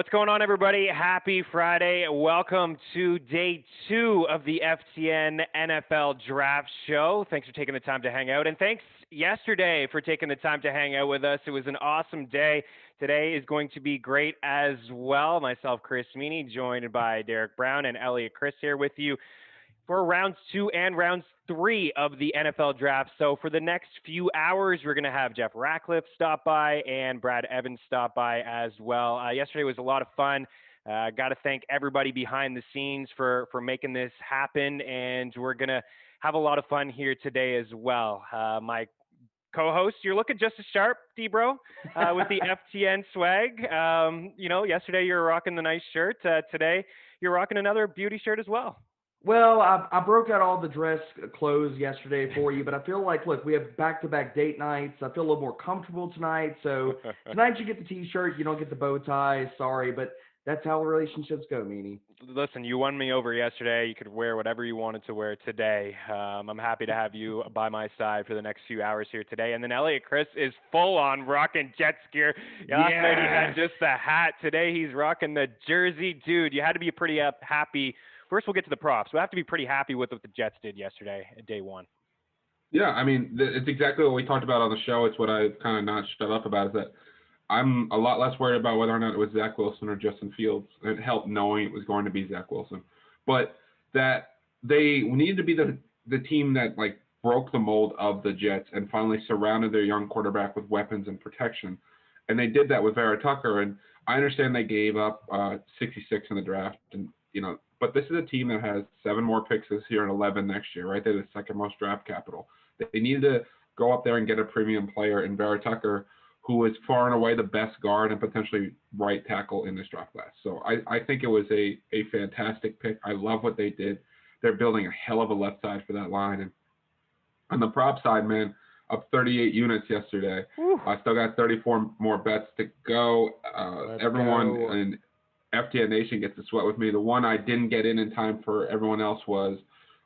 What's going on, everybody? Happy Friday. Welcome to day 2 of the FTN NFL Draft show. Thanks for taking the time to hang out. And thanks yesterday for taking the time to hang out with us. It was an awesome day. Today is going to be great as well. Myself, Chris Meany, joined by Derek Brown and Elliot Chris here with you for rounds 2 and rounds 3 of the NFL Draft. So for the next few hours, we're going to have Jeff Ratcliffe stop by and Brad Evans stop by as well. Yesterday was a lot of fun. Got to thank everybody behind the scenes for making this happen, and we're going to have a lot of fun here today as well. My co-host, you're looking just as sharp, D-Bro, with the FTN swag. Yesterday you were rocking the nice shirt. Today you're rocking another beauty shirt as well. Well, I broke out all the dress clothes yesterday for you, but I feel like, look, we have back-to-back date nights. I feel a little more comfortable tonight. So tonight you get the T-shirt. You don't get the bow tie. Sorry, but That's how relationships go, Meanie. Listen, you won me over yesterday. You could wear whatever you wanted to wear today. I'm happy to have you by my side for the next few hours here today. And then Elliot Chris is full on rocking Jets gear. Last night he had just the hat. Today he's rocking the jersey. Dude, you had to be pretty happy. First, we'll get to the props. We'll have to be pretty happy with what the Jets did yesterday at day one. Yeah, I mean, it's exactly what we talked about on the show. It's what I kind of not shut up about, is that I'm a lot less worried about whether or not it was Zach Wilson or Justin Fields. It helped knowing it was going to be Zach Wilson. But that they needed to be the team that, like, broke the mold of the Jets and finally surrounded their young quarterback with weapons and protection. And they did that with Vera Tucker. And I understand they gave up 66 in the draft, and but this is a team that has 7 more picks this year and 11 next year, right? They're the second most draft capital. They needed to go up there and get a premium player in Vera Tucker, who is far and away the best guard and potentially right tackle in this draft class. So I think it was a fantastic pick. I love what they did. They're building a hell of a left side for that line. And on the prop side, man, up 38 units yesterday. I still got 34 more bets to go. Everyone in FTN Nation gets to sweat with me. The one I didn't get in time for everyone else was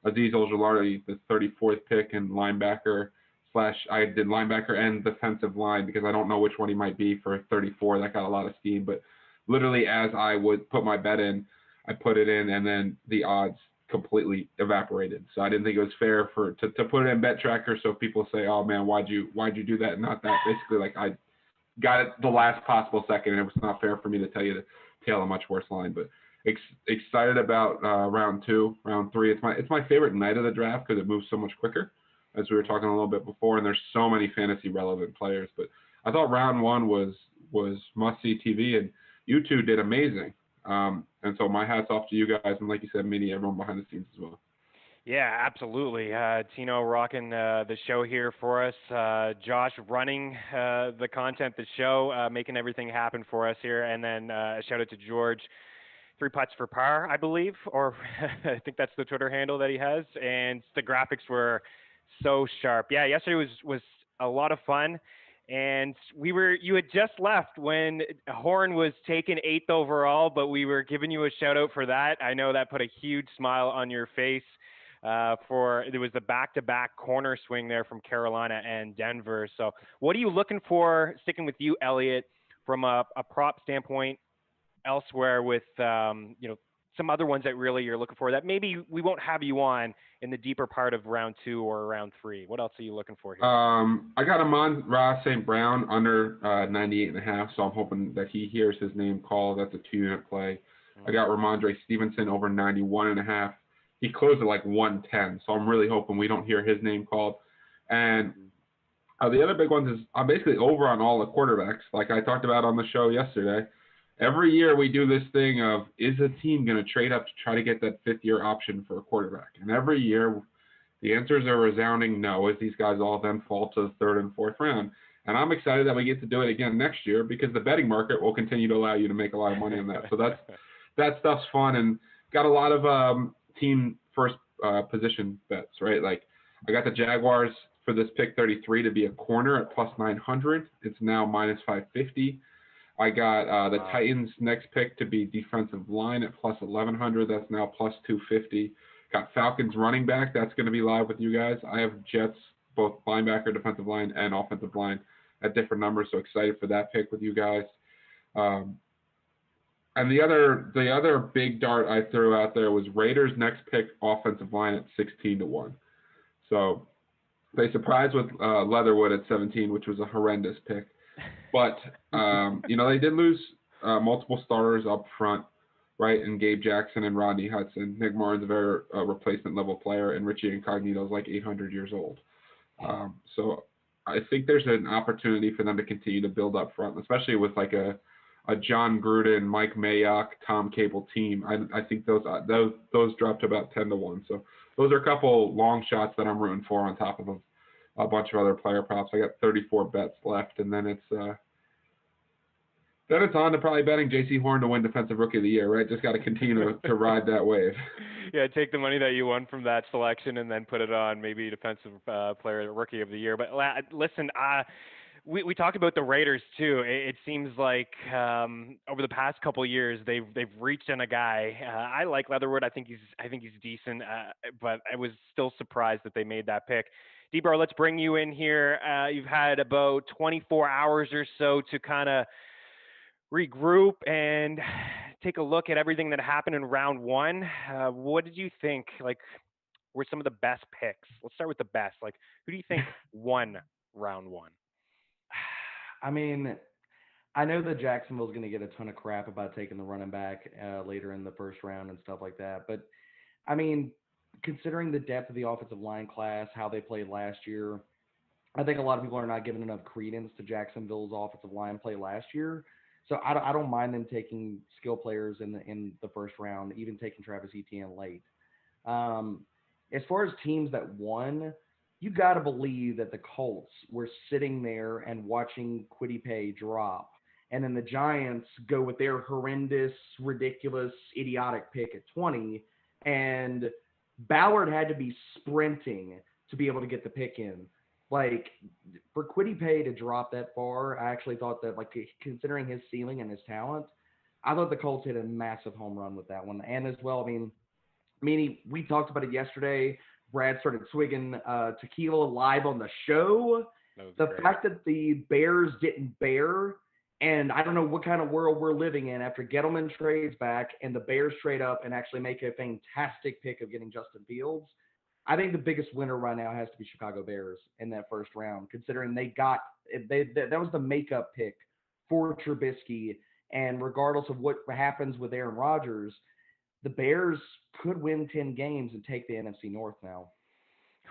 Azeez Ojulari, the 34th pick and linebacker / I did linebacker and defensive line because I don't know which one he might be for 34. That got a lot of steam. But literally as I would put my bet in, I put it in, and then the odds completely evaporated. So I didn't think it was fair to put it in Bet Tracker. So people say, "Oh man, why'd you do that?" And not that. Basically, like, I got it the last possible second, and it was not fair for me to tell you to tail a much worse line. But excited about round 2, round 3. It's my favorite night of the draft because it moves so much quicker, as we were talking a little bit before, and there's so many fantasy relevant players. But I thought round 1 was must see TV, and you two did amazing. And so my hat's off to you guys, and like you said, Minnie, everyone behind the scenes as well. Yeah, absolutely. Tino rocking the show here for us. Josh running the content, the show, making everything happen for us here. And then a shout out to George, 3 putts for par, I believe, or I think that's the Twitter handle that he has. And the graphics were so sharp. Yeah, yesterday was a lot of fun. And you had just left when Horn was taken 8th overall, but we were giving you a shout out for that. I know that put a huge smile on your face. There was the back-to-back corner swing there from Carolina and Denver. So what are you looking for, sticking with you, Elliot, from a prop standpoint elsewhere with, some other ones that really you're looking for that maybe we won't have you on in the deeper part of round 2 or round 3? What else are you looking for here? I got Amon-Ra St. Brown under 98.5, so I'm hoping that he hears his name called. That's a 2-unit play. I got Ramondre Stevenson over 91.5. He closed at like 110, so I'm really hoping we don't hear his name called. And the other big ones is I'm basically over on all the quarterbacks, like I talked about on the show yesterday. Every year we do this thing of, is a team going to trade up to try to get that 5th-year option for a quarterback? And every year the answers are resounding no, as these guys all then fall to the 3rd and 4th round. And I'm excited that we get to do it again next year because the betting market will continue to allow you to make a lot of money on that. So that stuff's fun, and got a lot of team first position bets, right? Like I got the Jaguars for this pick 33 to be a corner at plus 900. It's now minus 550. I got the Titans next pick to be defensive line at plus 1100. That's now plus 250. Got Falcons running back. That's going to be live with you guys. I have Jets, both linebacker, defensive line, and offensive line at different numbers. So excited for that pick with you guys. And the other big dart I threw out there was Raiders next pick offensive line at 16-1. So they surprised with Leatherwood at 17, which was a horrendous pick. But, they did lose multiple starters up front, right? And Gabe Jackson and Rodney Hudson. Nick Martin's a very replacement level player, and Richie Incognito is like 800 years old. So I think there's an opportunity for them to continue to build up front, especially with like a John Gruden, Mike Mayock, Tom Cable team. I think those dropped to about 10-1. So those are a couple long shots that I'm rooting for on top of a bunch of other player props. I got 34 bets left, and then it's on to probably betting J.C. Horn to win Defensive Rookie of the Year, right? Just got to continue to ride that wave. Yeah, take the money that you won from that selection and then put it on maybe Defensive Player Rookie of the Year. But listen, we talked about the Raiders too. It seems like over the past couple of years they've reached on a guy. I like Leatherwood. I think he's decent, but I was still surprised that they made that pick. Debro, let's bring you in here. You've had about 24 hours or so to kind of regroup and take a look at everything that happened in round one. What did you think? Like, were some of the best picks? Let's start with the best. Like, who do you think won round one? I mean, I know that Jacksonville's going to get a ton of crap about taking the running back later in the first round and stuff like that. But I mean, considering the depth of the offensive line class, how they played last year, I think a lot of people are not giving enough credence to Jacksonville's offensive line play last year. So I don't mind them taking skill players in the first round, even taking Travis Etienne late. Um, as far as teams that won, you got to believe that the Colts were sitting there and watching Quiddy Pay drop, and then the Giants go with their horrendous, ridiculous, idiotic pick at 20, and Ballard had to be sprinting to be able to get the pick in. Like, for Quiddy Pay to drop that far, I actually thought that, like, considering his ceiling and his talent, I thought the Colts hit a massive home run with that one. And as well, I mean, we talked about it yesterday. Brad started swigging tequila live on the show. That was The great. fact that the Bears didn't bear, and I don't know what kind of world we're living in after Gettleman trades back and the Bears trade up and actually make a fantastic pick of getting Justin Fields. I think the biggest winner right now has to be Chicago Bears in that first round, considering that was the makeup pick for Trubisky, and regardless of what happens with Aaron Rodgers, the Bears could win 10 games and take the NFC North now.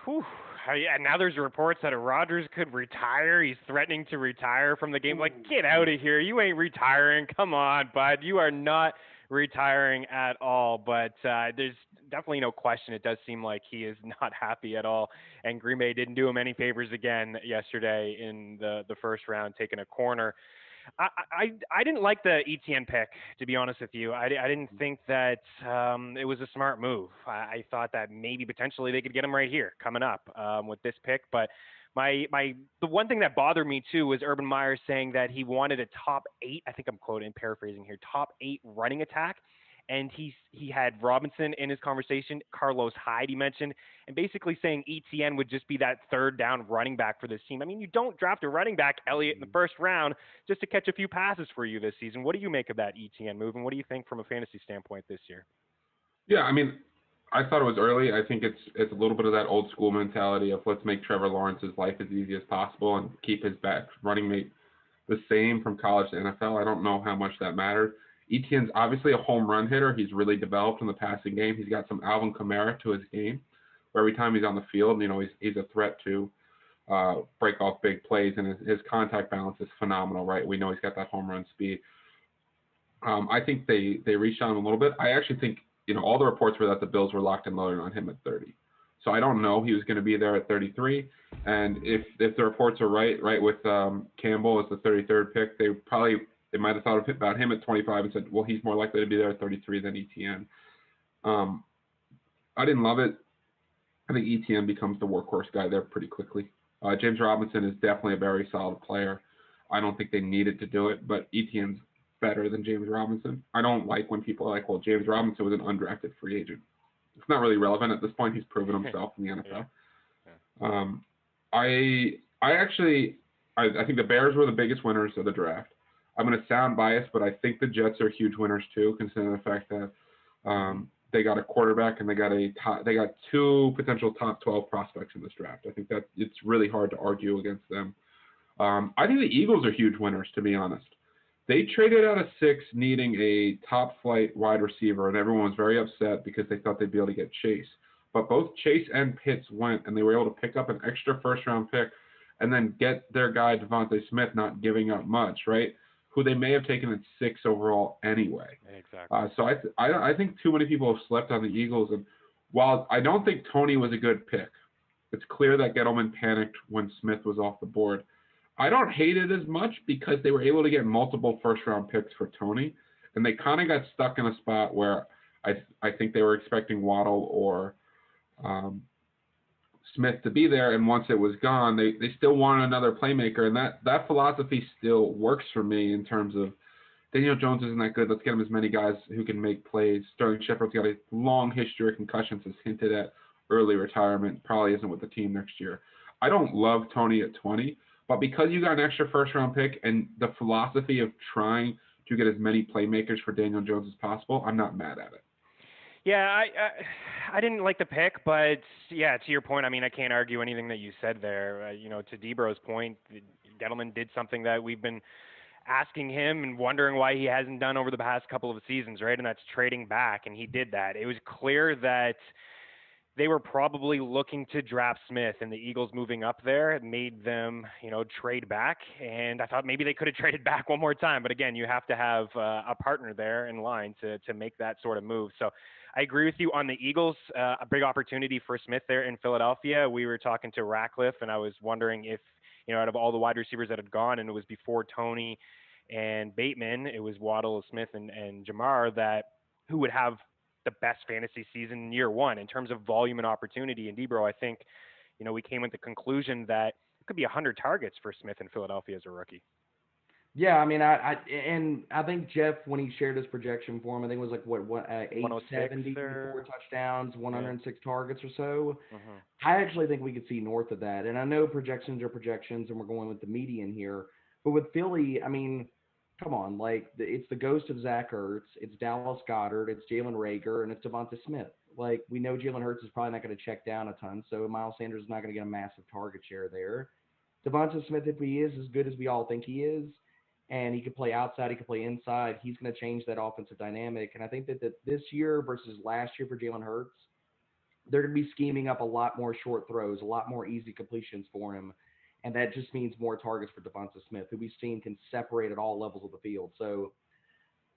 Whew. Yeah, now there's reports that Rodgers could retire. He's threatening to retire from the game. Like, get out of here. You ain't retiring. Come on, bud. You are not retiring at all. But there's definitely no question. It does seem like he is not happy at all. And Green Bay didn't do him any favors again yesterday in the first round, taking a corner. I didn't like the ETN pick, to be honest with you. I didn't think that it was a smart move. I thought that maybe potentially they could get him right here coming up with this pick. But the one thing that bothered me too was Urban Meyer saying that he wanted a top 8. I think I'm quoting, paraphrasing here, top 8 running attack. And he had Robinson in his conversation, Carlos Hyde he mentioned, and basically saying ETN would just be that third down running back for this team. I mean, you don't draft a running back, Elliott, in the first round just to catch a few passes for you this season. What do you make of that ETN move, and what do you think from a fantasy standpoint this year? Yeah, I mean, I thought it was early. I think it's a little bit of that old school mentality of let's make Trevor Lawrence's life as easy as possible and keep his back running mate the same from college to NFL. I don't know how much that mattered. Etienne's obviously a home run hitter. He's really developed in the passing game. He's got some Alvin Kamara to his game, where every time he's on the field, he's a threat to break off big plays, and his contact balance is phenomenal, right? We know he's got that home run speed. I think they reached on him a little bit. I actually think, all the reports were that the Bills were locked and loaded on him at 30. So I don't know he was going to be there at 33. And if the reports are right with Campbell as the 33rd pick, they might have thought about him at 25 and said, well, he's more likely to be there at 33 than ETN. I didn't love it. I think ETN becomes the workhorse guy there pretty quickly. James Robinson is definitely a very solid player. I don't think they needed to do it, but ETN's better than James Robinson. I don't like when people are like, well, James Robinson was an undrafted free agent. It's not really relevant at this point. He's proven himself in the NFL. I think the Bears were the biggest winners of the draft. I'm going to sound biased, but I think the Jets are huge winners too, considering the fact that they got a quarterback and they got 2 potential top 12 prospects in this draft. I think that it's really hard to argue against them. I think the Eagles are huge winners, to be honest. They traded out of 6 needing a top flight wide receiver, and everyone was very upset because they thought they'd be able to get Chase. But both Chase and Pitts went, and they were able to pick up an extra first-round pick and then get their guy Devontae Smith, not giving up much, right? Who they may have taken at 6 overall anyway. Exactly. So I think too many people have slept on the Eagles. And while I don't think Tony was a good pick, it's clear that Gettleman panicked when Smith was off the board. I don't hate it as much because they were able to get multiple first-round picks for Tony, and they kind of got stuck in a spot where I think they were expecting Waddle or Smith to be there, and once it was gone, they still wanted another playmaker, and that philosophy still works for me in terms of Daniel Jones isn't that good. Let's get him as many guys who can make plays. Sterling Shepard's got a long history of concussions, as hinted at early retirement, probably isn't with the team next year. I don't love Tony at 20, but because you got an extra first-round pick and the philosophy of trying to get as many playmakers for Daniel Jones as possible, I'm not mad at it. Yeah, I didn't like the pick, but yeah, to your point, I mean, I can't argue anything that you said there. To Debro's point, Gettleman did something that we've been asking him and wondering why he hasn't done over the past couple of seasons, right? And that's trading back, and he did that. It was clear that they were probably looking to draft Smith, and the Eagles moving up there made them, trade back. And I thought maybe they could have traded back one more time. But again, you have to have a partner there in line to make that sort of move. So I agree with you on the Eagles. A big opportunity for Smith there in Philadelphia. We were talking to Ratcliffe, and I was wondering if, out of all the wide receivers that had gone, and it was before Tony and Bateman, it was Waddle, Smith, and Jamar, that who would have the best fantasy season in year one in terms of volume and opportunity. And Debro, I think, we came with the conclusion that it could be 100 targets for Smith in Philadelphia as a rookie. Yeah, I mean, I think Jeff, when he shared his projection for him, I think it was like 870 4 touchdowns, 106 targets or so. Mm-hmm. I actually think we could see north of that. And I know projections are projections, and we're going with the median here. But with Philly, I mean, come on, it's the ghost of Zach Ertz, it's Dallas Goedert, it's Jalen Reagor, and it's Devonta Smith. Like, we know Jalen Hurts is probably not going to check down a ton, so Miles Sanders is not going to get a massive target share there. Devonta Smith, if he is as good as we all think he is, and he could play outside, he could play inside, he's going to change that offensive dynamic. And I think that this year versus last year for Jalen Hurts, they're going to be scheming up a lot more short throws, a lot more easy completions for him. And that just means more targets for Devonta Smith, who we've seen can separate at all levels of the field. So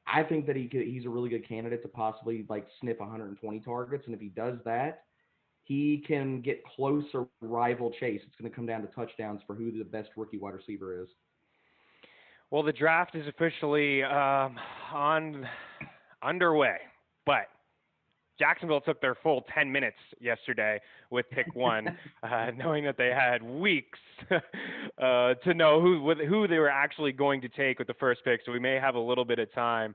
I think that he's a really good candidate to possibly snip 120 targets. And if he does that, he can get closer rival chase. It's going to come down to touchdowns for who the best rookie wide receiver is. Well, the draft is officially underway, but Jacksonville took their full 10 minutes yesterday with pick one, knowing that they had weeks to know who they were actually going to take with the first pick. So we may have a little bit of time.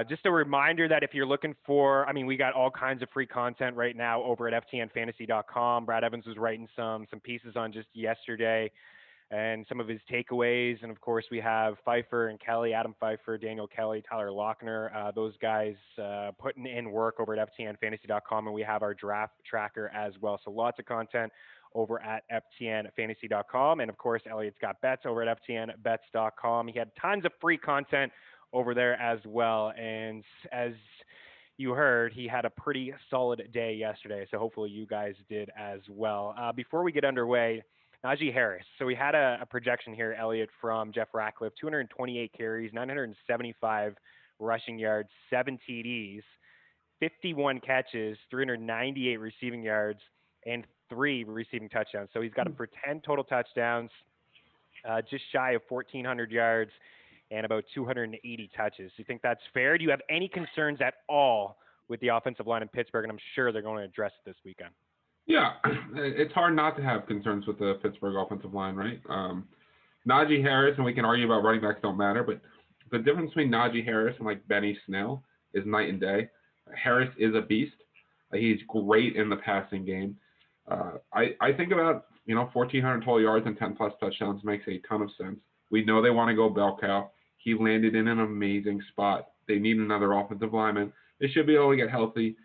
Just a reminder that if you're looking for, we got all kinds of free content right now over at FTNFantasy.com. Brad Evans was writing some pieces on just yesterday and some of his takeaways. And of course, we have Pfeiffer and Kelly, Adam Pfeiffer, Daniel Kelly, Tyler Lochner, those guys putting in work over at FTNFantasy.com. And we have our draft tracker as well. So lots of content over at FTNFantasy.com. And of course, Elliot's got bets over at FTNBets.com. He had tons of free content over there as well. And as you heard, he had a pretty solid day yesterday. So hopefully you guys did as well. Before we get underway, Najee Harris. So we had a projection here, Elliot, from Jeff Ratcliffe, 228 carries, 975 rushing yards, 7 TDs, 51 catches, 398 receiving yards, and 3 receiving touchdowns. So he's got him for 10 total touchdowns, just shy of 1,400 yards, and about 280 touches. Do you think that's fair? Do you have any concerns at all with the offensive line in Pittsburgh? And I'm sure they're going to address it this weekend. Yeah, it's hard not to have concerns with the Pittsburgh offensive line, right? Najee Harris, and we can argue about running backs don't matter, but the difference between Najee Harris and Benny Snell is night and day. Harris is a beast. He's great in the passing game. I think about 1,400 total yards and 10 plus touchdowns makes a ton of sense. We know they want to go bell cow. He landed in an amazing spot. They need another offensive lineman. They should be able to get healthy.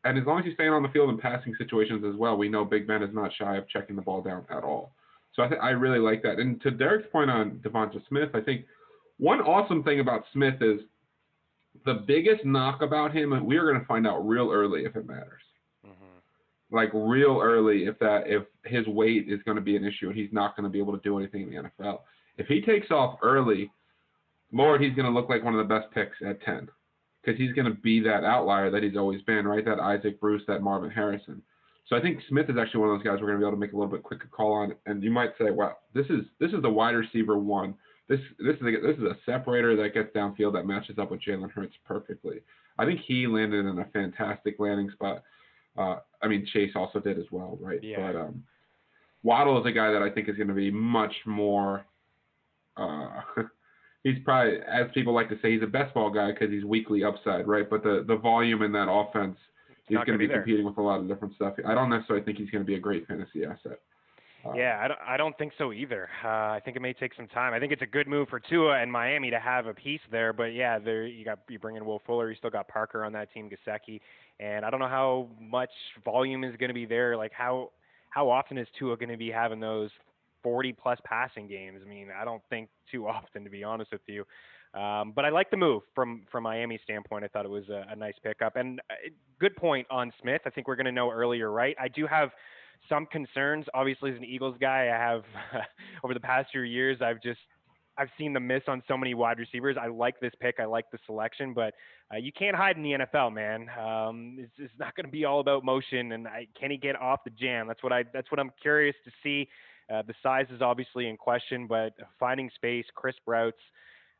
And as long as he's staying on the field in passing situations as well, we know Big Ben is not shy of checking the ball down at all. So I really like that. And to Derek's point on Devonta Smith, I think one awesome thing about Smith is the biggest knock about him, and we are going to find out real early if it matters. Mm-hmm. Real early if his weight is going to be an issue and he's not going to be able to do anything in the NFL. If he takes off early, Lord, he's going to look like one of the best picks at 10. Because he's going to be that outlier that he's always been, right? That Isaac Bruce, that Marvin Harrison. So I think Smith is actually one of those guys we're going to be able to make a little bit quicker call on. And you might say, wow, this is the wide receiver one. This is a separator that gets downfield that matches up with Jalen Hurts perfectly. I think he landed in a fantastic landing spot. I mean, Chase also did as well, right? Yeah. But Waddle is a guy that I think is going to be much more. He's probably, as people like to say, he's a best ball guy because he's weekly upside, right? But the volume in that offense is going to be competing with a lot of different stuff. I don't necessarily think he's going to be a great fantasy asset. Yeah, I don't think so either. I think it may take some time. I think it's a good move for Tua and Miami to have a piece there. But yeah, there you bring in Will Fuller. You still got Parker on that team, Gesicki, and I don't know how much volume is going to be there. Like how often is Tua going to be having those 40-plus passing games? I mean, I don't think too often, to be honest with you. But I like the move from Miami's standpoint. I thought it was a nice pickup. And good point on Smith. I think we're going to know earlier, right? I do have some concerns. Obviously, as an Eagles guy, I have over the past few years, I've seen them miss on so many wide receivers. I like this pick. I like the selection, but you can't hide in the NFL, man. It's not going to be all about motion, and can he get off the jam? That's what I'm curious to see. The size is obviously in question, but finding space, crisp routes.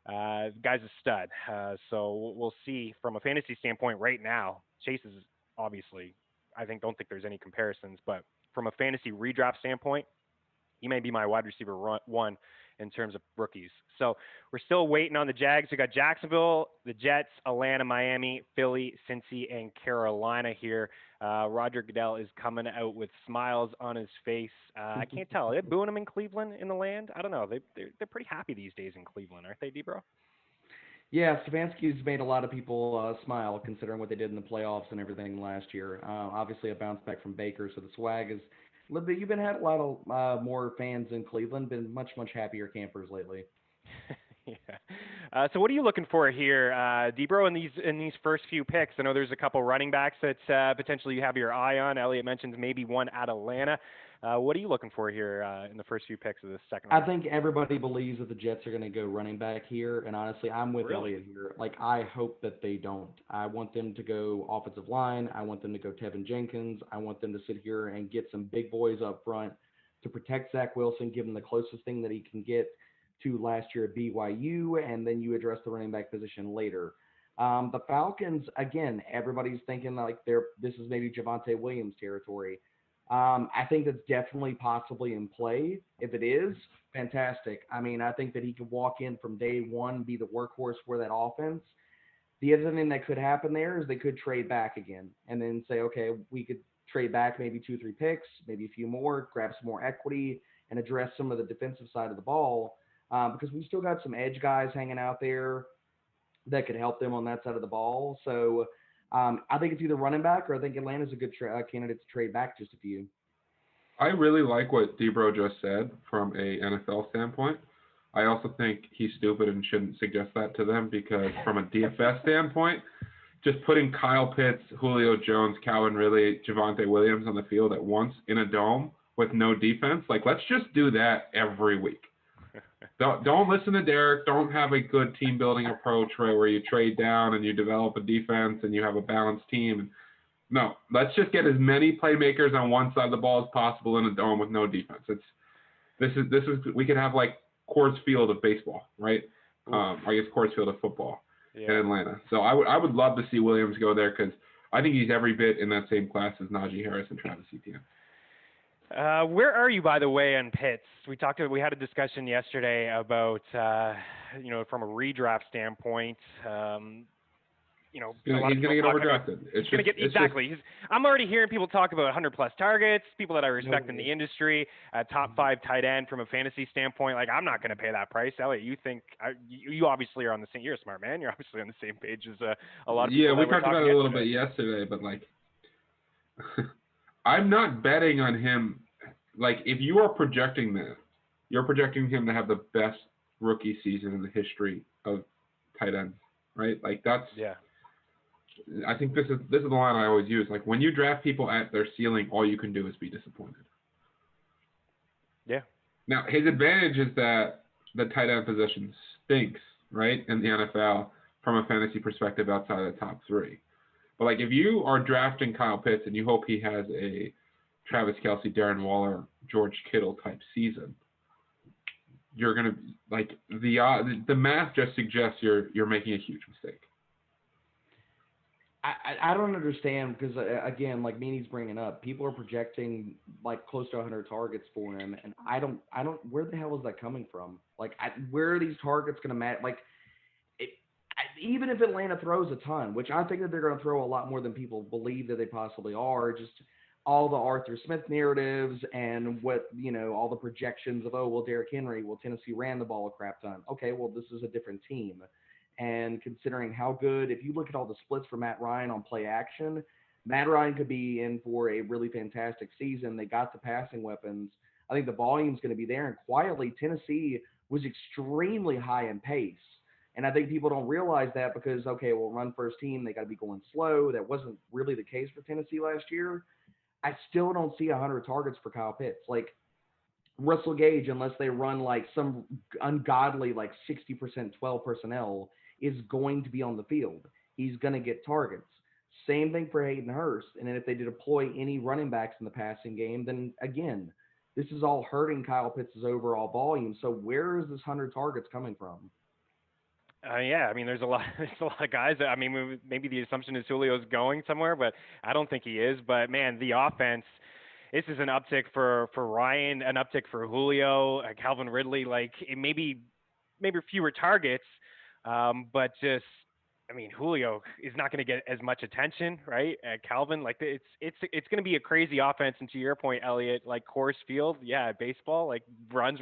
The guy's a stud. So we'll see from a fantasy standpoint right now. Chase is obviously, don't think there's any comparisons, but from a fantasy redraft standpoint, he may be my wide receiver one in terms of rookies. So we're still waiting on the Jags. We got Jacksonville, the Jets, Atlanta, Miami, Philly, Cincy, and Carolina here. Roger Goodell is coming out with smiles on his face. I can't tell. Are they booing him in Cleveland in the land? I don't know. They're pretty happy these days in Cleveland, aren't they, D-Bro? Yeah, Stefanski's made a lot of people smile considering what they did in the playoffs and everything last year. Obviously, a bounce back from Baker, so the swag is a little bit. You've been had a lot of more fans in Cleveland, been much happier campers lately. Yeah. So what are you looking for here, Debro, in these first few picks? I know there's a couple running backs that potentially you have your eye on. Elliot mentions maybe one at Atlanta. What are you looking for here in the first few picks of this second round? I think everybody believes that the Jets are going to go running back here, and honestly, I'm with Elliot here. Like, I hope that they don't. I want them to go offensive line. I want them to go Tevin Jenkins. I want them to sit here and get some big boys up front to protect Zach Wilson, give him the closest thing that he can get to last year at BYU, and then you address the running back position later. The Falcons, again, everybody's thinking like this is maybe Javonte Williams territory. I think that's definitely possibly in play. If it is, fantastic. I mean, I think that he could walk in from day one, be the workhorse for that offense. The other thing that could happen there is they could trade back again and then say, okay, we could trade back maybe 2-3 picks, maybe a few more, grab some more equity, and address some of the defensive side of the ball because we still got some edge guys hanging out there that could help them on that side of the ball. So I think it's either running back or I think Atlanta's a good candidate to trade back just a few. I really like what Debro just said from a NFL standpoint. I also think he's stupid and shouldn't suggest that to them because from a DFS standpoint, just putting Kyle Pitts, Julio Jones, Calvin Ridley, Javonte Williams on the field at once in a dome with no defense, like let's just do that every week. Don't listen to Derek. Don't have a good team building approach where you trade down and you develop a defense and you have a balanced team. No, let's just get as many playmakers on one side of the ball as possible in a dome with no defense. This is we could have like Coors Field of baseball, right? I guess Coors Field of football in Atlanta. So I would love to see Williams go there because I think he's every bit in that same class as Najee Harris and Travis Etienne. Where are you, by the way, on Pitts? We had a discussion yesterday about, from a redraft standpoint, he's going to get overdrafted. I'm already hearing people talk about 100-plus targets, people that I respect in the industry, top 5 tight end from a fantasy standpoint. Like, I'm not going to pay that price. Elliot, you think you obviously are on the same. You're a smart man. You're obviously on the same page as a lot of people. Yeah, we talked about it a little bit yesterday, but like, I'm not betting on him. Like, if you are projecting that, you're projecting him to have the best rookie season in the history of tight ends, right? Like, that's. Yeah. I think this is the line I always use. Like, when you draft people at their ceiling, all you can do is be disappointed. Yeah. Now, his advantage is that the tight end position stinks, right, in the NFL from a fantasy perspective outside of the top 3. But, like, if you are drafting Kyle Pitts and you hope he has a Travis Kelce, Darren Waller, George Kittle type season, you're going to, like, the math just suggests you're making a huge mistake. I don't understand because again, like Meany's bringing up, people are projecting like close to 100 targets for him, and I don't. Where the hell is that coming from? Like, where are these targets going to match? Like, it, even if Atlanta throws a ton, which I think that they're going to throw a lot more than people believe that they possibly are, just all the Arthur Smith narratives and what all the projections of, oh well, Derrick Henry, well Tennessee ran the ball a crap ton. Okay, well this is a different team, and considering how good, if you look at all the splits for Matt Ryan on play action, Matt Ryan could be in for a really fantastic season. They got the passing weapons. I think the volume's going to be there, and quietly Tennessee was extremely high in pace. And I think people don't realize that because, okay, well, run first team, they got to be going slow. That wasn't really the case for Tennessee last year. I still don't see 100 targets for Kyle Pitts. Like Russell Gage, unless they run like some ungodly, like 60% 12 personnel, is going to be on the field. He's going to get targets. Same thing for Hayden Hurst. And then if they deploy any running backs in the passing game, then again, this is all hurting Kyle Pitts' overall volume. So where is this 100 targets coming from? Yeah, I mean, there's a lot, there's a lot of guys. I mean, maybe the assumption is Julio's going somewhere, but I don't think he is. But man, the offense. This is an uptick for Ryan, an uptick for Julio, Calvin Ridley. Like it maybe fewer targets, but just. I mean, Julio is not going to get as much attention, right? Calvin, like it's going to be a crazy offense. And to your point, Elliot, like Coors Field, yeah, baseball, like runs,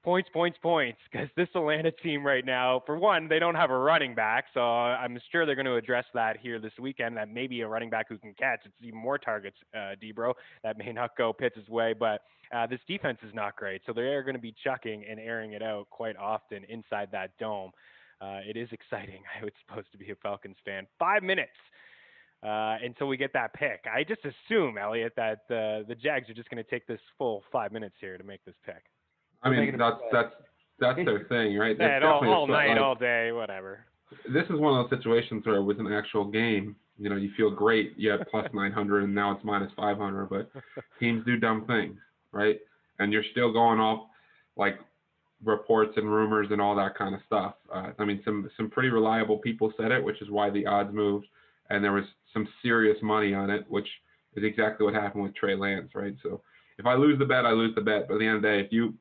points, because this Atlanta team right now, for one, they don't have a running back, so I'm sure they're going to address that here this weekend. That maybe a running back who can catch. It's even more targets, Debro. That may not go Pitts' way, but this defense is not great, so they are going to be chucking and airing it out quite often inside that dome. It is exciting. I was supposed to be a Falcons fan. 5 minutes until we get that pick. I just assume, Elliot, that the Jags are just going to take this full 5 minutes here to make this pick. I mean, that's their thing, right? That's yeah, all night, all day, whatever. This is one of those situations where with an actual game, you feel great. You have plus 900, and now it's minus 500. But teams do dumb things, right? And you're still going off like reports and rumors and all that kind of stuff. I mean, some pretty reliable people said it, which is why the odds moved, and there was some serious money on it, which is exactly what happened with Trey Lance, right? So if I lose the bet, I lose the bet. But at the end of the day, if you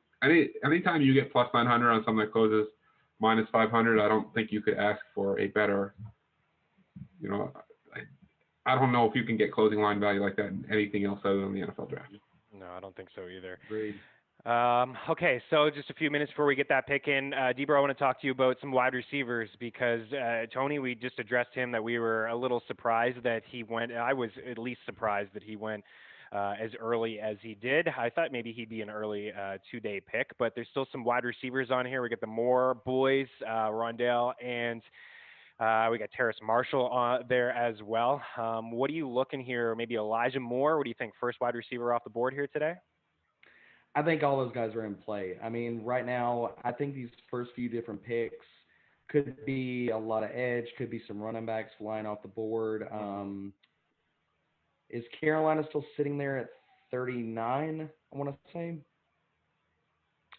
anytime you get plus 900 on something that closes minus 500, I don't think you could ask for a better, I don't know if you can get closing line value like that in anything else other than the NFL draft. No, I don't think so either. Agreed. Okay, so just a few minutes before we get that pick in, Debro, I want to talk to you about some wide receivers because Tony, we just addressed him that we were a little surprised that he went. I was at least surprised that he went as early as he did. I thought maybe he'd be an early 2-day pick, but there's still some wide receivers on here. We got the Moore boys, Rondale, and we got Terrace Marshall there as well. What are you looking here? Maybe Elijah Moore. What do you think? First wide receiver off the board here today? I think all those guys are in play. I mean, right now, I think these first few different picks could be a lot of edge, could be some running backs flying off the board. Is Carolina still sitting there at 39? I want to say.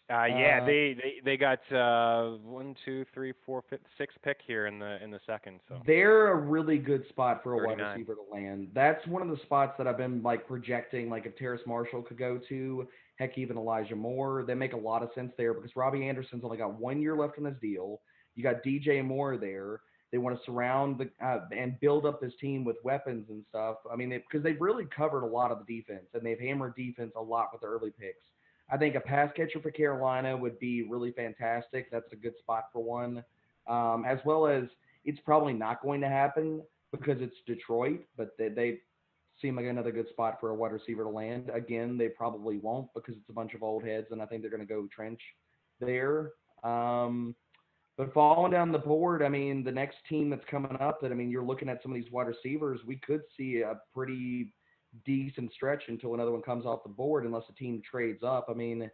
Yeah, they got 1, 2, 3, 4, 5, 6 pick here in the second. So they're a really good spot for a 39. wide receiver to land. That's one of the spots that I've been like projecting. Like if Terrace Marshall could go to, heck, even Elijah Moore, they make a lot of sense there because Robbie Anderson's only got 1 year left on his deal. You got DJ Moore there. They want to surround and build up this team with weapons and stuff. I mean, because they've really covered a lot of the defense and they've hammered defense a lot with the early picks. I think a pass catcher for Carolina would be really fantastic. That's a good spot for one. As well as it's probably not going to happen because it's Detroit, but they seem like another good spot for a wide receiver to land. Again, they probably won't because it's a bunch of old heads, and I think they're going to go trench there. But falling down the board, I mean, the next team that's coming up you're looking at some of these wide receivers, we could see a pretty decent stretch until another one comes off the board unless a team trades up. I mean,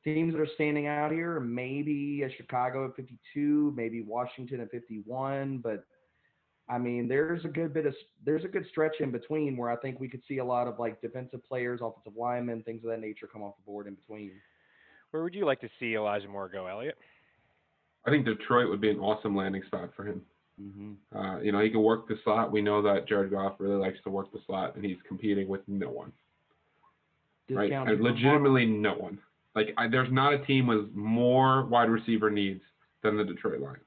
teams that are standing out here, maybe a Chicago at 52, maybe Washington at 51, but I mean, there's a good stretch in between where I think we could see a lot of like defensive players, offensive linemen, things of that nature come off the board in between. Where would you like to see Elijah Moore go, Elliot? I think Detroit would be an awesome landing spot for him. Mm-hmm. He can work the slot. We know that Jared Goff really likes to work the slot, and he's competing with no one. Right? And legitimately no one. Like, there's not a team with more wide receiver needs than the Detroit Lions.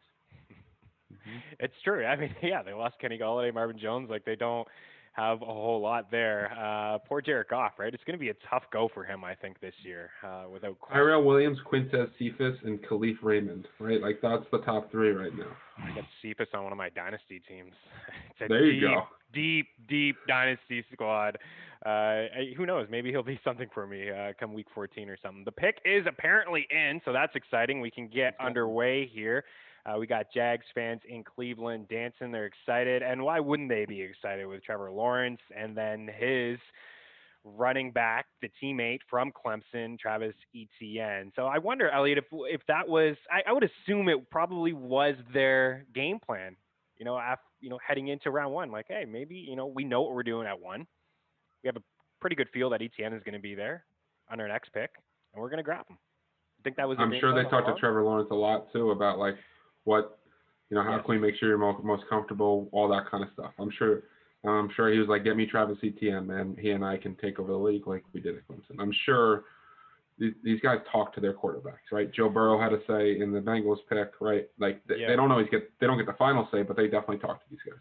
Mm-hmm. It's true. I mean, yeah, they lost Kenny Golladay, Marvin Jones. Like, they don't have a whole lot there. Poor Jared Goff, right? It's going to be a tough go for him, I think, this year. Without Tyrell Williams, Quintez Cephas, and Khalif Raymond, right? Like, that's the top three right now. I got Cephas on one of my dynasty teams. It's a there you go. Deep dynasty squad. Who knows? Maybe he'll be something for me come week 14 or something. The pick is apparently in, so that's exciting. We can get underway here. We got Jags fans in Cleveland dancing. They're excited. And why wouldn't they be excited with Trevor Lawrence and then his running back, the teammate from Clemson, Travis Etienne? So I wonder, Elliot, if that was, I would assume it probably was their game plan, heading into round one. Like, hey, maybe, we know what we're doing at one. We have a pretty good feel that Etienne is going to be there on our next pick, and we're going to grab him. I think that was. I'm sure they talked to Trevor Lawrence a lot too about like what, how can we make sure you're most comfortable, all that kind of stuff. I'm sure he was like, get me Travis Etienne, man. He and I can take over the league like we did at Clemson. I'm sure these guys talk to their quarterbacks, right? Joe Burrow had a say in the Bengals pick, right? Like they don't always get the final say, but they definitely talk to these guys.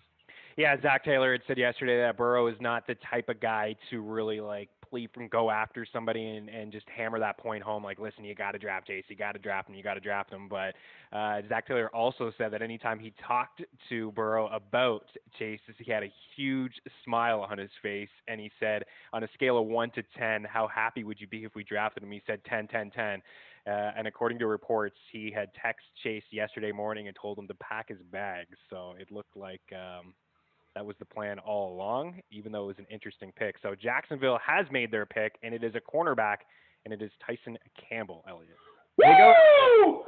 Yeah, Zach Taylor had said yesterday that Burrow is not the type of guy to really like plead and go after somebody and just hammer that point home. Like, listen, you got to draft Chase, you got to draft him. But Zach Taylor also said that anytime he talked to Burrow about Chase, he had a huge smile on his face, and he said, on a scale of 1 to 10, how happy would you be if we drafted him? He said 10, 10, 10. And according to reports, he had texted Chase yesterday morning and told him to pack his bags. So it looked like that was the plan all along, even though it was an interesting pick. So Jacksonville has made their pick, and it is a cornerback, and it is Tyson Campbell, Elliot. Woo!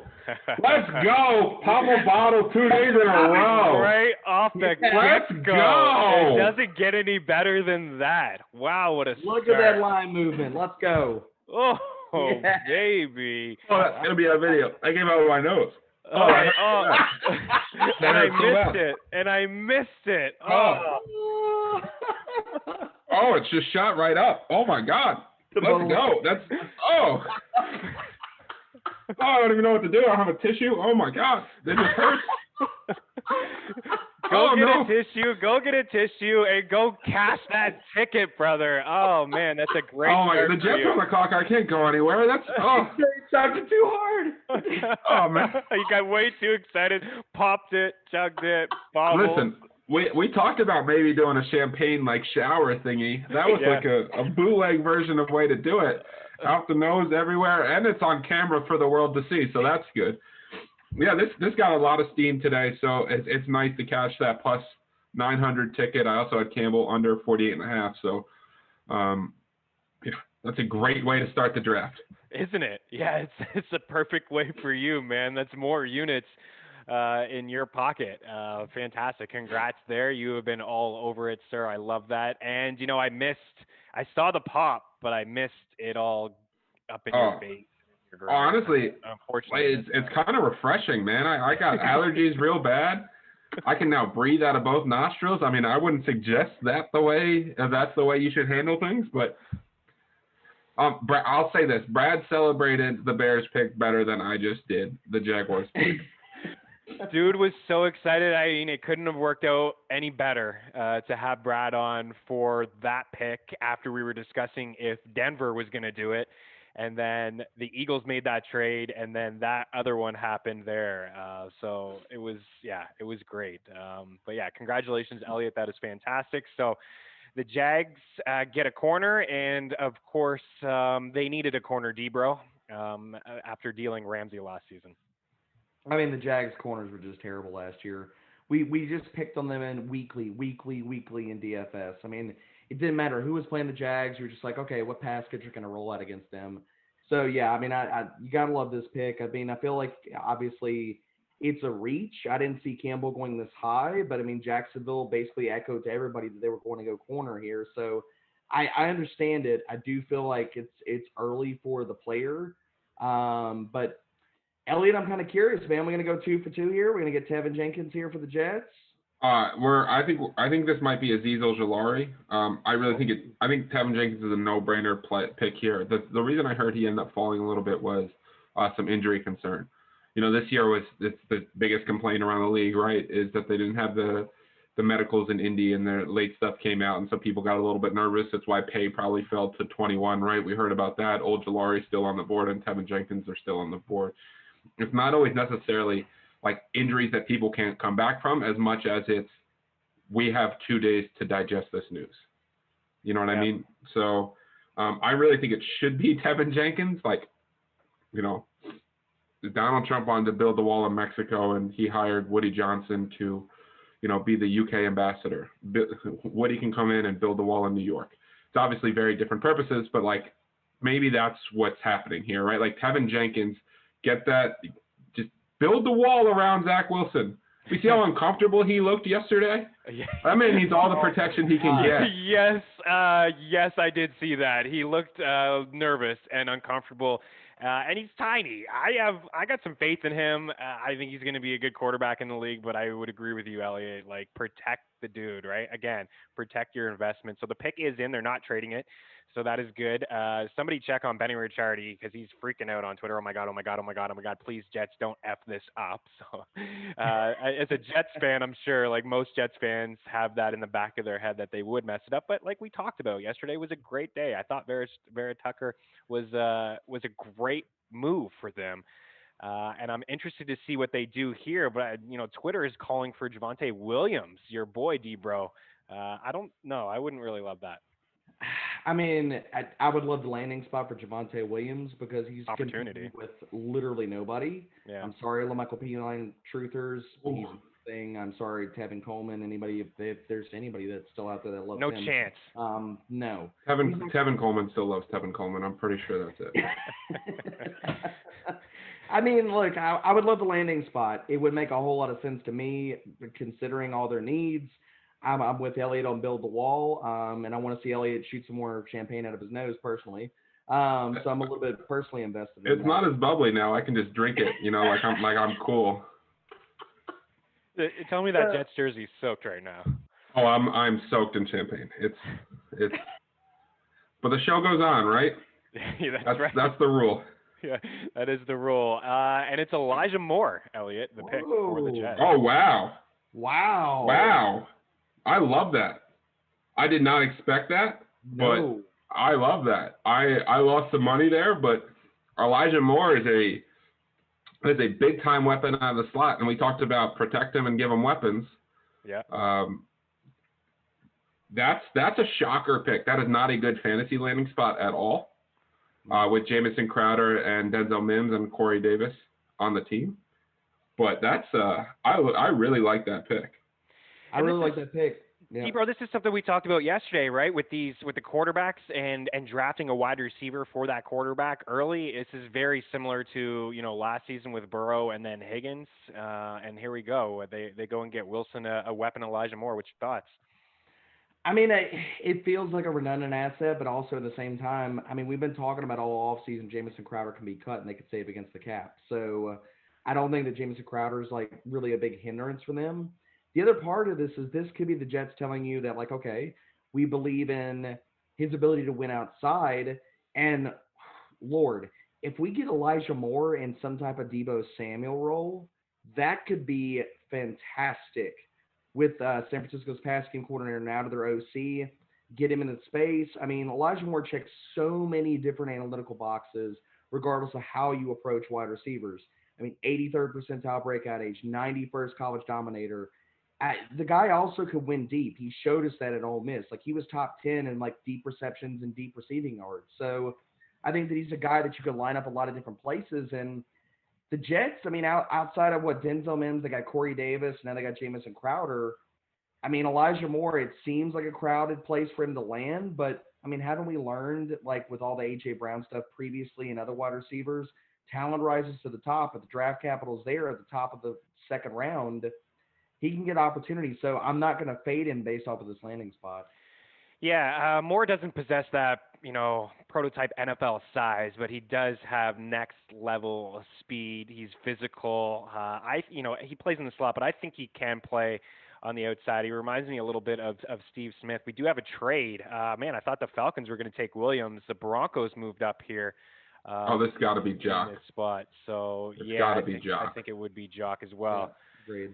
Let's go! Pop a bottle 2 days in a row. Right off the Let's go. It doesn't get any better than that. Wow, what a Look start. at that line movement. Let's go. Oh, baby. Oh, that's going to be a video. I came out with my nose. And I missed it. Oh. Oh, it's just shot right up. Oh my God. Let's go. I don't even know what to do. I don't have a tissue. Oh my God. This just hurts. Go get a tissue and go cash that ticket, brother. Oh man, that's a great. Oh my God, the Jets on the clock. I can't go anywhere. That's chugged it too hard. Oh man, you got way too excited. Popped it, chugged it, bobbled. Listen, we talked about maybe doing a champagne like shower thingy. That was like a bootleg version of way to do it. Out the nose everywhere, and it's on camera for the world to see, so that's good. Yeah, this got a lot of steam today, so it's nice to cash that plus 900 ticket. I also had Campbell under 48.5, so that's a great way to start the draft. Isn't it? Yeah, it's a perfect way for you, man. That's more units in your pocket. Fantastic. Congrats there. You have been all over it, sir. I love that. And, I saw the pop, but I missed it all up in your face. Honestly, unfortunately, it's kind of refreshing, man. I got allergies real bad. I can now breathe out of both nostrils. I mean, I wouldn't suggest that's the way you should handle things, but I'll say this: Brad celebrated the Bears pick better than I just did the Jaguars pick. Dude was so excited. I mean, it couldn't have worked out any better to have Brad on for that pick after we were discussing if Denver was going to do it. And then the Eagles made that trade, and then that other one happened there. So it was great. But yeah, congratulations, Elliot. That is fantastic. So the Jags get a corner, and of course, they needed a corner, Debro, after dealing Ramsey last season. I mean, the Jags corners were just terrible last year. We just picked on them in weekly in DFS. I mean, it didn't matter who was playing the Jags. You were just like, okay, what pass catcher can I roll out against them? So, yeah, I mean, you got to love this pick. I mean, I feel like, obviously, it's a reach. I didn't see Campbell going this high, but, I mean, Jacksonville basically echoed to everybody that they were going to go corner here. So, I understand it. I do feel like it's early for the player. But Elliot, I'm kind of curious, man. We're going to go 2 for 2 here. We're going to get Tevin Jenkins here for the Jets. I think this might be Azeez Ojulari. I think Tevin Jenkins is a no-brainer pick here. The reason I heard he ended up falling a little bit was some injury concern. This year it's the biggest complaint around the league, right? Is that they didn't have the medicals in Indy and their late stuff came out, and so people got a little bit nervous. That's why Pay probably fell to 21, right? We heard about that. Ojulari still on the board, and Tevin Jenkins are still on the board. It's not always necessarily like injuries that people can't come back from as much as it's we have 2 days to digest this news. You know what I mean? So I really think it should be Tevin Jenkins. Like, Donald Trump wanted to build the wall in Mexico, and he hired Woody Johnson to, be the UK ambassador. Woody can come in and build the wall in New York. It's obviously very different purposes, but like maybe that's what's happening here, right? Like Tevin Jenkins, get that, just build the wall around Zach Wilson. You see how uncomfortable he looked yesterday? That man needs all the protection he can get. Yes, I did see that. He looked nervous and uncomfortable, and he's tiny. I got some faith in him. I think he's going to be a good quarterback in the league, but I would agree with you, Elliot. Like, protect the dude, right? Again, protect your investment. So the pick is in. They're not trading it. So that is good. Somebody check on Benny Ricciardi because he's freaking out on Twitter. Oh my God, oh my God, oh my God, oh my God. Please, Jets, don't F this up. So as a Jets fan, I'm sure like most Jets fans have that in the back of their head that they would mess it up. But like we talked about, yesterday was a great day. I thought Vera Tucker was a great move for them. And I'm interested to see what they do here. But, Twitter is calling for Javonte Williams, your boy, D-Bro. I don't know. I wouldn't really love that. I mean, I would love the landing spot for Javonte Williams because he's opportunity with literally nobody. Yeah. I'm sorry, LaMichael P-Line truthers. He's thing. I'm sorry, Tevin Coleman. Anybody, if there's anybody that's still out there that loves him. No chance. No. Tevin Coleman still loves Tevin Coleman. I'm pretty sure that's it. I mean, look, I would love the landing spot. It would make a whole lot of sense to me, considering all their needs. I'm with Elliot on build the wall, and I want to see Elliot shoot some more champagne out of his nose personally. So I'm a little bit personally invested. It's not as bubbly now. I can just drink it, like I'm cool. Tell me that Jets jersey's soaked right now. Oh, I'm soaked in champagne. It's. But the show goes on, right? Yeah, that's right. That's the rule. Yeah, that is the rule. And it's Elijah Moore, Elliot, the pick for the Jets. Oh, wow. Wow. I love that. I did not expect that, but I love that. I lost some money there, but Elijah Moore is a big time weapon out of the slot, and we talked about protect him and give him weapons. Yeah. That's a shocker pick. That is not a good fantasy landing spot at all. With Jamison Crowder and Denzel Mims and Corey Davis on the team, but that's I really like that pick. I really like that pick. Yeah. Bro, this is something we talked about yesterday, right? With the quarterbacks and drafting a wide receiver for that quarterback early. This is very similar to last season with Burrow and then Higgins. And here we go. They go and get Wilson a weapon, Elijah Moore. Which thoughts? I mean, it feels like a redundant asset, but also at the same time, I mean, we've been talking about all offseason Jamison Crowder can be cut and they could save against the cap. So I don't think that Jamison Crowder is like really a big hindrance for them. The other part of this is this could be the Jets telling you that, like, okay, we believe in his ability to win outside. And, Lord, if we get Elijah Moore in some type of Deebo Samuel role, that could be fantastic with San Francisco's pass game coordinator and out of their OC, get him into space. I mean, Elijah Moore checks so many different analytical boxes, regardless of how you approach wide receivers. I mean, 83rd percentile breakout age, 91st college dominator. The guy also could win deep. He showed us that at Ole Miss. Like, he was top 10 in, like, deep receptions and deep receiving yards. So I think that he's a guy that you could line up a lot of different places. And the Jets, I mean, outside of what Denzel Mims, they got Corey Davis, now they got Jamison Crowder. I mean, Elijah Moore, it seems like a crowded place for him to land. But, I mean, haven't we learned, like, with all the A.J. Brown stuff previously and other wide receivers, talent rises to the top, but the draft capital's there at the top of the second round. He can get opportunities, so I'm not going to fade him based off of this landing spot. Yeah, Moore doesn't possess that, prototype NFL size, but he does have next level speed. He's physical. He plays in the slot, but I think he can play on the outside. He reminds me a little bit of Steve Smith. We do have a trade. Man, I thought the Falcons were going to take Williams. The Broncos moved up here. Oh, this got to be In Jock. this spot. So It's yeah, got to be I Jock. think it would be Jock as well. Agreed.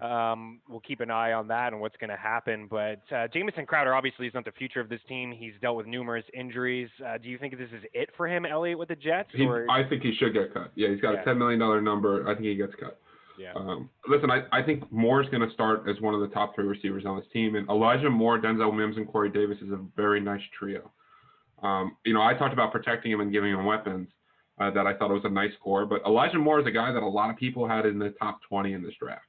We'll keep an eye on that and what's going to happen. But Jamison Crowder obviously is not the future of this team. He's dealt with numerous injuries. Do you think this is it for him, Elliot, with the Jets? I think he should get cut. Yeah, he's got a $10 million number. I think he gets cut. Yeah. Listen, I think Moore's going to start as one of the top 3 receivers on this team. And Elijah Moore, Denzel Mims, and Corey Davis is a very nice trio. I talked about protecting him and giving him weapons that I thought was a nice core. But Elijah Moore is a guy that a lot of people had in the top 20 in this draft.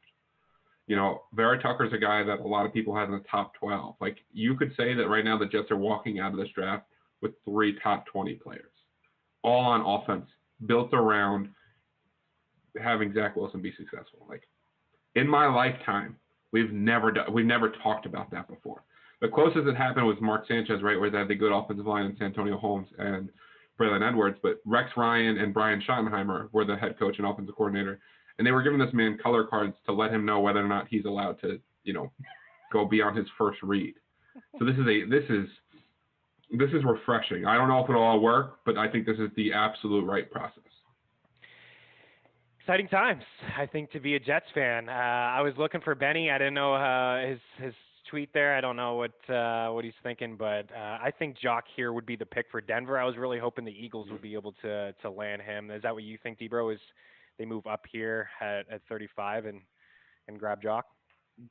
Vera Tucker's a guy that a lot of people had in the top 12. Like, you could say that right now the Jets are walking out of this draft with 3 top 20 players, all on offense, built around having Zach Wilson be successful. Like, in my lifetime, we've never talked about that before. The closest it happened was Mark Sanchez, right, where they had the good offensive line in Santonio Holmes and Braylon Edwards, but Rex Ryan and Brian Schottenheimer were the head coach and offensive coordinator. And they were giving this man color cards to let him know whether or not he's allowed to, go beyond his first read. So this is refreshing. I don't know if it'll all work, but I think this is the absolute right process. Exciting times, I think, to be a Jets fan. I was looking for Benny. I didn't know his tweet there. I don't know what he's thinking, but I think Jock here would be the pick for Denver. I was really hoping the Eagles would be able to land him. Is that what you think, Debro? Is they move up here at 35 and grab Jock?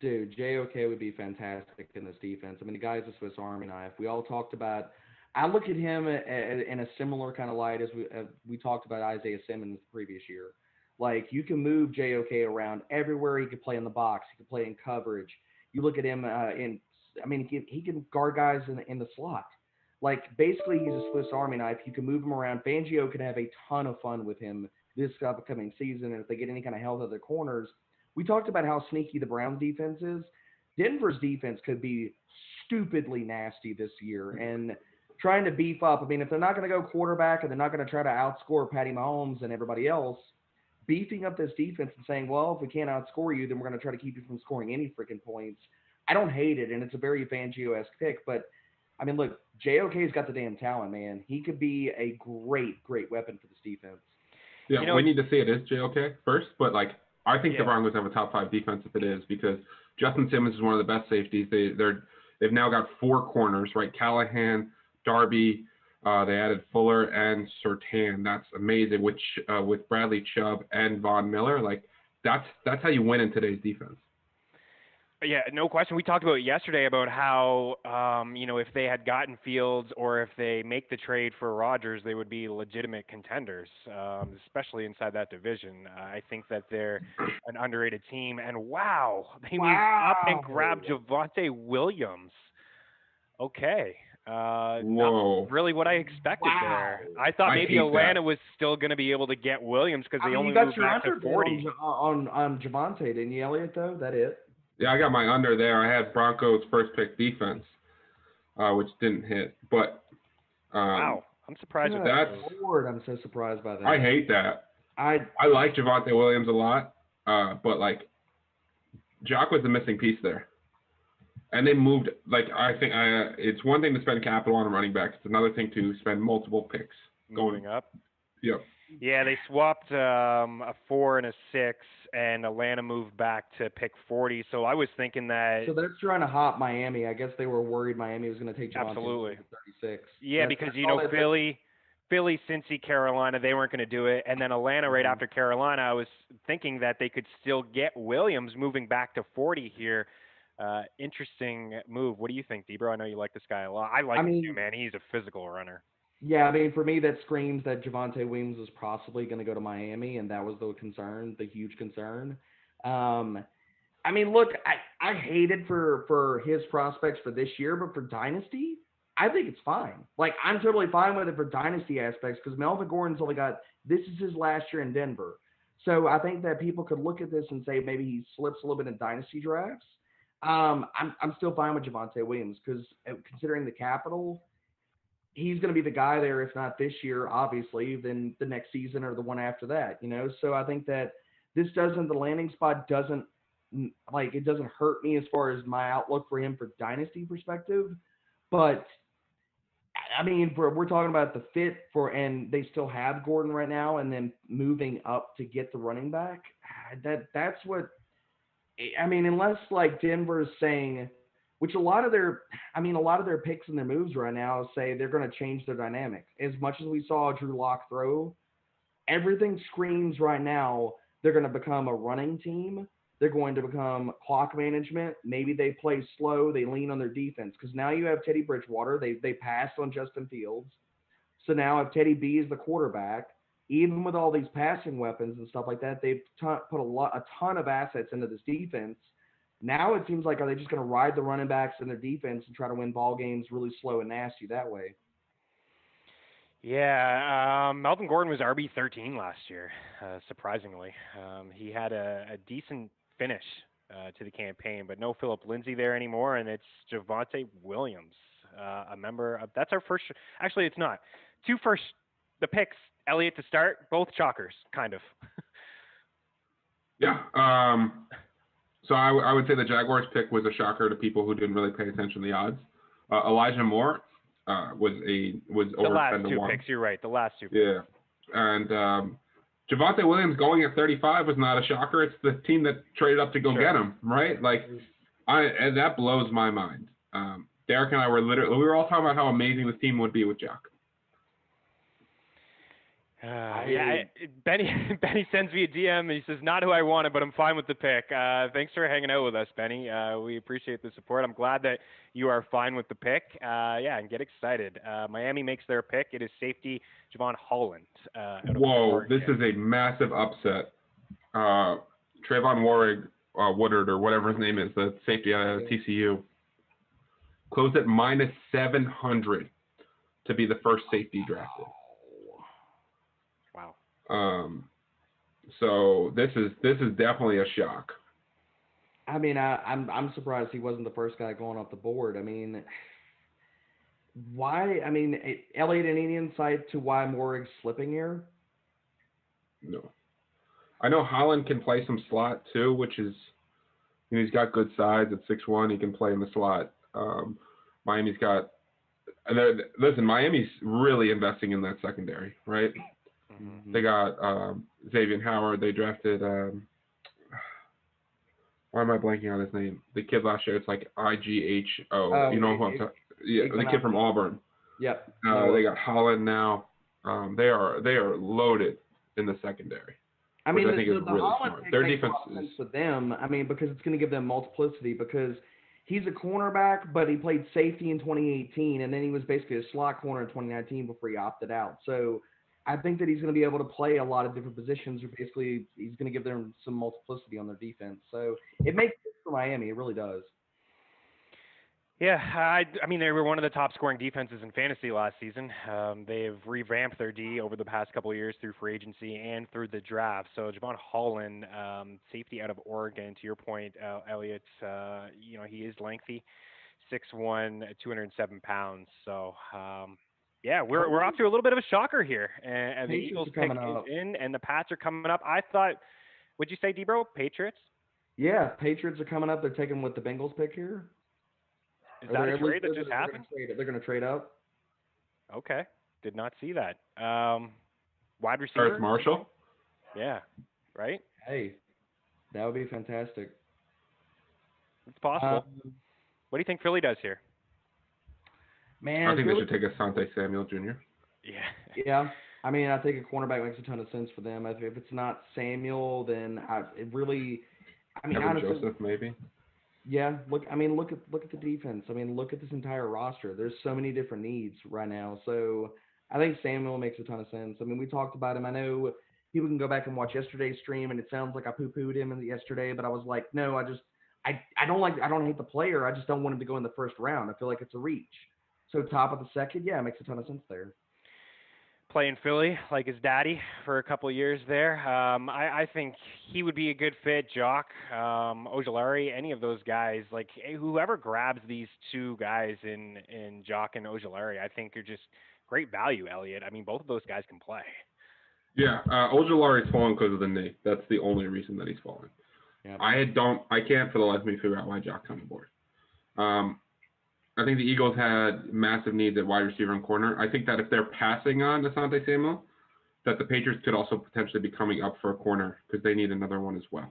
Dude, JOK would be fantastic in this defense. I mean, the guy's a Swiss Army knife. We all talked about – I look at him in a similar kind of light as we talked about Isaiah Simmons the previous year. Like, you can move JOK around everywhere. He could play in the box. He could play in coverage. You look at him he can guard guys in the slot. Like, basically, he's a Swiss Army knife. You can move him around. Fangio could have a ton of fun with him this upcoming season, and if they get any kind of health at their corners. We talked about how sneaky the Browns defense is. Denver's defense could be stupidly nasty this year, and trying to beef up. I mean, if they're not going to go quarterback and they're not going to try to outscore Patty Mahomes and everybody else, beefing up this defense and saying, well, if we can't outscore you, then we're going to try to keep you from scoring any freaking points. I don't hate it, and it's a very Fangio-esque pick, but I mean, look, JOK's got the damn talent, man. He could be a great, great weapon for this defense. Yeah, we need to see it as JOK first, but I think the Broncos have a top 5 defense if it is, because Justin Simmons is one of the best safeties. They've now got 4 corners, right? Callahan, Darby, they added Fuller and Surtain. That's amazing. With Bradley Chubb and Von Miller, that's how you win in today's defense. Yeah, no question. We talked about it yesterday about how, if they had gotten Fields or if they make the trade for Rodgers, they would be legitimate contenders, especially inside that division. I think that they're an underrated team. And wow, they moved up and grabbed Javonte Williams. Okay. Whoa. Not really what I expected there. I thought maybe Atlanta was still going to be able to get Williams because they only moved back to 40. On Javonte, didn't you, Elliot, though? That it? Yeah, I got my under there. I had Broncos first pick defense, which didn't hit. But wow, I'm surprised with that. I'm so surprised by that. I hate that. I like Javonte Williams a lot, but Jock was the missing piece there. And they moved. I think it's one thing to spend capital on a running back. It's another thing to spend multiple picks going up. Yep. Yeah, they swapped a 4 and a 6, and Atlanta moved back to pick 40. So I was thinking that. So they're trying to hop Miami. I guess they were worried Miami was going to take Javonte absolutely 36. Yeah, because Philly, Cincy, Carolina, they weren't going to do it, and then Atlanta right after Carolina. I was thinking that they could still get Williams moving back to 40 here. Interesting move. What do you think, Debro? I know you like this guy a lot. I like him too, man. He's a physical runner. Yeah, I mean, for me, that screams that Javonte Williams was possibly going to go to Miami, and that was the concern, the huge concern. I mean, look, I hate it for his prospects for this year, but for Dynasty, I think it's fine. I'm totally fine with it for Dynasty aspects because Melvin Gordon's only got – this is his last year in Denver. So I think that people could look at this and say maybe he slips a little bit in Dynasty drafts. I'm still fine with Javonte Williams because considering the capital, he's going to be the guy there. If not this year, obviously, then the next season or the one after that. So I think that the landing spot doesn't it doesn't hurt me as far as my outlook for him for dynasty perspective, but I mean, we're talking about the fit and they still have Gordon right now, and then moving up to get the running back. That's what I mean. Unless like Denver's saying, which a lot of their picks and their moves right now say they're going to change their dynamic. As much as we saw Drew Lock throw, everything screams right now they're going to become a running team. They're going to become clock management. Maybe they play slow. They lean on their defense because now you have Teddy Bridgewater. They passed on Justin Fields. So now if Teddy B is the quarterback, even with all these passing weapons and stuff like that, they've put a ton of assets into this defense. Now it seems like, are they just going to ride the running backs in their defense and try to win ball games really slow and nasty that way? Yeah, Melvin Gordon was RB13 last year, surprisingly. He had a decent finish to the campaign, but no Phillip Lindsay there anymore, and it's Javonte Williams, a member of – that's our first – actually, it's not. The picks, Elliott to start, both shockers, kind of. Yeah. So I would say the Jaguars pick was a shocker to people who didn't really pay attention to the odds. Elijah Moore was over the last 10 to two 1. picks. You're right. The last two picks. Yeah, and Javonte Williams going at 35 was not a shocker. It's the team that traded up to go get him, right? And that blows my mind. Derek and I we were all talking about how amazing this team would be with Jack. Benny sends me a DM and he says, not who I wanted, but I'm fine with the pick. Thanks for hanging out with us, Benny. We appreciate the support. I'm glad that you are fine with the pick. And get excited. Miami makes their pick. It is safety Javon Holland. Whoa, this is a massive upset. Trayvon Woodard, or whatever his name is, the safety out of TCU, closed at minus 700 to be the first safety drafted. Wow. So this is definitely a shock. I mean, I'm surprised he wasn't the first guy going off the board. I mean, why? I mean, Elliott, any insight to why Morig's slipping here? No. I know Holland can play some slot too, which is, he's got good size at 6'1". He can play in the slot. Miami's really investing in that secondary, right? Mm-hmm. They got Xavier Howard. They drafted. Why am I blanking on his name? The kid last year. It's like IGHO. You know who I'm talking? Yeah, the kid from Auburn. Yep. They got Holland now. They are loaded in the secondary. I mean, I think is really Holland smart. Their defense is for them. I mean, because it's going to give them multiplicity. Because he's a cornerback, but he played safety in 2018, and then he was basically a slot corner in 2019 before he opted out. So I think that he's going to be able to play a lot of different positions. Or basically, he's going to give them some multiplicity on their defense. So it makes sense for Miami. It really does. Yeah, I mean, they were one of the top scoring defenses in fantasy last season. They've revamped their D over the past couple of years through free agency and through the draft. So Javon Holland, safety out of Oregon, to your point, Elliott, he is lengthy, 6'1", 207 pounds. So, we're off to a little bit of a shocker here. And the Eagles pick is in, and the Pats are coming up. I thought, what'd you say, Debro? Patriots? Yeah, Patriots are coming up. They're taking with the Bengals pick here. Is that a trade that just happened? They're going to trade up. Okay. Did not see that. Wide receiver? Earth Marshall? Yeah. Right? Hey, that would be fantastic. It's possible. What do you think Philly does here? Man, I think they should take Asante Samuel Jr. Yeah. Yeah. I mean, I think a cornerback makes a ton of sense for them. If it's not Samuel, then honestly, Joseph, maybe. Yeah, look at the defense. I mean, look at this entire roster. There's so many different needs right now. So I think Samuel makes a ton of sense. I mean, we talked about him. I know people can go back and watch yesterday's stream, and it sounds like I poo-pooed him yesterday, but I was like, no, I don't hate the player. I just don't want him to go in the first round. I feel like it's a reach. So top of the second, yeah, it makes a ton of sense there. play in Philly like his daddy for a couple of years there. I think he would be a good fit. Jock, Ojulari, any of those guys, like whoever grabs these two guys in Jock and Ojulari, I think are just great value, Elliot. I mean, both of those guys can play. Yeah, Ojulari's fallen because of the knee. That's the only reason that he's fallen. Yep. I can't for the life of me figure out why Jock's on the board. I think the Eagles had massive needs at wide receiver and corner. I think that if they're passing on Asante Samuel, that the Patriots could also potentially be coming up for a corner because they need another one as well.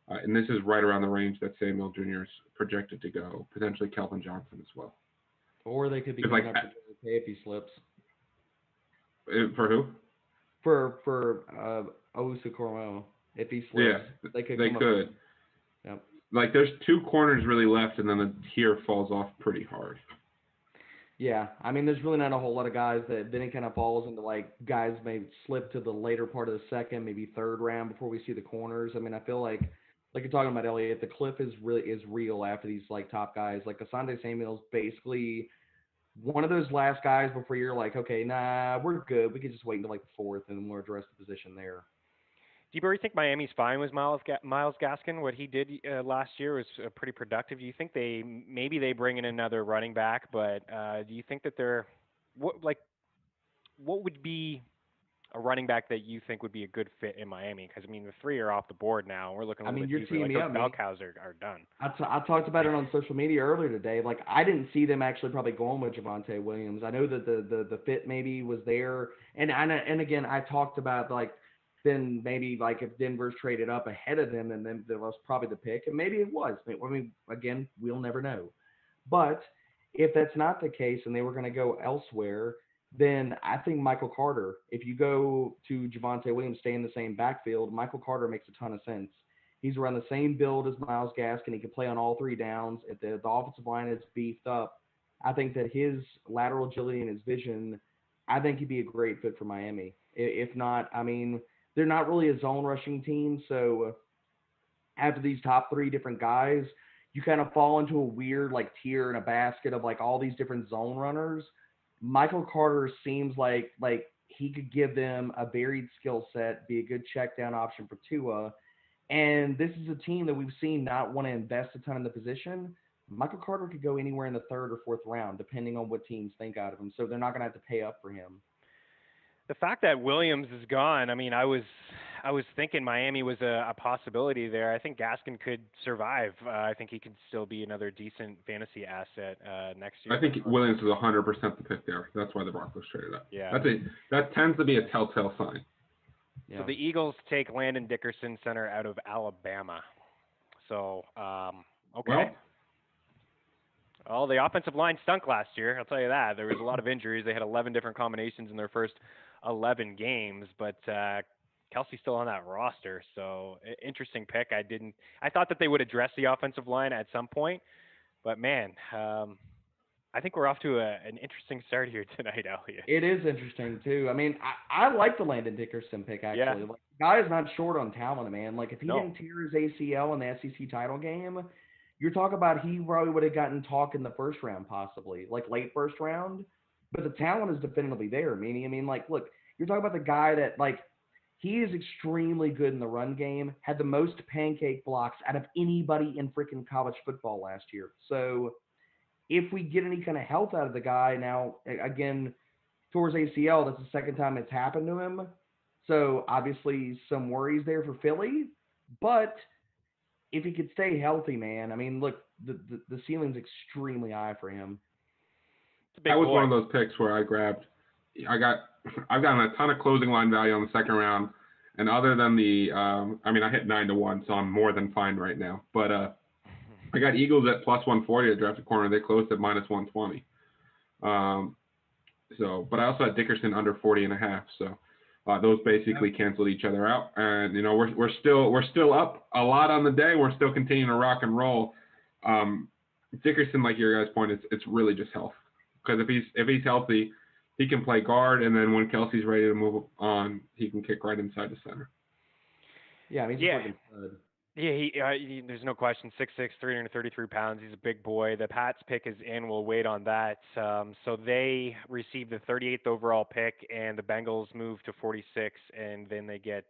And this is right around the range that Samuel Jr. is projected to go, potentially Kelvin Johnson as well. Or they could be coming up for JK if he slips. For who? For Owusu Cormo. If he slips, yeah, they could. Yep. Like, there's two corners really left, and then the tier falls off pretty hard. Yeah, I mean, there's really not a whole lot of guys that then it kind of falls into, like, guys may slip to the later part of the second, maybe third round before we see the corners. I mean, I feel like you're talking about, Elliot, the cliff is real after these, like, top guys. Like, Asante Samuel's basically one of those last guys before you're like, okay, nah, we're good. We could just wait until, like, the fourth, and then we'll address the position there. Do you really think Miami's fine with Myles Gaskin? What he did last year was pretty productive. Do you think maybe they bring in another running back, but do you think that what would be a running back that you think would be a good fit in Miami? Because I mean, the three are off the board now. We're looking a little bit deeper. Like those bell cows are done. I talked about it on social media earlier today. Like, I didn't see them actually probably going with Javonte Williams. I know that the fit maybe was there, and again, I talked about, like, then maybe, like, if Denver's traded up ahead of them, and then that was probably the pick, and maybe it was. I mean, again, we'll never know. But if that's not the case and they were going to go elsewhere, then I think Michael Carter, if you go to Javonte Williams, stay in the same backfield, Michael Carter makes a ton of sense. He's around the same build as Myles Gaskin. He can play on all three downs. If the offensive line is beefed up, I think that his lateral agility and his vision, I think he'd be a great fit for Miami. If not, I mean, they're not really a zone rushing team, so after these top three different guys, you kind of fall into a weird, like, tier in a basket of, like, all these different zone runners. Michael Carter seems like he could give them a varied skill set, be a good check down option for Tua. And this is a team that we've seen not want to invest a ton in the position. Michael Carter could go anywhere in the third or fourth round, depending on what teams think out of him. So they're not going to have to pay up for him. The fact that Williams is gone, I mean, I was thinking Miami was a possibility there. I think Gaskin could survive. I think he could still be another decent fantasy asset next year. I think Williams is 100% the pick there. That's why the Broncos traded up. Yeah. That tends to be a telltale sign. Yeah. So the Eagles take Landon Dickerson, center out of Alabama. So, okay. Well, the offensive line stunk last year. I'll tell you that. There was a lot of injuries. They had 11 different combinations in their first 11 games, but Kelsey's still on that roster. So interesting pick. I thought that they would address the offensive line at some point, but man, I think we're off to an interesting start here tonight, Elliot. It is interesting too. I mean, I like the Landon Dickerson pick actually. Yeah. Like, the guy is not short on talent, man. Like, if he didn't tear his ACL in the SEC title game, you're talking about he probably would have gotten talk in the first round, possibly, like late first round. But the talent is definitively there. I mean, like, look, you're talking about the guy that, like, he is extremely good in the run game, had the most pancake blocks out of anybody in freaking college football last year. So if we get any kind of health out of the guy now, again, towards ACL, that's the second time it's happened to him. So obviously some worries there for Philly. But if he could stay healthy, man, I mean, look, the ceiling's extremely high for him. That was one of those picks where I've gotten a ton of closing line value on the second round, and other than I hit 9-1, so I'm more than fine right now. But I got Eagles at plus 140 to draft a corner. They closed at minus 120. But I also had Dickerson under 40.5. So those basically canceled each other out, and we're still up a lot on the day. We're still continuing to rock and roll. Dickerson, like your guys' point, it's really just health. Because if he's healthy, he can play guard, and then when Kelsey's ready to move on, he can kick right inside the center. Yeah, I mean, he's a fucking stud. Yeah, there's no question. 6'6", 333 pounds. He's a big boy. The Pats pick is in. We'll wait on that. So they received the 38th overall pick, and the Bengals move to 46, and then they get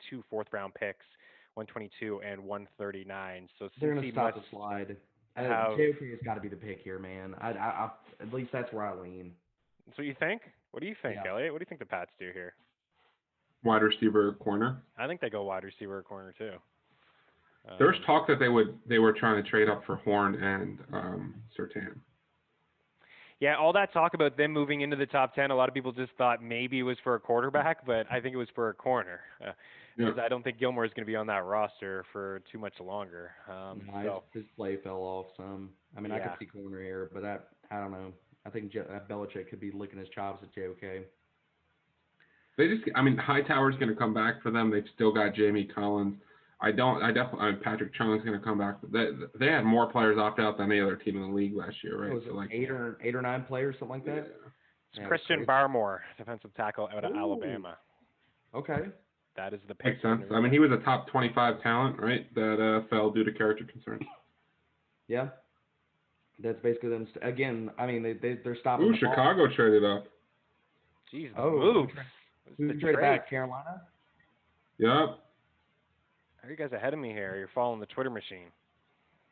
2 fourth-round picks, 122 and 139. So They're since gonna he stop must the slide. have, JOK has got to be the pick here, man. At least that's where I lean. that's what you think? What do you think, Yeah. Elliot? What do you think the Pats do here? Wide receiver, corner. I think they go wide receiver or corner too. There's talk that they were trying to trade up for Horn and Surtain. Yeah, all that talk about them moving into the top 10, a lot of people just thought maybe it was for a quarterback, but I think it was for a corner. Because I don't think Gilmore is going to be on that roster for too much longer. His play fell off some. I mean, I could see corner here, but I don't know. I think Belichick could be licking his chops at JOK. Hightower's going to come back for them. They've still got Jamie Collins. Patrick Chung's going to come back. They had more players opt out than any other team in the league last year, right? Was it eight or nine players, something like that? Yeah. It's Christian Barmore, defensive tackle out of Alabama. Okay. That is the pick. Makes sense. I mean, he was a top 25 talent, right? That fell due to character concerns. Yeah. That's basically them. Again, I mean, they're stopping. Ooh, Chicago traded up. Jeez, move. Who traded back? Carolina? Yep. Are you guys ahead of me here? You're following the Twitter machine.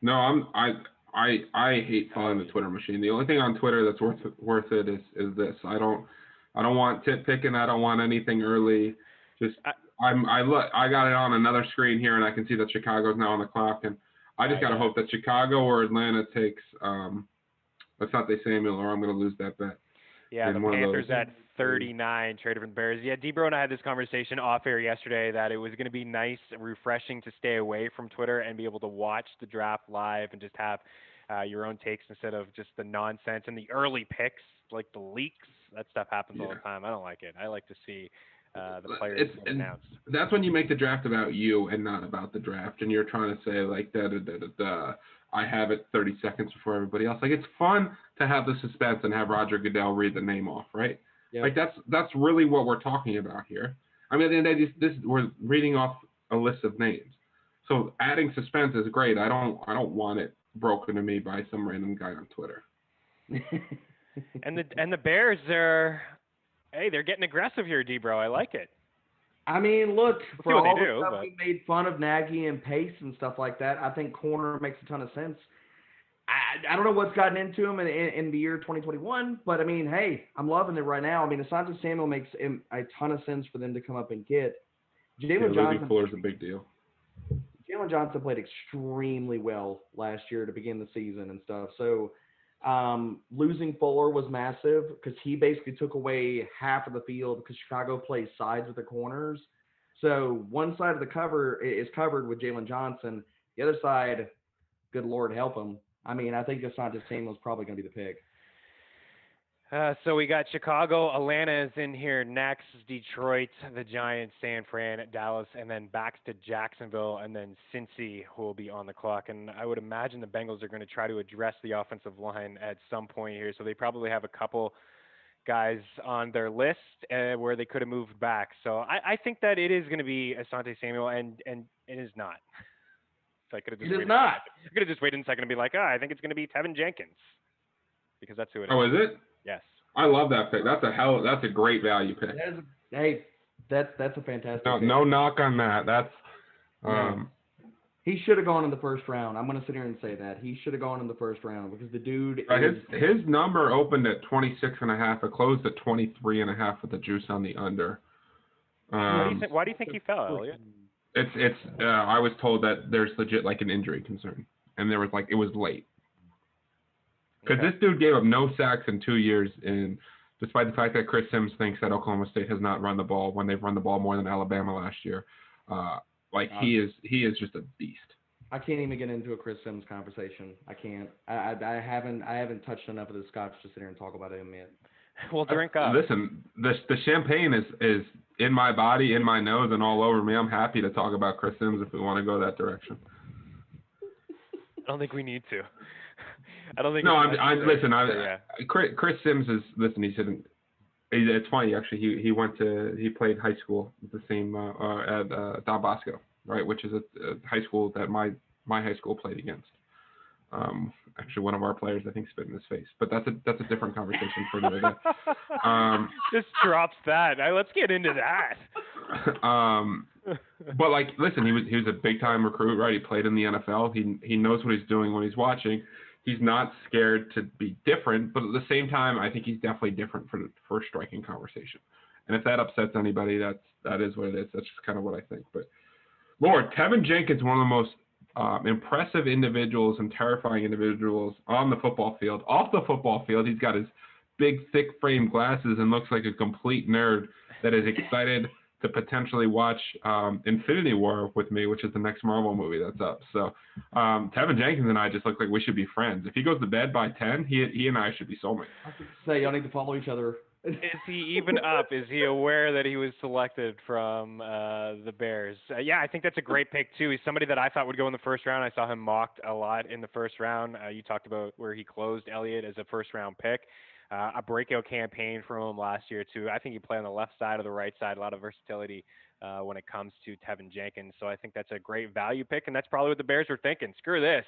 No, I hate following the Twitter machine. The only thing on Twitter that's worth it is this. I don't want tip picking. I don't want anything early. I got it on another screen here, and I can see that Chicago's now on the clock, and I just gotta hope that Chicago or Atlanta takes Asante Samuel, or I'm gonna lose that bet. Yeah, the Panthers at 39 traded from the Bears. Yeah, Debro and I had this conversation off air yesterday that it was going to be nice, refreshing to stay away from Twitter and be able to watch the draft live and just have your own takes instead of just the nonsense and the early picks, like the leaks. That stuff happens all the time. I don't like it. I like to see the players announced. That's when you make the draft about you and not about the draft, and you're trying to say like I have it 30 seconds before everybody else. Like, it's fun to have the suspense and have Roger Goodell read the name off, right? Yeah. Like, that's really what we're talking about here. I mean, at the end of the day, we're reading off a list of names. So adding suspense is great. I don't want it broken to me by some random guy on Twitter. and the Bears they're getting aggressive here, Debro. I like it. I mean, look, for all the stuff we made fun of Nagy and Pace and stuff like that, I think corner makes a ton of sense. I don't know what's gotten into him in the year 2021, but I mean, hey, I'm loving it right now. I mean, Asante Samuel makes a ton of sense for them to come up and get. Jalen Johnson. Fuller's a big deal. Jalen Johnson played extremely well last year to begin the season and stuff. So losing Fuller was massive because he basically took away half of the field because Chicago plays sides with the corners. So one side of the cover is covered with Jalen Johnson. The other side, good Lord help him. I mean, I think Asante Samuel is probably going to be the pick. So we got Chicago, Atlanta is in here next, Detroit, the Giants, San Fran, Dallas, and then back to Jacksonville, and then Cincy will be on the clock. And I would imagine the Bengals are going to try to address the offensive line at some point here. So they probably have a couple guys on their list where they could have moved back. So I think that it is going to be Asante Samuel, and it is not. So I could have just waited. I could have just waited a second and be like, I think it's going to be Tevin Jenkins, because that's who it is. Oh, is it? Yes. I love that pick. That's a great value pick. That's a fantastic pick. No knock on that. That's he should have gone in the first round. I'm going to sit here and say that. He should have gone in the first round because the dude his number opened at 26.5. It closed at 23.5 with the juice on the under. Why do you think he fell, Elliot? It's I was told that there's legit like an injury concern, and there was it was late. Because this dude gave up no sacks in 2 years, and despite the fact that Chris Sims thinks that Oklahoma State has not run the ball when they've run the ball more than Alabama last year, he is just a beast. I can't even get into a Chris Sims conversation. I can't. I haven't touched enough of the scotch to sit here and talk about him yet. We'll drink up. Listen, the champagne is in my body, in my nose, and all over me. I'm happy to talk about Chris Sims if we want to go that direction. I don't think we need to. I don't think. No, Chris Sims is. Listen, he shouldn't. It's funny actually. He played high school at the same at Don Bosco right? Which is a high school that my high school played against. Actually, one of our players, I think, spit in his face. But that's a different conversation for another day. Just drops that. Let's get into that. But like, listen, he was a big time recruit, right? He played in the NFL. He knows what he's doing when he's watching. He's not scared to be different, but at the same time, I think he's definitely different for striking conversation. And if that upsets anybody, that is what it is. That's just kind of what I think. But Lord, Tevin Jenkins, one of the most impressive individuals and terrifying individuals on the football field. Off the football field, he's got his big, thick frame glasses and looks like a complete nerd that is excited to potentially watch Infinity War with me, which is the next Marvel movie that's up. So Tevin Jenkins and I just look like we should be friends. If he goes to bed by 10, he and I should be soulmates. I was going to say, y'all need to follow each other. Is he even up? Is he aware that he was selected from the Bears? Yeah, I think that's a great pick, too. He's somebody that I thought would go in the first round. I saw him mocked a lot in the first round. You talked about where he closed Elliott as a first-round pick. A breakout campaign from him last year, too. I think he played on the left side or the right side, a lot of versatility when it comes to Tevin Jenkins. So I think that's a great value pick, and that's probably what the Bears were thinking. Screw this.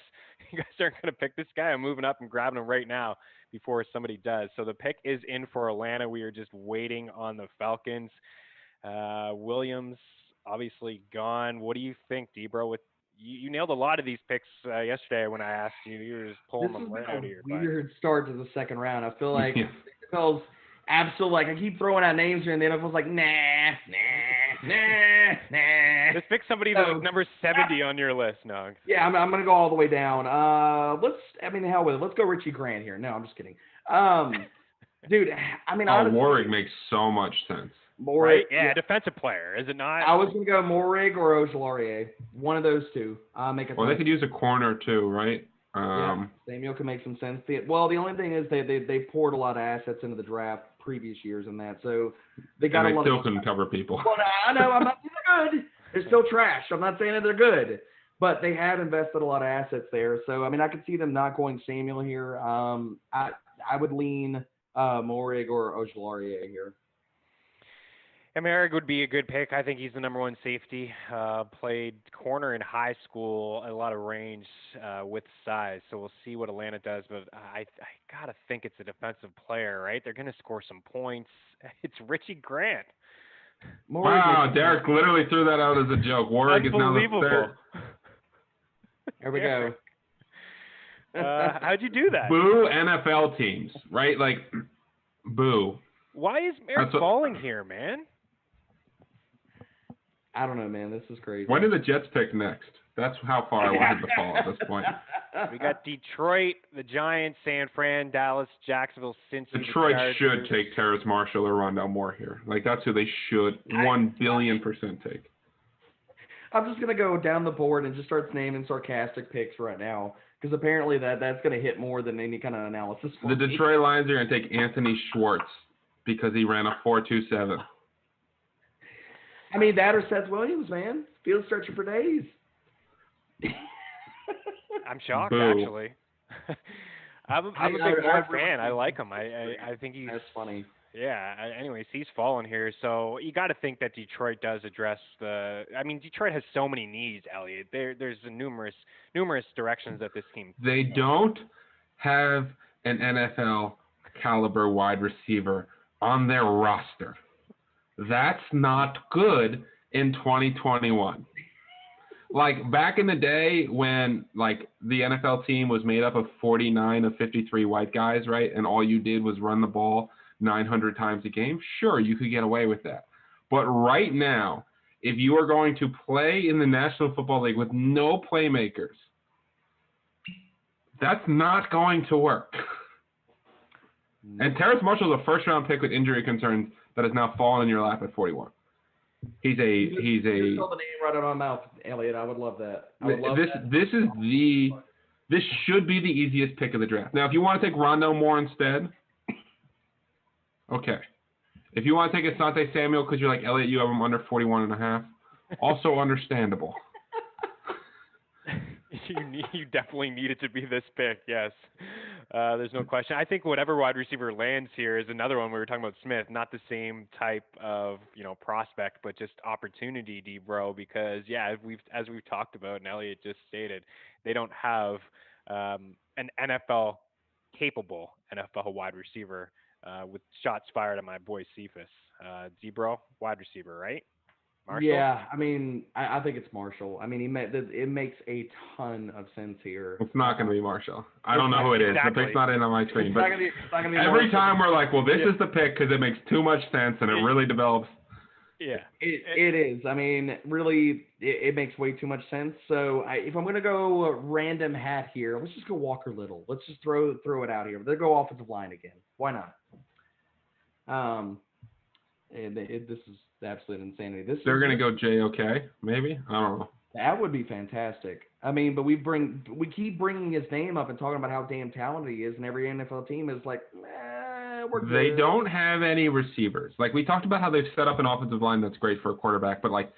You guys aren't going to pick this guy. I'm moving up and grabbing him right now before somebody does. So the pick is in for Atlanta. We are just waiting on the Falcons. Williams, obviously gone. What do you think, Debro? You nailed a lot of these picks yesterday when I asked you. You were just pulling them right out of your butt. Weird start to the second round. I feel like it feels absolutely like I keep throwing out names here, and the NFL's like, nah. Just pick somebody that's number 70 on your list. No. Yeah, I'm gonna go all the way down. Hell with it. Let's go Richie Grant here. No, I'm just kidding. Dude, I mean, honestly, Warwick makes so much sense. Morig, right? Yeah, defensive player, is it not? I was gonna go Morig or Ojularié. One of those two. Or they could use a corner too, right? Samuel could make some sense. The only thing is they poured a lot of assets into the draft previous years and that, so they got and a lot. They still couldn't cover people. Well, I know. I'm not saying they're good. They're still trash. I'm not saying that they're good, but they have invested a lot of assets there. So I mean, I could see them not going Samuel here. I would lean Morig or Ojularié here. Morig would be a good pick. I think he's the number one safety. Played corner in high school, a lot of range with size. So we'll see what Atlanta does. But I got to think it's a defensive player, right? They're going to score some points. It's Richie Grant. Wow, Derek literally threw that out as a joke. Warwick is now the third. There we go. How'd you do that? Boo NFL teams, right? Like, boo. Why is Merrick falling here, man? I don't know, man. This is crazy. When do the Jets pick next? That's how far I wanted to fall at this point. We got Detroit, the Giants, San Fran, Dallas, Jacksonville, Cincy. Detroit should take Terrace Marshall or Rondell Moore here. Like, that's who they should 1 billion % take. I'm just going to go down the board and just start naming sarcastic picks right now because apparently that's going to hit more than any kind of analysis. The Detroit Lions are going to take Anthony Schwartz because he ran a 4.27. I mean, that or Seth Williams, man. Field stretcher for days. I'm shocked, Boo. actually. I'm a big Moore fan. I like him. I think he's... That's funny. Yeah. Anyways, he's fallen here. So you got to think that Detroit does address the... I mean, Detroit has so many needs, Elliot. There's numerous directions that this team... They don't have an NFL caliber wide receiver on their roster. That's not good in 2021. Like, back in the day when, like, the NFL team was made up of 49 of 53 white guys, right, and all you did was run the ball 900 times a game, sure, you could get away with that. But right now, if you are going to play in the National Football League with no playmakers, that's not going to work. And Terrace Marshall is a first-round pick with injury concerns that has now fallen in your lap at 41. He's a. Just tell the name right out of my mouth, Elliot. I would love that. This should be the easiest pick of the draft. Now, if you want to take Rondell Moore instead, okay. If you want to take Asante Samuel because you're like, Elliot, you have him under 41.5, also understandable. You definitely need it to be this pick, yes. There's no question. I think whatever wide receiver lands here is another one. We were talking about Smith, not the same type of prospect, but just opportunity, D-Bro. Because as we've talked about, and Elliot just stated, they don't have an NFL capable NFL wide receiver with shots fired at my boy Cephas. D-Bro, wide receiver, right? Marshall? Yeah, I mean, I think it's Marshall. I mean, it makes a ton of sense here. It's not going to be Marshall. I don't know who it is. Exactly. The pick's not in on my screen. It's But not gonna be every Marshall. time we're like, well, this is the pick because it makes too much sense and it really develops. Yeah. It is. I mean, really, it makes way too much sense. So if I'm going to go random hat here, let's just go Walker Little. Let's just throw it out here. They'll go offensive line again. Why not? This is absolute insanity. They're going to go JOK, maybe? I don't know. That would be fantastic. I mean, but we keep bringing his name up and talking about how damn talented he is, and every NFL team is like, we're good. They don't have any receivers. Like, we talked about how they've set up an offensive line that's great for a quarterback, but, like,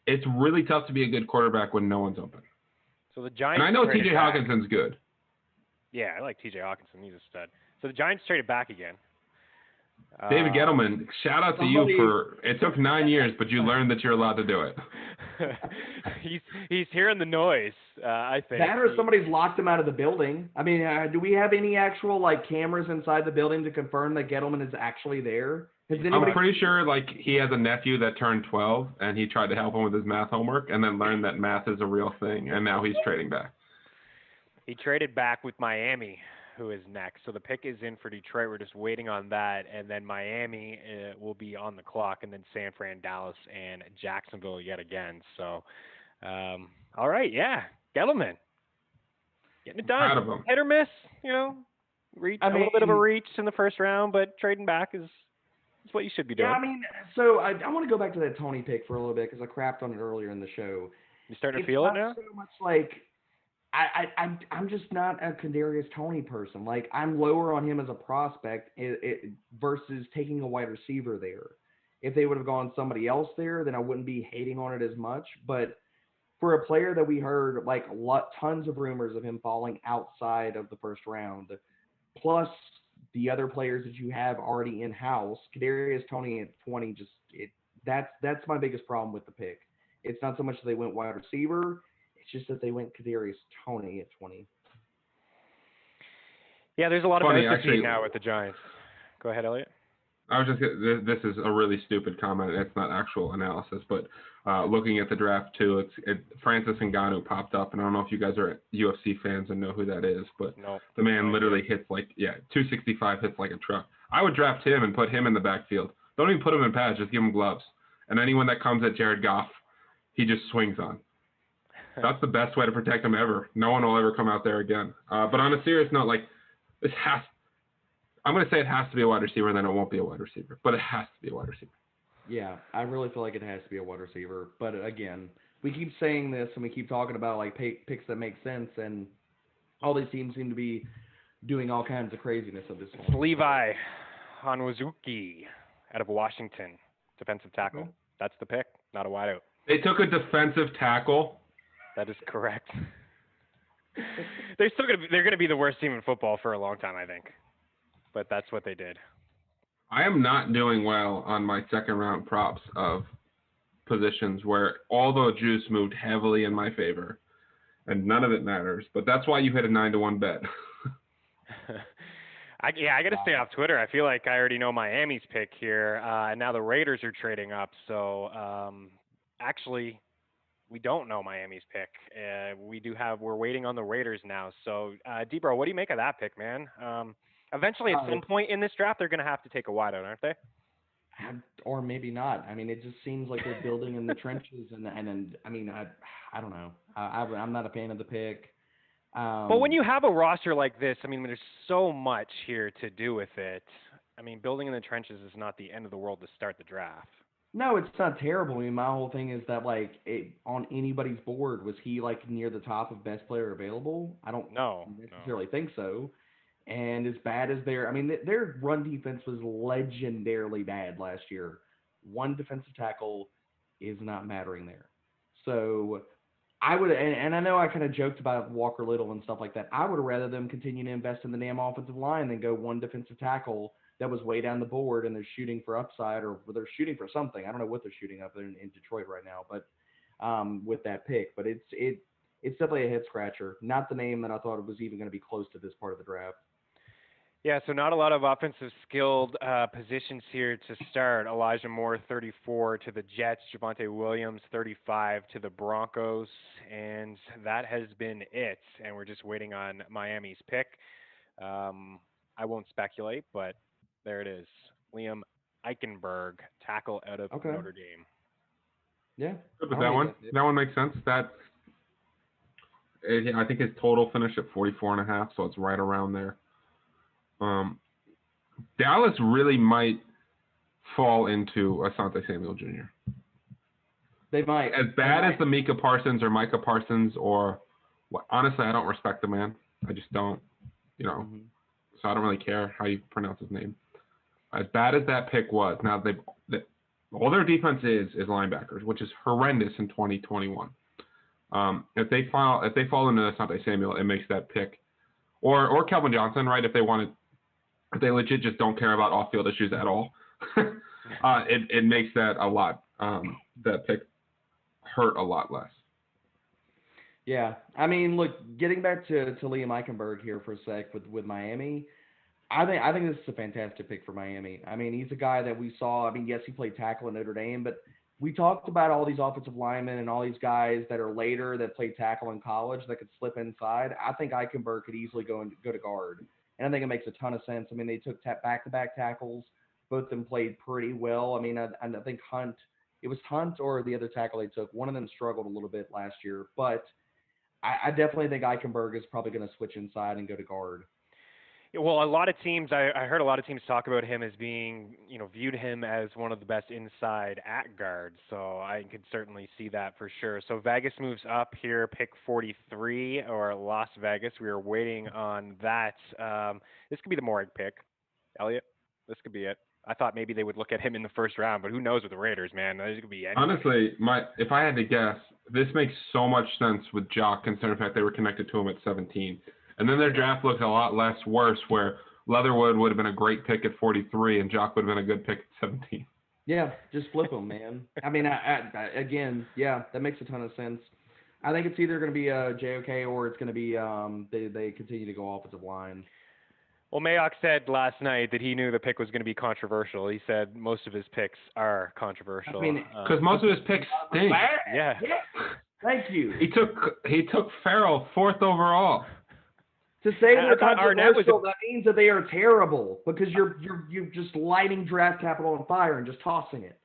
it's really tough to be a good quarterback when no one's open. So the Giants. And I know traded T.J. back. Hawkinson's good. Yeah, I like T.J. Hawkinson. He's a stud. So the Giants traded back again. David Gettleman, shout out to you for it took 9 years, but you learned that you're allowed to do it. he's hearing the noise. I think that or somebody's locked him out of the building. I mean, do we have any actual cameras inside the building to confirm that Gettleman is actually there? I'm pretty sure he has a nephew that turned 12 and he tried to help him with his math homework and then learned that math is a real thing and now he's trading back. He traded back with Miami, who is next. So the pick is in for Detroit. We're just waiting on that. And then Miami will be on the clock. And then San Fran, Dallas, and Jacksonville yet again. So, all right, yeah. Gettleman. Getting it done. Proud of him. Hit or miss, a little bit of a reach in the first round, but trading back is what you should be doing. Yeah, I mean, so I want to go back to that Tony pick for a little bit because I crapped on it earlier in the show. You starting to feel it now? So much I'm just not a Kadarius Toney person. I'm lower on him as a prospect versus taking a wide receiver there. If they would have gone somebody else there, then I wouldn't be hating on it as much. But for a player that we heard tons of rumors of him falling outside of the first round, plus the other players that you have already in house, Kadarius Toney at 20 that's my biggest problem with the pick. It's not so much that they went wide receiver. It's just that they went Kadarius Toney at 20. Yeah, there's a lot of benefit now with the Giants. Go ahead, Elliot. I was just this is a really stupid comment. It's not actual analysis, but looking at the draft too, Francis Ngannou popped up, and I don't know if you guys are UFC fans and know who that is, but the man literally hits 265 hits like a truck. I would draft him and put him in the backfield. Don't even put him in pads, just give him gloves. And anyone that comes at Jared Goff, he just swings on. That's the best way to protect him ever. No one will ever come out there again. But on a serious note, I'm going to say it has to be a wide receiver, and then it won't be a wide receiver. But it has to be a wide receiver. Yeah, I really feel like it has to be a wide receiver. But again, we keep saying this, and we keep talking about picks that make sense, and all these teams seem to be doing all kinds of craziness at this point. It's Levi Onwuzurike out of Washington, defensive tackle. Okay. That's the pick, not a wideout. They took a defensive tackle. That is correct. They're going to be the worst team in football for a long time, I think. But that's what they did. I am not doing well on my second round props of positions where all the juice moved heavily in my favor, and none of it matters. But that's why you hit a 9-1 bet. I got to stay off Twitter. I feel like I already know Miami's pick here, and now the Raiders are trading up. So actually, we don't know Miami's pick. We're waiting on the Raiders now. So, D-Bro, what do you make of that pick, man? Eventually, at some point in this draft, they're going to have to take a wideout, aren't they? Or maybe not. I mean, it just seems like they're building in the trenches, and I mean, I don't know. I'm not a fan of the pick. But when you have a roster like this, I mean, there's so much here to do with it. I mean, building in the trenches is not the end of the world to start the draft. No, it's not terrible. I mean, my whole thing is that, on anybody's board, was he, near the top of best player available? I don't necessarily think so. And as bad as their run defense was legendarily bad last year. One defensive tackle is not mattering there. So I would, and I know I kind of joked about Walker Little and stuff like that. I would rather them continue to invest in the damn offensive line than go one defensive tackle that was way down the board and they're shooting for upside or they're shooting for something. I don't know what they're shooting up in Detroit right now, but with that pick. But it's definitely a head scratcher. Not the name that I thought it was even going to be close to this part of the draft. Yeah, so not a lot of offensive skilled positions here to start. Elijah Moore, 34 to the Jets. Javonte Williams, 35 to the Broncos. And that has been it. And we're just waiting on Miami's pick. I won't speculate, but there it is. Liam Eichenberg, tackle out of Okay. Notre Dame. Yeah. Good with that one. That one makes sense. I think his total finished at 44.5, so it's right around there. Dallas really might fall into Asante Samuel Jr. They might. As bad as the Micah Parsons or honestly, I don't respect the man. I just don't, Mm-hmm. So I don't really care how you pronounce his name. As bad as that pick was, now all their defense is linebackers, which is horrendous in 2021. If they fall into Asante Samuel, it makes that pick, or Kelvin Johnson, right? If they legit just don't care about off-field issues at all, it makes that a lot, that pick hurt a lot less. Yeah. I mean, look, getting back to Liam Eichenberg here for a sec with Miami, I think this is a fantastic pick for Miami. I mean, he's a guy that we saw. I mean, yes, he played tackle in Notre Dame, but we talked about all these offensive linemen and all these guys that are later that played tackle in college that could slip inside. I think Eichenberg could easily go to guard. And I think it makes a ton of sense. I mean, they took back-to-back tackles. Both of them played pretty well. I mean, I think it was Hunt or the other tackle they took. One of them struggled a little bit last year. But I definitely think Eichenberg is probably going to switch inside and go to guard. Well, a lot of teams, I heard a lot of teams talk about him as being, viewed him as one of the best inside at guard. So I could certainly see that for sure. So Vegas moves up here, pick 43, or Las Vegas. We are waiting on that. This could be the Morrig pick. Elliot, this could be it. I thought maybe they would look at him in the first round, but who knows with the Raiders, man? This could be anything. Honestly, if I had to guess, this makes so much sense with Jock, considering the fact they were connected to him at 17. And then their draft looks a lot less worse, where Leatherwood would have been a great pick at 43 and Jock would have been a good pick at 17. Yeah, just flip them, man. I mean, again, yeah, that makes a ton of sense. I think it's either going to be a JOK or it's going to be they continue to go offensive line. Well, Mayock said last night that he knew the pick was going to be controversial. He said most of his picks are controversial. I mean, because most of his picks stink. Yeah. Thank you. He took Farrell 4th overall. To say they're controversial, that means that they are terrible because you're just lighting draft capital on fire and just tossing it.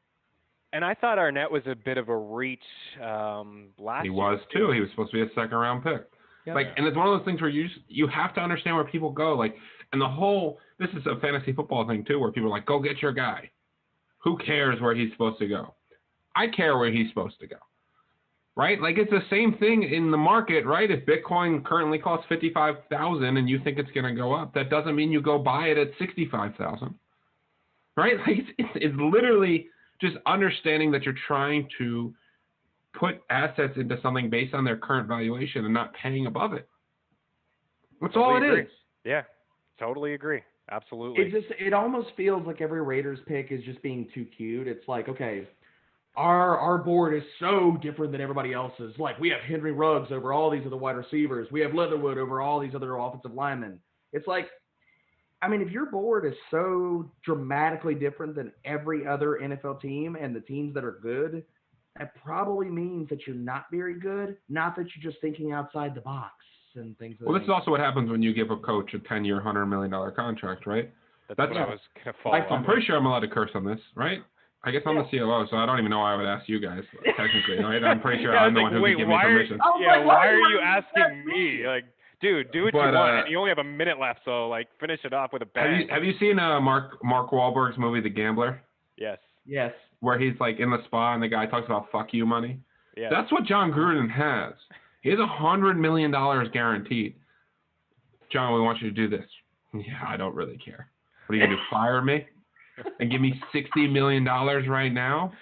And I thought Arnett was a bit of a reach last year. He was too. He was supposed to be a second-round pick. Yeah. And it's one of those things where you have to understand where people go. And this is a fantasy football thing too, where people are like, go get your guy. Who cares where he's supposed to go? I care where he's supposed to go. Right? It's the same thing in the market, right? If Bitcoin currently costs $55,000 and you think it's going to go up, that doesn't mean you go buy it at $65,000. Right? It's literally just understanding that you're trying to put assets into something based on their current valuation and not paying above it. That's all it is. Yeah, totally agree. Absolutely. It almost feels like every Raiders pick is just being too cute. It's like, okay, our board is so different than everybody else's. Like, we have Henry Ruggs over all these other wide receivers. We have Leatherwood over all these other offensive linemen. It's like, I mean, if your board is so dramatically different than every other NFL team and the teams that are good, that probably means that you're not very good, not that you're just thinking outside the box and things like that. Well, this is also what happens when you give a coach a 10-year, $100 million contract, right? That's what I was going to follow up I'm pretty sure I'm allowed to curse on this, right? I guess I'm the COO, so I don't even know why I would ask you guys, technically, right? I'm pretty sure I'm the one who can give me permission. Why are you asking me? Dude, do what you want. And you only have a minute left, so, finish it off with a bang. Have you seen Mark Wahlberg's movie, The Gambler? Yes. Where he's, in the spa and the guy talks about fuck you money? Yeah. That's what John Gruden has. He has $100 million guaranteed. John, we want you to do this. Yeah, I don't really care. What are you going to do, fire me? And give me $60 million right now?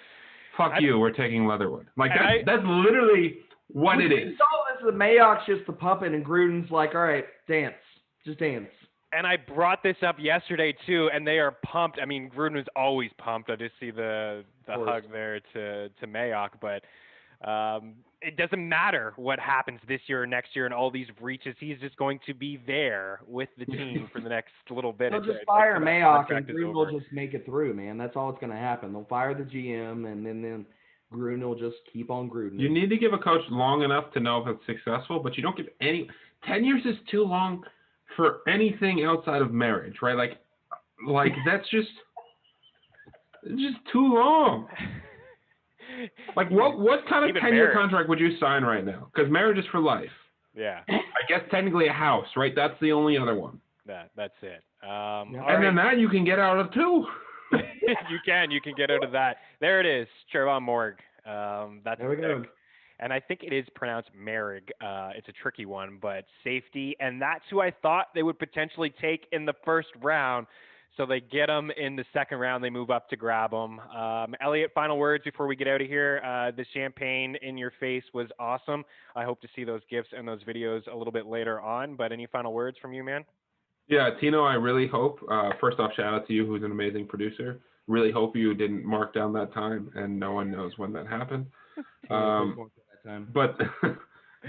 Fuck you, we're taking Leatherwood. That's literally what it is. This is Mayock's just the puppet, and Gruden's like, all right, dance. Just dance. And I brought this up yesterday too, and they are pumped. I mean, Gruden was always pumped. I just see the hug there to Mayock, but it doesn't matter what happens this year or next year and all these reaches. He's just going to be there with the team for the next little bit. They'll just fire Mayock, and Gruden will just make it through, man. That's all that's going to happen. They'll fire the GM, and then Gruden will just keep on Gruden. You need to give a coach long enough to know if it's successful, but you don't give 10 years is too long for anything outside of marriage, right? Like that's just too long. Like what kind of 10-year contract would you sign right now? Because marriage is for life. Yeah. I guess technically a house, right? That's the only other one. That's it. And then that you can get out of too. You can get out of that. There it is, Trevon Moehrig. There we go. And I think it is pronounced Moehrig. It's a tricky one, but safety, and that's who I thought they would potentially take in the first round. So they get him in the second round. They move up to grab him. Elliot, final words before we get out of here. The champagne in your face was awesome. I hope to see those gifts and those videos a little bit later on. But any final words from you, man? Yeah, Tino, I really hope, first off, shout out to you, who's an amazing producer. Really hope you didn't mark down that time, and no one knows when that happened. But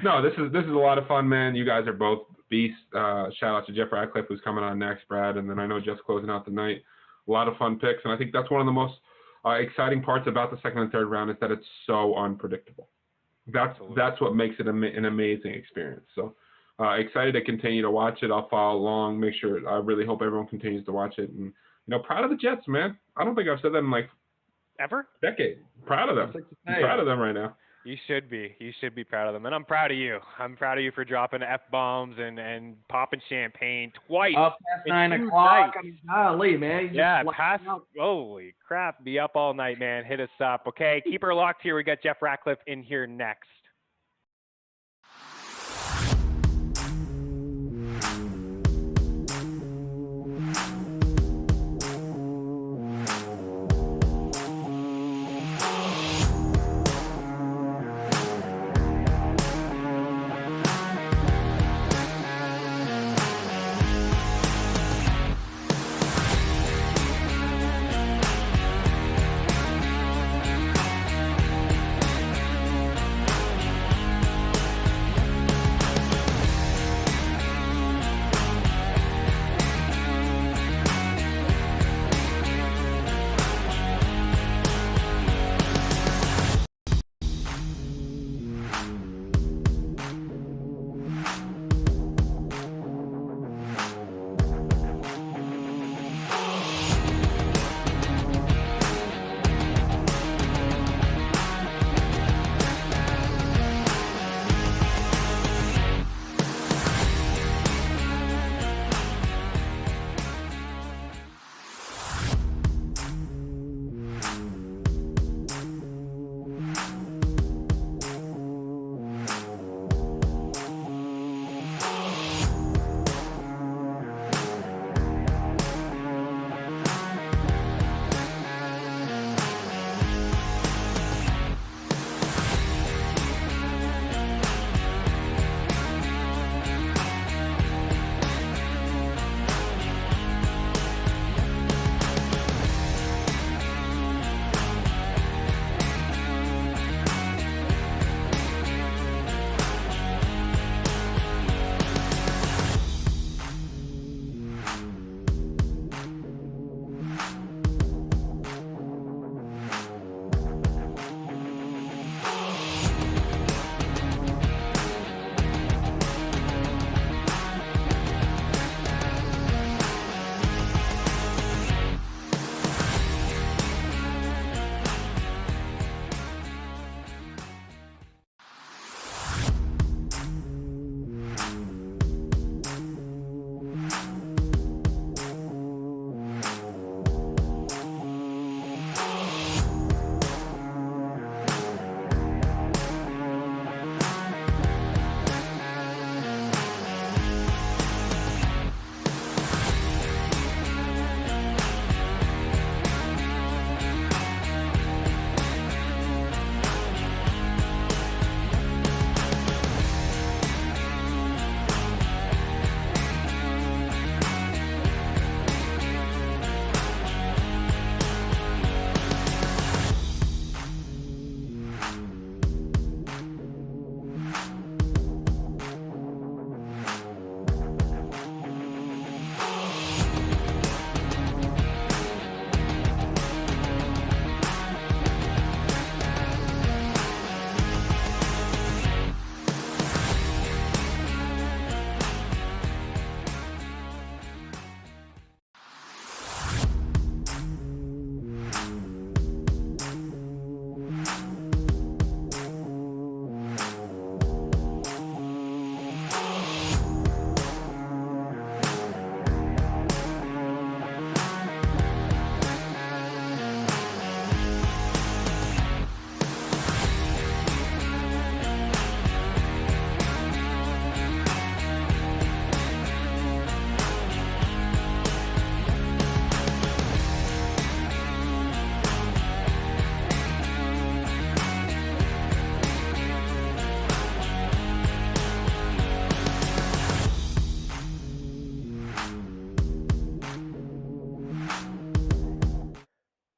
no, this is a lot of fun, man. You guys are both beasts. Shout out to Jeff Ratcliffe, who's coming on next, Brad, and then I know Jeff's closing out the night. A lot of fun picks, and I think that's one of the most exciting parts about the second and third round is that it's so unpredictable. That's what makes it an amazing experience. So excited to continue to watch it. I'll follow along. Make sure. I really hope everyone continues to watch it, and proud of the Jets, man. I don't think I've said that in ever a decade. Proud of them. I'm proud of them right now. You should be. You should be proud of them. And I'm proud of you. I'm proud of you for dropping F-bombs and popping champagne twice. Up past 9 o'clock. I mean, golly, man. Holy crap. Be up all night, man. Hit us up. Okay, keep her locked here. We got Jeff Ratcliffe in here next.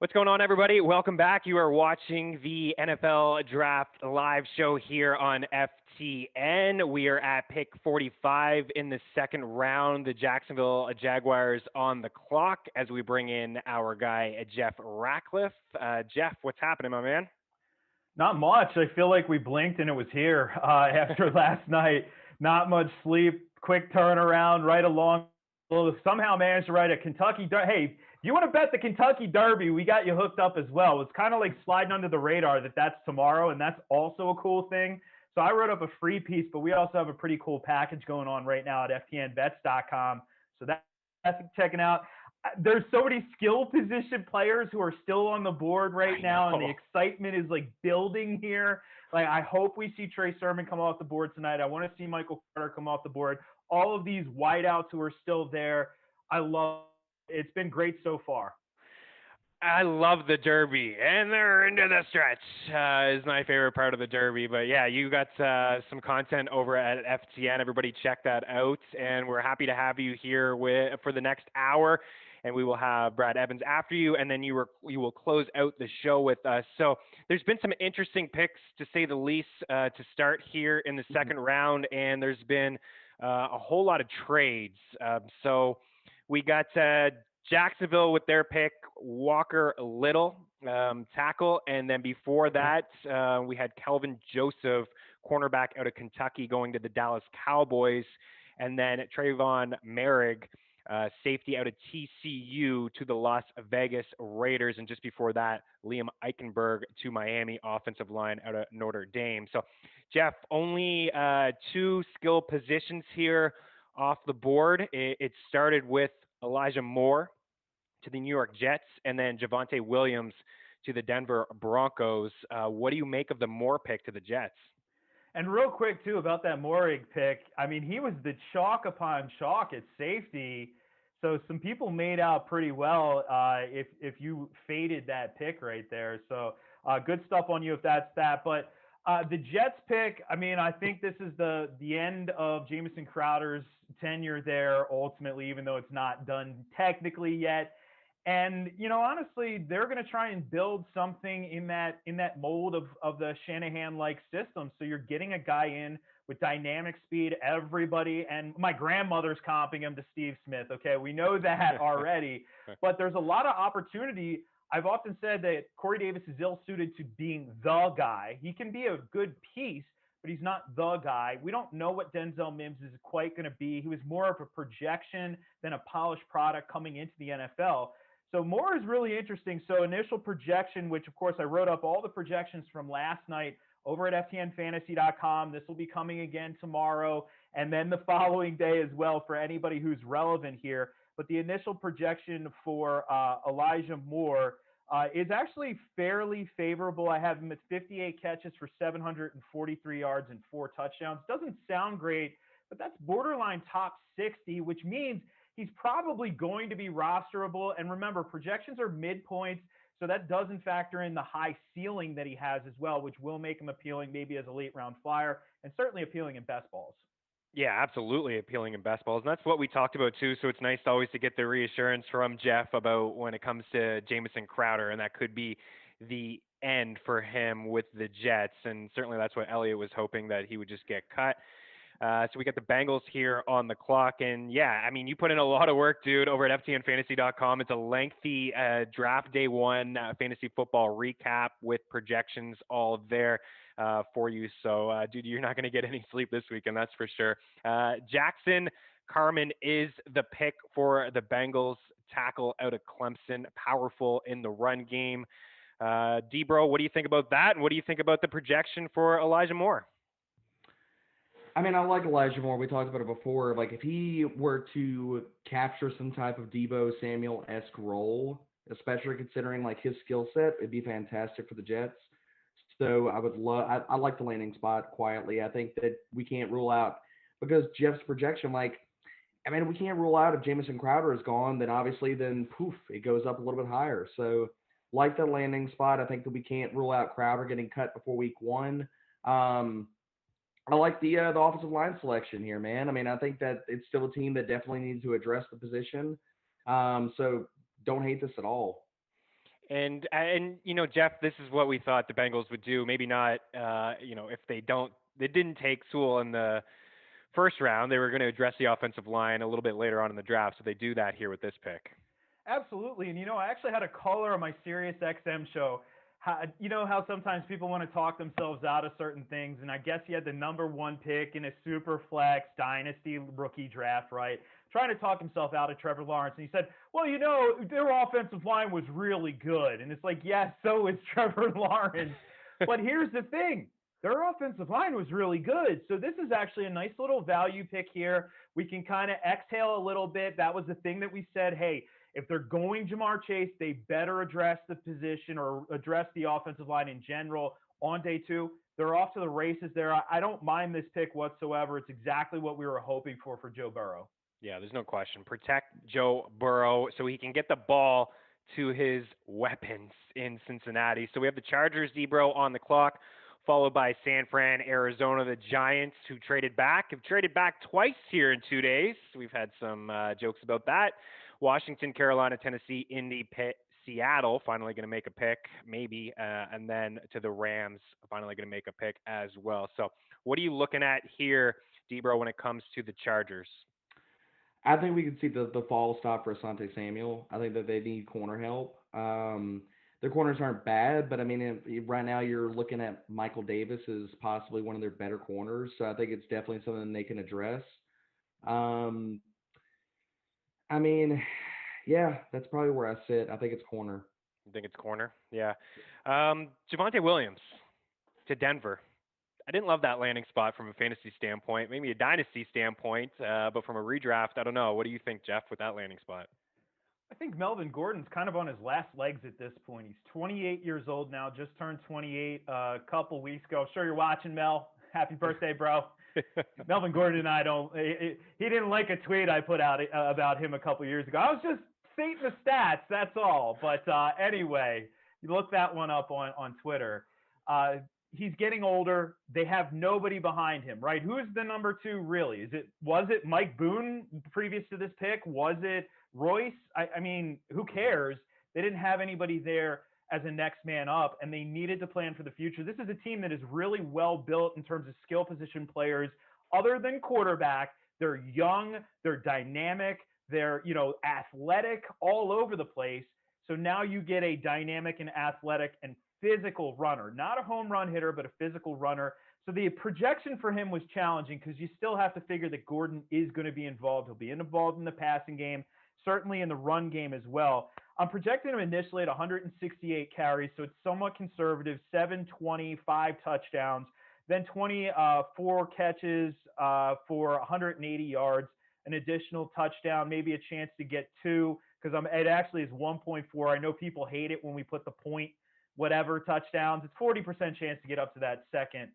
What's going on, everybody? Welcome back. You are watching the NFL Draft live show here on FTN. We are at pick 45 in the second round. The Jacksonville Jaguars on the clock as we bring in our guy, Jeff Ratcliffe. Jeff, what's happening, my man? Not much. I feel like we blinked and it was here after last night. Not much sleep, quick turnaround, right along. Somehow managed to write a Kentucky Hey, if you want to bet the Kentucky Derby, we got you hooked up as well. It's kind of like sliding under the radar that's tomorrow, and that's also a cool thing. So I wrote up a free piece, but we also have a pretty cool package going on right now at FTNBets.com. So that's checking out. There's so many skill position players who are still on the board right now, and the excitement is like building here. Like, I hope we see Trey Sermon come off the board tonight. I want to see Michael Carter come off the board. All of these wideouts who are still there. I love it. It's been great so far. I love the Derby, and they're into the stretch. Is my favorite part of the Derby. But yeah, you got some content over at FTN. Everybody check that out, and we're happy to have you here for the next hour. And we will have Brad Evans after you, and then you will close out the show with us. So there's been some interesting picks, to say the least, to start here in the second round, and there's been a whole lot of trades. So we got Jacksonville with their pick, Walker Little, tackle, and then before that, we had Kelvin Joseph, cornerback out of Kentucky, going to the Dallas Cowboys, and then Trayvon Merrick, safety out of TCU, to the Las Vegas Raiders, and just before that, Liam Eichenberg to Miami, offensive line out of Notre Dame. So, Jeff, only two skill positions here off the board. It started with Elijah Moore to the New York Jets, and then Javonte Williams to the Denver Broncos. What do you make of the Moore pick to the Jets? And real quick, too, about that Morig pick, I mean, he was the chalk upon chalk at safety. So some people made out pretty well if you faded that pick right there. So good stuff on you if that's that. But the Jets pick, I mean, I think this is the end of Jamison Crowder's tenure there ultimately, even though it's not done technically yet. And, you know, honestly, they're going to try and build something in that mold of the Shanahan-like system. So you're getting a guy in with dynamic speed, everybody, and my grandmother's comping him to Steve Smith. Okay, we know that already, but there's a lot of opportunity. I've often said that Corey Davis is ill-suited to being the guy. He can be a good piece, but he's not the guy. We don't know what Denzel Mims is quite going to be. He was more of a projection than a polished product coming into the NFL. So Moore is really interesting. So initial projection, which of course I wrote up all the projections from last night over at FTNFantasy.com. This will be coming again tomorrow and then the following day as well for anybody who's relevant here. But the initial projection for Elijah Moore is actually fairly favorable. I have him at 58 catches for 743 yards and 4 touchdowns. Doesn't sound great, but that's borderline top 60, which means he's probably going to be rosterable. And remember, projections are midpoints, so that doesn't factor in the high ceiling that he has as well, which will make him appealing maybe as a late-round flyer and certainly appealing in best balls. Yeah, absolutely appealing in best balls. And that's what we talked about, too. So it's nice always to get the reassurance from Jeff about when it comes to Jamison Crowder, and that could be the end for him with the Jets. And certainly that's what Elliott was hoping, that he would just get cut. So we got the Bengals here on the clock. And yeah, I mean, you put in a lot of work, dude, over at FTNFantasy.com. It's a lengthy draft day one fantasy football recap with projections all there for you. So, dude, you're not going to get any sleep this weekend, that's for sure. Jackson Carman is the pick for the Bengals, tackle out of Clemson, powerful in the run game. D-Bro, what do you think about that? And what do you think about the projection for Elijah Moore? I mean, I like Elijah Moore. We talked about it before. Like, if he were to capture some type of Deebo Samuel-esque role, especially considering, like, his skill set, it'd be fantastic for the Jets. So I would love – I like the landing spot quietly. I think that we can't rule out – because Jeff's projection, like, I mean, we can't rule out if Jamison Crowder is gone, then obviously then, poof, it goes up a little bit higher. So like the landing spot, I think that we can't rule out Crowder getting cut before week 1. I like the offensive line selection here, man. I mean, I think that it's still a team that definitely needs to address the position. So don't hate this at all. And Jeff, this is what we thought the Bengals would do. Maybe not, if they didn't take Sewell in the first round, they were going to address the offensive line a little bit later on in the draft. So they do that here with this pick. Absolutely. And, I actually had a caller on my Sirius XM show. How sometimes people want to talk themselves out of certain things. And I guess he had the number 1 pick in a super flex dynasty rookie draft, right? Trying to talk himself out of Trevor Lawrence. And he said, well, their offensive line was really good. And it's like, yes, so is Trevor Lawrence. But here's the thing. Their offensive line was really good. So this is actually a nice little value pick here. We can kind of exhale a little bit. That was the thing that we said, hey, if they're going Jamar Chase, they better address the position or address the offensive line in general on day 2. They're off to the races there. I don't mind this pick whatsoever. It's exactly what we were hoping for Joe Burrow. Yeah, there's no question. Protect Joe Burrow so he can get the ball to his weapons in Cincinnati. So we have the Chargers, Debro, on the clock, followed by San Fran, Arizona, the Giants, who have traded back twice here in 2 days. We've had some jokes about that. Washington, Carolina, Tennessee, Indy, Pitt, Seattle, finally going to make a pick, maybe, and then to the Rams, finally going to make a pick as well. So what are you looking at here, Debro, when it comes to the Chargers? I think we could see the fall stop for Asante Samuel. I think that they need corner help. Their corners aren't bad, but I mean, right now you're looking at Michael Davis as possibly one of their better corners. So I think it's definitely something they can address. I mean, yeah, that's probably where I sit. I think it's corner. You think it's corner? Yeah. Javonte Williams to Denver. I didn't love that landing spot from a fantasy standpoint, maybe a dynasty standpoint, but from a redraft, I don't know. What do you think, Jeff, with that landing spot? I think Melvin Gordon's kind of on his last legs at this point. He's 28 years old now, just turned 28 a couple weeks ago. Sure you're watching, Mel. Happy birthday, bro. Melvin Gordon and I he didn't like a tweet I put out about him a couple years ago. I was just stating the stats, that's all. But anyway, you look that one up on Twitter. He's getting older. They have nobody behind him, right? Who is the number 2 really? Was it Mike Boone previous to this pick? Was it Royce? I mean, who cares? They didn't have anybody there as a next man up, and they needed to plan for the future. This is a team that is really well built in terms of skill position players. Other than quarterback, they're young, they're dynamic, they're athletic all over the place. So now you get a dynamic and athletic and physical runner, not a home run hitter, but a physical runner. So the projection for him was challenging because you still have to figure that Gordon is going to be involved. He'll be involved in the passing game, certainly in the run game as well. I'm projecting him initially at 168 carries, so it's somewhat conservative, 720, 5 touchdowns, then 24 catches for 180 yards, an additional touchdown, maybe a chance to get 2, because it actually is 1.4. I know people hate it when we put the point whatever touchdowns. It's 40% chance to get up to that second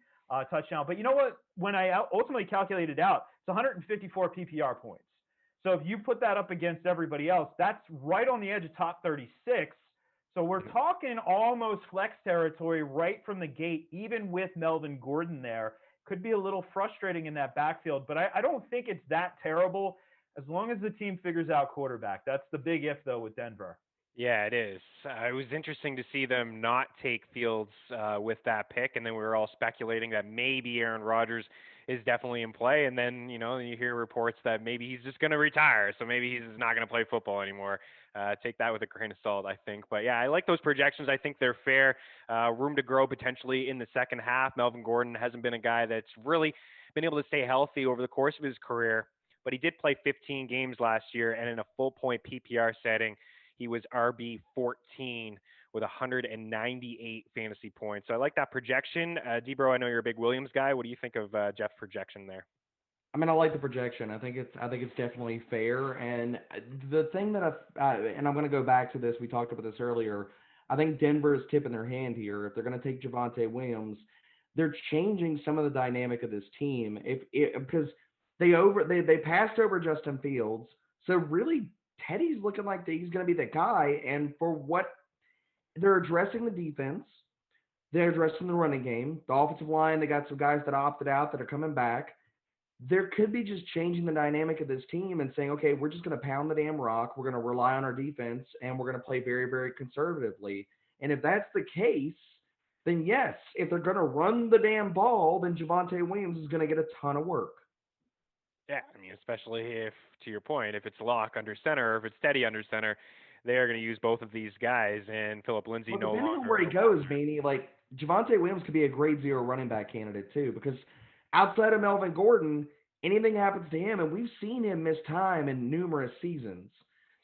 touchdown. But you know what? When I ultimately calculated it out, it's 154 PPR points. So if you put that up against everybody else, that's right on the edge of top 36. So we're talking almost flex territory right from the gate, even with Melvin Gordon there. Could be a little frustrating in that backfield, but I don't think it's that terrible as long as the team figures out quarterback. That's the big if, though, with Denver. Yeah, it is. It was interesting to see them not take Fields with that pick, and then we were all speculating that maybe Aaron Rodgers is definitely in play, and then you hear reports that maybe he's just going to retire, so maybe he's not going to play football anymore. Take that with a grain of salt, I think. But yeah, I like those projections. I think they're fair. Room to grow potentially in the second half. Melvin Gordon hasn't been a guy that's really been able to stay healthy over the course of his career, but he did play 15 games last year, and in a full point PPR setting, he was RB 14 with 198 fantasy points. So I like that projection. Debro, I know you're a big Williams guy. What do you think of Jeff's projection there? I mean, I like the projection. I think it's definitely fair. And the thing that and I'm going to go back to this. We talked about this earlier. I think Denver is tipping their hand here. If they're going to take Javonte Williams, they're changing some of the dynamic of this team. Because they passed over Justin Fields, so really Teddy's looking like he's going to be the guy. And for what they're addressing the defense, they're addressing the running game, the offensive line. They got some guys that opted out that are coming back. there could be just changing the dynamic of this team and saying, okay, we're just going to pound the damn rock. We're going to rely on our defense and we're going to play very, very conservatively. And if that's the case, then yes, if they're going to run the damn ball, then Javonte Williams is going to get a ton of work. Yeah, I mean, especially if, to your point, if it's Locke under center or if it's Steady under center, they are going to use both of these guys, and Philip Lindsay Well, no depending on where he longer. goes, Manny, like Javonte Williams could be a grade zero running back candidate too, because outside of Melvin Gordon, anything happens to him, and we've seen him miss time in numerous seasons.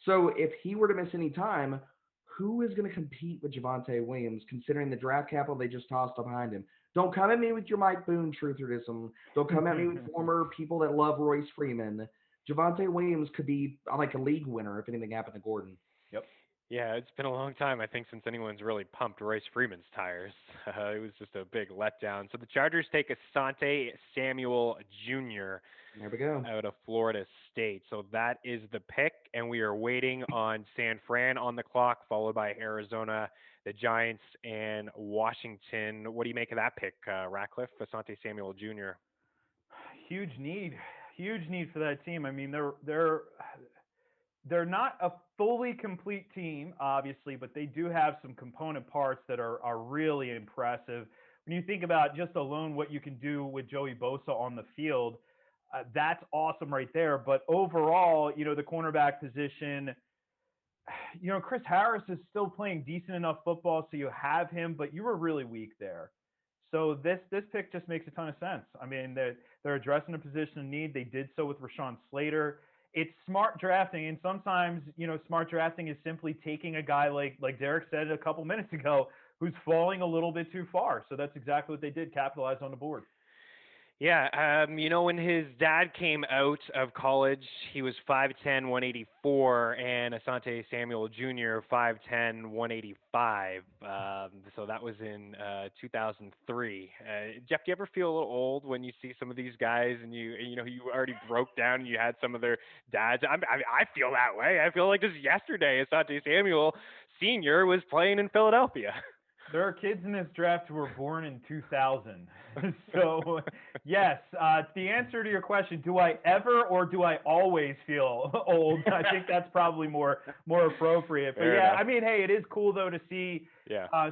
So if he were to miss any time, who is going to compete with Javonte Williams, considering the draft capital they just tossed up behind him? Don't come at me with your Mike Boone trutherism. Don't come at me with former people that love Royce Freeman. Javonte Williams could be like a league winner if anything happened to Gordon. Yep. Yeah, it's been a long time, I think, since anyone's really pumped Royce Freeman's tires. It was just a big letdown. So the Chargers take Asante Samuel Jr. There we go. out of Florida State. So that is the pick, and we are waiting on San Fran on the clock, followed by Arizona, the Giants, and Washington. What do you make of that pick, Ratcliffe, Asante Samuel Jr.? Huge need for that team. I mean, they're not a fully complete team, obviously, but they do have some component parts that are really impressive. When you think about just alone what you can do with Joey Bosa on the field, that's awesome right there. But overall, the cornerback position, Chris Harris is still playing decent enough football, so you have him, but you were really weak there. So this pick just makes a ton of sense. I mean, they're addressing a position of need. They did so with Rashawn Slater. It's smart drafting, and sometimes smart drafting is simply taking a guy like Derek said a couple minutes ago, who's falling a little bit too far. So that's exactly what they did, capitalize on the board. Yeah, when his dad came out of college, he was 5'10", 184, and Asante Samuel Jr., 5'10", 185. So that was in 2003. Jeff, do you ever feel a little old when you see some of these guys and you already broke down and you had some of their dads? I feel that way. I feel like just yesterday, Asante Samuel Sr. was playing in Philadelphia. There are kids in this draft who were born in 2000. So, yes, the answer to your question, do I ever or do I always feel old? I think that's probably more appropriate. But Fair yeah, enough. I mean, hey, it is cool, though, to see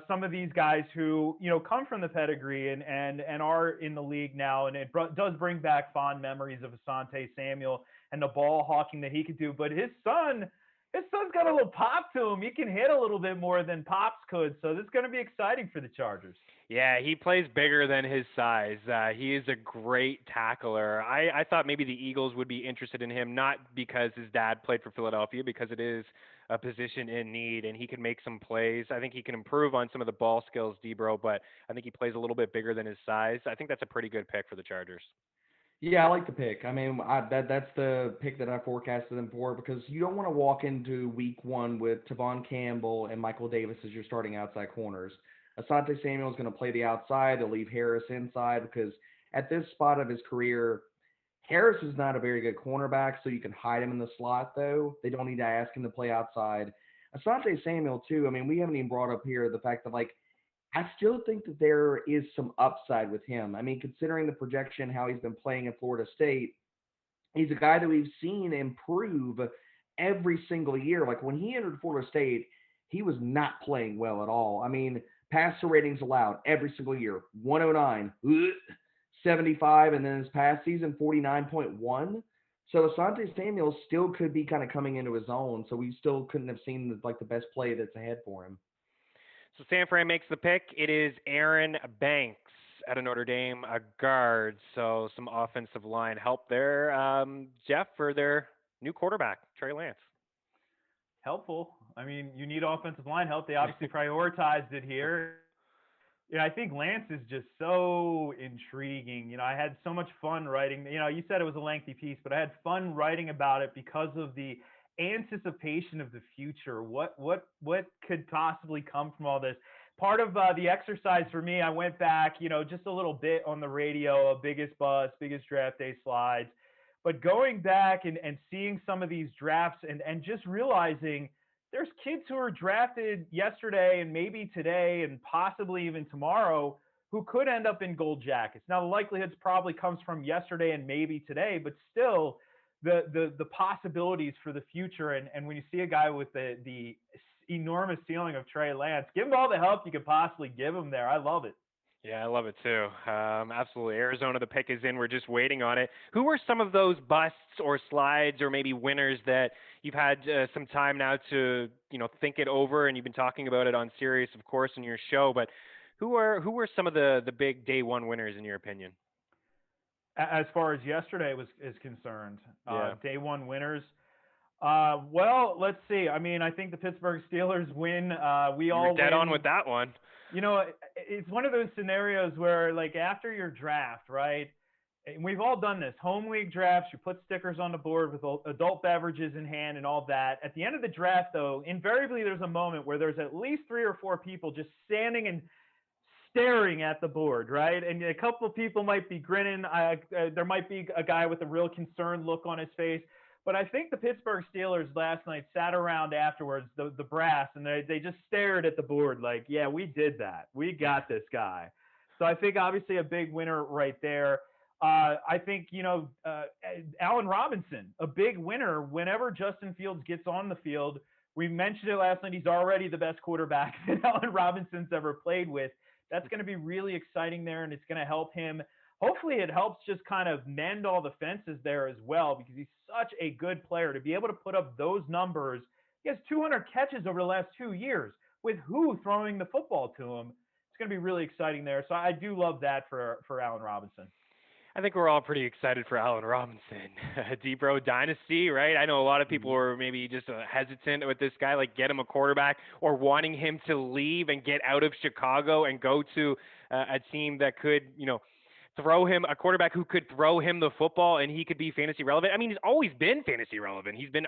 some of these guys who, come from the pedigree and are in the league now. And it does bring back fond memories of Asante Samuel and the ball hawking that he could do. But his son's got a little pop to him. He can hit a little bit more than Pops could. So this is going to be exciting for the Chargers. Yeah, he plays bigger than his size. He is a great tackler. I thought maybe the Eagles would be interested in him, not because his dad played for Philadelphia, because it is a position in need, and he can make some plays. I think he can improve on some of the ball skills, Debro, but I think he plays a little bit bigger than his size. I think that's a pretty good pick for the Chargers. Yeah, I like the pick. I mean, that's the pick that I forecasted them for, because you don't want to walk into week one with Tavon Campbell and Michael Davis as your starting outside corners. Asante Samuel is going to play the outside. They'll leave Harris inside, because at this spot of his career, Harris is not a very good cornerback, so you can hide him in the slot, though. They don't need to ask him to play outside. Asante Samuel, too, I mean, we haven't even brought up here the fact that, like, I still think that there is some upside with him. I mean, considering the projection, how he's been playing in Florida State, he's a guy that we've seen improve every single year. Like when he entered Florida State, he was not playing well at all. I mean, passer ratings allowed every single year, 109, 75, and then his past season, 49.1. So Asante Samuel still could be kind of coming into his own. So we still couldn't have seen the best play that's ahead for him. So San Fran makes the pick. It is Aaron Banks out of Notre Dame, a guard. So some offensive line help there, Jeff, for their new quarterback, Trey Lance. Helpful. I mean, you need offensive line help. They obviously prioritized it here. Yeah, I think Lance is just so intriguing. I had so much fun writing. You said it was a lengthy piece, but I had fun writing about it because of the anticipation of the future. What could possibly come from all this? Part of the exercise for me, I went back, just a little bit on the radio, biggest buzz, biggest draft day slides, but going back and seeing some of these drafts and just realizing there's kids who are drafted yesterday and maybe today and possibly even tomorrow who could end up in Gold Jackets. Now, the likelihood probably comes from yesterday and maybe today, but still the possibilities for the future. And when you see a guy with the enormous ceiling of Trey Lance, give him all the help you could possibly give him there. I love it. Yeah, I love it too. Absolutely. Arizona, the pick is in. We're just waiting on it. Who were some of those busts or slides or maybe winners that you've had some time now to, think it over, and you've been talking about it on Sirius, of course, in your show, but who were some of the big day one winners in your opinion? As far as yesterday is concerned, Yeah. day one winners. Well, let's see. I mean, I think the Pittsburgh Steelers win. We all You're dead win. on with that one. It's one of those scenarios where, like, after your draft, right? And we've all done this. Home league drafts, you put stickers on the board with adult beverages in hand and all that. At the end of the draft, though, invariably there's a moment where there's at least 3 or 4 people just standing and staring at the board, right? And a couple of people might be grinning. There might be a guy with a real concerned look on his face. But I think the Pittsburgh Steelers last night sat around afterwards, the brass, and they just stared at the board like, yeah, we did that. We got this guy. So I think obviously a big winner right there. I think, Allen Robinson, a big winner whenever Justin Fields gets on the field. We mentioned it last night. He's already the best quarterback that Allen Robinson's ever played with. That's going to be really exciting there, and it's going to help him. Hopefully it helps just kind of mend all the fences there as well, because he's such a good player to be able to put up those numbers. He has 200 catches over the last 2 years with who throwing the football to him. It's going to be really exciting there. So I do love that for Allen Robinson. I think we're all pretty excited for Allen Robinson. D-Bro Dynasty, right? I know a lot of people were maybe just hesitant with this guy, like get him a quarterback or wanting him to leave and get out of Chicago and go to a team that could, throw him a quarterback who could throw him the football and he could be fantasy relevant. I mean, he's always been fantasy relevant. He's been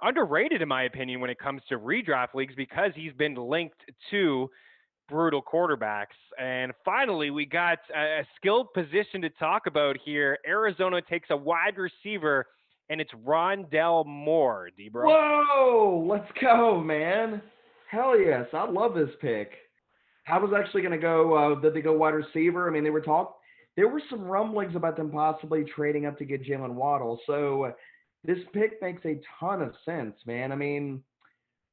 underrated, in my opinion, when it comes to redraft leagues because he's been linked to brutal quarterbacks. And finally, we got a skilled position to talk about here. Arizona takes a wide receiver, and it's Rondell Moore, D-Bro. Whoa, let's go, man. Hell yes, I love this pick. I was actually going to go, did they go wide receiver? I mean, there were some rumblings about them possibly trading up to get Jalen Waddle. So this pick makes a ton of sense, man. I mean,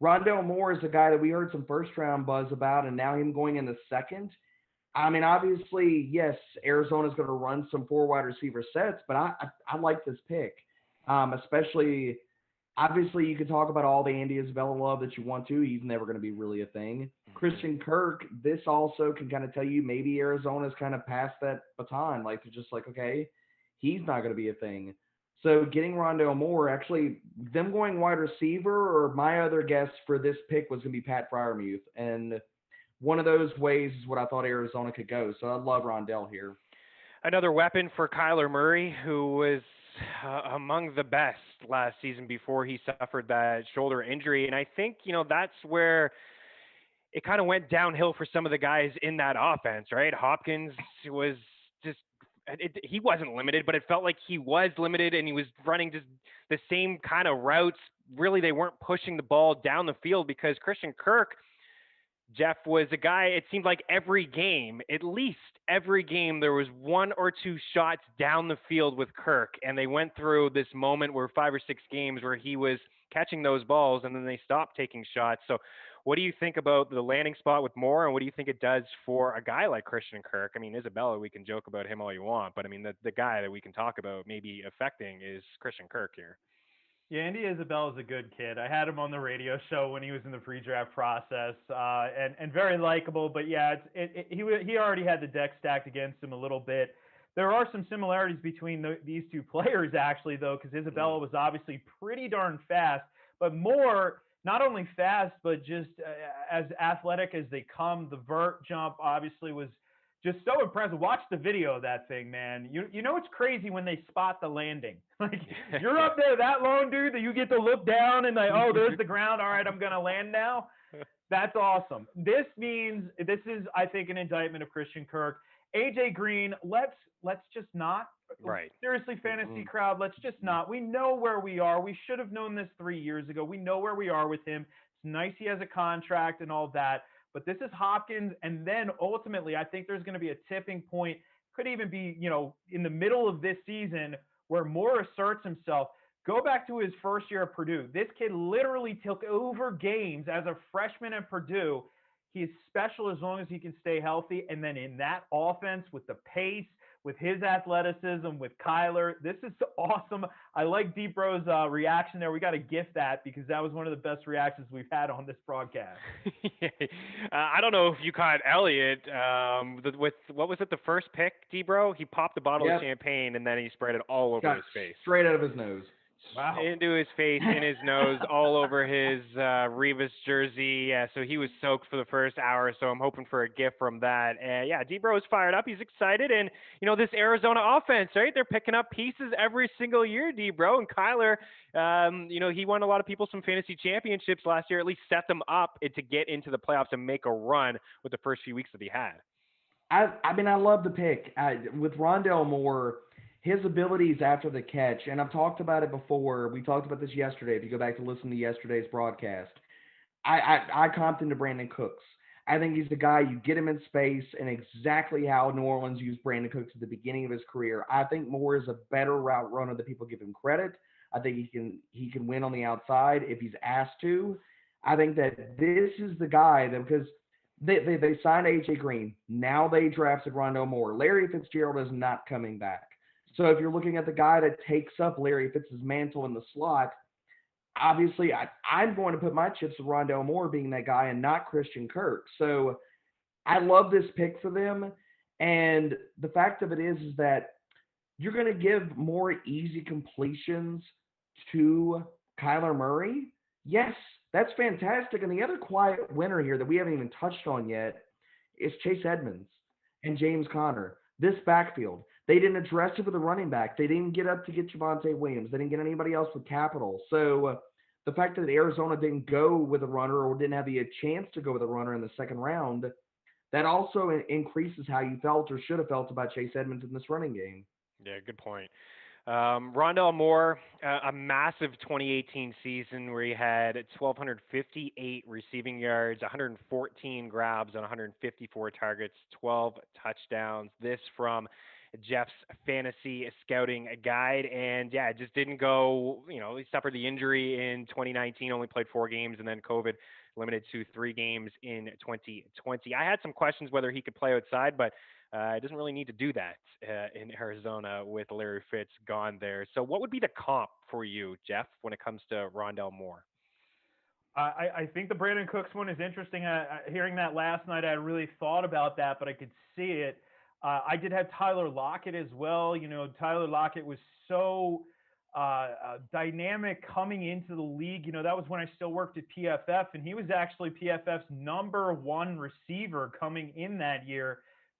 Rondell Moore is a guy that we heard some first-round buzz about, and now him going in the second. I mean, obviously, yes, Arizona's going to run some 4 wide receiver sets, but I like this pick, especially – obviously, you can talk about all the Andy Isabella love that you want to. He's never going to be really a thing. Christian Kirk, this also can kind of tell you maybe Arizona's kind of passed that baton. Like, they're just like, okay, he's not going to be a thing. So getting Rondell Moore, actually, them going wide receiver, or my other guess for this pick was going to be Pat Freiermuth. And one of those ways is what I thought Arizona could go. So I love Rondell here. Another weapon for Kyler Murray, who was among the best last season before he suffered that shoulder injury. And I think, that's where it kind of went downhill for some of the guys in that offense, right? Hopkins was just, he wasn't limited, but it felt like he was limited, and he was running just the same kind of routes. Really, they weren't pushing the ball down the field because Christian Kirk, Jeff, was a guy, it seemed like every game, at least every game, there was 1 or 2 shots down the field with Kirk, and they went through this moment where 5 or 6 games where he was catching those balls, and then they stopped taking shots. So what do you think about the landing spot with Moore, and what do you think it does for a guy like Christian Kirk? I mean, Isabella, we can joke about him all you want, but I mean, the guy that we can talk about maybe affecting is Christian Kirk here. Yeah, Andy Isabella's a good kid. I had him on the radio show when he was in the pre-draft process, and very likable. But yeah, he already had the deck stacked against him a little bit. There are some similarities between these 2 players, actually, though, because Isabella was obviously pretty darn fast, but Moore, not only fast, but just as athletic as they come. The vert jump obviously was just so impressive. Watch the video of that thing, man. You know it's crazy when they spot the landing. Like, you're up there that long, dude, that you get to look down and like, oh, there's the ground. All right, I'm going to land now. That's awesome. This is, I think, an indictment of Christian Kirk. AJ Green, let's just not. Right. Seriously, fantasy crowd, let's just not. We know where we are. We should have known this 3 years ago. We know where we are with him. It's nice he has a contract and all that. But this is Hopkins, and then ultimately, I think there's going to be a tipping point. Could even be, in the middle of this season where Moore asserts himself. Go back to his first year at Purdue. This kid literally took over games as a freshman at Purdue. He's special as long as he can stay healthy. And then in that offense with the pace, with his athleticism, with Kyler, this is awesome. I like Deep Bro's reaction there. We got to gift that because that was one of the best reactions we've had on this broadcast. I don't know if you caught Elliott with, what was it, the first pick, D-Bro? He popped a bottle of champagne and then he spread it all over his face. Straight out of his nose. Wow. Into his face, in his nose, all over his Revis jersey. Yeah, so he was soaked for the first hour, so I'm hoping for a gift from that. And yeah, D-Bro is fired up. He's excited. And, this Arizona offense, right? They're picking up pieces every single year, D-Bro. And Kyler, he won a lot of people some fantasy championships last year, at least set them up to get into the playoffs and make a run with the first few weeks that he had. I love the pick. With Rondale Moore, his abilities after the catch, and I've talked about it before. We talked about this yesterday. If you go back to listen to yesterday's broadcast, I comped him to Brandon Cooks. I think he's the guy, you get him in space, and exactly how New Orleans used Brandon Cooks at the beginning of his career. I think Moore is a better route runner than people give him credit. I think he can win on the outside if he's asked to. I think that this is the guy that, because they signed A.J. Green. Now they drafted Rondale Moore. Larry Fitzgerald is not coming back. So if you're looking at the guy that takes up Larry Fitz's mantle in the slot, obviously I'm going to put my chips with Rondale Moore being that guy and not Christian Kirk. So I love this pick for them. And the fact of it is that you're going to give more easy completions to Kyler Murray. Yes, that's fantastic. And the other quiet winner here that we haven't even touched on yet is Chase Edmonds and James Conner. This backfield. They didn't address it with a running back. They didn't get up to get Javonte Williams. They didn't get anybody else with capital. So the fact that Arizona didn't go with a runner or didn't have the chance to go with a runner in the second round, that also increases how you felt or should have felt about Chase Edmonds in this running game. Yeah, good point. Rondale Moore, a massive 2018 season where he had 1,258 receiving yards, 114 grabs on 154 targets, 12 touchdowns. This from Jeff's fantasy scouting guide. And yeah, it just didn't go, he suffered the injury in 2019, only played 4 games, and then COVID limited to 3 games in 2020. I had some questions whether he could play outside, but it doesn't really need to do that in Arizona with Larry Fitz gone there. So what would be the comp for you, Jeff, when it comes to Rondale Moore? I think the Brandon Cooks one is interesting. Hearing that last night, I really thought about that, but I could see it. I did have Tyler Lockett as well. Tyler Lockett was so dynamic coming into the league. That was when I still worked at PFF, and he was actually PFF's #1 receiver coming in that year.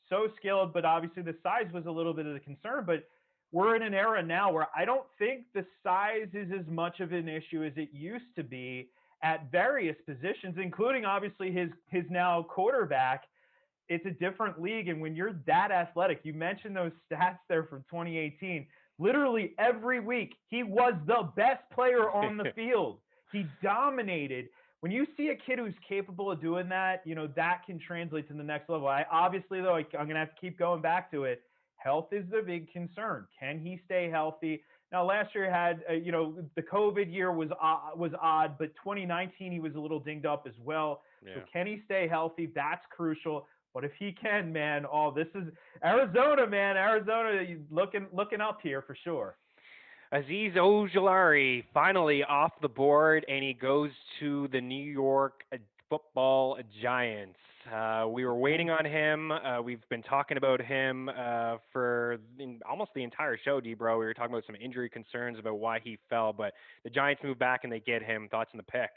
So skilled, but obviously the size was a little bit of the concern. But we're in an era now where I don't think the size is as much of an issue as it used to be at various positions, including obviously his now quarterback. It's a different league. And when you're that athletic, you mentioned those stats there from 2018, literally every week he was the best player on the field. He dominated. When you see a kid who's capable of doing that, that can translate to the next level. Obviously, though, I'm going to have to keep going back to it. Health is the big concern. Can he stay healthy? Now, last year had, the COVID year was odd, but 2019 he was a little dinged up as well. Yeah. So can he stay healthy? That's crucial. But if he can, man, this is Arizona, man. Arizona looking up here for sure. Azeez Ojulari finally off the board, and he goes to the New York Football Giants. We were waiting on him. We've been talking about him for almost the entire show, D-Bro. We were talking about some injury concerns about why he fell, but the Giants moved back and they get him. Thoughts on the pick?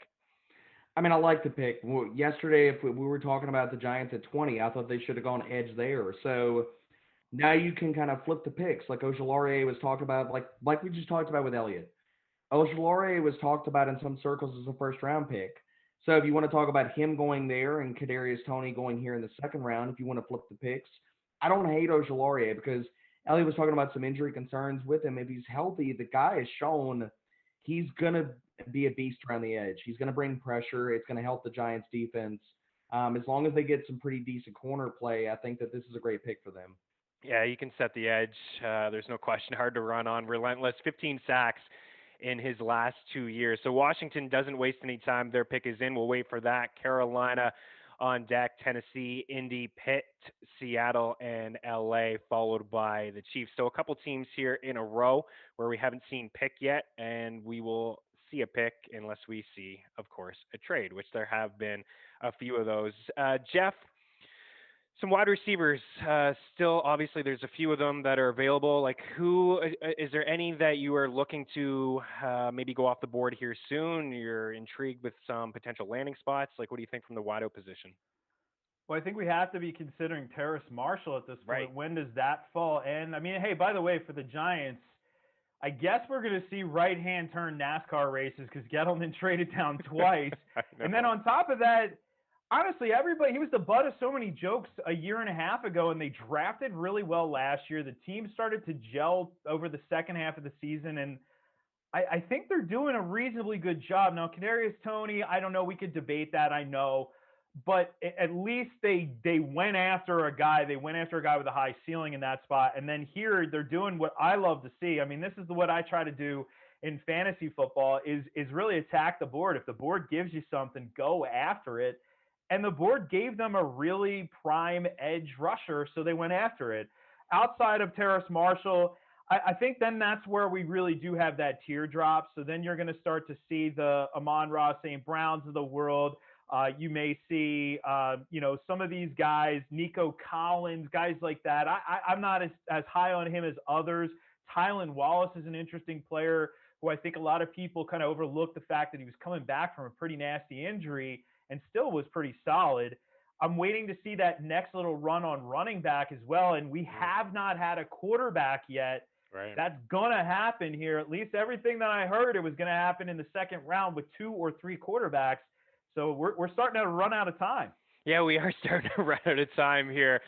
I like the pick. Yesterday, if we were talking about the Giants at 20, I thought they should have gone edge there. So now you can kind of flip the picks. Like Ojulari was talked about, like we just talked about with Elliott. Ojulari was talked about in some circles as a first-round pick. So if you want to talk about him going there and Kadarius Toney going here in the second round, if you want to flip the picks, I don't hate Ojulari because Elliott was talking about some injury concerns with him. If he's healthy, the guy has shown he's going to be a beast around the edge. He's going to bring pressure. It's going to help the Giants defense. As long as they get some pretty decent corner play, I think that this is a great pick for them. Yeah, he can set the edge. There's no question. Hard to run on. Relentless. 15 sacks in his last 2 years. So Washington doesn't waste any time. Their pick is in. We'll wait for that. Carolina on deck. Tennessee, Indy, Pitt, Seattle, and LA, followed by the Chiefs. So a couple teams here in a row where we haven't seen pick yet, and we will see a pick unless we see, of course, a trade, which there have been a few of those. Jeff, some wide receivers. Still, obviously, there's a few of them that are available. Like, who is there any that you are looking to maybe go off the board here soon? You're intrigued with some potential landing spots. Like, what do you think from the wideout position? Well, I think we have to be considering Terrace Marshall at this Right. point. When does that fall? And I mean, hey, by the way, for the Giants, I guess we're going to see right-hand turn NASCAR races because Gettleman traded down twice. I And then know. on top of that, honestly, everybody, he was the butt of so many jokes a year and a half ago, and they drafted really well last year. The team started to gel over the second half of the season, and I think they're doing a reasonably good job. Now, Kadarius Toney, I don't know. We could debate that, I know. But at least they went after a guy. They went after a guy with a high ceiling in that spot. And then here they're doing what I love to see. I mean, this is what I try to do in fantasy football is really attack the board. If the board gives you something, go after it. And the board gave them a really prime edge rusher, so they went after it. Outside of Terrace Marshall, I think then that's where we really do have that teardrop. So then you're going to start to see the Amon-Ra St. Browns of the world. You may see, some of these guys, Nico Collins, guys like that. I'm not as high on him as others. Tylan Wallace is an interesting player who I think a lot of people kind of overlook the fact that he was coming back from a pretty nasty injury and still was pretty solid. I'm waiting to see that next little run on running back as well. And we have not had a quarterback yet. Right. That's going to happen here. At least everything that I heard, it was going to happen in the second round with 2 or 3 quarterbacks. So we're starting to run out of time. Yeah, we are starting to run out of time here.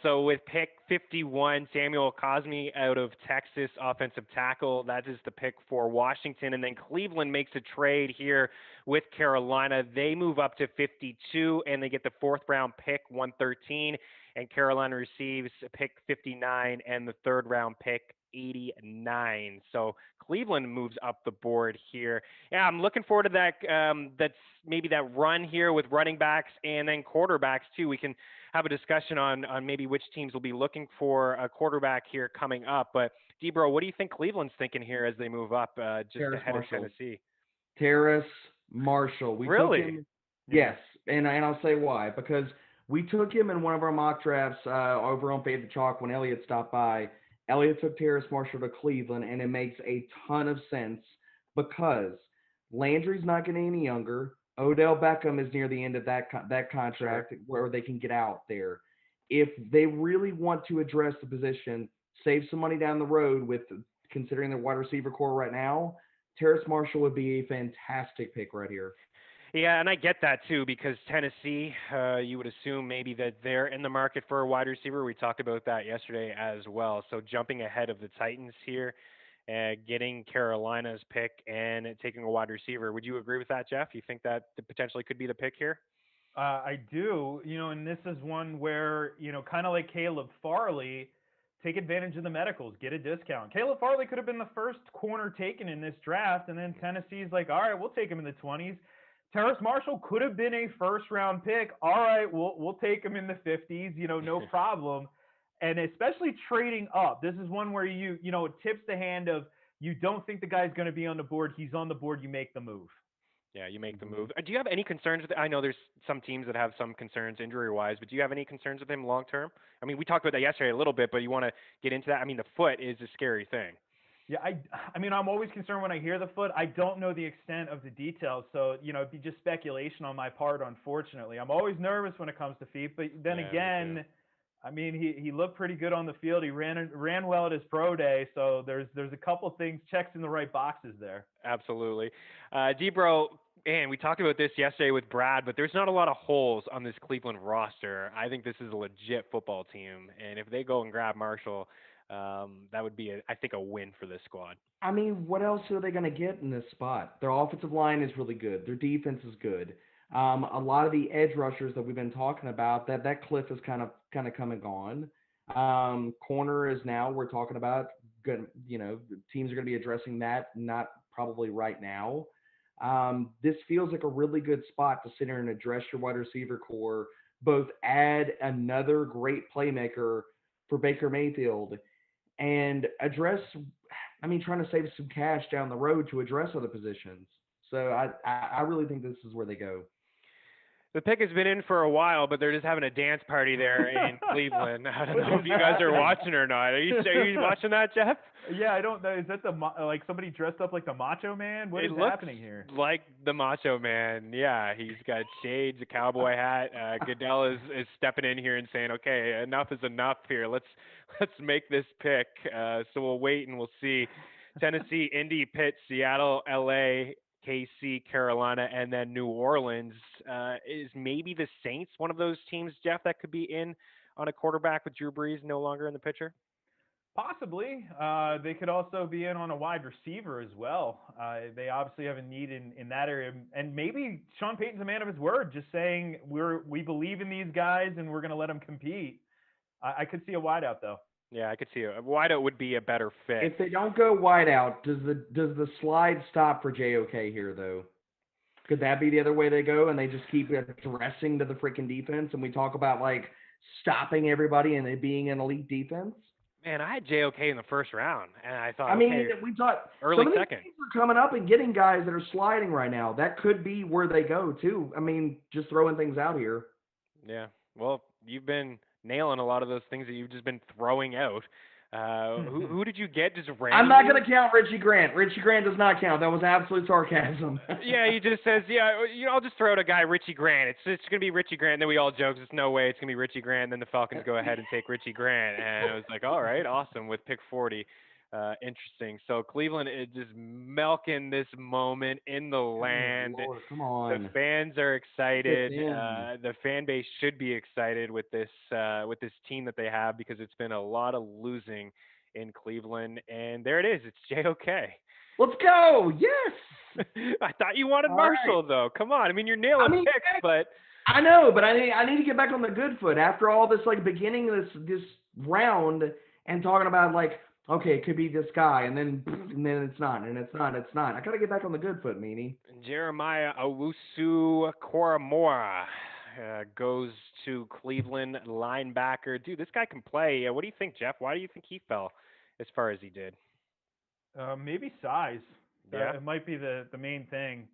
So with pick 51, Samuel Cosme out of Texas, offensive tackle. That is the pick for Washington. And then Cleveland makes a trade here with Carolina. They move up to 52, and they get the 4th-round pick, 113. And Carolina receives pick 59 and the 3rd-round pick, 89. So Cleveland moves up the board here. Yeah, I'm looking forward to that. That's maybe that run here with running backs and then quarterbacks too. We can have a discussion on maybe which teams will be looking for a quarterback here coming up. But Debro, what do you think Cleveland's thinking here as they move up just Terrace ahead Marshall. of Tennessee? Terrace Marshall. We Really? took him. Yes, and I'll say why. Because we took him in one of our mock drafts over on Fade the Chalk when Elliott stopped by. Elliott took Terrace Marshall to Cleveland, and it makes a ton of sense because Landry's not getting any younger. Odell Beckham is near the end of that contract where they can get out there. If they really want to address the position, save some money down the road with considering their wide receiver core right now, Terrace Marshall would be a fantastic pick right here. Yeah, and I get that too because Tennessee, you would assume maybe that they're in the market for a wide receiver. We talked about that yesterday as well. So jumping ahead of the Titans here, getting Carolina's pick and taking a wide receiver. Would you agree with that, Jeff? You think that potentially could be the pick here? I do, and this is one where, kind of like Caleb Farley, take advantage of the medicals, get a discount. Caleb Farley could have been the first corner taken in this draft, and then Tennessee's like, all right, we'll take him in the 20s. Terrace Marshall could have been a first-round pick. All right, we'll take him in the 50s, no problem. And especially trading up. This is one where it tips the hand of you don't think the guy's going to be on the board. He's on the board. You make the move. Yeah, you make the move. Do you have any concerns with it? I know there's some teams that have some concerns injury-wise, but do you have any concerns with him long-term? I mean, we talked about that yesterday a little bit, but you want to get into that? I mean, the foot is a scary thing. Yeah, I mean, I'm always concerned when I hear the foot. I don't know the extent of the details, so it'd be just speculation on my part. Unfortunately, I'm always nervous when it comes to feet. But then again, I mean, he looked pretty good on the field. He ran well at his pro day, so there's a couple things, checks in the right boxes there. Absolutely, Debro. And we talked about this yesterday with Brad, but there's not a lot of holes on this Cleveland roster. I think this is a legit football team, and if they go and grab Marshall, that would be, I think, a win for this squad. I mean, what else are they going to get in this spot? Their offensive line is really good. Their defense is good. A lot of the edge rushers that we've been talking about, that cliff is kind of come and gone. Corner is now we're talking about good. Teams are going to be addressing that, not probably right now. This feels like a really good spot to sit here and address your wide receiver core, both add another great playmaker for Baker Mayfield and address, trying to save some cash down the road to address other positions. So I really think this is where they go. The pick has been in for a while, but they're just having a dance party there in Cleveland. I don't know if you guys are watching or not. Are you watching that, Jeff? Yeah, I don't know. Is that like somebody dressed up like the Macho Man? What is happening here? Like the Macho Man. Yeah, he's got shades, a cowboy hat. Goodell is stepping in here and saying, "Okay, enough is enough here. Let's make this pick." So we'll wait and we'll see. Tennessee, Indy, Pitt, Seattle, LA, KC, Carolina, and then New Orleans. Is maybe the Saints one of those teams, Jeff, that could be in on a quarterback with Drew Brees no longer in the picture? Possibly. They could also be in on a wide receiver as well. They obviously have a need in that area. And maybe Sean Payton's a man of his word, just saying we believe in these guys and we're going to let them compete. I could see a wideout, though. Yeah, I could see a wideout would be a better fit. If they don't go wideout, does the slide stop for JOK here, though? Could that be the other way they go and they just keep addressing to the freaking defense and we talk about, like, stopping everybody and it being an elite defense? Man, I had JOK in the first round, and I thought, we thought early some of second. These teams are coming up and getting guys that are sliding right now. That could be where they go, too. Just throwing things out here. Yeah. Well, you've been nailing a lot of those things that you've just been throwing out. Who did you get just randomly? I'm not going to count Richie Grant. Richie Grant does not count. That was absolute sarcasm. Yeah, he just says, I'll just throw out a guy, Richie Grant. It's going to be Richie Grant. And then we all joke, there's no way it's going to be Richie Grant. And then the Falcons go ahead and take Richie Grant. And I was like, all right, awesome, with pick 40. Interesting. So Cleveland is just milking this moment in the land. Lord, come on. The fans are excited. The fan base should be excited with this team that they have because it's been a lot of losing in Cleveland. And there it is. It's JOK. Let's go. Yes. I thought you wanted Marshall, though. Come on. You're nailing picks, but I know, but I need to get back on the good foot after all this, like, beginning this round and talking about, like, okay, it could be this guy, and then it's not, and it's not. I got to get back on the good foot, Meanie. Jeremiah Owusu-Koramoah goes to Cleveland, linebacker. Dude, this guy can play. What do you think, Jeff? Why do you think he fell as far as he did? Maybe size. Yeah. It might be the main thing.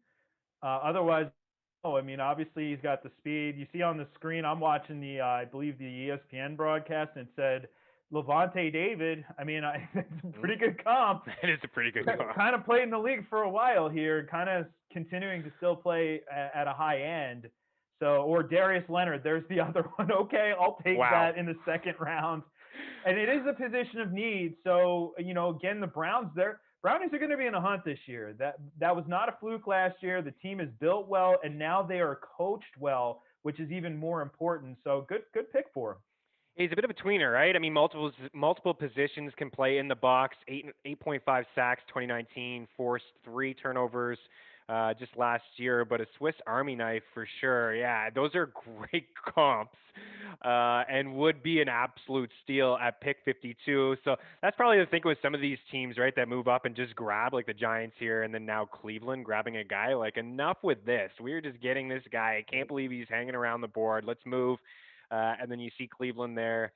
Otherwise, obviously he's got the speed. You see on the screen, I'm watching I believe the ESPN broadcast, and it said Levante David. It's a pretty good comp. It is a pretty good comp. Kind of played in the league for a while here, kind of continuing to still play at a high end. So, or Darius Leonard, there's the other one. Okay, I'll take that in the second round. And it is a position of need. So, again, the Brownies are going to be in a hunt this year. That was not a fluke last year. The team is built well, and now they are coached well, which is even more important. So good pick for him. He's a bit of a tweener, right? Multiple positions can play in the box. 8.5 sacks, 2019, forced 3 turnovers just last year, but a Swiss Army knife for sure. Yeah, those are great comps and would be an absolute steal at pick 52. So that's probably the thing with some of these teams, right, that move up and just grab, like the Giants here, and then now Cleveland grabbing a guy. Like, enough with this. We're just getting this guy. I can't believe he's hanging around the board. Let's move. And then you see Cleveland there.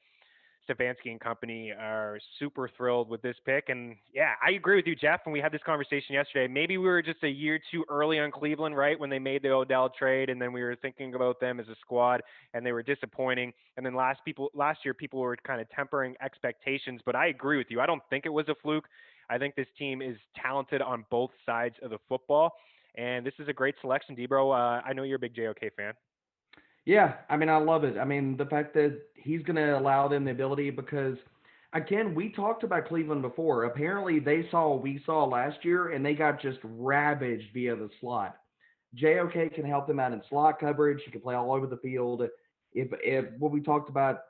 Stefanski and company are super thrilled with this pick. And yeah, I agree with you, Jeff. And we had this conversation yesterday. Maybe we were just a year too early on Cleveland, right? When they made the Odell trade, and then we were thinking about them as a squad, and they were disappointing. And then last year, people were kind of tempering expectations. But I agree with you. I don't think it was a fluke. I think this team is talented on both sides of the football. And this is a great selection, Debro. I know you're a big JOK fan. Yeah, I love it. The fact that he's going to allow them the ability because, again, we talked about Cleveland before. Apparently, they saw what we saw last year, and they got just ravaged via the slot. JOK can help them out in slot coverage. He can play all over the field. If what we talked about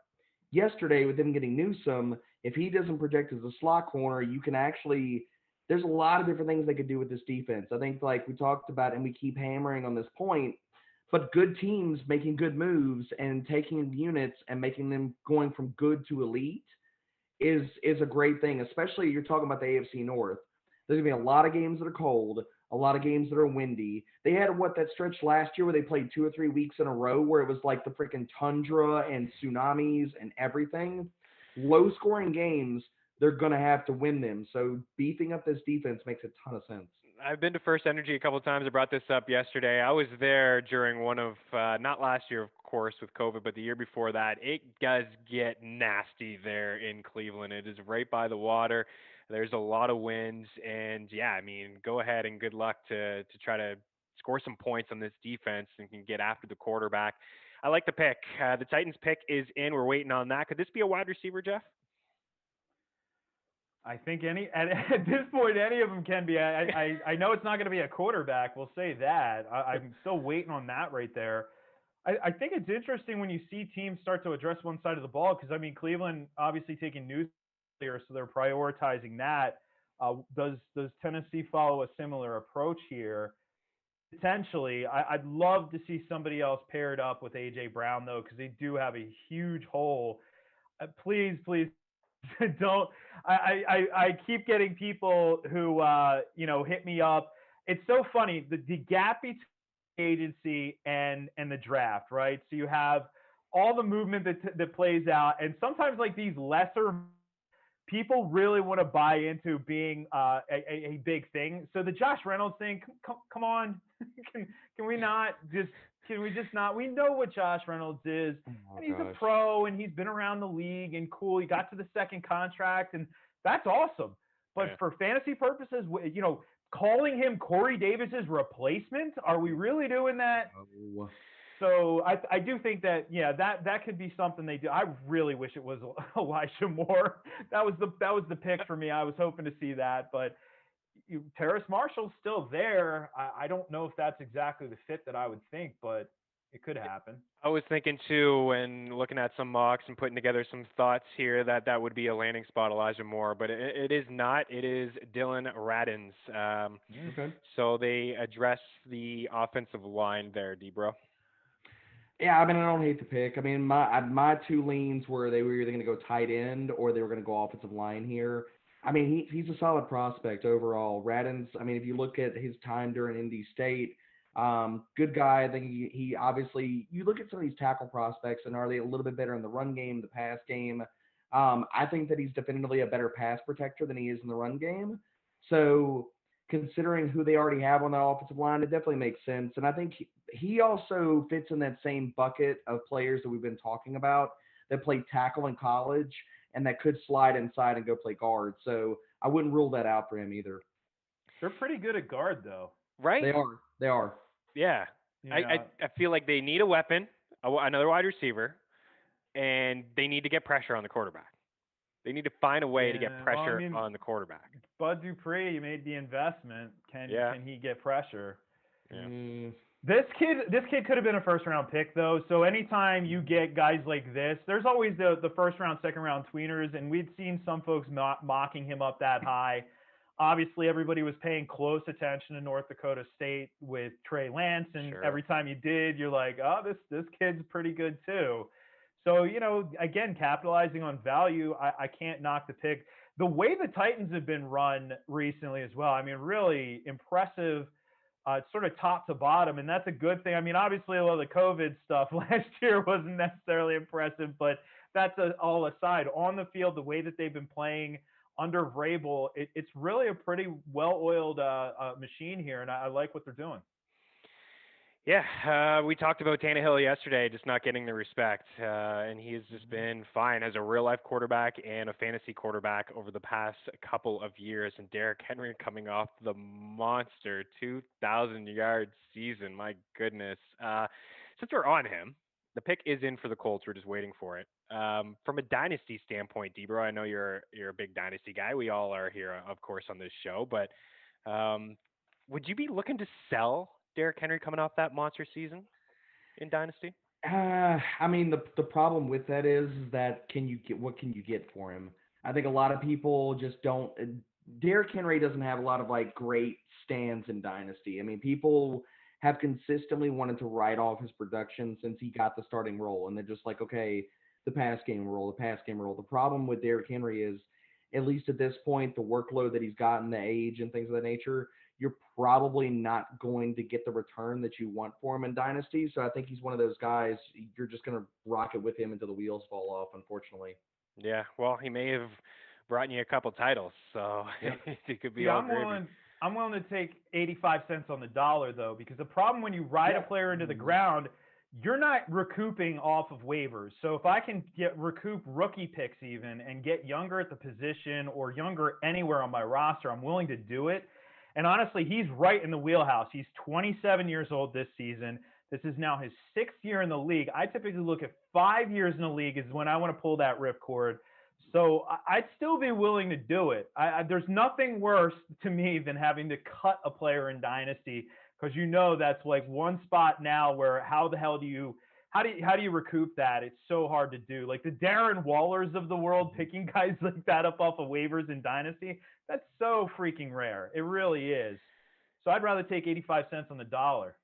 yesterday with them getting Newsome, if he doesn't project as a slot corner, you can actually – there's a lot of different things they could do with this defense. I think, like we talked about, and we keep hammering on this point, but good teams making good moves and taking units and making them going from good to elite is a great thing. Especially you're talking about the AFC North. There's gonna be a lot of games that are cold, a lot of games that are windy. They had that stretch last year where they played 2 or 3 weeks in a row where it was like the freaking tundra and tsunamis and everything. Low scoring games, they're gonna have to win them. So beefing up this defense makes a ton of sense. I've been to First Energy a couple of times. I brought this up yesterday. I was there during one of, not last year, of course, with COVID, but the year before that. It does get nasty there in Cleveland. It is right by the water. There's a lot of winds, and yeah, I mean, go ahead and good luck to try to score some points on this defense and can get after the quarterback. I like the pick. The Titans pick is in. We're waiting on that. Could this be a wide receiver, Jeff? I think at this point any of them can be. I know it's not going to be a quarterback. We'll say that. I'm still waiting on that right there. I think it's interesting when you see teams start to address one side of the ball because I mean Cleveland obviously taking news here, so they're prioritizing that. Does Tennessee follow a similar approach here? Potentially, I'd love to see somebody else paired up with AJ Brown though, because they do have a huge hole. Please don't. I keep getting people who hit me up. It's so funny the gap between agency and the draft, right? So you have all the movement that plays out, and sometimes like these lesser people really want to buy into being a big thing. So the Josh Reynolds thing, come on, can we not just can we just not? We know what Josh Reynolds is, and he's a pro, and he's been around the league, and cool. He got to the second contract, and that's awesome. But for fantasy purposes, calling him Corey Davis's replacement, are we really doing that? Oh. So I do think that that could be something they do. I really wish it was Elijah Moore. That was the pick for me. I was hoping to see that, but Terrace Marshall's still there. I don't know if that's exactly the fit that I would think, but it could happen. I was thinking too, when looking at some mocks and putting together some thoughts here, that would be a landing spot, Elijah Moore, but it is not. It is Dylan Radins. Okay. So they address the offensive line there, Debro. Yeah, I mean, I don't hate the pick. I mean, my two leans were they were either going to go tight end or they were going to go offensive line here. I mean, he's a solid prospect overall. Radins, I mean, if you look at his time during Indy State, good guy. I think he obviously, you look at some of these tackle prospects and are they a little bit better in the run game, the pass game? I think that he's definitively a better pass protector than he is in the run game. So considering who they already have on that offensive line, it definitely makes sense. And I think he also fits in that same bucket of players that we've been talking about that played tackle in college and that could slide inside and go play guard. So I wouldn't rule that out for him either. They're pretty good at guard, though. Right? They are. Yeah. I feel like they need a weapon, another wide receiver, and they need to get pressure on the quarterback. They need to find a way to get pressure on the quarterback. Bud Dupree, you made the investment. Can he get pressure? Yeah. This kid could have been a first round pick though. So anytime you get guys like this, there's always the first round, second round tweeners, and we'd seen some folks mocking him up that high. Obviously, everybody was paying close attention to North Dakota State with Trey Lance, and every time you did, you're like, oh, this kid's pretty good too. So, again, capitalizing on value, I can't knock the pick. The way the Titans have been run recently as well, I mean, really impressive, sort of top to bottom, and that's a good thing. I mean, obviously, a lot of the COVID stuff last year wasn't necessarily impressive, but that's all aside. On the field, the way that they've been playing under Vrabel, it's really a pretty well-oiled machine here, and I like what they're doing. Yeah, we talked about Tannehill yesterday, just not getting the respect, and he has just been fine as a real-life quarterback and a fantasy quarterback over the past couple of years. And Derrick Henry coming off the monster 2,000-yard season, my goodness. Since we're on him, the pick is in for the Colts. We're just waiting for it. From a dynasty standpoint, Debro, I know you're a big dynasty guy. We all are here, of course, on this show. But would you be looking to sell Derrick Henry coming off that monster season in dynasty? I mean, the problem with that is that what can you get for him? I think a lot of people just don't. Derrick Henry doesn't have a lot of like great stands in dynasty. I mean, people have consistently wanted to write off his production since he got the starting role. And they're just like, okay, the pass game role, the pass game role. The problem with Derrick Henry is, at least at this point, the workload that he's gotten, the age and things of that nature, you're probably not going to get the return that you want for him in Dynasty. So I think he's one of those guys, you're just going to rock it with him until the wheels fall off, unfortunately. Yeah, well, he may have brought you a couple titles, so Yeah. it could be See, all gravy. I'm willing to take 85 cents on the dollar though, because the problem when you ride a player into the ground, you're not recouping off of waivers. So if I can recoup rookie picks even and get younger at the position or younger anywhere on my roster, I'm willing to do it. And honestly, he's right in the wheelhouse. He's 27 years old this season. This is now his 6th year in the league. I typically look at 5 years in the league is when I want to pull that ripcord. So I'd still be willing to do it. There's nothing worse to me than having to cut a player in Dynasty, because that's like one spot now where how do you recoup that? It's so hard to do. Like the Darren Wallers of the world, picking guys like that up off of waivers in Dynasty, that's so freaking rare. It really is. So I'd rather take 85 cents on the dollar.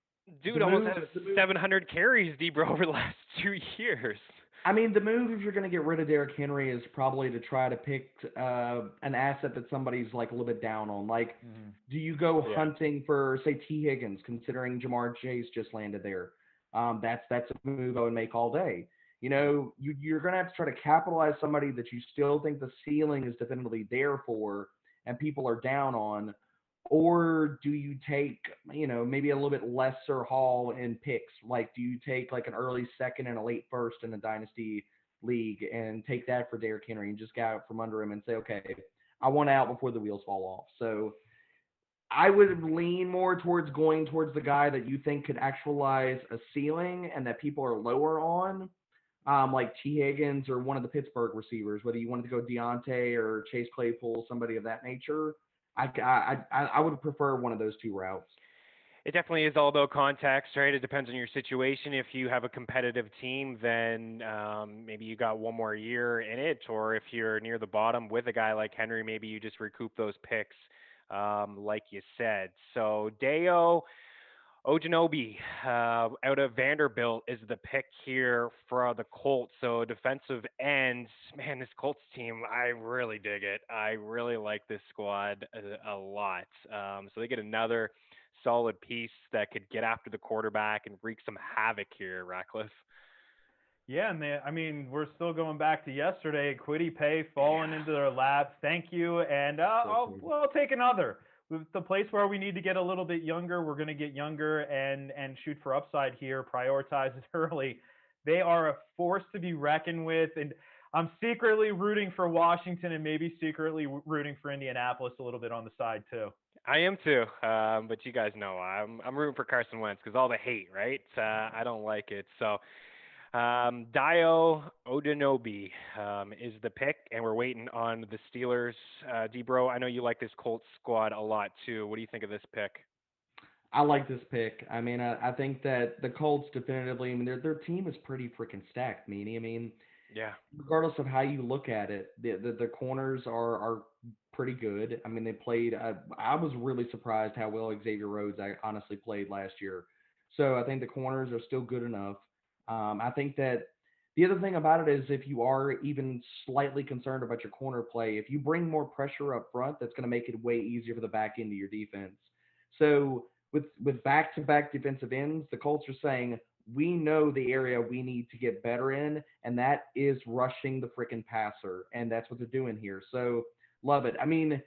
Dude almost has 700 carries, Debro, over the last 2 years. I mean, the move, if you're going to get rid of Derrick Henry, is probably to try to pick an asset that somebody's like a little bit down on. Like, do you go hunting for, say, T. Higgins, considering Jamar Chase just landed there? That's a move I would make all day. You're going to have to try to capitalize somebody that you still think the ceiling is definitively there for and people are down on. Or do you take, maybe a little bit lesser haul in picks? Like, do you take like an early second and a late first in a dynasty league and take that for Derrick Henry and just get out from under him and say, okay, I want out before the wheels fall off? So I would lean more towards going towards the guy that you think could actualize a ceiling and that people are lower on, like T. Higgins or one of the Pittsburgh receivers, whether you wanted to go Deontay or Chase Claypool, somebody of that nature. I would prefer one of those two routes. It definitely is all about context, right? It depends on your situation. If you have a competitive team, then maybe you got one more year in it, or if you're near the bottom with a guy like Henry, maybe you just recoup those picks, like you said. So Dayo Ojanobi out of Vanderbilt is the pick here for the Colts. So defensive ends, man, this Colts team, I really dig it. I really like this squad a lot. So they get another solid piece that could get after the quarterback and wreak some havoc here, Ratcliffe. Yeah, and we're still going back to yesterday. Quiddy Pay falling into their lap. Thank you, and I'll take another. The place where we need to get a little bit younger, we're going to get younger and shoot for upside here. Prioritize it early. They are a force to be reckoned with, and I'm secretly rooting for Washington and maybe secretly rooting for Indianapolis a little bit on the side too. I am too, but you guys know I'm rooting for Carson Wentz because all the hate, right? I don't like it. So Dayo Ojanobi is the pick, and we're waiting on the Steelers. Debro, I know you like this Colts squad a lot too. What do you think of this pick? I like this pick. I mean, I think that the Colts definitively, their team is pretty freaking stacked, Meanie. Yeah. Regardless of how you look at it, the corners are pretty good. I mean, they played. I was really surprised how well Xavier Rhodes honestly played last year. So I think the corners are still good enough. I think that the other thing about it is if you are even slightly concerned about your corner play, if you bring more pressure up front, that's going to make it way easier for the back end of your defense. So with back-to-back defensive ends, the Colts are saying, we know the area we need to get better in, and that is rushing the freaking passer, and that's what they're doing here. So love it. I mean,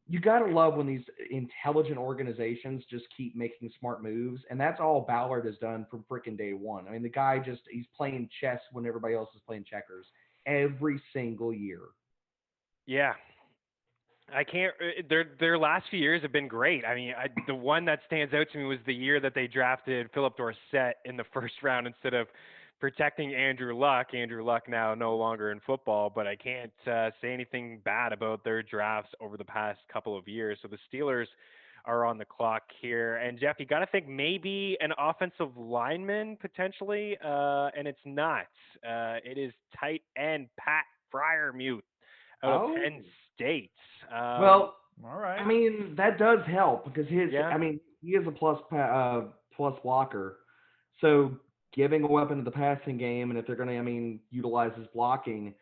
you got to love when these intelligent organizations just keep making smart moves, and that's all Ballard has done from freaking day one. I mean, the guy he's playing chess when everybody else is playing checkers every single year. Yeah. I can't. Their last few years have been great. I mean, the one that stands out to me was the year that they drafted Philip Dorsett in the first round instead of protecting Andrew Luck. Andrew Luck now no longer in football, but I can't say anything bad about their drafts over the past couple of years. So the Steelers are on the clock here. And Jeff, you got to think maybe an offensive lineman potentially, and it's not. It is tight end Pat Freiermuth out of Penn State. Well, all right. I mean, that does help because he is a plus plus blocker. So giving a weapon to the passing game, and if they're going to, utilize his blocking,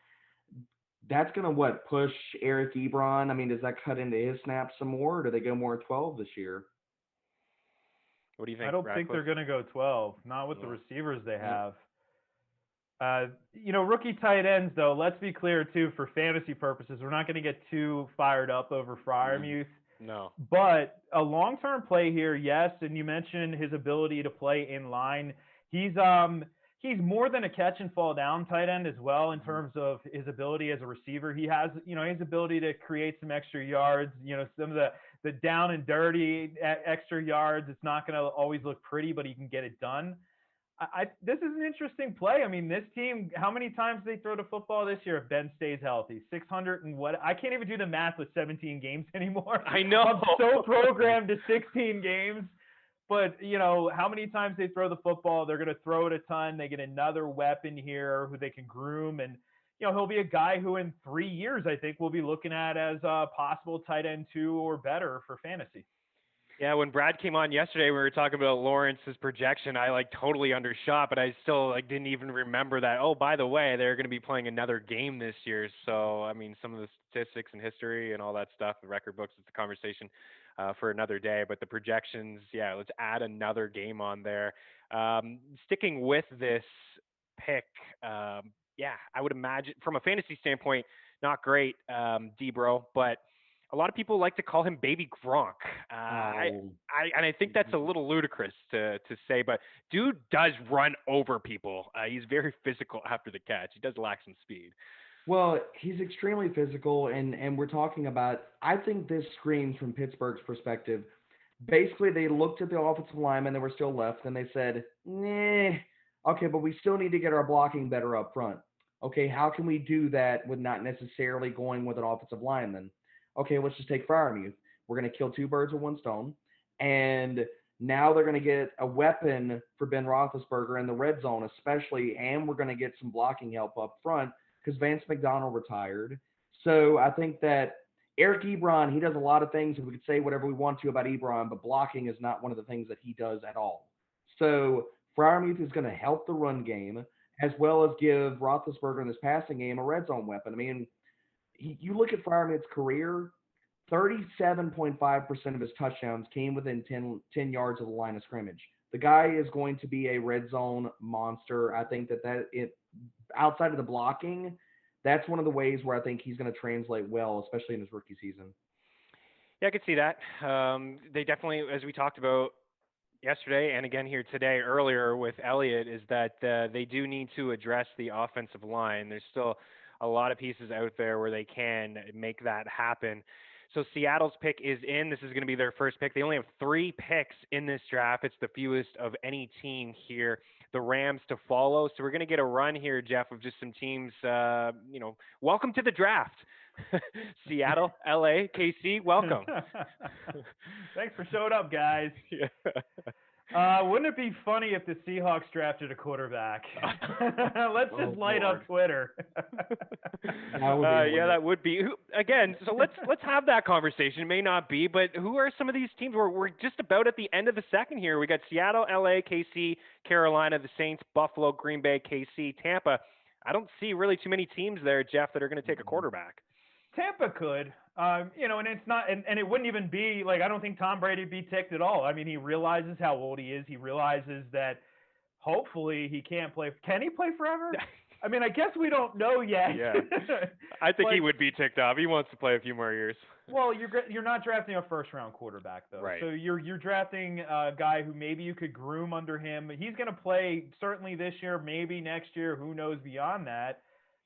that's going to push Eric Ebron? Does that cut into his snaps some more, or do they go more 12 this year? What do you think, I don't think Radcliffe? they're going to go 12, not with the No. receivers they Yeah. have. Rookie tight ends, though, let's be clear, too, for fantasy purposes, we're not going to get too fired up over Freiermuth. No. But a long-term play here, yes, and you mentioned his ability to play in line. He's more than a catch and fall down tight end as well in terms of his ability as a receiver. He has, his ability to create some extra yards, some of the down and dirty extra yards. It's not going to always look pretty, but he can get it done. This is an interesting play. This team, how many times they throw the football this year if Ben stays healthy? 600 and what? I can't even do the math with 17 games anymore. I know. I'm so programmed to 16 games. But, how many times they throw the football, they're going to throw it a ton. They get another weapon here who they can groom. And, he'll be a guy who in 3 years, I think, we'll be looking at as a possible tight end 2 or better for fantasy. Yeah, when Brad came on yesterday, we were talking about Lawrence's projection. I totally undershot, but I still didn't even remember that. Oh, by the way, they're going to be playing another game this year. So some of the statistics and history and all that stuff, the record books, it's a conversation for another day. But the projections, let's add another game on there. Sticking with this pick, I would imagine from a fantasy standpoint, not great, D-Bro, but a lot of people like to call him Baby Gronk. I think that's a little ludicrous to say, but dude does run over people. He's very physical after the catch. He does lack some speed. Well, he's extremely physical, and we're talking about, I think this screams from Pittsburgh's perspective. Basically, they looked at the offensive linemen that were still left, and they said, okay, but we still need to get our blocking better up front. Okay, how can we do that with not necessarily going with an offensive lineman? Okay, let's just take Freiermuth. We're going to kill 2 birds with 1 stone. And now they're going to get a weapon for Ben Roethlisberger in the red zone, especially, and we're going to get some blocking help up front because Vance McDonald retired. So I think that Eric Ebron, he does a lot of things, and we could say whatever we want to about Ebron, but blocking is not one of the things that he does at all. So Freiermuth is going to help the run game as well as give Roethlisberger in this passing game a red zone weapon. You look at Freiermuth's career, 37.5% of his touchdowns came within 10 yards of the line of scrimmage. The guy is going to be a red zone monster. I think outside of the blocking, that's one of the ways where I think he's going to translate well, especially in his rookie season. Yeah, I could see that. They definitely, as we talked about yesterday and again here today earlier with Elliott, is that they do need to address the offensive line. There's still a lot of pieces out there where they can make that happen. So Seattle's pick is in. This is going to be their first pick. They only have 3 picks in this draft. It's the fewest of any team here. The Rams to follow. So we're going to get a run here, Jeff, of just some teams, welcome to the draft. Seattle, LA, KC, welcome. Thanks for showing up, guys. Yeah. Wouldn't it be funny if the Seahawks drafted a quarterback? Let's just light up Twitter. That would be. Again, so let's have that conversation. It may not be, but who are some of these teams? We're just about at the end of the second here. We got Seattle, LA, KC, Carolina, the Saints, Buffalo, Green Bay, KC, Tampa. I don't see really too many teams there, Jeff, that are going to take a quarterback. Tampa could, and it's not, and it wouldn't even be I don't think Tom Brady would be ticked at all. He realizes how old he is. He realizes that hopefully he can't play. Can he play forever? I guess we don't know yet. Yeah, I think he would be ticked off. He wants to play a few more years. Well, you're not drafting a first-round quarterback though, right? So you're drafting a guy who maybe you could groom under him. He's going to play certainly this year, maybe next year. Who knows beyond that?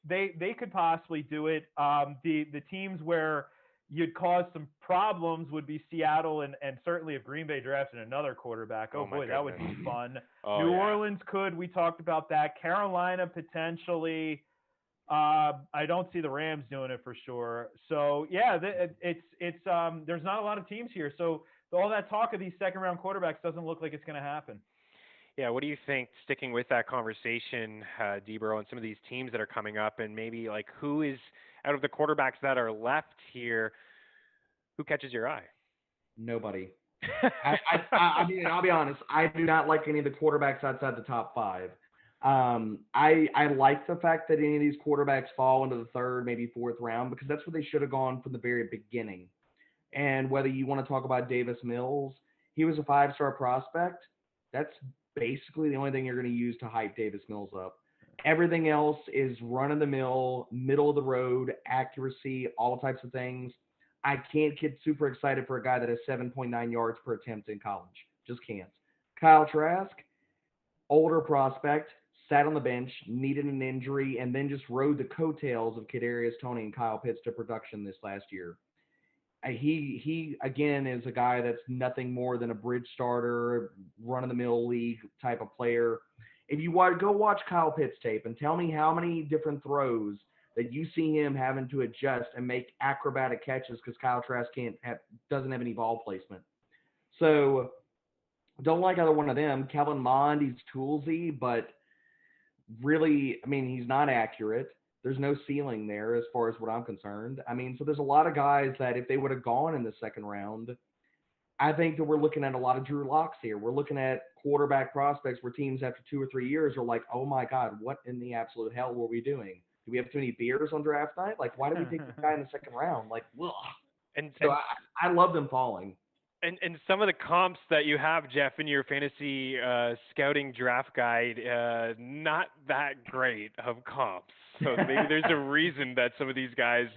They could possibly do it. The teams where you'd cause some problems would be Seattle and certainly if Green Bay drafted another quarterback. Oh boy, that would be fun. New Orleans could. We talked about that. Carolina potentially. I don't see the Rams doing it for sure. So yeah, it's there's not a lot of teams here. So all that talk of these second round quarterbacks doesn't look like it's going to happen. Yeah, what do you think, sticking with that conversation, Debro, and some of these teams that are coming up, and maybe who is, out of the quarterbacks that are left here, who catches your eye? Nobody. I mean, I'll be honest. I do not like any of the quarterbacks outside the top 5. I like the fact that any of these quarterbacks fall into the 3rd, maybe 4th round, because that's where they should have gone from the very beginning. And whether you want to talk about Davis Mills, he was a 5-star prospect. That's basically the only thing you're going to use to hype Davis Mills up. Everything else is run-of-the-mill, middle-of-the-road, accuracy, all types of things. I can't get super excited for a guy that has 7.9 yards per attempt in college. Just can't. Kyle Trask, older prospect, sat on the bench, needed an injury, and then just rode the coattails of Kadarius Toney and Kyle Pitts to production this last year. He again is a guy that's nothing more than a bridge starter, run-of-the-mill league type of player. If you want, go watch Kyle Pitts tape and tell me how many different throws that you see him having to adjust and make acrobatic catches because Kyle Trask doesn't have any ball placement. So don't like either one of them. Kellen Mond, he's toolsy, but really, I mean, he's not accurate. There's no ceiling there as far as what I'm concerned. I mean, so there's a lot of guys that if they would have gone in the 2nd round, I think that we're looking at a lot of Drew Locks here. We're looking at quarterback prospects where teams after 2 or 3 years are like, oh my God, what in the absolute hell were we doing? Do we have too many beers on draft night? Like, why did we take this guy in the 2nd round? Like, ugh. And so I love them falling. And some of the comps that you have, Jeff, in your fantasy scouting draft guide, not that great of comps. So maybe there's a reason that some of these guys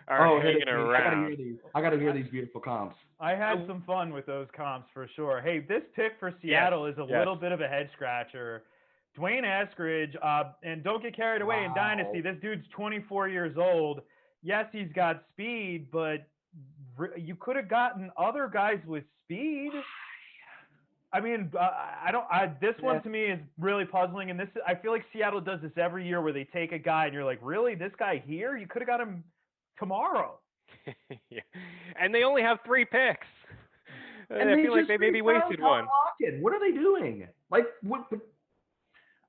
are hanging around. I got to hear these beautiful comps. I had some fun with those comps for sure. Hey, this pick for Seattle is a little bit of a head scratcher. Dwayne Eskridge, and don't get carried away in Dynasty. This dude's 24 years old. Yes, he's got speed, but you could have gotten other guys with speed. I mean, this one to me is really puzzling, and I feel like Seattle does this every year where they take a guy and you're like, really, this guy here? You could have got him tomorrow. Yeah. And they only have 3 picks. And I feel like they maybe wasted one. What are they doing? Like, what?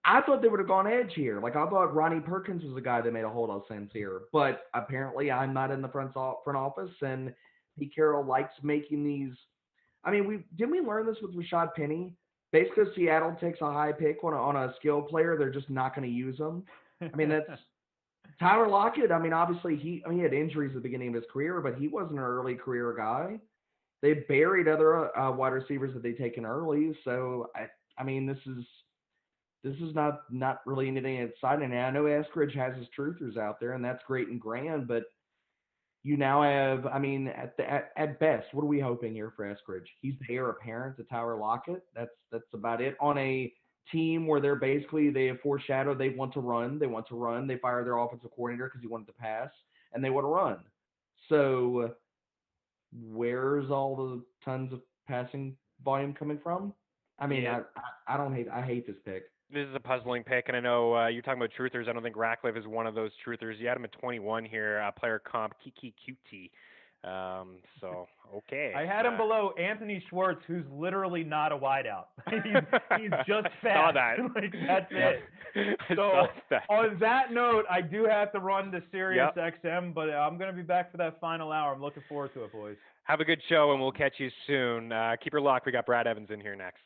I thought they would have gone edge here. Like, I thought Ronnie Perkins was the guy that made a whole lot of sense here. But apparently I'm not in the front office, and Pete Carroll likes making these. I mean, didn't we learn this with Rashad Penny? Basically, Seattle takes a high pick on a skill player, they're just not going to use them. I mean, that's Tyler Lockett. I mean, obviously he had injuries at the beginning of his career, but he wasn't an early career guy. They buried other wide receivers that they'd taken early. So I mean, this is not really anything exciting. And I know Eskridge has his truthers out there, and that's great and grand, but you now have, I mean, at best, what are we hoping here for Eskridge? He's the heir apparent to Tyler Lockett. That's about it. On a team where they have foreshadowed they want to run. They fired their offensive coordinator because he wanted to pass, and they want to run. So where's all the tons of passing volume coming from? I mean, yeah. I hate this pick. This is a puzzling pick, and I know you're talking about truthers. I don't think Ratcliffe is one of those truthers. You had him at 21 here, player comp, Kiki Cutie. So, okay. I had him below Anthony Schwartz, who's literally not a wideout. he's just fast. Saw that. Like, that's it. So, on that note, I do have to run to Sirius XM, but I'm going to be back for that final hour. I'm looking forward to it, boys. Have a good show, and we'll catch you soon. Keep your lock. We got Brad Evans in here next.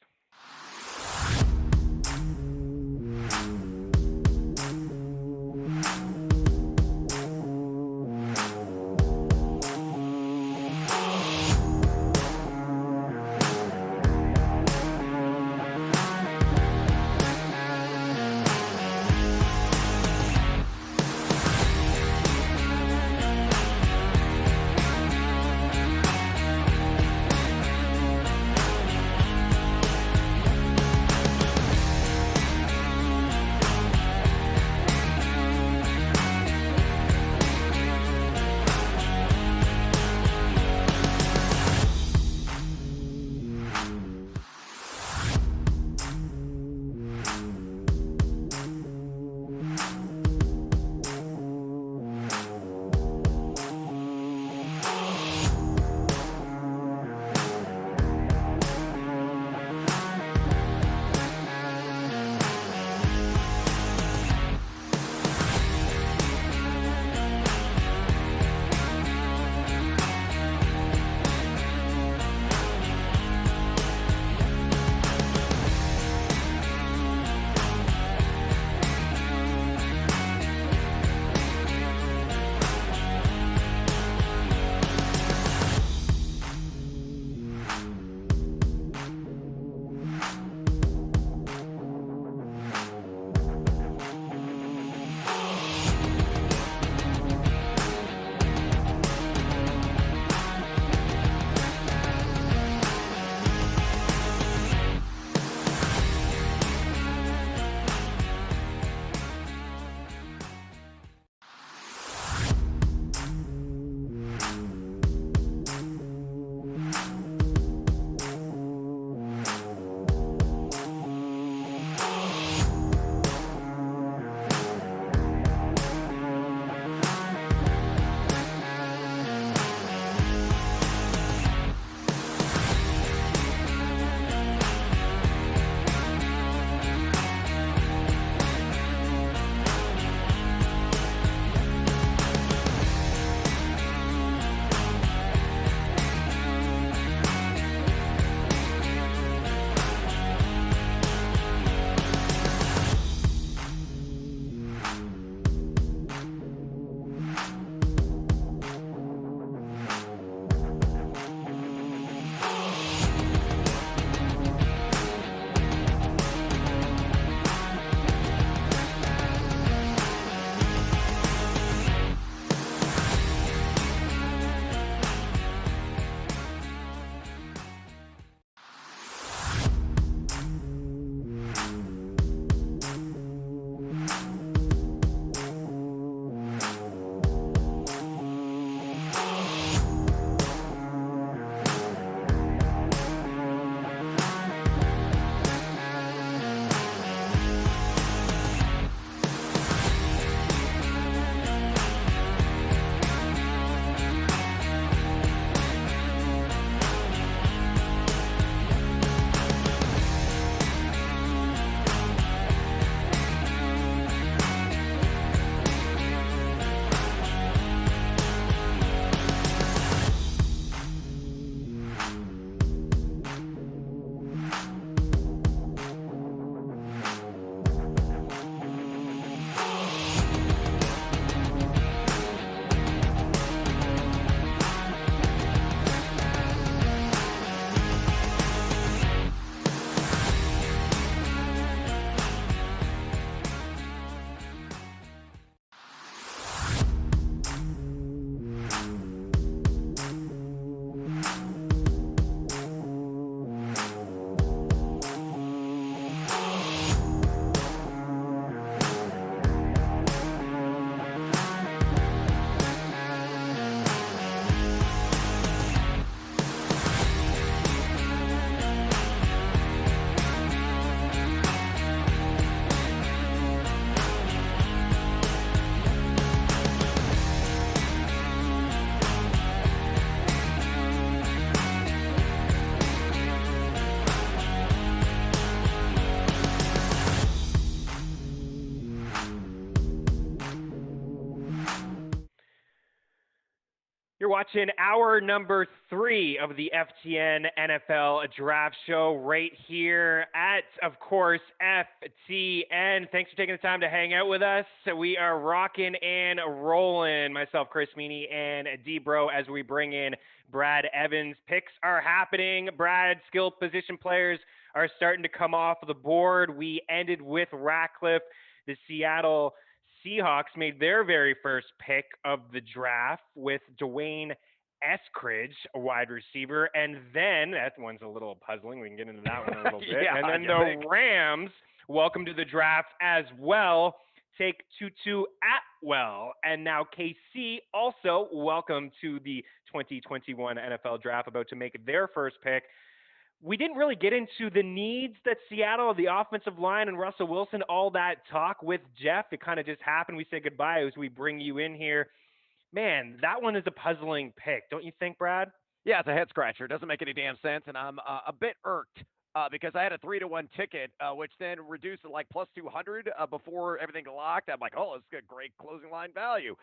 You're watching hour number 3 of the FTN NFL Draft Show right here at, of course, FTN. Thanks for taking the time to hang out with us. We are rocking and rolling. Myself, Chris Meany, and D-Bro as we bring in Brad Evans. Picks are happening. Brad, skilled position players are starting to come off the board. We ended with Ratcliffe. The Seattle Seahawks made their very first pick of the draft with Dwayne Eskridge, a wide receiver. And then, that one's a little puzzling. We can get into that one a little bit. Yeah, and then the Rams, welcome to the draft as well, take Tutu Atwell. And now KC, also welcome to the 2021 NFL Draft, about to make their first pick. We didn't really get into the needs that Seattle, the offensive line, and Russell Wilson, all that talk with Jeff. It kind of just happened. We say goodbye as we bring you in here. Man, that one is a puzzling pick, don't you think, Brad? Yeah, it's a head scratcher. It doesn't make any damn sense, and I'm a bit irked because I had a 3-1 ticket, which then reduced to like plus 200 before everything locked. I'm like, oh, it's a great closing line value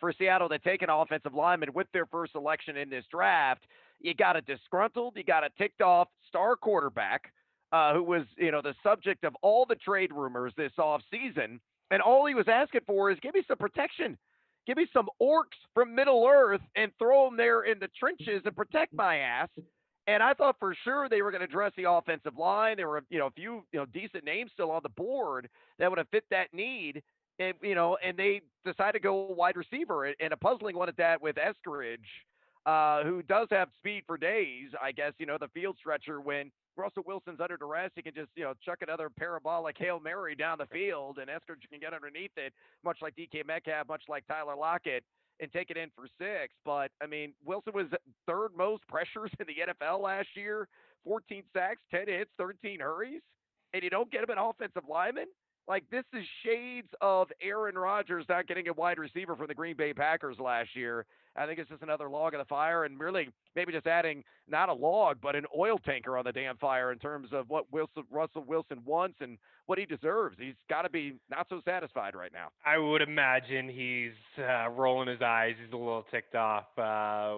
for Seattle to take an offensive lineman with their first selection in this draft. You got a disgruntled, you got a ticked off star quarterback who was, the subject of all the trade rumors this offseason. And all he was asking for is give me some protection. Give me some orcs from Middle Earth and throw them there in the trenches and protect my ass. And I thought for sure they were going to address the offensive line. There were, a few, decent names still on the board that would have fit that need. And, and they decided to go wide receiver, and a puzzling one at that with Eskridge, who does have speed for days. I guess, the field stretcher, when Russell Wilson's under duress, he can just, chuck another parabolic Hail Mary down the field, and Eskridge can get underneath it, much like DK Metcalf, much like Tyler Lockett, and take it in for 6. But, I mean, Wilson was third most pressures in the NFL last year, 14 sacks, 10 hits, 13 hurries, and you don't get him an offensive lineman? Like, this is shades of Aaron Rodgers not getting a wide receiver from the Green Bay Packers last year. I think it's just another log in the fire, and really maybe just adding not a log, but an oil tanker on the damn fire in terms of what Russell Wilson wants and what he deserves. He's got to be not so satisfied right now. I would imagine he's rolling his eyes. He's a little ticked off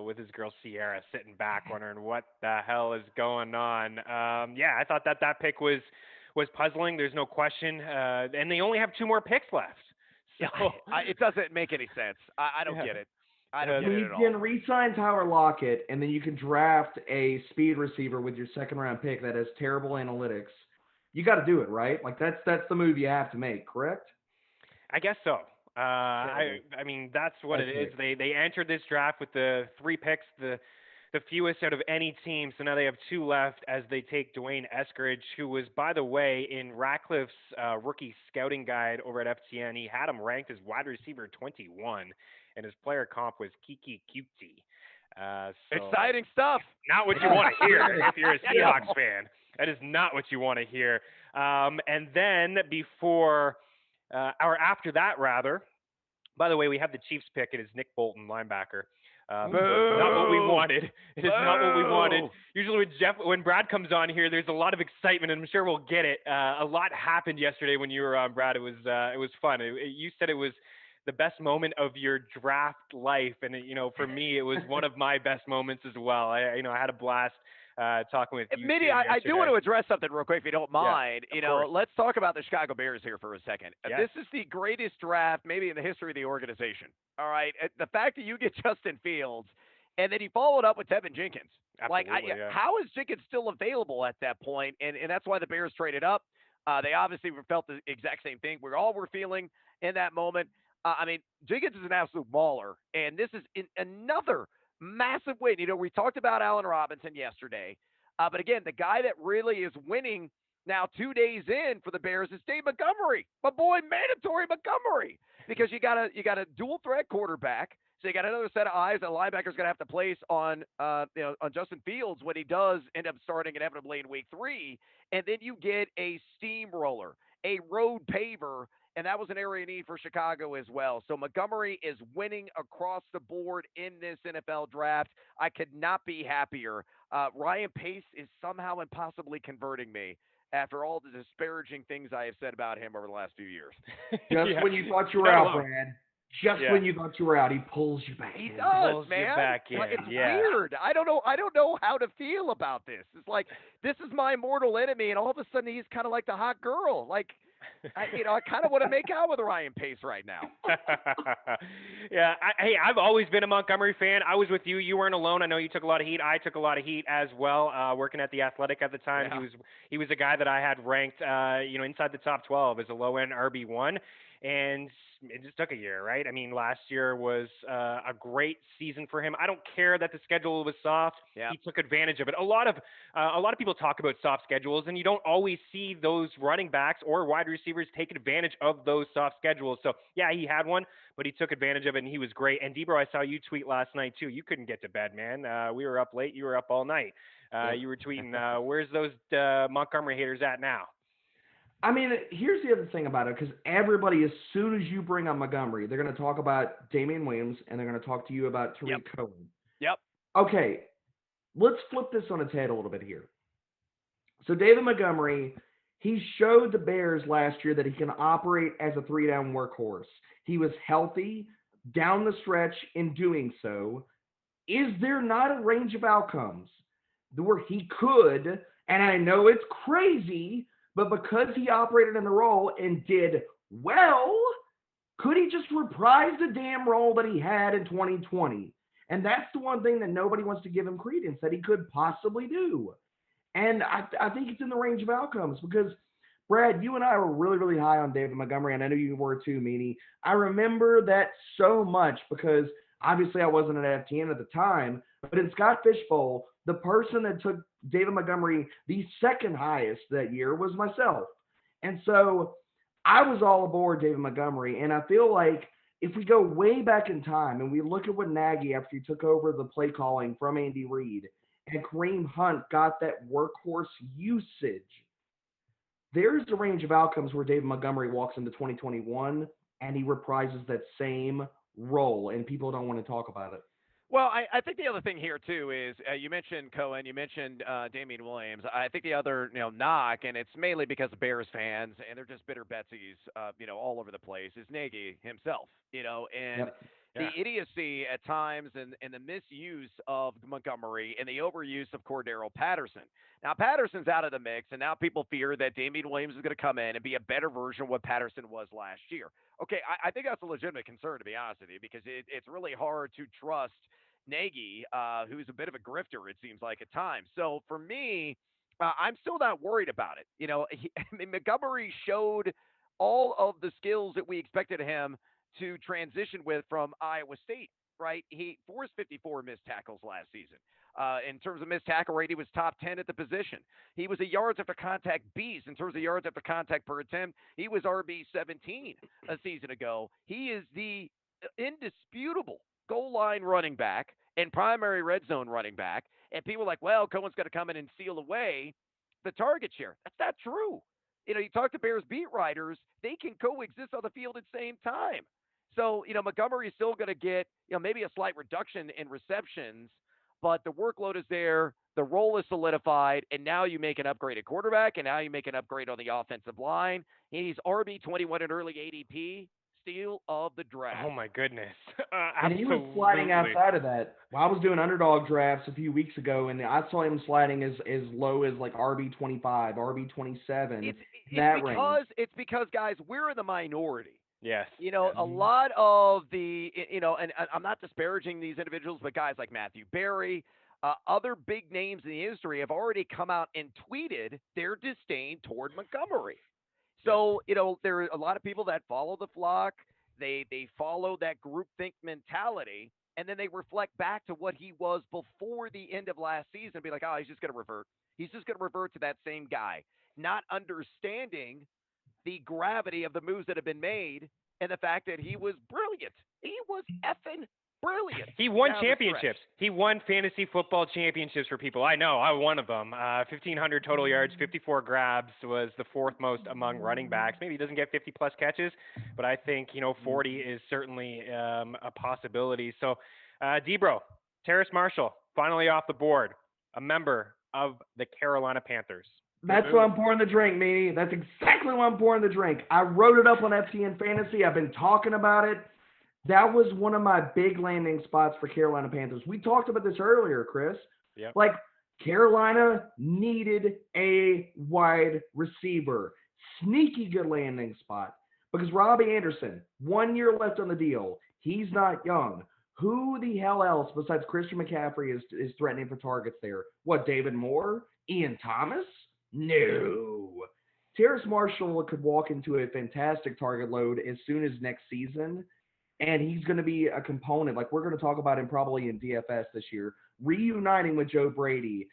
with his girl Sierra sitting back wondering what the hell is going on. Yeah, I thought that pick was puzzling. There's no question. And they only have 2 more picks left. So it doesn't make any sense. I don't get it. I don't get it at all. You can re-sign Tyler Lockett, and then you can draft a speed receiver with your second-round pick that has terrible analytics. You got to do it, right? Like, that's the move you have to make, correct? I guess so. I mean, that's what it is. They entered this draft with the 3 picks, the fewest out of any team. So now they have 2 left as they take Dwayne Eskridge, who was, by the way, in Ratcliffe's rookie scouting guide over at FTN. He had him ranked as wide receiver 21, and his player comp was Kiki Cutie. So exciting stuff. Not what you want to hear if you're a Seahawks fan. That is not what you want to hear. And then after that, rather, by the way, we have the Chiefs pick. It is Nick Bolton, linebacker. Not what we wanted. It is not what we wanted. Usually when Brad comes on here, there's a lot of excitement, and I'm sure we'll get it. A lot happened yesterday when you were on, Brad. It was fun. You said it was the best moment of your draft life, and for me, it was one of my best moments as well. I had a blast talking with you. Mitty, I do want to address something real quick, if you don't mind. Yeah, let's talk about the Chicago Bears here for a second. Yes. This is the greatest draft maybe in the history of the organization. All right, the fact that you get Justin Fields, and then he followed up with Tevin Jenkins. Absolutely, how is Jenkins still available at that point? And that's why the Bears traded up. They obviously felt the exact same thing we all were feeling in that moment. I mean, Jenkins is an absolute baller, and this is another massive win. We talked about Allen Robinson yesterday, but again, the guy that really is winning now 2 days in for the Bears is Dave Montgomery, my boy, mandatory Montgomery, because you got a dual threat quarterback, so you got another set of eyes that linebacker's going to have to place on on Justin Fields when he does end up starting inevitably in week 3, and then you get a steamroller, a road paver. And that was an area need for Chicago as well. So Montgomery is winning across the board in this NFL draft. I could not be happier. Ryan Pace is somehow impossibly converting me after all the disparaging things I have said about him over the last few years. Just when you thought you were out, Brad. Just Yeah. when you thought you were out, he pulls you back He in. does, Pulls you man. back Like, in, it's yeah. weird. I don't know how to feel about this. It's like this is my mortal enemy, and all of a sudden he's kind of like the hot girl. Like, I kind of want to make out with Ryan Pace right now. Yeah, hey, I've always been a Montgomery fan. I was with you. You weren't alone. I know you took a lot of heat. I took a lot of heat as well. Working at the Athletic at the time, Yeah. he was a guy that I had ranked, inside the top 12 as a low end RB1, and it just took a year, right? I mean, last year was a great season for him. I don't care that the schedule was soft. Yeah. He took advantage of it. A lot of people talk about soft schedules, and you don't always see those running backs or wide receivers take advantage of those soft schedules. So yeah, he had one, but he took advantage of it, and he was great. And Debro, I saw you tweet last night too. You couldn't get to bed, man. We were up late. You were up all night. You were tweeting, where's those Montgomery haters at now? I mean, here's the other thing about it, because everybody, as soon as you bring up Montgomery, they're going to talk about Damian Williams, and they're going to talk to you about Tariq Cohen. Yep. Okay, let's flip this on its head a little bit here. So David Montgomery, he showed the Bears last year that he can operate as a three-down workhorse. He was healthy down the stretch in doing so. Is there not a range of outcomes where he could, and I know it's crazy, but because he operated in the role and did well, could he just reprise the damn role that he had in 2020? And that's the one thing that nobody wants to give him credence that he could possibly do. And I think it's in the range of outcomes because, Brad, you and I were really, really high on David Montgomery, and I know you were too, Meanie. I remember that so much because obviously I wasn't at FTN at the time, but in Scott Fishbowl, the person that took David Montgomery the second highest that year was myself. And so I was all aboard David Montgomery, and I feel like if we go way back in time and we look at what Nagy, after he took over the play calling from Andy Reid, and Kareem Hunt got that workhorse usage, there's a range of outcomes where David Montgomery walks into 2021 and he reprises that same role, and people don't want to talk about it. Well, I think the other thing here too is you mentioned Cohen, you mentioned Damian Williams. I think the other knock, and it's mainly because of Bears fans, and they're just bitter Betsies, all over the place, is Nagy himself. And Yep. the idiocy at times and the misuse of Montgomery and the overuse of Cordero Patterson. Now Patterson's out of the mix, and now people fear that Damian Williams is going to come in and be a better version of what Patterson was last year. Okay, I think that's a legitimate concern, to be honest with you, because it's really hard to trust Nagy, who's a bit of a grifter, it seems like at times. So for me, I'm still not worried about it. Montgomery showed all of the skills that we expected him to transition with from Iowa State, right? He forced 54 missed tackles last season. In terms of missed tackle rate, he was top 10 at the position. He was a yards after contact beast in terms of yards after contact per attempt. He was RB 17 a season ago. He is the indisputable goal line running back and primary red zone running back. And people are like, well, Cohen's going to come in and seal away the target share. That's not true. You talk to Bears beat writers, they can coexist on the field at the same time. So, Montgomery is still going to get, maybe a slight reduction in receptions, but the workload is there. The role is solidified, and now you make an upgrade at quarterback, and now you make an upgrade on the offensive line. He's RB21 in early ADP, steal of the draft. Oh, my goodness. And he was sliding outside of that. Well, I was doing underdog drafts a few weeks ago, and I saw him sliding as low as like RB25, RB27. It's because, guys, we're in the minority. Yes. A lot of the, and I'm not disparaging these individuals, but guys like Matthew Berry, other big names in the industry have already come out and tweeted their disdain toward Montgomery. So, there are a lot of people that follow the flock. They follow that groupthink mentality, and then they reflect back to what he was before the end of last season and be like, oh, he's just going to revert. He's just going to revert to that same guy, not understanding the gravity of the moves that have been made and the fact that he was brilliant. He was effing brilliant. He won championships. He won fantasy football championships for people. I know. I won of them. 1,500 total yards, 54 grabs was the fourth most among running backs. Maybe he doesn't get 50-plus catches, but I think, 40 is certainly a possibility. So, Debro, Terrace Marshall, finally off the board, a member of the Carolina Panthers. That's why I'm pouring the drink, Meanie. That's exactly why I'm pouring the drink. I wrote it up on FTN Fantasy. I've been talking about it. That was one of my big landing spots for Carolina Panthers. We talked about this earlier, Chris. Yep. Like, Carolina needed a wide receiver. Sneaky good landing spot because Robbie Anderson, 1 year left on the deal. He's not young. Who the hell else besides Christian McCaffrey is threatening for targets there? What, David Moore? Ian Thomas? No. Terrace Marshall could walk into a fantastic target load as soon as next season, and he's going to be a component. Like, we're going to talk about him probably in DFS this year, reuniting with Joe Brady.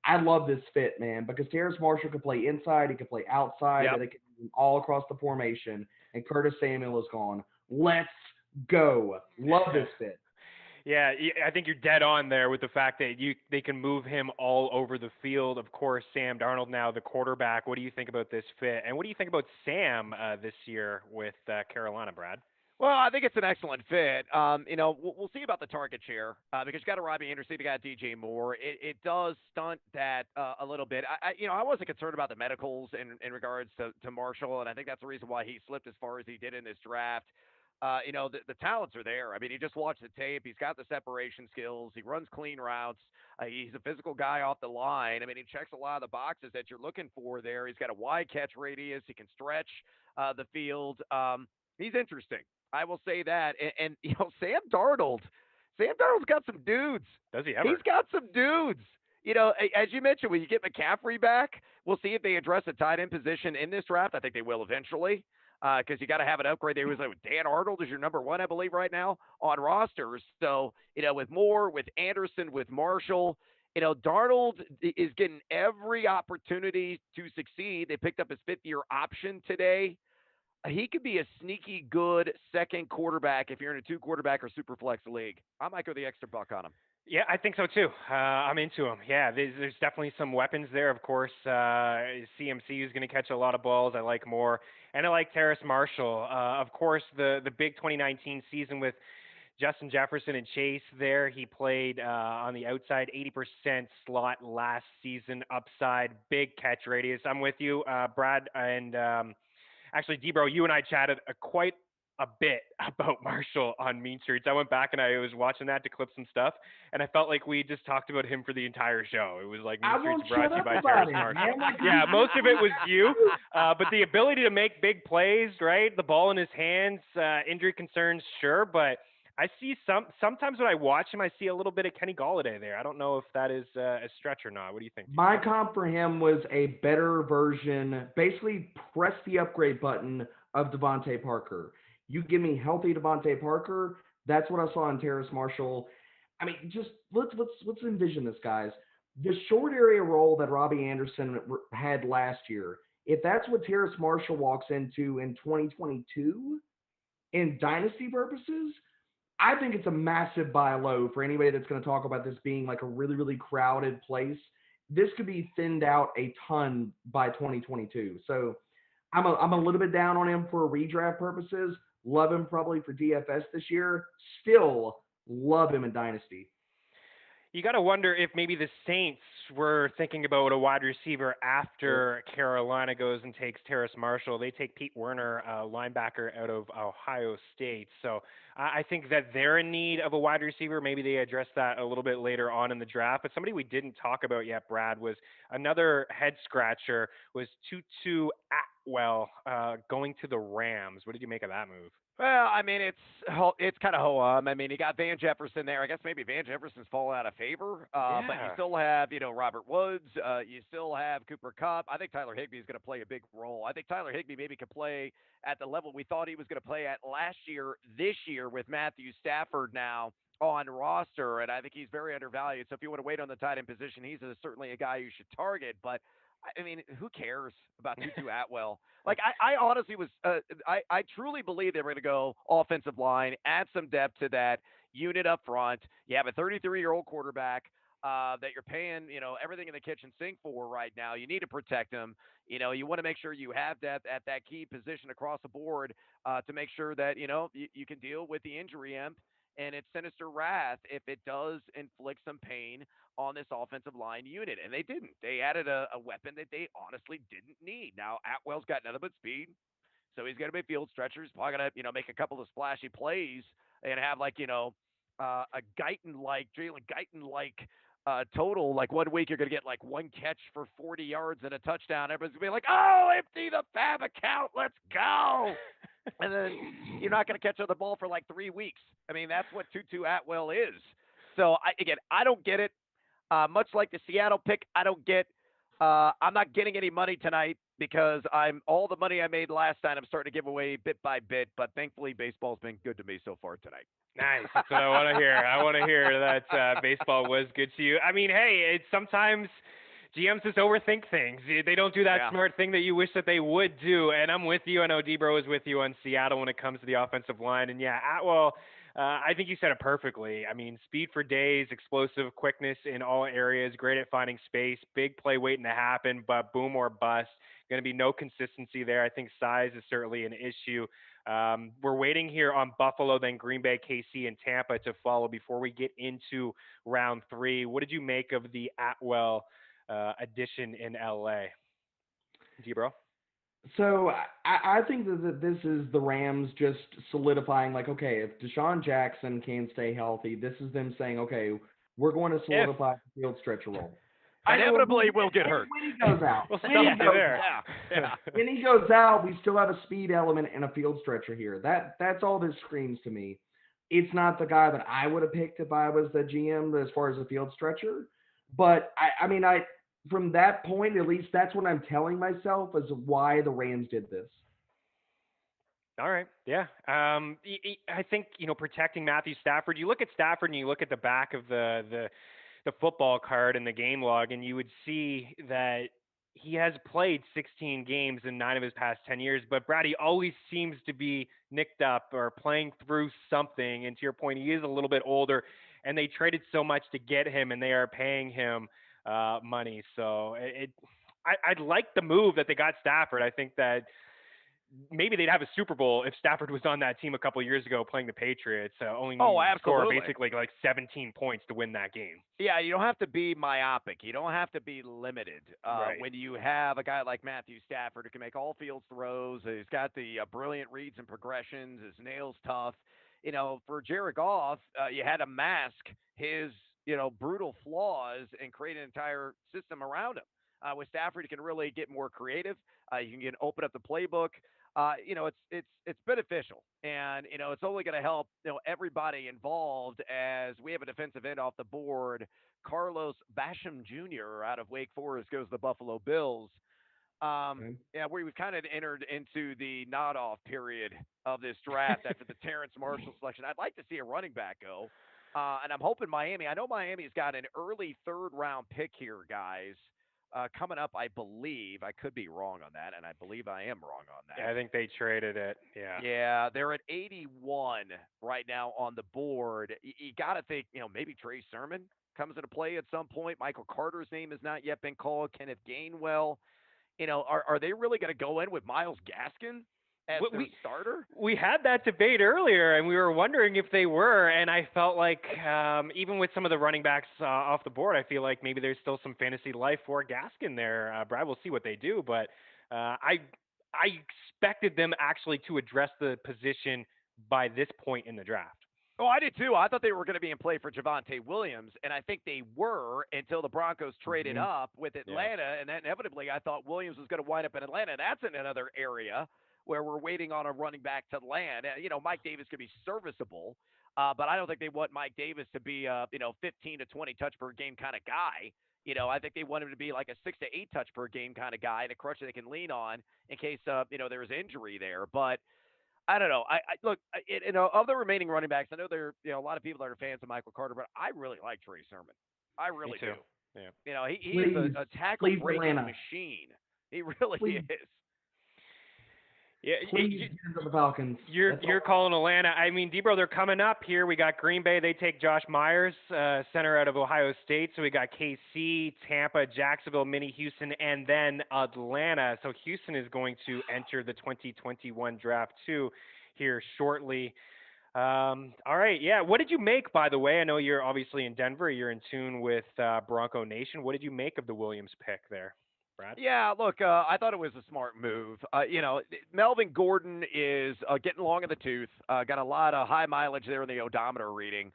I love this fit, man, because Terrace Marshall can play inside, he can play outside, Yep. and it can all across the formation. And Curtis Samuel is gone. Let's go. Love this fit. Yeah, I think you're dead on there with the fact that they can move him all over the field. Of course, Sam Darnold now the quarterback. What do you think about this fit? And what do you think about Sam this year with Carolina, Brad? Well, I think it's an excellent fit. We'll see about the target share because you got a Robbie Anderson, you got DJ Moore. It does stunt that a little bit. I wasn't concerned about the medicals in regards to Marshall, and I think that's the reason why he slipped as far as he did in this draft. The talents are there. I mean, you just watch the tape. He's got the separation skills. He runs clean routes. He's a physical guy off the line. I mean, he checks a lot of the boxes that you're looking for there. He's got a wide catch radius. He can stretch the field. He's interesting. I will say that. And Sam Darnold's got some dudes. Does he ever? He's got some dudes. As you mentioned, when you get McCaffrey back, we'll see if they address the tight end position in this draft. I think they will eventually because you got to have an upgrade. There was Dan Arnold is your number one, I believe, right now on rosters. So, with Moore, with Anderson, with Marshall, Darnold is getting every opportunity to succeed. They picked up his fifth-year option today. He could be a sneaky good second quarterback if you're in a two-quarterback or super flex league. I might go the extra buck on him. Yeah, I think so too. I'm into him. Yeah, there's definitely some weapons there. Of course, CMC is going to catch a lot of balls. I like Moore, and I like Terrace Marshall. Of course, the big 2019 season with Justin Jefferson and Chase there. He played on the outside, 80% slot last season, upside, big catch radius. I'm with you, Brad, and actually, Debro, you and I chatted quite a bit about Marshall on Mean Streets. I went back and I was watching that to clip some stuff, and I felt like we just talked about him for the entire show. It was like Mean I Streets won't brought shut to you up by about Terrace it, Marshall. man. Like, Yeah, most of it was you, but the ability to make big plays, right? The ball in his hands, injury concerns, sure, but I see sometimes when I watch him, I see a little bit of Kenny Golladay there. I don't know if that is a stretch or not. What do you think? My comp for him was a better version, basically press the upgrade button of Devontae Parker. You give me healthy Devontae Parker, that's what I saw in Terrace Marshall. I mean, just let's envision this, guys. The short area role that Robbie Anderson had last year, if that's what Terrace Marshall walks into in 2022 in dynasty purposes, I think it's a massive buy low for anybody that's going to talk about this being like a really, really crowded place. This could be thinned out a ton by 2022. So I'm a little bit down on him for redraft purposes. Love him probably for DFS this year. Still love him in Dynasty. You got to wonder if maybe the Saints were thinking about a wide receiver after Carolina goes and takes Terrace Marshall. They take Pete Werner, linebacker out of Ohio State. So I think that they're in need of a wide receiver. Maybe they address that a little bit later on in the draft. But somebody we didn't talk about yet, Brad, was another head scratcher was Tutu Atwell going to the Rams. What did you make of that move? Well, I mean, it's kind of ho-hum. I mean, you got Van Jefferson there. I guess maybe Van Jefferson's fallen out of favor, but you Yeah. still have, Robert Woods. You still have Cooper Kupp. I think Tyler Higbee is going to play a big role. I think Tyler Higbee maybe could play at the level we thought he was going to play at last year, this year with Matthew Stafford now on roster, and I think he's very undervalued. So if you want to wait on the tight end position, he's certainly a guy you should target, but I mean, who cares about Tutu Atwell? Like, I honestly was, I truly believe they were going to go offensive line, add some depth to that unit up front. You have a 33-year-old quarterback that you're paying, everything in the kitchen sink for right now. You need to protect him. You want to make sure you have depth at that key position across the board to make sure that, you can deal with the injury imp and its sinister wrath if it does inflict some pain on this offensive line unit. And they didn't. They added a weapon that they honestly didn't need. Now, Atwell's got nothing but speed, so he's going to be field stretchers. Probably going to, make a couple of splashy plays and have like a Jalen Guyton like total. Like 1 week you're gonna get like one catch for 40 yards and a touchdown. Everyone's gonna be like, "Oh, empty the Fab account, let's go!" And then you're not gonna catch on the ball for like 3 weeks. I mean, that's what Tutu Atwell is. So I don't get it. Much like the Seattle pick, I don't get. I'm not getting any money tonight because I'm all the money I made last night. I'm starting to give away bit by bit, but thankfully baseball's been good to me so far tonight. Nice. That's what I want to hear. I want to hear that baseball was good to you. I mean, hey, it's sometimes GMs just overthink things. They don't do that smart thing that you wish that they would do. And I'm with you. I know D-Bro is with you on Seattle when it comes to the offensive line. And yeah, Atwell, I think you said it perfectly. I mean, speed for days, explosive quickness in all areas, great at finding space, big play waiting to happen, but boom or bust. Going to be no consistency there. I think size is certainly an issue. We're waiting here on Buffalo, then Green Bay, KC, and Tampa to follow before we get into round 3. What did you make of the Atwell addition in LA? G-Bro? So I think that this is the Rams just solidifying, like, okay, if Deshaun Jackson can stay healthy, this is them saying, okay, we're going to solidify the field stretcher role. Inevitably will get hurt. When he goes out. When he goes out, we still have a speed element and a field stretcher here. That's all this screams to me. It's not the guy that I would have picked if I was the GM as far as a field stretcher. But, I mean, from that point, at least that's what I'm telling myself is why the Rams did this. All right. Yeah. I think, protecting Matthew Stafford, you look at Stafford and you look at the back of the football card and the game log, and you would see that he has played 16 games in 9 of his past 10 years, but Brad, he always seems to be nicked up or playing through something. And to your point, he is a little bit older, and they traded so much to get him, and they are paying him money. So I'd like the move that they got Stafford. I think that maybe they'd have a Super Bowl if Stafford was on that team a couple of years ago playing the Patriots. Only score basically like 17 points to win that game. Yeah, you don't have to be myopic. You don't have to be limited when you have a guy like Matthew Stafford who can make all field throws. He's got the brilliant reads and progressions. His nail's tough. For Jared Goff, you had to mask his brutal flaws and create an entire system around him. With Stafford, you can really get more creative. You can open up the playbook. It's beneficial, and it's only going to help everybody involved as we have a defensive end off the board. Carlos Basham Jr. out of Wake Forest goes to the Buffalo Bills. Yeah, we've kind of entered into the nod-off period of this draft after the Terrence Marshall selection. I'd like to see a running back go, and I'm hoping Miami. I know Miami's got an early third-round pick here, guys. Coming up, I believe. I could be wrong on that, and I believe I am wrong on that. Yeah, I think they traded it. Yeah. Yeah, they're at 81 right now on the board. You got to think, maybe Trey Sermon comes into play at some point. Michael Carter's name has not yet been called. Kenneth Gainwell. Are they really going to go in with Myles Gaskin as their starter? We had that debate earlier, and we were wondering if they were, and I felt like even with some of the running backs off the board, I feel like maybe there's still some fantasy life for Gaskin there. Brad, we'll see what they do, but I expected them actually to address the position by this point in the draft. Oh, I did too. I thought they were going to be in play for Javonte Williams, and I think they were until the Broncos traded up with Atlanta, and then inevitably I thought Williams was going to wind up in Atlanta. That's in another area where we're waiting on a running back to land. Mike Davis could be serviceable, but I don't think they want Mike Davis to be a 15 to 20 touch per game kind of guy. I think they want him to be like a 6 to 8 touch per game kind of guy and a crutch that they can lean on in case there's injury there. But I don't know. I look, of the remaining running backs, I know there a lot of people that are fans of Michael Carter, but I really like Trey Sermon. I really do. Yeah. He is a tackle breaking machine. He really is. Yeah, please get into the Falcons. You're calling Atlanta. I mean, D-Bro, they're coming up here. We got Green Bay. They take Josh Myers, center out of Ohio State. So we got KC, Tampa, Jacksonville, Mini Houston, and then Atlanta. So Houston is going to enter the 2021 draft too here shortly. All right. Yeah. What did you make, by the way? I know you're obviously in Denver. You're in tune with Bronco Nation. What did you make of the Williams pick there? Brad? Yeah, look, I thought it was a smart move. Melvin Gordon is getting long in the tooth. Got a lot of high mileage there in the odometer reading.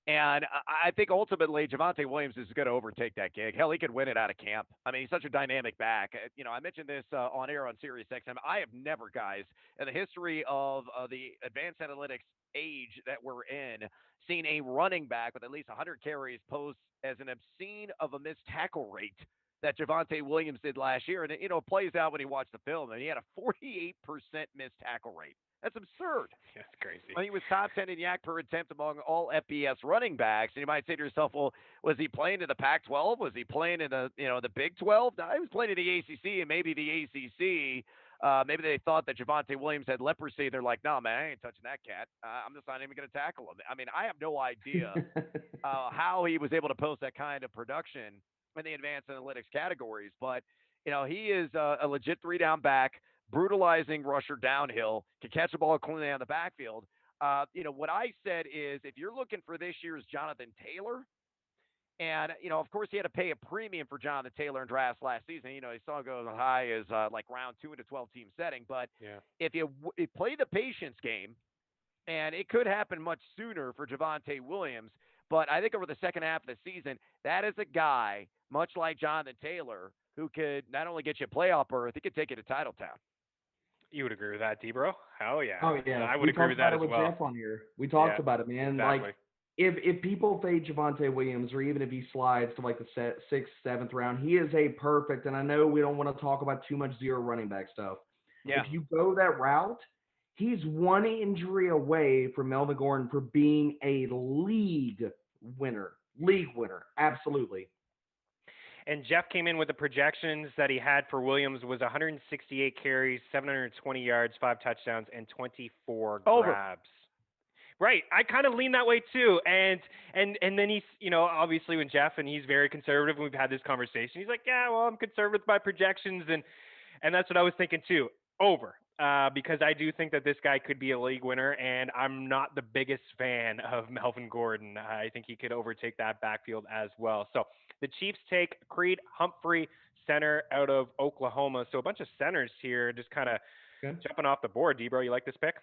And I think ultimately Javonte Williams is going to overtake that gig. Hell, he could win it out of camp. I mean, he's such a dynamic back. I mentioned this on air on Sirius XM. I have never, guys, in the history of the advanced analytics age that we're in, seen a running back with at least 100 carries post as an obscene of a missed tackle rate that Javonte Williams did last year. And it plays out when you watch the film. And he had a 48% missed tackle rate. That's absurd. That's crazy. He was top 10 in yak per attempt among all FBS running backs. And you might say to yourself, well, was he playing in the Pac-12? Was he playing in the Big 12? No, he was playing in the ACC, and maybe the ACC. Maybe they thought that Javonte Williams had leprosy. They're like, no, man, I ain't touching that cat. I'm just not even going to tackle him. I mean, I have no idea how he was able to post that kind of production in the advanced analytics categories. But, he is a legit three-down back, brutalizing rusher downhill, can catch the ball cleanly on the backfield. What I said is if you're looking for this year's Jonathan Taylor, and, of course, he had to pay a premium for Jonathan Taylor in drafts last season. He saw go as high as like round 2 in a 12-team setting. But Yeah. if you play the patience game, and it could happen much sooner for Javonte Williams, but I think over the second half of the season, that is a guy, much like Jonathan Taylor, who could not only get you a playoff berth, he could take you to Titletown. You would agree with that, D-Bro? Hell yeah. Oh yeah, I would we agree talked with about that it as with well. Jeff on here. We talked Yeah, about it, man. exactly. Like if people fade Javonte Williams, or even if he slides to like the sixth, seventh round, he is a perfect. And I know we don't want to talk about too much zero running back stuff. Yeah. If you go that route, he's one injury away from Melvin Gordon for being a league winner. League winner, absolutely. And Jeff came in with the projections that he had for Williams was 168 carries, 720 yards, 5 touchdowns, and 24 Over. grabs. Right. I kind of lean that way too. And then he's, obviously when Jeff, and he's very conservative, and we've had this conversation. He's like, yeah, well, I'm conservative with my projections, and that's what I was thinking too. Over. Because I do think that this guy could be a league winner, and I'm not the biggest fan of Melvin Gordon. I think he could overtake that backfield as well. So the Chiefs take Creed Humphrey, center out of Oklahoma. So a bunch of centers here, just kind of Okay. jumping off the board. D-Bro, you like this pick?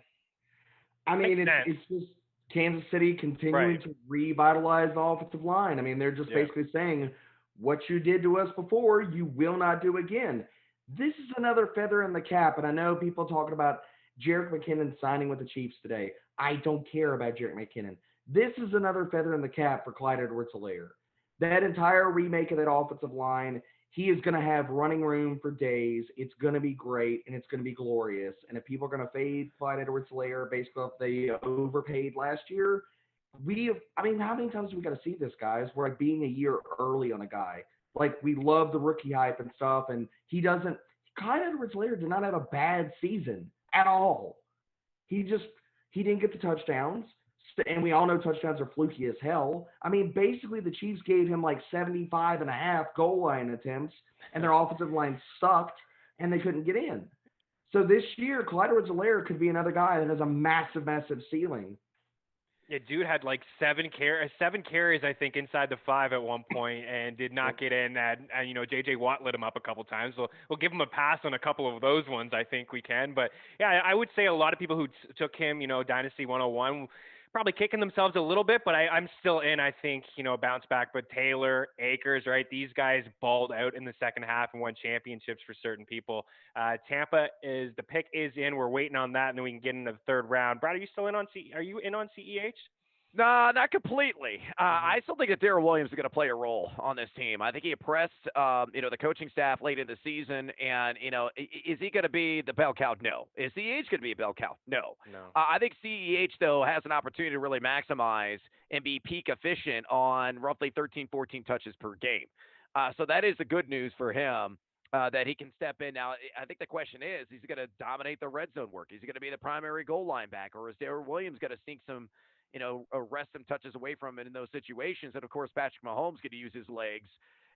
I mean, Makes sense. it's just Kansas City continuing Right. to revitalize the offensive line. I mean, they're just Yeah. basically saying, what you did to us before, you will not do again. This is another feather in the cap, and I know people talking about Jerick McKinnon signing with the Chiefs today. I don't care about Jerick McKinnon. This is another feather in the cap for Clyde Edwards-Helaire. That entire remake of that offensive line, he is going to have running room for days. It's going to be great, and it's going to be glorious. And if people are going to fade Clyde Edwards-Helaire based off they overpaid last year, how many times do we got to see this, guys? We're like being a year early on a guy. Like, we love the rookie hype and stuff, and Clyde Edwards-Helaire did not have a bad season at all. He didn't get the touchdowns, and we all know touchdowns are fluky as hell. I mean, basically the Chiefs gave him like 75.5 goal line attempts, and their offensive line sucked, and they couldn't get in. So this year, Clyde Edwards-Helaire could be another guy that has a massive, massive ceiling. Yeah, dude had like 7 carries, I think, inside the 5 at one point, and did not get in. And J.J. Watt lit him up a couple times. We'll give him a pass on a couple of those ones. I think we can. But yeah, I would say a lot of people who took him, Dynasty 101, probably kicking themselves a little bit. But I'm still in. I think bounce back. But Taylor, Akers, right? These guys balled out in the second half and won championships for certain people. Tampa the pick is in. We're waiting on that, and then we can get into the third round. Brad, are you still in on Are you in on CEH? No, not completely. I still think that Darrell Williams is going to play a role on this team. I think he impressed, the coaching staff late in the season. And, is he going to be the bell cow? No. Is CEH going to be a bell cow? No. I think CEH, though, has an opportunity to really maximize and be peak efficient on roughly 13, 14 touches per game. So that is the good news for him. That he can step in. Now, I think the question is he going to dominate the red zone work? Is he going to be the primary goal line back? Or is Darrell Williams going to sneak some arrest some touches away from it in those situations? And of course, Patrick Mahomes going to use his legs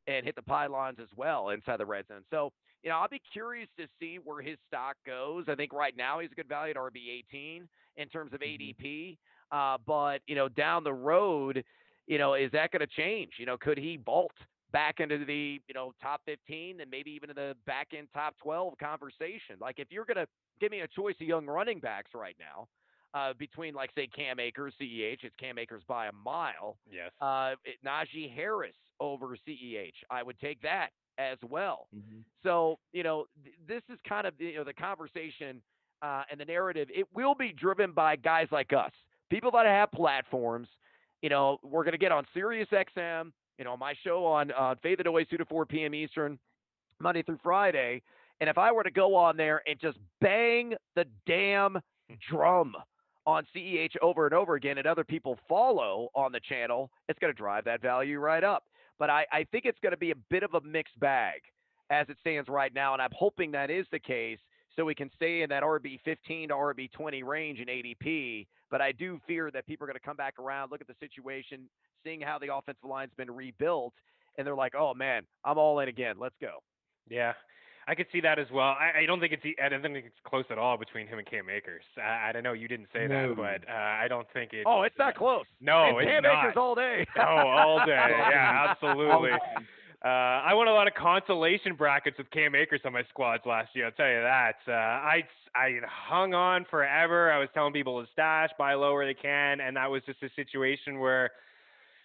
and hit the pylons as well inside the red zone. So, I'll be curious to see where his stock goes. I think right now he's a good value at RB18 in terms of ADP. But, down the road, is that going to change? Could he vault back into the top 15 and maybe even in the back end top 12 conversation. Like if you're gonna give me a choice of young running backs right now, between like say Cam Akers, CEH, it's Cam Akers by a mile. Yes. Najee Harris over CEH, I would take that as well. Hmm. So this is kind of the conversation and the narrative. It will be driven by guys like us, people that have platforms. We're going to get on Sirius XM, my show on Faith and Noise 2 to 4 p.m. Eastern, Monday through Friday. And if I were to go on there and just bang the damn drum on CEH over and over again and other people follow on the channel, it's going to drive that value right up. But I think it's going to be a bit of a mixed bag as it stands right now. And I'm hoping that is the case so we can stay in that RB15 to RB20 range in ADP. But I do fear that people are going to come back around, look at the situation, seeing how the offensive line's been rebuilt, and they're like, oh, man, I'm all in again. Let's go. Yeah, I could see that as well. I don't think I don't think it's close at all between him and Cam Akers. I don't know, you didn't say No. that, but I don't think it's. Oh, it's not close. No, it's Cam not. Akers not. all day. Oh, all day. Yeah, absolutely. I won a lot of consolation brackets with Cam Akers on my squads last year. I'll tell you that. I hung on forever. I was telling people to stash, buy low where they can, and that was just a situation where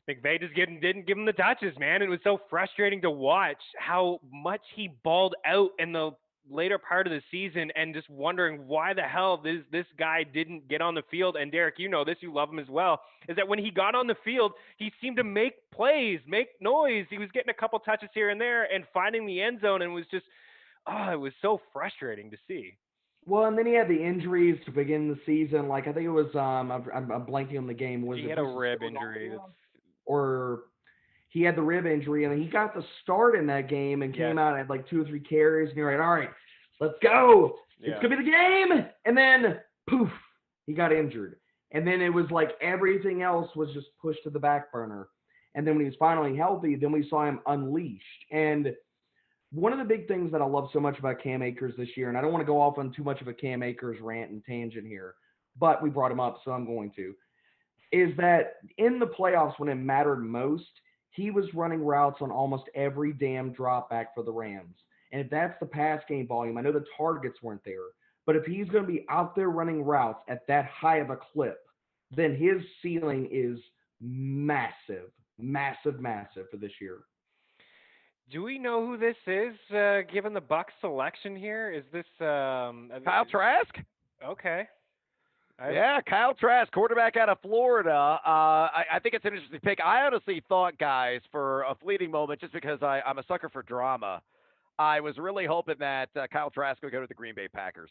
McVay just didn't give him the touches, man. It was so frustrating to watch how much he balled out in the later part of the season and just wondering why the hell this guy didn't get on the field. And Derek, you know this, you love him as well, is that when he got on the field, he seemed to make plays, make noise. He was getting a couple touches here and there and finding the end zone, and was just, it was so frustrating to see. Well, and then he had the injuries to begin the season. Like I think it was I'm blanking on the game. He had a rib injury. Or he had the rib injury, and then he got the start in that game and came out and had like 2 or 3 carries, and you're like, all right, let's go. Yeah. It's going to be the game. And then, poof, he got injured. And then it was like everything else was just pushed to the back burner. And then when he was finally healthy, then we saw him unleashed. And one of the big things that I love so much about Cam Akers this year, and I don't want to go off on too much of a Cam Akers rant and tangent here, but we brought him up, so I'm going to, is that in the playoffs when it mattered most, he was running routes on almost every damn drop back for the Rams. And if that's the pass game volume, I know the targets weren't there, but if he's going to be out there running routes at that high of a clip, then his ceiling is massive, massive, massive for this year. Do we know who this is, given the Bucs selection here? Is this Kyle Trask? Okay. Yeah, Kyle Trask, quarterback out of Florida. I think it's an interesting pick. I honestly thought, guys, for a fleeting moment, just because I'm a sucker for drama, I was really hoping that Kyle Trask would go to the Green Bay Packers.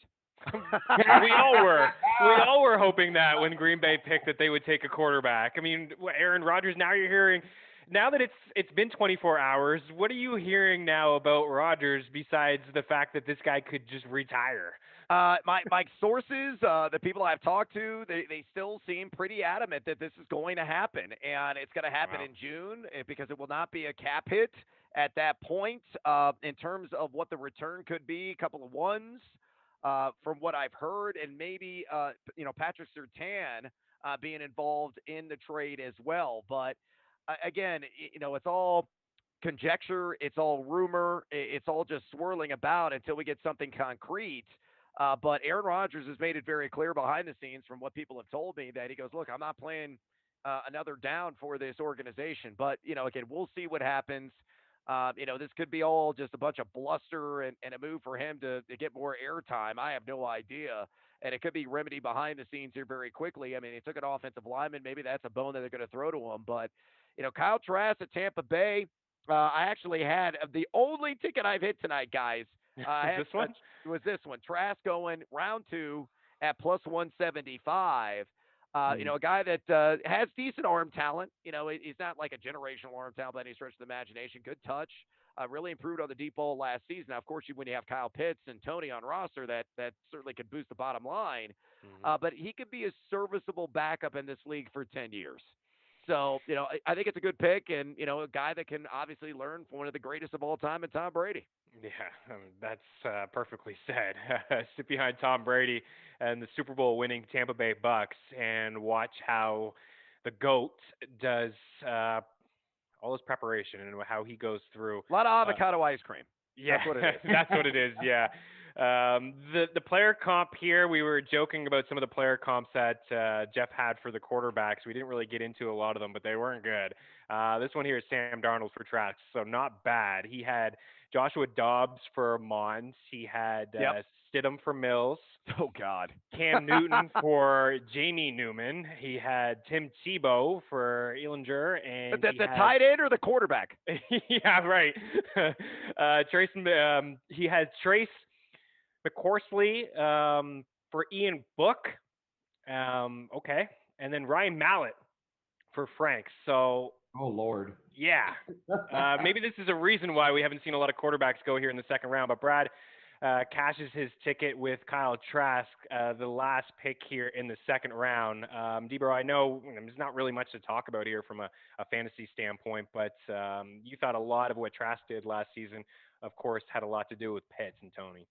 We all were. We all were hoping that when Green Bay picked that they would take a quarterback. I mean, Aaron Rodgers, now you're hearing, now that it's been 24 hours, what are you hearing now about Rodgers besides the fact that this guy could just retire? My sources, the people I've talked to, they still seem pretty adamant that this is going to happen, and it's going to happen in June because it will not be a cap hit at that point. In terms of what the return could be, a couple of ones from what I've heard, and maybe Patrick Surtain being involved in the trade as well. But again, it's all conjecture, it's all rumor, it's all just swirling about until we get something concrete. But Aaron Rodgers has made it very clear behind the scenes from what people have told me that he goes, look, I'm not playing another down for this organization. But, again, we'll see what happens. This could be all just a bunch of bluster and a move for him to get more airtime. I have no idea. And it could be remedied behind the scenes here very quickly. I mean, he took an offensive lineman. Maybe that's a bone that they're going to throw to him. But, Kyle Trask at Tampa Bay, I actually had the only ticket I've hit tonight, guys. This one? Was this one. Trask going round 2 at plus 175. A guy that has decent arm talent. He's not like a generational arm talent by any stretch of the imagination. Good touch. Really improved on the deep ball last season. Now, of course, when you have Kyle Pitts and Tony on roster, that certainly could boost the bottom line. But he could be a serviceable backup in this league for 10 years. So, I think it's a good pick and, a guy that can obviously learn from one of the greatest of all time in Tom Brady. Yeah, that's perfectly said. Sit behind Tom Brady and the Super Bowl winning Tampa Bay Bucs and watch how the GOAT does all his preparation and how he goes through. A lot of avocado ice cream. Yeah, That's what it is. that's what it is. Yeah. The player comp here, we were joking about some of the player comps that Jeff had for the quarterbacks. We didn't really get into a lot of them, but they weren't good. This one here is Sam Darnold for Trax, so not bad. He had Joshua Dobbs for Mons. He had Yep. Stidham for Mills. Oh God. Cam Newton for Jamie Newman. He had Tim Tebow for Ehlinger, and The he had, tight end or the quarterback? yeah, right. He had Trace McCorsley for Ian Book. Okay, and then Ryan Mallett for Frank. So Oh Lord. yeah, maybe this is a reason why we haven't seen a lot of quarterbacks go here in the second round. But Brad cashes his ticket with Kyle Trask, the last pick here in the second round. Debro, I know there's not really much to talk about here from a fantasy standpoint, but you thought a lot of what Trask did last season, of course, had a lot to do with Pitts and Tony.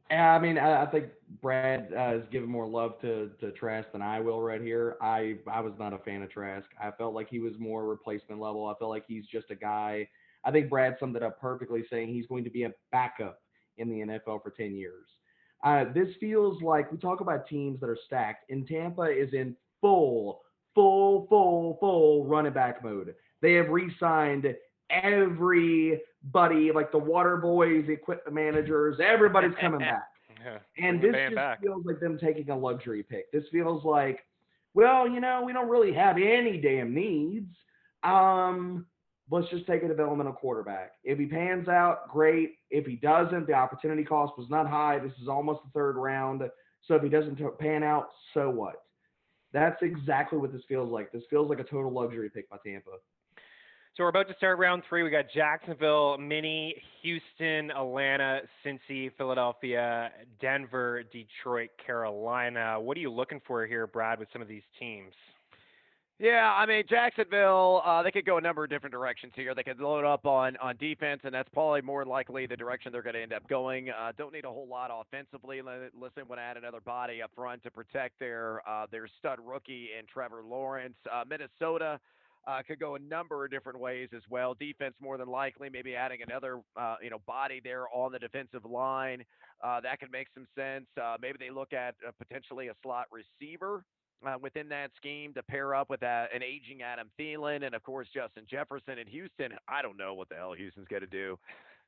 I mean, I think Brad is giving more love to Trask than I will right here. I was not a fan of Trask. I felt like he was more replacement level. I felt like he's just a guy. I think Brad summed it up perfectly, saying he's going to be a backup in the NFL for 10 years. This feels like we talk about teams that are stacked, and Tampa is in full running back mode. They have re-signed everybody, like the water boys, the equipment managers, everybody's coming back. Yeah, And bring the this band just back. feels like them taking a luxury pick. This feels like, well, we don't really have any damn needs. Let's just take a developmental quarterback. If he pans out, great. If he doesn't, the opportunity cost was not high. This is almost the third round. So if he doesn't pan out, so what? That's exactly what this feels like. This feels like a total luxury pick by Tampa. So we're about to start round three. We got Jacksonville, Minnie, Houston, Atlanta, Cincy, Philadelphia, Denver, Detroit, Carolina. What are you looking for here, Brad, with some of these teams? Yeah, I mean Jacksonville, they could go a number of different directions here. They could load up on defense, and that's probably more likely the direction they're going to end up going. Don't need a whole lot offensively. Listen, want to add another body up front to protect their stud rookie in Trevor Lawrence. Minnesota could go a number of different ways as well. Defense more than likely, maybe adding another body there on the defensive line. That could make some sense. Maybe they look at potentially a slot receiver within that scheme to pair up with an aging Adam Thielen and, of course, Justin Jefferson in Houston. I don't know what the hell Houston's going to do.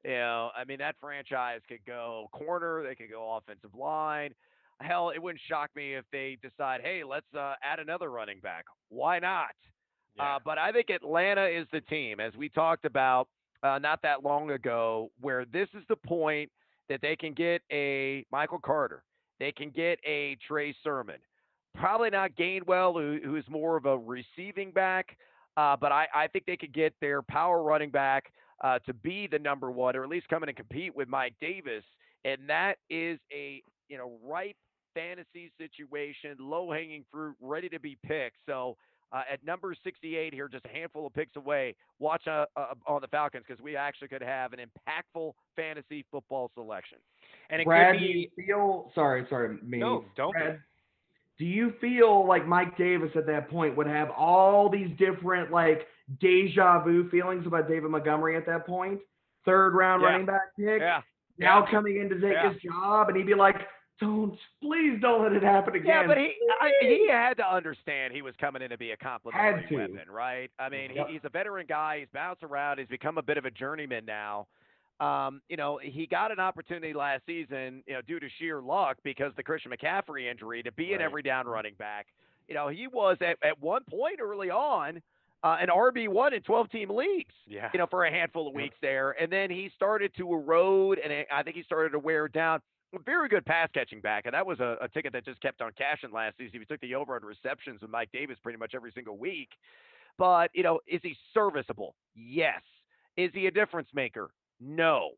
I mean, that franchise could go corner. They could go offensive line. Hell, it wouldn't shock me if they decide, hey, let's add another running back. Why not? Yeah. But I think Atlanta is the team, as we talked about not that long ago, where this is the point that they can get a Michael Carter. They can get a Trey Sermon. Probably not Gainwell, who is more of a receiving back, but I think they could get their power running back to be the number one, or at least come in and compete with Mike Davis, and that is a ripe fantasy situation, low hanging fruit, ready to be picked. So at number 68 here, just a handful of picks away, watch on the Falcons because we actually could have an impactful fantasy football selection. And it Brad, could be. do you feel? Sorry, me. No, don't Brad, be. do you feel like Mike Davis at that point would have all these different like deja vu feelings about David Montgomery at that point? Third round running back pick. Yeah. Now coming in to take his job, and he'd be like, please don't let it happen again. Yeah, but he had to understand he was coming in to be a complimentary weapon, right? I mean, he's a veteran guy. He's bounced around. He's become a bit of a journeyman now. He got an opportunity last season, due to sheer luck because the Christian McCaffrey injury to be an every down running back. He was at one point early on an RB1 in 12-team leagues, for a handful of weeks there. And then he started to erode, and I think he started to wear down. A very good pass catching back, and that was a ticket that just kept on cashing last season. He took the over on receptions with Mike Davis pretty much every single week. But, is he serviceable? Yes. Is he a difference maker? No.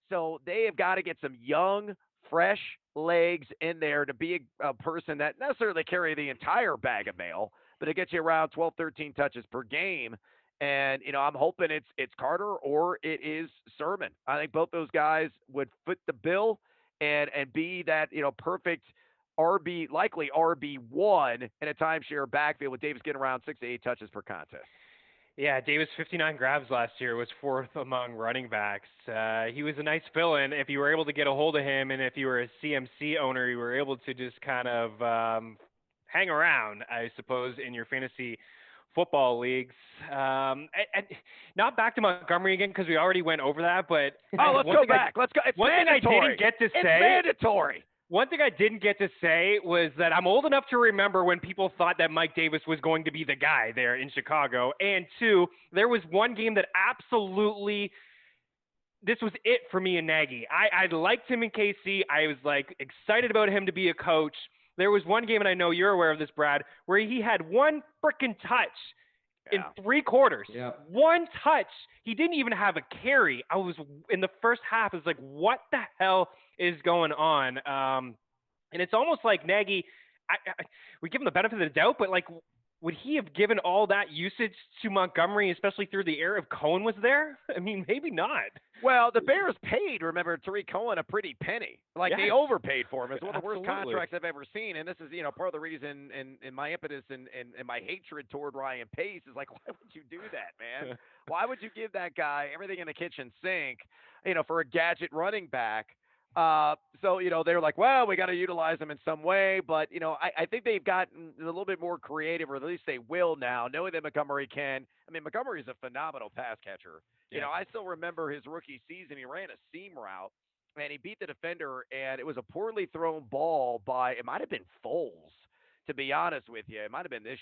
So they have got to get some young, fresh legs in there to be a person that necessarily carry the entire bag of mail, but it gets you around 12, 13 touches per game. And, I'm hoping it's Carter or it is Sermon. I think both those guys would fit the bill and be that, perfect likely RB1 in a timeshare backfield with Davis getting around 6 to 8 touches per contest. Yeah, Davis 59 grabs last year, was fourth among running backs. He was a nice fill-in if you were able to get a hold of him, and if you were a CMC owner, you were able to just kind of hang around, I suppose, in your fantasy football leagues. And not back to Montgomery again because we already went over that, but Oh, let's go back. Let's go. It's one thing I mandatory. didn't get to It's say. mandatory. One thing I didn't get to say was that I'm old enough to remember when people thought that Mike Davis was going to be the guy there in Chicago. And two, there was one game that absolutely, this was it for me and Nagy. I liked him in KC. I was like excited about him to be a coach. There was one game, and I know you're aware of this, Brad, where he had one freaking touch in 3 quarters. Yep. One touch. He didn't even have a carry. I was in the first half. I was like, what the hell is going on? And it's almost like Nagy. We give him the benefit of the doubt, but like, would he have given all that usage to Montgomery, especially through the era of Cohen was there? I mean, maybe not. Well, the Bears paid, remember, Tariq Cohen a pretty penny. Like, Yes. they overpaid for him. It's one of the worst Absolutely. contracts I've ever seen. And this is, part of the reason and my impetus and my hatred toward Ryan Pace is like, why would you do that, man? Why would you give that guy everything in the kitchen sink, for a gadget running back? So, they're like, well, we got to utilize them in some way. But, I think they've gotten a little bit more creative, or at least they will now, knowing that Montgomery can. I mean, Montgomery is a phenomenal pass catcher. Yeah. I still remember his rookie season. He ran a seam route, and he beat the defender, and it was a poorly thrown ball by, it might have been Foles, to be honest with you. It might have been this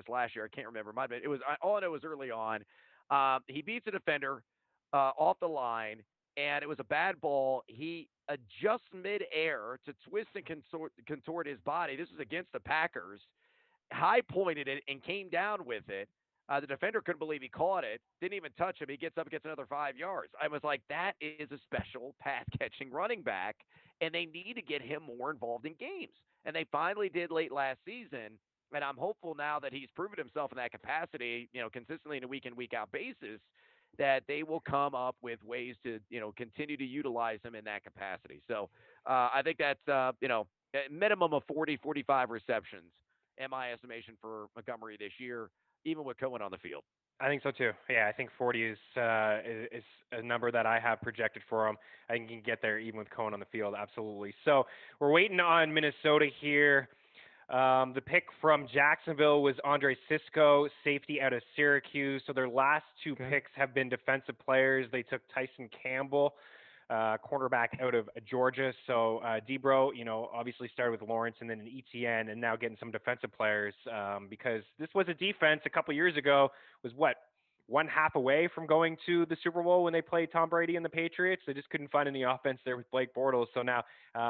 last year. I can't remember. It might have been. It was, all I know was early on. He beats the defender off the line, and it was a bad ball. He adjusts midair to twist and contort his body. This was against the Packers. High pointed it and came down with it. The defender couldn't believe he caught it. Didn't even touch him. He gets up and gets another 5 yards. I was like, that is a special pass catching running back, and they need to get him more involved in games. And they finally did late last season. And I'm hopeful now that he's proven himself in that capacity, consistently on a week in, week out basis, that they will come up with ways to, continue to utilize him in that capacity. So I think that's, a minimum of 40, 45 receptions in my estimation for Montgomery this year, even with Cohen on the field. I think so too. Yeah, I think 40 is a number that I have projected for him. I think he can get there even with Cohen on the field. Absolutely. So we're waiting on Minnesota here. The pick from Jacksonville was Andre Sisco, safety out of Syracuse. So their last 2 picks have been defensive players. They took Tyson Campbell, cornerback out of Georgia. So Debro, obviously started with Lawrence and then an ETN, and now getting some defensive players because this was a defense a couple years ago was one half away from going to the Super Bowl when they played Tom Brady and the Patriots. They just couldn't find any offense there with Blake Bortles. So now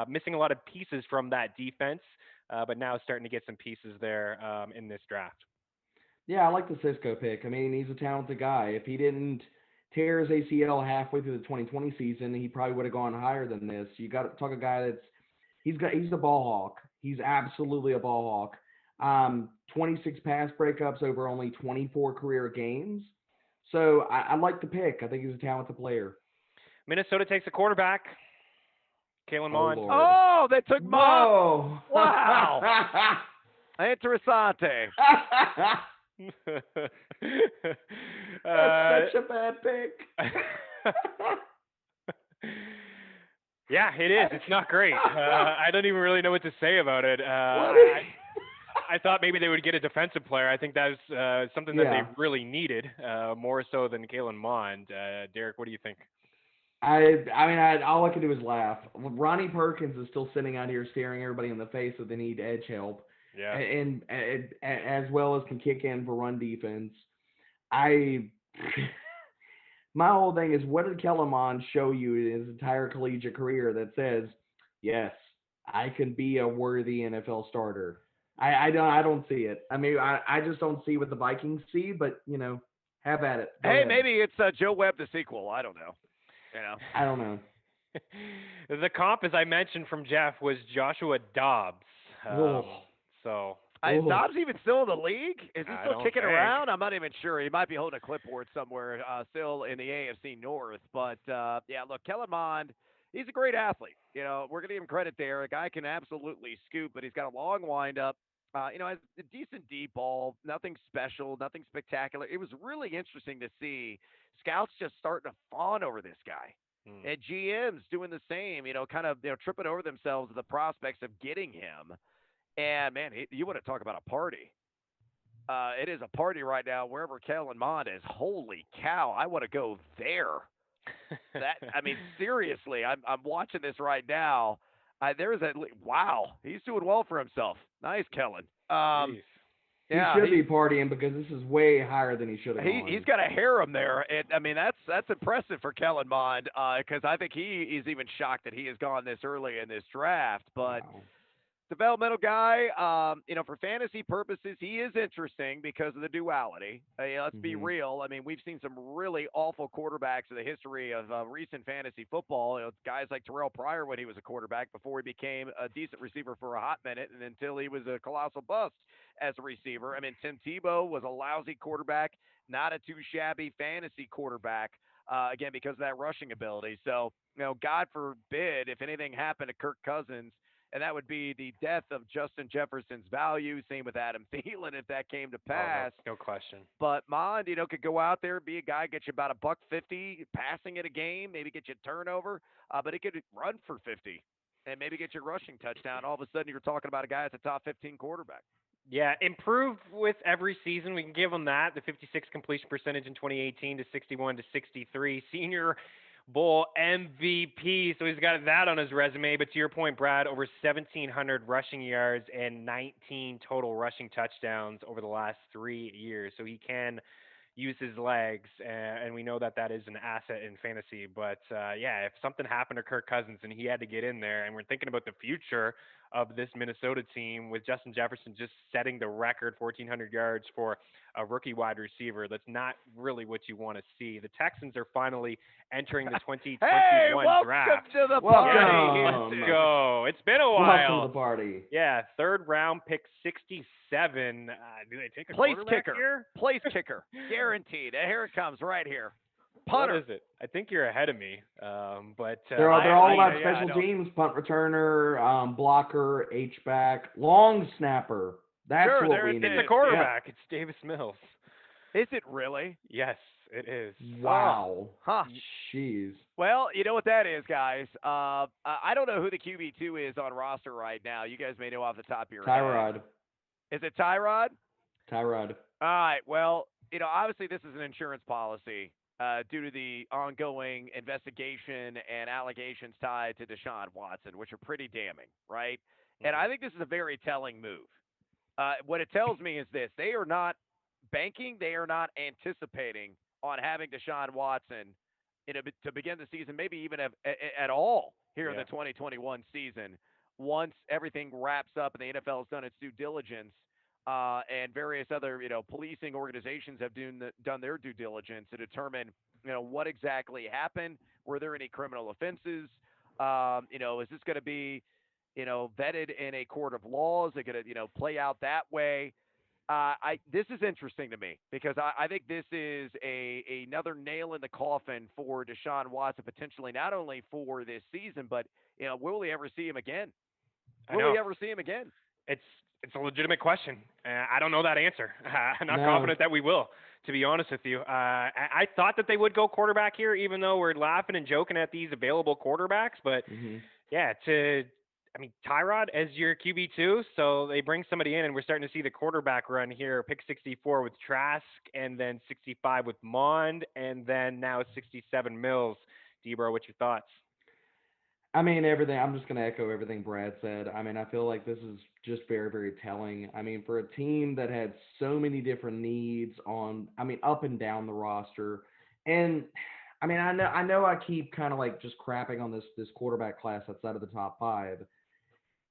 missing a lot of pieces from that defense, but now starting to get some pieces there in this draft. Yeah, I like the Cisco pick. I mean, he's a talented guy. If he didn't tear his ACL halfway through the 2020 season, he probably would have gone higher than this. You got to talk a guy he's a ball hawk. He's absolutely a ball hawk. 26 pass breakups over only 24 career games. So I like the pick. I think he's a talented player. Minnesota takes a quarterback. Kalen Mond. Oh, they took Mond. Whoa. Wow. Interessante. That's such a bad pick. Yeah, it is. It's not great. I don't even really know what to say about it. I thought maybe they would get a defensive player. I think that's something that they really needed, more so than Kalen Mond. Derek, what do you think? I mean, all I can do is laugh. Ronnie Perkins is still sitting out here staring everybody in the face that they need edge help. Yeah. And as well as can kick in for run defense. My whole thing is, what did Kellen Mond show you in his entire collegiate career that says, yes, I can be a worthy NFL starter? I don't see it. I mean, I just don't see what the Vikings see, but, have at it. Go ahead. Maybe it's Joe Webb the sequel. I don't know. I don't know. The comp, as I mentioned from Jeff, was Joshua Dobbs. Is Dobbs even still in the league? Is he still kicking around? I'm not even sure. He might be holding a clipboard somewhere still in the AFC North. But, look, Kellen Mond, he's a great athlete. We're going to give him credit there. A guy can absolutely scoop, but he's got a long windup. Has a decent deep ball, nothing special, nothing spectacular. It was really interesting to see scouts just starting to fawn over this guy. Hmm. And GMs doing the same, kind of tripping over themselves at the prospects of getting him. And man, you want to talk about a party? It is a party right now wherever Kellen Mond is. Holy cow! I want to go there. Seriously, I'm watching this right now. There's a wow. He's doing well for himself. Nice, Kellen. Jeez. He Yeah, should be partying because this is way higher than he should have gone. he's got a harem there, and that's impressive for Kellen Mond because I think he is even shocked that he has gone this early in this draft. But Wow. developmental guy, for fantasy purposes, he is interesting because of the duality. Let's be Mhm. real. I mean, we've seen some really awful quarterbacks in the history of recent fantasy football. Guys like Terrell Pryor when he was a quarterback before he became a decent receiver for a hot minute, and until he was a colossal bust as a receiver. I mean, Tim Tebow was a lousy quarterback, not a too shabby fantasy quarterback. Again, because of that rushing ability. So, God forbid if anything happened to Kirk Cousins, and that would be the death of Justin Jefferson's value. Same with Adam Thielen if that came to Oh, no, pass. no question. But Mond, could go out there, be a guy, get you about a $150 passing at a game, maybe get you a turnover, but he could run for 50 and maybe get you a rushing touchdown. All of a sudden, you're talking about a guy that's a top 15 quarterback. Yeah, improved with every season. We can give him that. The 56 completion percentage in 2018 to 61 to 63. Senior Bowl MVP. So he's got that on his resume. But to your point, Brad, over 1,700 rushing yards and 19 total rushing touchdowns over the last 3 years. So he can use his legs, and we know that that is an asset in fantasy. But yeah, if something happened to Kirk Cousins and he had to get in there, and we're thinking about the future of this Minnesota team with Justin Jefferson just setting the record 1,400 yards for a rookie wide receiver, that's not really what you want to see. The Texans are finally entering the 2021 Hey, welcome draft. to the Welcome. party, Let's Houston. go. It's been a Welcome to while. the party. Yeah, third round pick 67. Do they take a Place quarterback kicker. here? Place kicker. Guaranteed. And here it comes right here. What Punter. is it? I think you're ahead of me. But They're I- all I- about yeah, I special don't- teams: punt returner, blocker, H back, long snapper. That's Sure, what there we it need. It's is. a quarterback. It's Davis Mills. Is it really? Yes, it is. Wow. Huh. Jeez. Well, you know what that is, guys. I don't know who the QB2 is on roster right now. You guys may know off the top of your head. Tyrod. Is it Tyrod? Tyrod. All right. Well, obviously this is an insurance policy due to the ongoing investigation and allegations tied to Deshaun Watson, which are pretty damning, right? And I think this is a very telling move. What it tells me is this: they are not banking, they are not anticipating on having Deshaun Watson, to begin the season, maybe even at all here in Yeah. the 2021 season. Once everything wraps up and the NFL has done its due diligence, and various other policing organizations have done their due diligence to determine what exactly happened. Were there any criminal offenses? Is this going to be vetted in a court of law? Is it going to play out that way? This is interesting to me because I think this is another nail in the coffin for Deshaun Watson, potentially not only for this season, but will we ever see him again? I Will know. we ever see him again? It's a legitimate question. I don't know that answer. I'm not No. confident that we will, to be honest with you. I thought that they would go quarterback here, even though we're laughing and joking at these available quarterbacks. But Hmm. yeah, Tyrod as your QB2, so they bring somebody in, and we're starting to see the quarterback run here. Pick 64 with Trask, and then 65 with Mond, and then now 67 Mills. Debro, what's your thoughts? I mean, everything. I'm just going to echo everything Brad said. I mean, I feel like this is just very, very telling. I mean, for a team that had so many different needs up and down the roster, and I mean, I know, I keep kind of like just crapping on this quarterback class outside of the top five.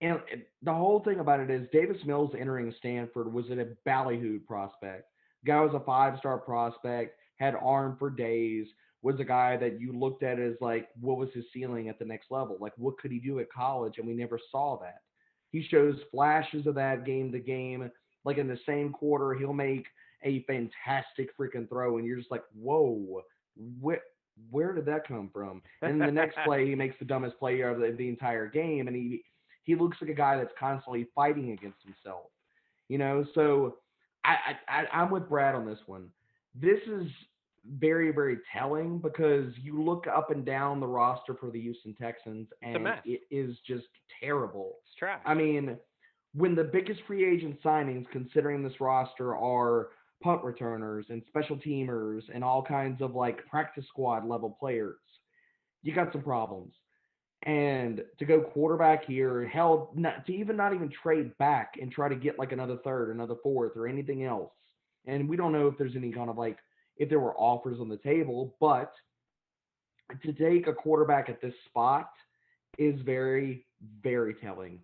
And the whole thing about it is Davis Mills entering Stanford was a ballyhooed prospect. Guy was a 5-star prospect, had arm for days, was a guy that you looked at as like, what was his ceiling at the next level? Like, what could he do at college? And we never saw that. He shows flashes of that game to game. Like in the same quarter, he'll make a fantastic freaking throw, and you're just like, whoa, where did that come from? And then the next play, he makes the dumbest play of the entire game, and he looks like a guy that's constantly fighting against himself. So I'm with Brad on this one. This is very, very telling because you look up and down the roster for the Houston Texans, It's a and mess. it is just terrible. It's trash. I mean, when the biggest free agent signings, considering this roster, are punt returners and special teamers and all kinds of like practice squad level players, you got some problems. And to go quarterback here, hell, not even trade back and try to get like another third, another fourth, or anything else. And we don't know if there's any kind of like if there were offers on the table, but to take a quarterback at this spot is very, very telling.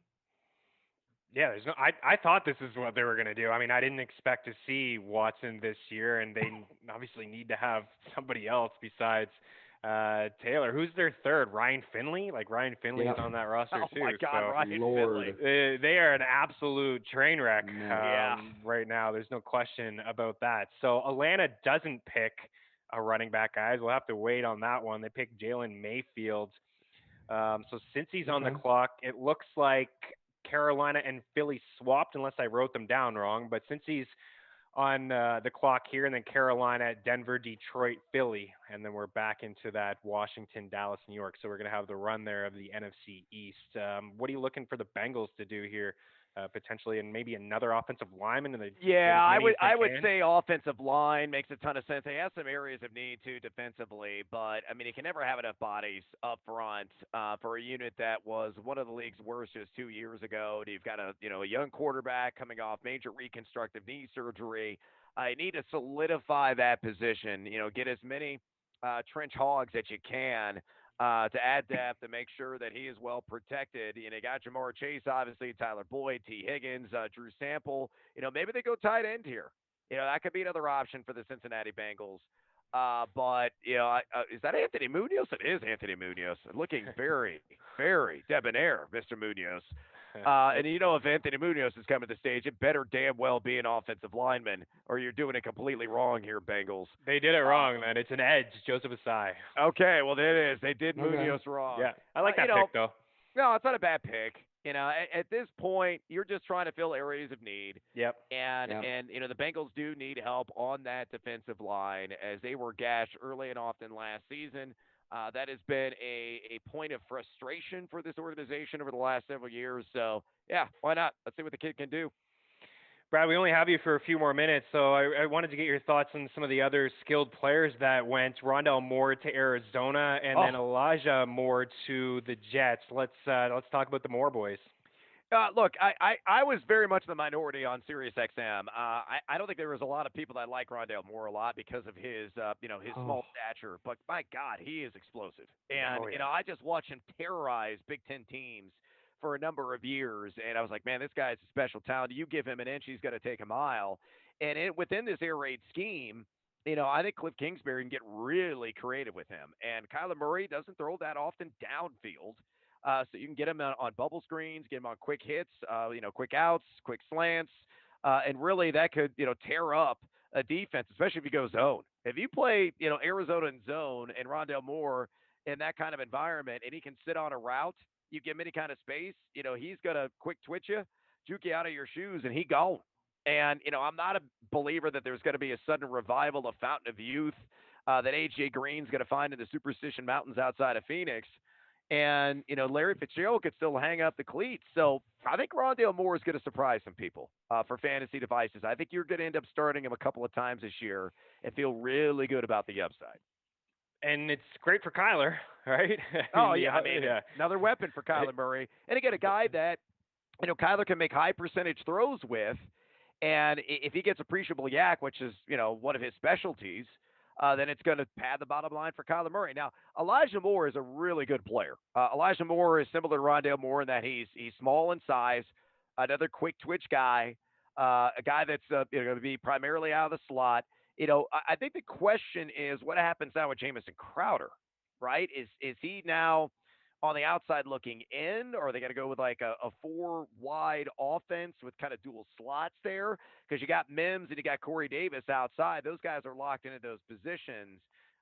Yeah, there's no. I thought this is what they were going to do. I mean, I didn't expect to see Watson this year, and they obviously need to have somebody else besides Taylor. Who's their third? Ryan Finley? Like Ryan Finley is Yep. on that roster Oh too. my God, So Ryan Lord. Finley. they are an absolute train wreck No. Yeah. right now. There's no question about that. So Atlanta doesn't pick a running back, guys. We'll have to wait on that one. They pick Jalen Mayfield. So since he's on the Okay. clock, it looks like Carolina and Philly swapped, unless I wrote them down wrong. But since he's on the clock here, and then Carolina, Denver, Detroit, Philly, and then we're back into that Washington, Dallas, New York. So we're going to have the run there of the NFC East. What are you looking for the Bengals to do here, potentially, and maybe another offensive lineman, and they get Yeah, as I many would as they I would can? say offensive line makes a ton of sense. They have some areas of need too defensively, but I mean you can never have enough bodies up front for a unit that was one of the league's worst just 2 years ago. You've got a young quarterback coming off major reconstructive knee surgery. I need to solidify that position. Get as many trench hogs that you can to add depth to make sure that he is well protected. You got Jamar Chase, obviously, Tyler Boyd, T. Higgins, Drew Sample. Maybe they go tight end here. That could be another option for the Cincinnati Bengals. But is that Anthony Munoz? It is Anthony Munoz, looking very, very debonair, Mr. Munoz. And if Anthony Munoz is coming to the stage, it better damn well be an offensive lineman, or you're doing it completely wrong here, Bengals. They did it wrong, man. It's an edge, Joseph Asai. Okay, well, there it is. They did Okay. Munoz wrong. Yeah, I like that you know, pick though. No, it's not a bad pick. At this point, you're just trying to fill areas of need, Yep. and Yep. and the Bengals do need help on that defensive line as they were gashed early and often last season. That has been a point of frustration for this organization over the last several years. So yeah, why not? Let's see what the kid can do. Brad, we only have you for a few more minutes, so I wanted to get your thoughts on some of the other skilled players that went. Rondell Moore to Arizona, and then Oh, Elijah Moore to the Jets. Let's talk about the Moore boys. Look, I was very much the minority on SiriusXM. I don't think there was a lot of people that like Rondale Moore a lot because of his Oh, small stature. But my God, he is explosive. And Oh yeah. I just watched him terrorize Big Ten teams for a number of years, and I was like, man, this guy's a special talent. You give him an inch, he's going to take a mile. And within this air raid scheme. I think Cliff Kingsbury can get really creative with him. And Kyler Murray doesn't throw that often downfield. So you can get him on bubble screens, get him on quick hits, quick outs, quick slants, and really that could tear up a defense, especially if you go zone. If you play Arizona in zone and Rondell Moore in that kind of environment, and he can sit on a route, you give him any kind of space, he's gonna quick twitch you, juke you out of your shoes, and he gone. And I'm not a believer that there's going to be a sudden revival of Fountain of Youth that AJ Green's going to find in the Superstition Mountains outside of Phoenix. And, Larry Fitzgerald could still hang up the cleats. So I think Rondale Moore is going to surprise some people for fantasy devices. I think you're going to end up starting him a couple of times this year and feel really good about the upside. And it's great for Kyler, right? Oh, yeah. I mean, yeah. another weapon for Kyler Murray. And again, a guy that, Kyler can make high percentage throws with. And if he gets appreciable yak, which is, one of his specialties, then it's going to pad the bottom line for Kyler Murray. Now, Elijah Moore is a really good player. Elijah Moore is similar to Rondale Moore in that he's small in size, another quick twitch guy, a guy that's going to be primarily out of the slot. I think the question is what happens now with Jamison Crowder, right? Is he now on the outside looking in, or are they going to go with like a four wide offense with kind of dual slots there? Because you got Mims and you got Corey Davis outside. Those guys are locked into those positions.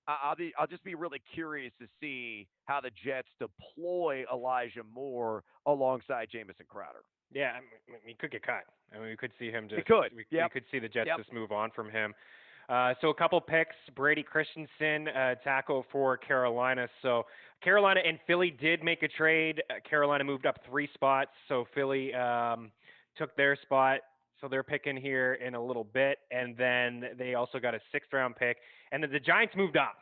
I'll just be really curious to see how the Jets deploy Elijah Moore alongside Jamison Crowder. Yeah, I mean, he could get cut. I mean, we could see him just. It could. We Yep. could see the Jets Yep. just move on from him. So a couple picks. Brady Christensen, tackle for Carolina. So Carolina and Philly did make a trade. Carolina moved up 3 spots, so Philly took their spot. So they're picking here in a little bit, and then they also got a 6th-round pick, and then the Giants moved up.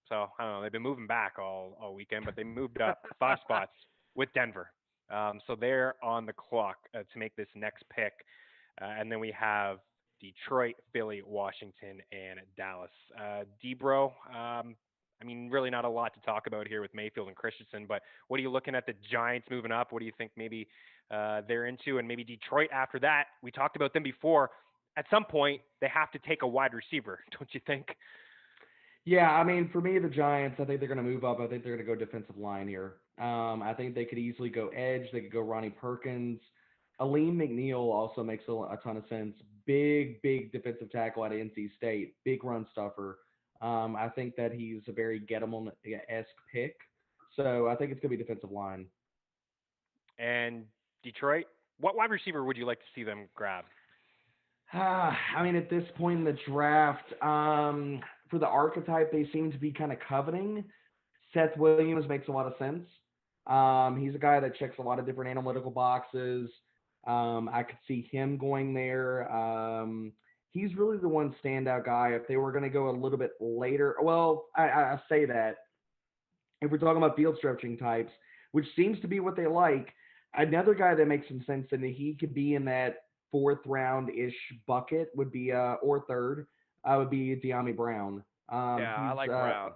So I don't know. They've been moving back all weekend, but they moved up 5 spots with Denver. So they're on the clock to make this next pick. And then we have Detroit, Philly, Washington, and Dallas. Debro, I mean, really not a lot to talk about here with Mayfield and Christensen, but what are you looking at the Giants moving up? What do you think maybe they're into? And maybe Detroit after that. We talked about them before. At some point, they have to take a wide receiver, don't you think? Yeah, I mean, for me, the Giants, I think they're going to move up. I think they're going to go defensive line here. I think they could easily go edge. They could go Ronnie Perkins. Aleem McNeil also makes a ton of sense. Big defensive tackle at NC State. Big run stuffer. I think that he's a very Gettleman-esque pick. So I think it's going to be defensive line. And Detroit, what wide receiver would you like to see them grab? I mean, at this point in the draft, for the archetype they seem to be kind of coveting, Seth Williams makes a lot of sense. He's a guy that checks a lot of different analytical boxes. I could see him going there. He's really the one standout guy. If they were going to go a little bit later, well, I say that. If we're talking about field stretching types, which seems to be what they like, another guy that makes some sense and he could be in that 4th round-ish bucket would be, or 3rd, would be De'Ami Brown. Yeah, I like Brown.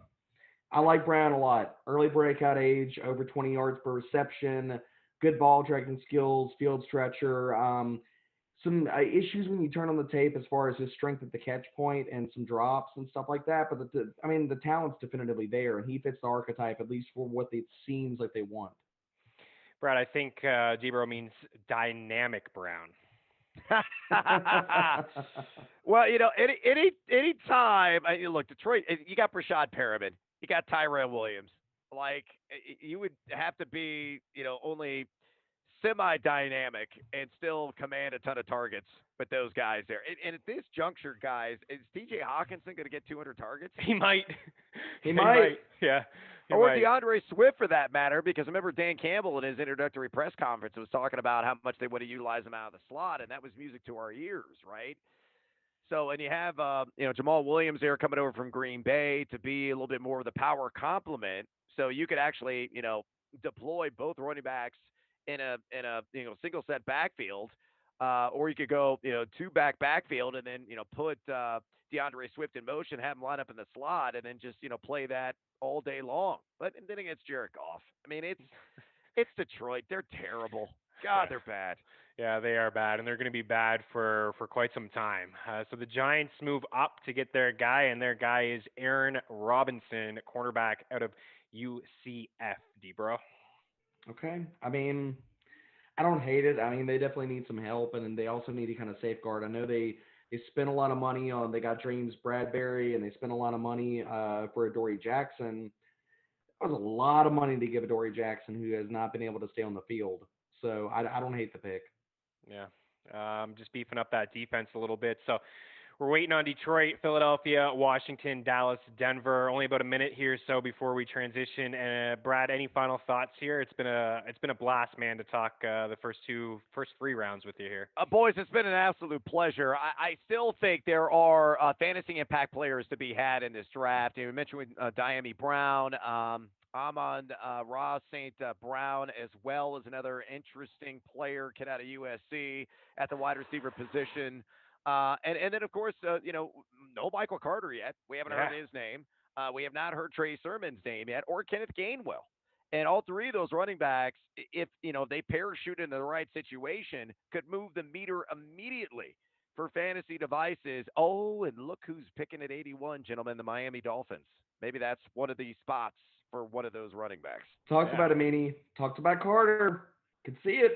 I like Brown a lot. Early breakout age, over 20 yards per reception, good ball tracking skills, field stretcher. Some issues when you turn on the tape as far as his strength at the catch point and some drops and stuff like that. But the talent's definitively there, and he fits the archetype at least for what it seems like they want. Brad, I think Debro means dynamic Brown. Well, any time. Look, Detroit. You got Brashad Perriman. You got Tyrell Williams. Like you would have to be, only semi-dynamic and still command a ton of targets with those guys there. And at this juncture, guys, is T.J. Hawkinson going to get 200 targets? He might. He might. Yeah. Or DeAndre Swift, for that matter, because I remember Dan Campbell in his introductory press conference was talking about how much they want to utilize him out of the slot, and that was music to our ears, right? So, and you have, Jamal Williams there coming over from Green Bay to be a little bit more of the power complement. So you could actually, deploy both running backs in a single set backfield, or you could go 2-back backfield and then put DeAndre Swift in motion, have him line up in the slot, and then just play that all day long. But then against Jared Goff, I mean it's Detroit. They're terrible. God, they're bad. Yeah, they are bad, and they're going to be bad for quite some time. So the Giants move up to get their guy, and their guy is Aaron Robinson, cornerback out of UCF. Debro. Okay. I mean, I don't hate it. I mean, they definitely need some help, and they also need to kind of safeguard. I know they spent a lot of money on, they got James Bradbury, and they spent a lot of money for Adoree Jackson. That was a lot of money to give Adoree Jackson, who has not been able to stay on the field. So I don't hate the pick. Yeah. Just beefing up that defense a little bit. So we're waiting on Detroit, Philadelphia, Washington, Dallas, Denver. Only about a minute here so before we transition. Brad, any final thoughts here? It's been a blast, man, to talk the first 3 rounds with you here. Boys, it's been an absolute pleasure. I still think there are fantasy impact players to be had in this draft. We mentioned De'Ami Brown. I'm on Ross St. Brown as well as another interesting player, kid out of USC at the wide receiver position. And then, of course, no Michael Carter yet. We haven't heard his name. We have not heard Trey Sermon's name yet, or Kenneth Gainwell. And all 3 of those running backs, if they parachute into the right situation, could move the meter immediately for fantasy devices. Oh, and look who's picking at 81, gentlemen, the Miami Dolphins. Maybe that's one of the spots for one of those running backs. Talked about it, Meanie. Talked about Carter. Could see it.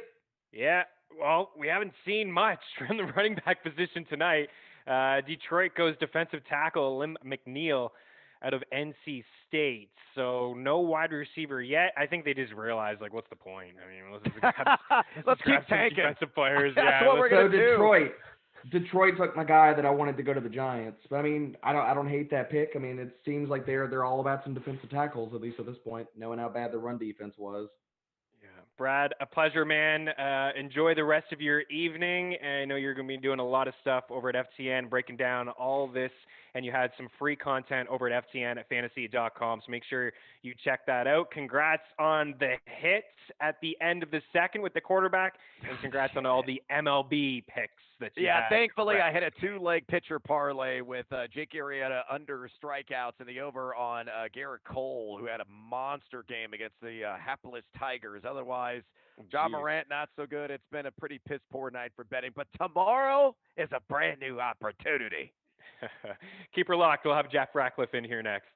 Yeah. Well, we haven't seen much from the running back position tonight. Detroit goes defensive tackle Lim McNeil. out of NC State. So no wide receiver yet. I think they just realized, like, what's the point? I mean, let's keep grab some tanking. defensive players. That's yeah, what we're So gonna do. Detroit took my guy that I wanted to go to the Giants. But I mean, I don't hate that pick. I mean, it seems like they're all about some defensive tackles, at least at this point, knowing how bad the run defense was. Yeah, Brad, a pleasure, man. Enjoy the rest of your evening. I know you're going to be doing a lot of stuff over at FTN, breaking down all this, and you had some free content over at FTN@fantasy.com. So make sure you check that out. Congrats on the hits at the end of the second with the quarterback, and congrats on all the MLB picks that you had. Thankfully I hit a 2-leg pitcher parlay with Jake Arrieta under strikeouts and the over on Garrett Cole, who had a monster game against the hapless Tigers. Otherwise, John Morant, not so good. It's been a pretty piss-poor night for betting. But tomorrow is a brand new opportunity. Keep her locked. We'll have Jeff Ratcliffe in here next.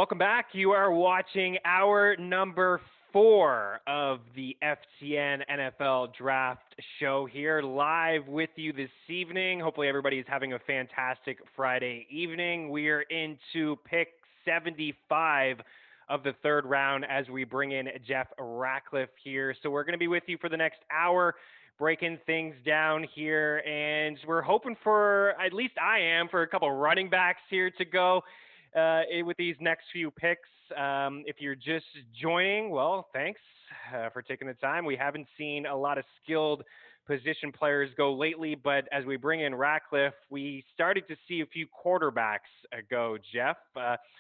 Welcome back. You are watching hour number 4 of the FTN NFL Draft show here, live with you this evening. Hopefully everybody is having a fantastic Friday evening. We are into pick 75 of the third round as we bring in Jeff Ratcliffe here. So we're going to be with you for the next hour, breaking things down here, and we're hoping for, at least I am, for a couple running backs here to go with these next few picks. If you're just joining, well, thanks for taking the time. We haven't seen a lot of skilled position players go lately, but as we bring in Ratcliffe, we started to see a few quarterbacks go, Jeff.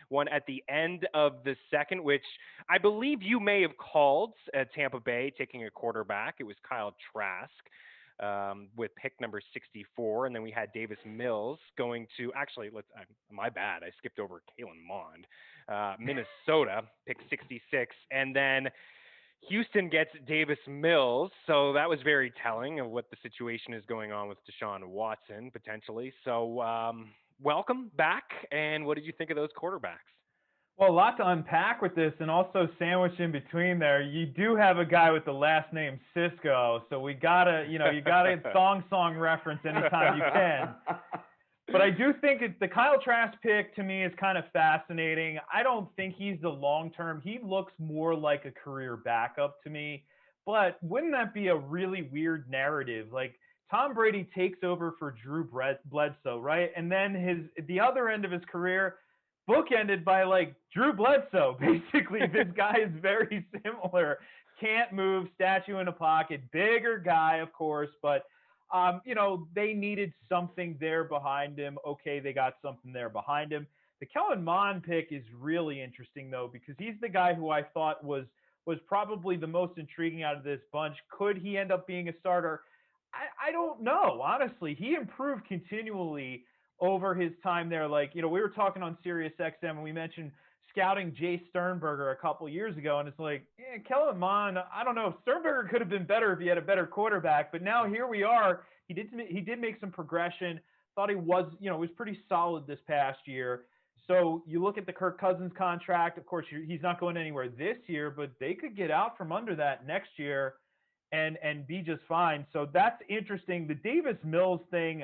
One at the end of the second, which I believe you may have called Tampa Bay taking a quarterback. It was Kyle Trask. With pick number 64, and then we had Davis Mills going to, actually, my bad, I skipped over Kalen Mond, Minnesota, pick 66, and then Houston gets Davis Mills, so that was very telling of what the situation is going on with Deshaun Watson, potentially. So, welcome back, and what did you think of those quarterbacks? Well, a lot to unpack with this, and also sandwiched in between there, you do have a guy with the last name Cisco, so you gotta song reference anytime you can. But I do think the Kyle Trask pick to me is kind of fascinating. I don't think he's the long-term. He looks more like a career backup to me. But wouldn't that be a really weird narrative? Like Tom Brady takes over for Drew Bledsoe, right? And then the other end of his career bookended by like Drew Bledsoe. Basically, this guy is very similar. Can't move, statue in a pocket, bigger guy, of course, but they needed something there behind him. Okay, they got something there behind him. The Kellen Mond pick is really interesting though, because he's the guy who I thought was probably the most intriguing out of this bunch. Could he end up being a starter? I don't know. Honestly, he improved continually over his time there. Like, we were talking on Sirius XM and we mentioned scouting Jay Sternberger a couple years ago. And it's like, Kellen Mond, I don't know. Sternberger could have been better if he had a better quarterback, but now here we are. He did make some progression. Thought he was pretty solid this past year. So you look at the Kirk Cousins contract, of course, he's not going anywhere this year, but they could get out from under that next year and be just fine. So that's interesting. The Davis Mills thing,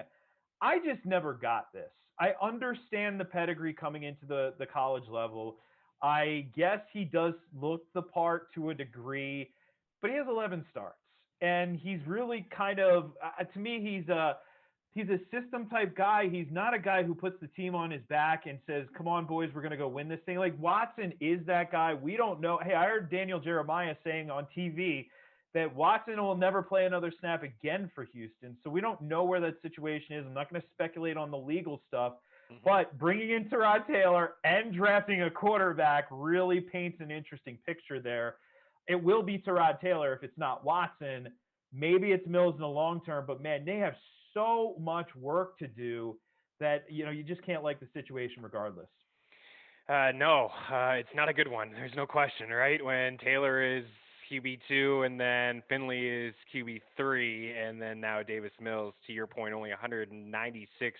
I just never got this. I understand the pedigree coming into the college level. I guess he does look the part to a degree, but he has 11 starts. And he's really kind of, to me, he's a system type guy. He's not a guy who puts the team on his back and says, come on, boys, we're going to go win this thing. Like Watson is that guy. We don't know. Hey, I heard Daniel Jeremiah saying on TV that Watson will never play another snap again for Houston. So we don't know where that situation is. I'm not going to speculate on the legal stuff, but bringing in Tyrod Taylor and drafting a quarterback really paints an interesting picture there. It will be Tyrod Taylor if it's not Watson. Maybe it's Mills in the long term, but man, they have so much work to do that, you just can't like the situation regardless. No, it's not a good one. There's no question, right? When Taylor is QB2 and then Finley is QB3 and then now Davis Mills, to your point, only 196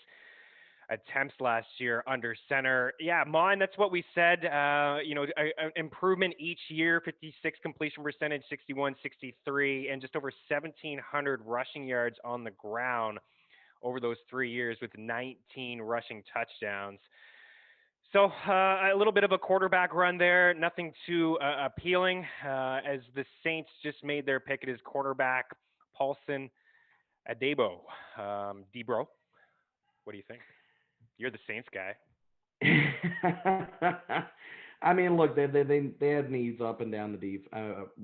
attempts last year under center. Yeah, Mond, that's what we said. Improvement each year, 56 completion percentage, 61, 63, and just over 1,700 rushing yards on the ground over those 3 years with 19 rushing touchdowns. So a little bit of a quarterback run there, nothing too appealing as the Saints just made their pick at his quarterback, Paulson Adebo. Debro, what do you think? You're the Saints guy. I mean, look, they had needs up and down the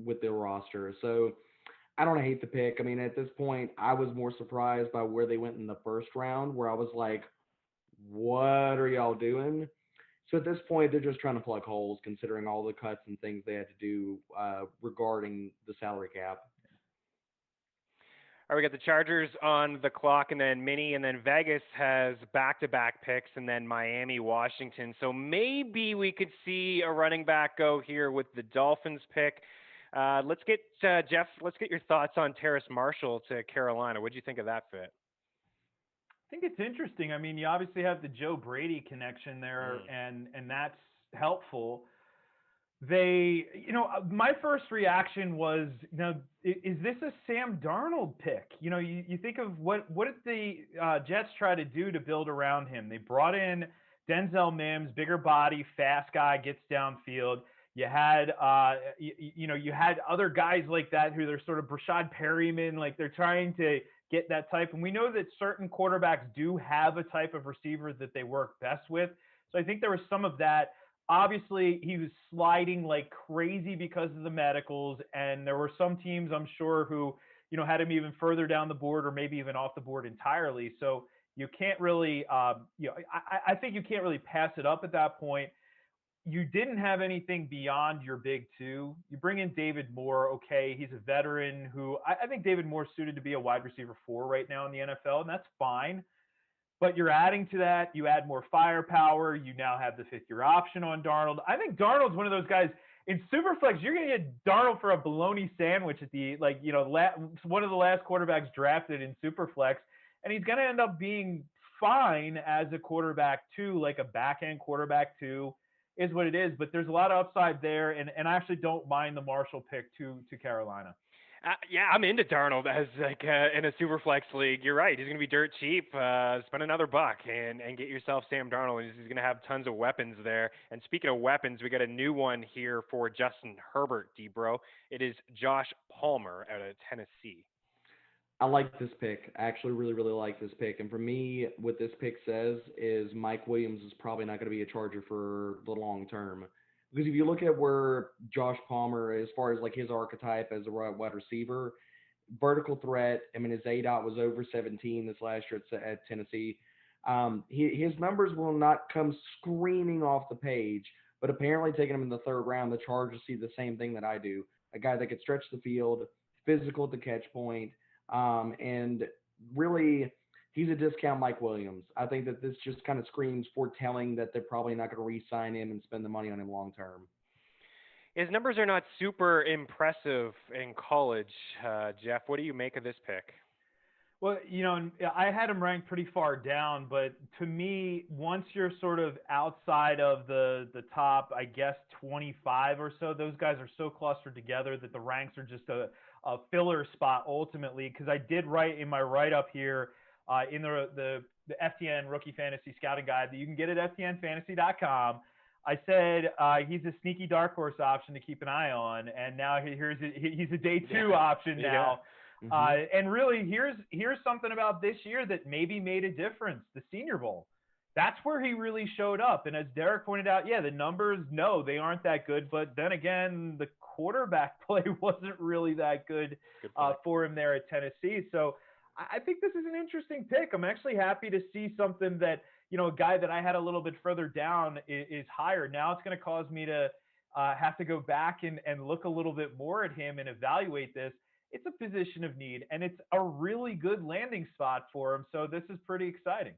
with their roster. So I don't hate the pick. I mean, at this point, I was more surprised by where they went in the first round, where I was like, what are y'all doing? So at this point, they're just trying to plug holes, considering all the cuts and things they had to do regarding the salary cap. All right, we got the Chargers on the clock, and then Minnie, and then Vegas has back-to-back picks, and then Miami, Washington. So maybe we could see a running back go here with the Dolphins pick. Let's get Jeff. Let's get your thoughts on Terrace Marshall to Carolina. What do you think of that fit? I think it's interesting. I mean, you obviously have the Joe Brady connection there, and helpful. My first reaction was, is this a Sam Darnold pick? You think of what did the Jets try to do to build around him? They brought in Denzel Mims, bigger body, fast guy, gets downfield. You had, you had other guys like that who they're sort of Brashad Perryman, like they're trying to get that type. And we know that certain quarterbacks do have a type of receiver that they work best with. So I think there was some of that. Obviously, he was sliding like crazy because of the medicals, and there were some teams, I'm sure, who had him even further down the board or maybe even off the board entirely. So you can't really, I think you can't really pass it up at that point. You didn't have anything beyond your big two. You bring in David Moore. Okay, he's a veteran who I think David Moore's suited to be a wide receiver 4 right now in the NFL, and that's fine. But you're adding to that. You add more firepower. You now have the 5th-year option on Darnold. I think Darnold's one of those guys in Superflex. You're going to get Darnold for a bologna sandwich at the one of the last quarterbacks drafted in Superflex, and he's going to end up being fine as a quarterback 2, like a back-end quarterback 2 is what it is. But there's a lot of upside there, and I actually don't mind the Marshall pick to Carolina. Yeah, I'm into Darnold as in a super flex league. You're right. He's going to be dirt cheap. Spend another buck and get yourself Sam Darnold. He's going to have tons of weapons there. And speaking of weapons, we got a new one here for Justin Herbert, D-Bro. It is Josh Palmer out of Tennessee. I like this pick. I actually really, really like this pick. And for me, what this pick says is Mike Williams is probably not going to be a Charger for the long term. Because if you look at where Josh Palmer, as far as like his archetype as a wide receiver, vertical threat, I mean, his ADOT was over 17 this last year at Tennessee. His numbers will not come screaming off the page, but apparently taking him in the 3rd round, the Chargers see the same thing that I do. A guy that could stretch the field, physical at the catch point, and really – he's a discount Mike Williams. I think that this just kind of screams foretelling that they're probably not going to re-sign him and spend the money on him long term. His numbers are not super impressive in college, Jeff. What do you make of this pick? Well, I had him ranked pretty far down, but to me, once you're sort of outside of the top, I guess 25 or so, those guys are so clustered together that the ranks are just a filler spot ultimately. Because I did write in my write-up here, in the FTN Rookie Fantasy Scouting Guide that you can get at ftnfantasy.com. I said he's a sneaky dark horse option to keep an eye on, and now he's a day 2 option now. Yeah. Mm-hmm. And really, here's something about this year that maybe made a difference: the Senior Bowl. That's where he really showed up. And as Derek pointed out, yeah, the numbers, no, they aren't that good. But then again, the quarterback play wasn't really that good for him there at Tennessee. So I think this is an interesting pick. I'm actually happy to see something that, a guy that I had a little bit further down is higher. Now it's going to cause me to have to go back and look a little bit more at him and evaluate this. It's a position of need, and it's a really good landing spot for him. So this is pretty exciting.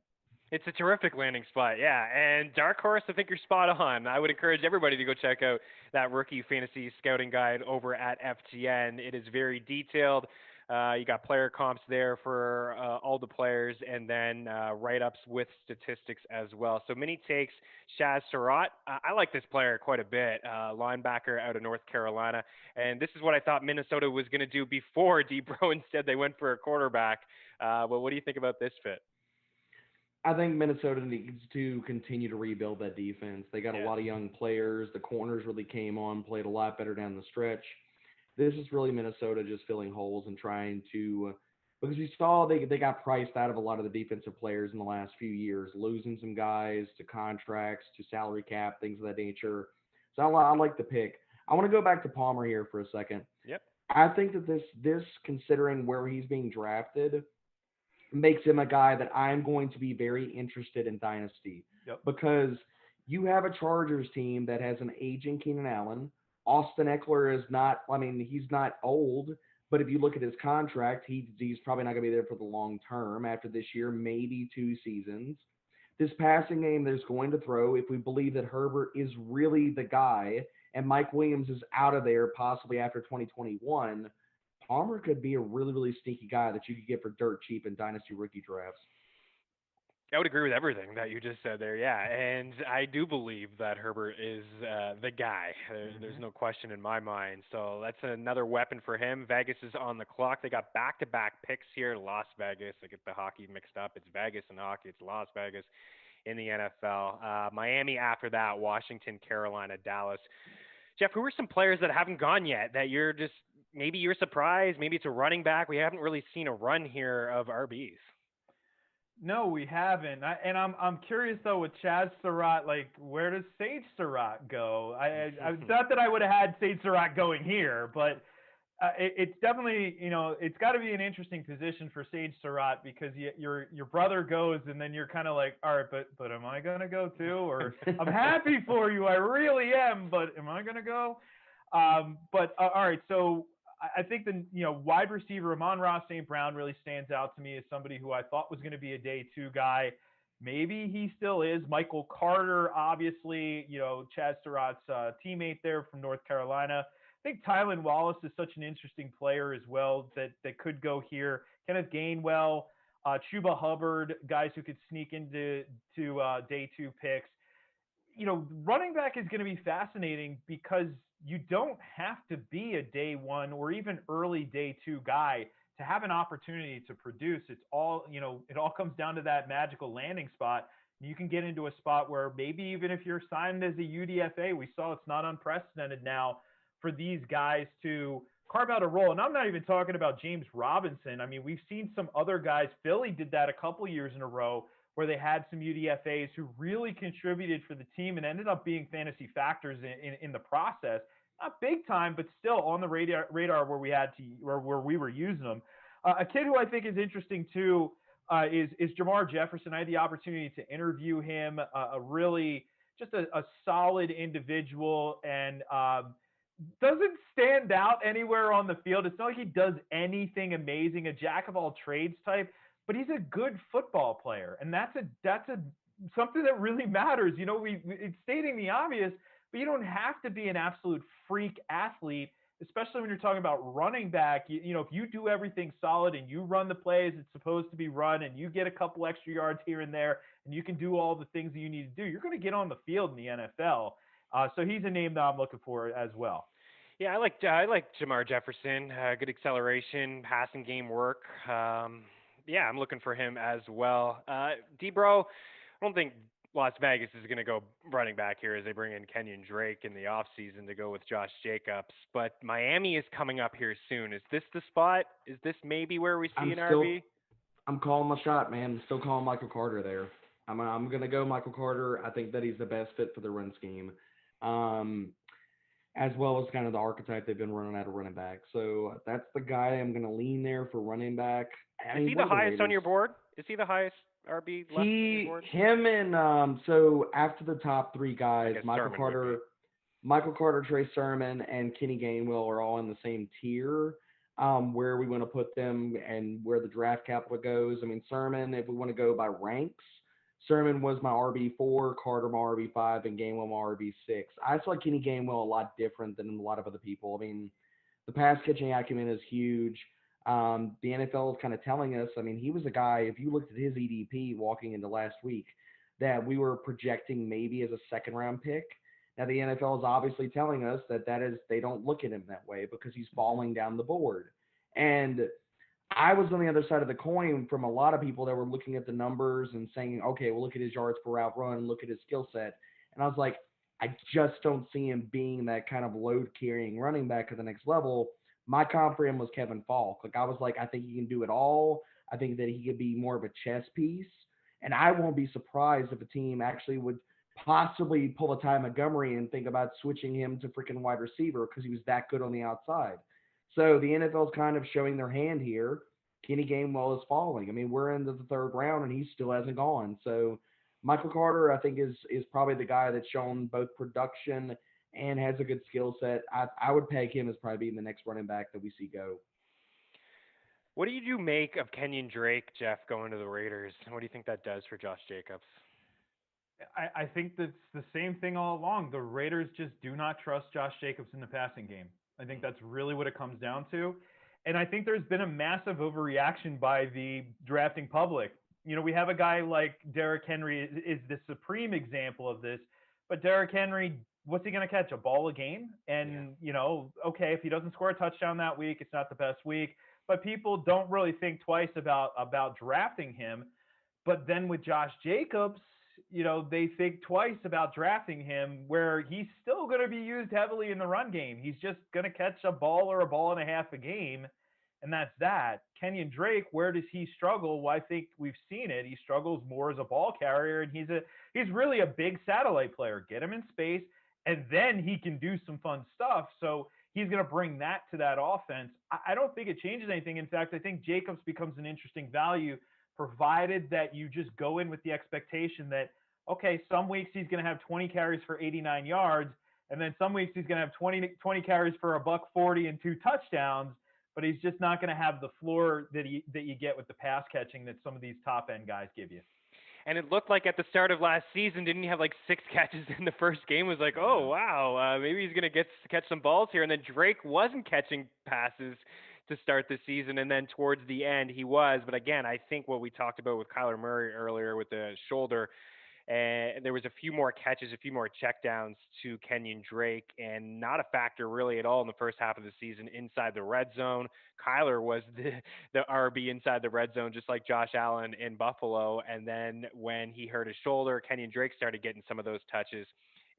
It's a terrific landing spot, yeah. And Dark Horse, I think you're spot on. I would encourage everybody to go check out that Rookie Fantasy Scouting Guide over at FTN. It is very detailed. You got player comps there for all the players, and then write-ups with statistics as well. So mini takes, Shaz Surratt. I like this player quite a bit, linebacker out of North Carolina. And this is what I thought Minnesota was going to do before D-Bro. Instead, they went for a quarterback. Well, what do you think about this fit? I think Minnesota needs to continue to rebuild that defense. They got a lot of young players. The corners really came on, played a lot better down the stretch. This is really Minnesota just filling holes and trying to because we saw they got priced out of a lot of the defensive players in the last few years, losing some guys to contracts, to salary cap, things of that nature. So I like the pick. I want to go back to Palmer here for a second. Yep. I think that this considering where he's being drafted, makes him a guy that I'm going to be very interested in Dynasty. Yep. Because you have a Chargers team that has an aging Keenan Allen. Austin Eckler is not, he's not old, but if you look at his contract, he's probably not going to be there for the long term after this year, maybe 2 seasons. This passing game there's going to throw, if we believe that Herbert is really the guy and Mike Williams is out of there possibly after 2021, Palmer could be a really, really sneaky guy that you could get for dirt cheap in Dynasty rookie drafts. I would agree with everything that you just said there. Yeah, and I do believe that Herbert is the guy. There's no question in my mind. So that's another weapon for him. Vegas is on the clock. They got back-to-back picks here. Las Vegas. I get the hockey mixed up. It's Vegas and hockey. It's Las Vegas in the NFL. Miami after that. Washington, Carolina, Dallas. Jeff, who are some players that haven't gone yet that you're just maybe you're surprised? Maybe it's a running back. We haven't really seen a run here of RBs. No, we haven't. I'm curious though with Chaz Surratt, like where does Sage Surratt go? I not that I would have had Sage Surratt going here, but it's definitely, it's got to be an interesting position for Sage Surratt because your brother goes and then you're kind of like, all right, but am I gonna go too? Or I'm happy for you, I really am, but am I gonna go? But all right, so I think the wide receiver Amon-Ra St. Brown really stands out to me as somebody who I thought was going to be a day two guy. Maybe he still is. Michael Carter, obviously, Chaz Surratt's teammate there from North Carolina. I think Tylan Wallace is such an interesting player as well that could go here. Kenneth Gainwell, Chuba Hubbard, guys who could sneak into day two picks. Running back is going to be fascinating because you don't have to be a day one or even early day two guy to have an opportunity to produce. It's all, it all comes down to that magical landing spot. You can get into a spot where maybe even if you're signed as a UDFA, we saw it's not unprecedented now for these guys to carve out a role. And I'm not even talking about James Robinson. I mean, we've seen some other guys. Philly did that a couple years in a row where they had some UDFAs who really contributed for the team and ended up being fantasy factors in the process. Not big time, but still on the radar where we were using them. A kid who I think is interesting too is Jamar Jefferson. I had the opportunity to interview him. A really just a solid individual and doesn't stand out anywhere on the field. It's not like he does anything amazing, a jack of all trades type, but he's a good football player, and that's something that really matters. It's stating the obvious, but you don't have to be an absolute freak athlete, especially when you're talking about running back. If you do everything solid and you run the plays it's supposed to be run, and you get a couple extra yards here and there, and you can do all the things that you need to do, you're going to get on the field in the NFL. So he's a name that I'm looking for as well. Yeah, I like Jamar Jefferson. Good acceleration, passing game work. Yeah, I'm looking for him as well. Debro, I don't think Las Vegas is going to go running back here as they bring in Kenyon Drake in the offseason to go with Josh Jacobs. But Miami is coming up here soon. Is this the spot? Is this maybe where we see an RB? I'm calling my shot, man. I'm still calling Michael Carter there. I'm going to go Michael Carter. I think that he's the best fit for the run scheme. As well as kind of the archetype they've been running at a running back. So that's the guy I'm going to lean there for running back. Is he the highest on your board? Is he the highest RB left on your board? Him and so after the top three guys, Michael Carter, Trey Sermon, and Kenny Gainwell are all in the same tier. Where we want to put them and where the draft capital goes. I mean, Sermon, if we want to go by ranks, Sermon was my RB4, Carter my RB5, and Gainwell my RB6. I saw Kenny Gainwell a lot different than a lot of other people. I mean, the pass catching acumen is huge. The NFL is kind of telling us, I mean, he was a guy, if you looked at his EDP walking into last week, that we were projecting maybe as a second round pick. Now, the NFL is obviously telling us that they don't look at him that way because he's falling down the board. And I was on the other side of the coin from a lot of people that were looking at the numbers and saying, okay, well, look at his yards per route run, look at his skill set. And I was like, I just don't see him being that kind of load-carrying running back at the next level. My comp for him was Kevin Falk. Like, I was like, I think he can do it all. I think that he could be more of a chess piece. And I won't be surprised if a team actually would possibly pull a Ty Montgomery and think about switching him to freaking wide receiver because he was that good on the outside. So the NFL is kind of showing their hand here. Kenny Gainwell is falling. I mean, we're into the third round and he still hasn't gone. So Michael Carter, I think, is probably the guy that's shown both production and has a good skill set. I would peg him as probably being the next running back that we see go. What do you make of Kenyon Drake, Jeff, going to the Raiders? What do you think that does for Josh Jacobs? I think that's the same thing all along. The Raiders just do not trust Josh Jacobs in the passing game. I think that's really what it comes down to. And I think there's been a massive overreaction by the drafting public. we have a guy like Derrick Henry is the supreme example of this. But Derrick Henry, what's he going to catch? A ball a game? And, okay, if he doesn't score a touchdown that week, it's not the best week. But people don't really think twice about drafting him. But then with Josh Jacobs, they think twice about drafting him, where he's still going to be used heavily in the run game. He's just going to catch a ball or a ball and a half a game, and that's that. Kenyon Drake, where does he struggle? Well, I think we've seen it. He struggles more as a ball carrier, and he's really a big satellite player. Get him in space, and then he can do some fun stuff. So he's going to bring that to that offense. I don't think it changes anything. In fact, I think Jacobs becomes an interesting value, provided that you just go in with the expectation that, okay, some weeks he's going to have 20 carries for 89 yards, and then some weeks he's going to have 20 carries for $140 and 2 touchdowns, but he's just not going to have the floor that you get with the pass catching that some of these top end guys give you. And it looked like at the start of last season, didn't he have like 6 catches in the first game? It was like, oh, wow, maybe he's going to catch some balls here. And then Drake wasn't catching passes to start the season, and then towards the end he was. But again, I think what we talked about with Kyler Murray earlier with the shoulder, and there was a few more catches, a few more checkdowns to Kenyon Drake, and not a factor really at all in the first half of the season inside the red zone. Kyler was the RB inside the red zone, just like Josh Allen in Buffalo. And then when he hurt his shoulder, Kenyon Drake started getting some of those touches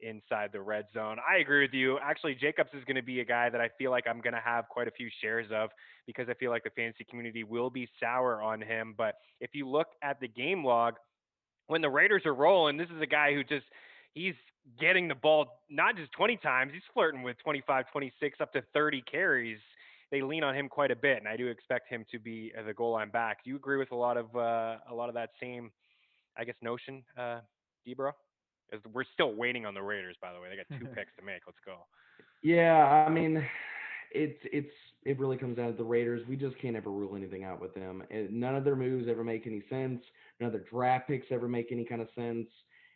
inside the red zone. I agree with you. Actually, Jacobs is going to be a guy that I feel like I'm going to have quite a few shares of, because I feel like the fantasy community will be sour on him. But if you look at the game log, when the Raiders are rolling, this is a guy who he's getting the ball not just 20 times, he's flirting with 25, 26, up to 30 carries. They lean on him quite a bit, and I do expect him to be the goal line back. Do you agree with a lot of that same, I guess, notion, Debro? We're still waiting on the Raiders, by the way. They got 2 picks to make. Let's go. Yeah, I mean, it really comes down to the Raiders. We just can't ever rule anything out with them. None of their moves ever make any sense. None of their draft picks ever make any kind of sense.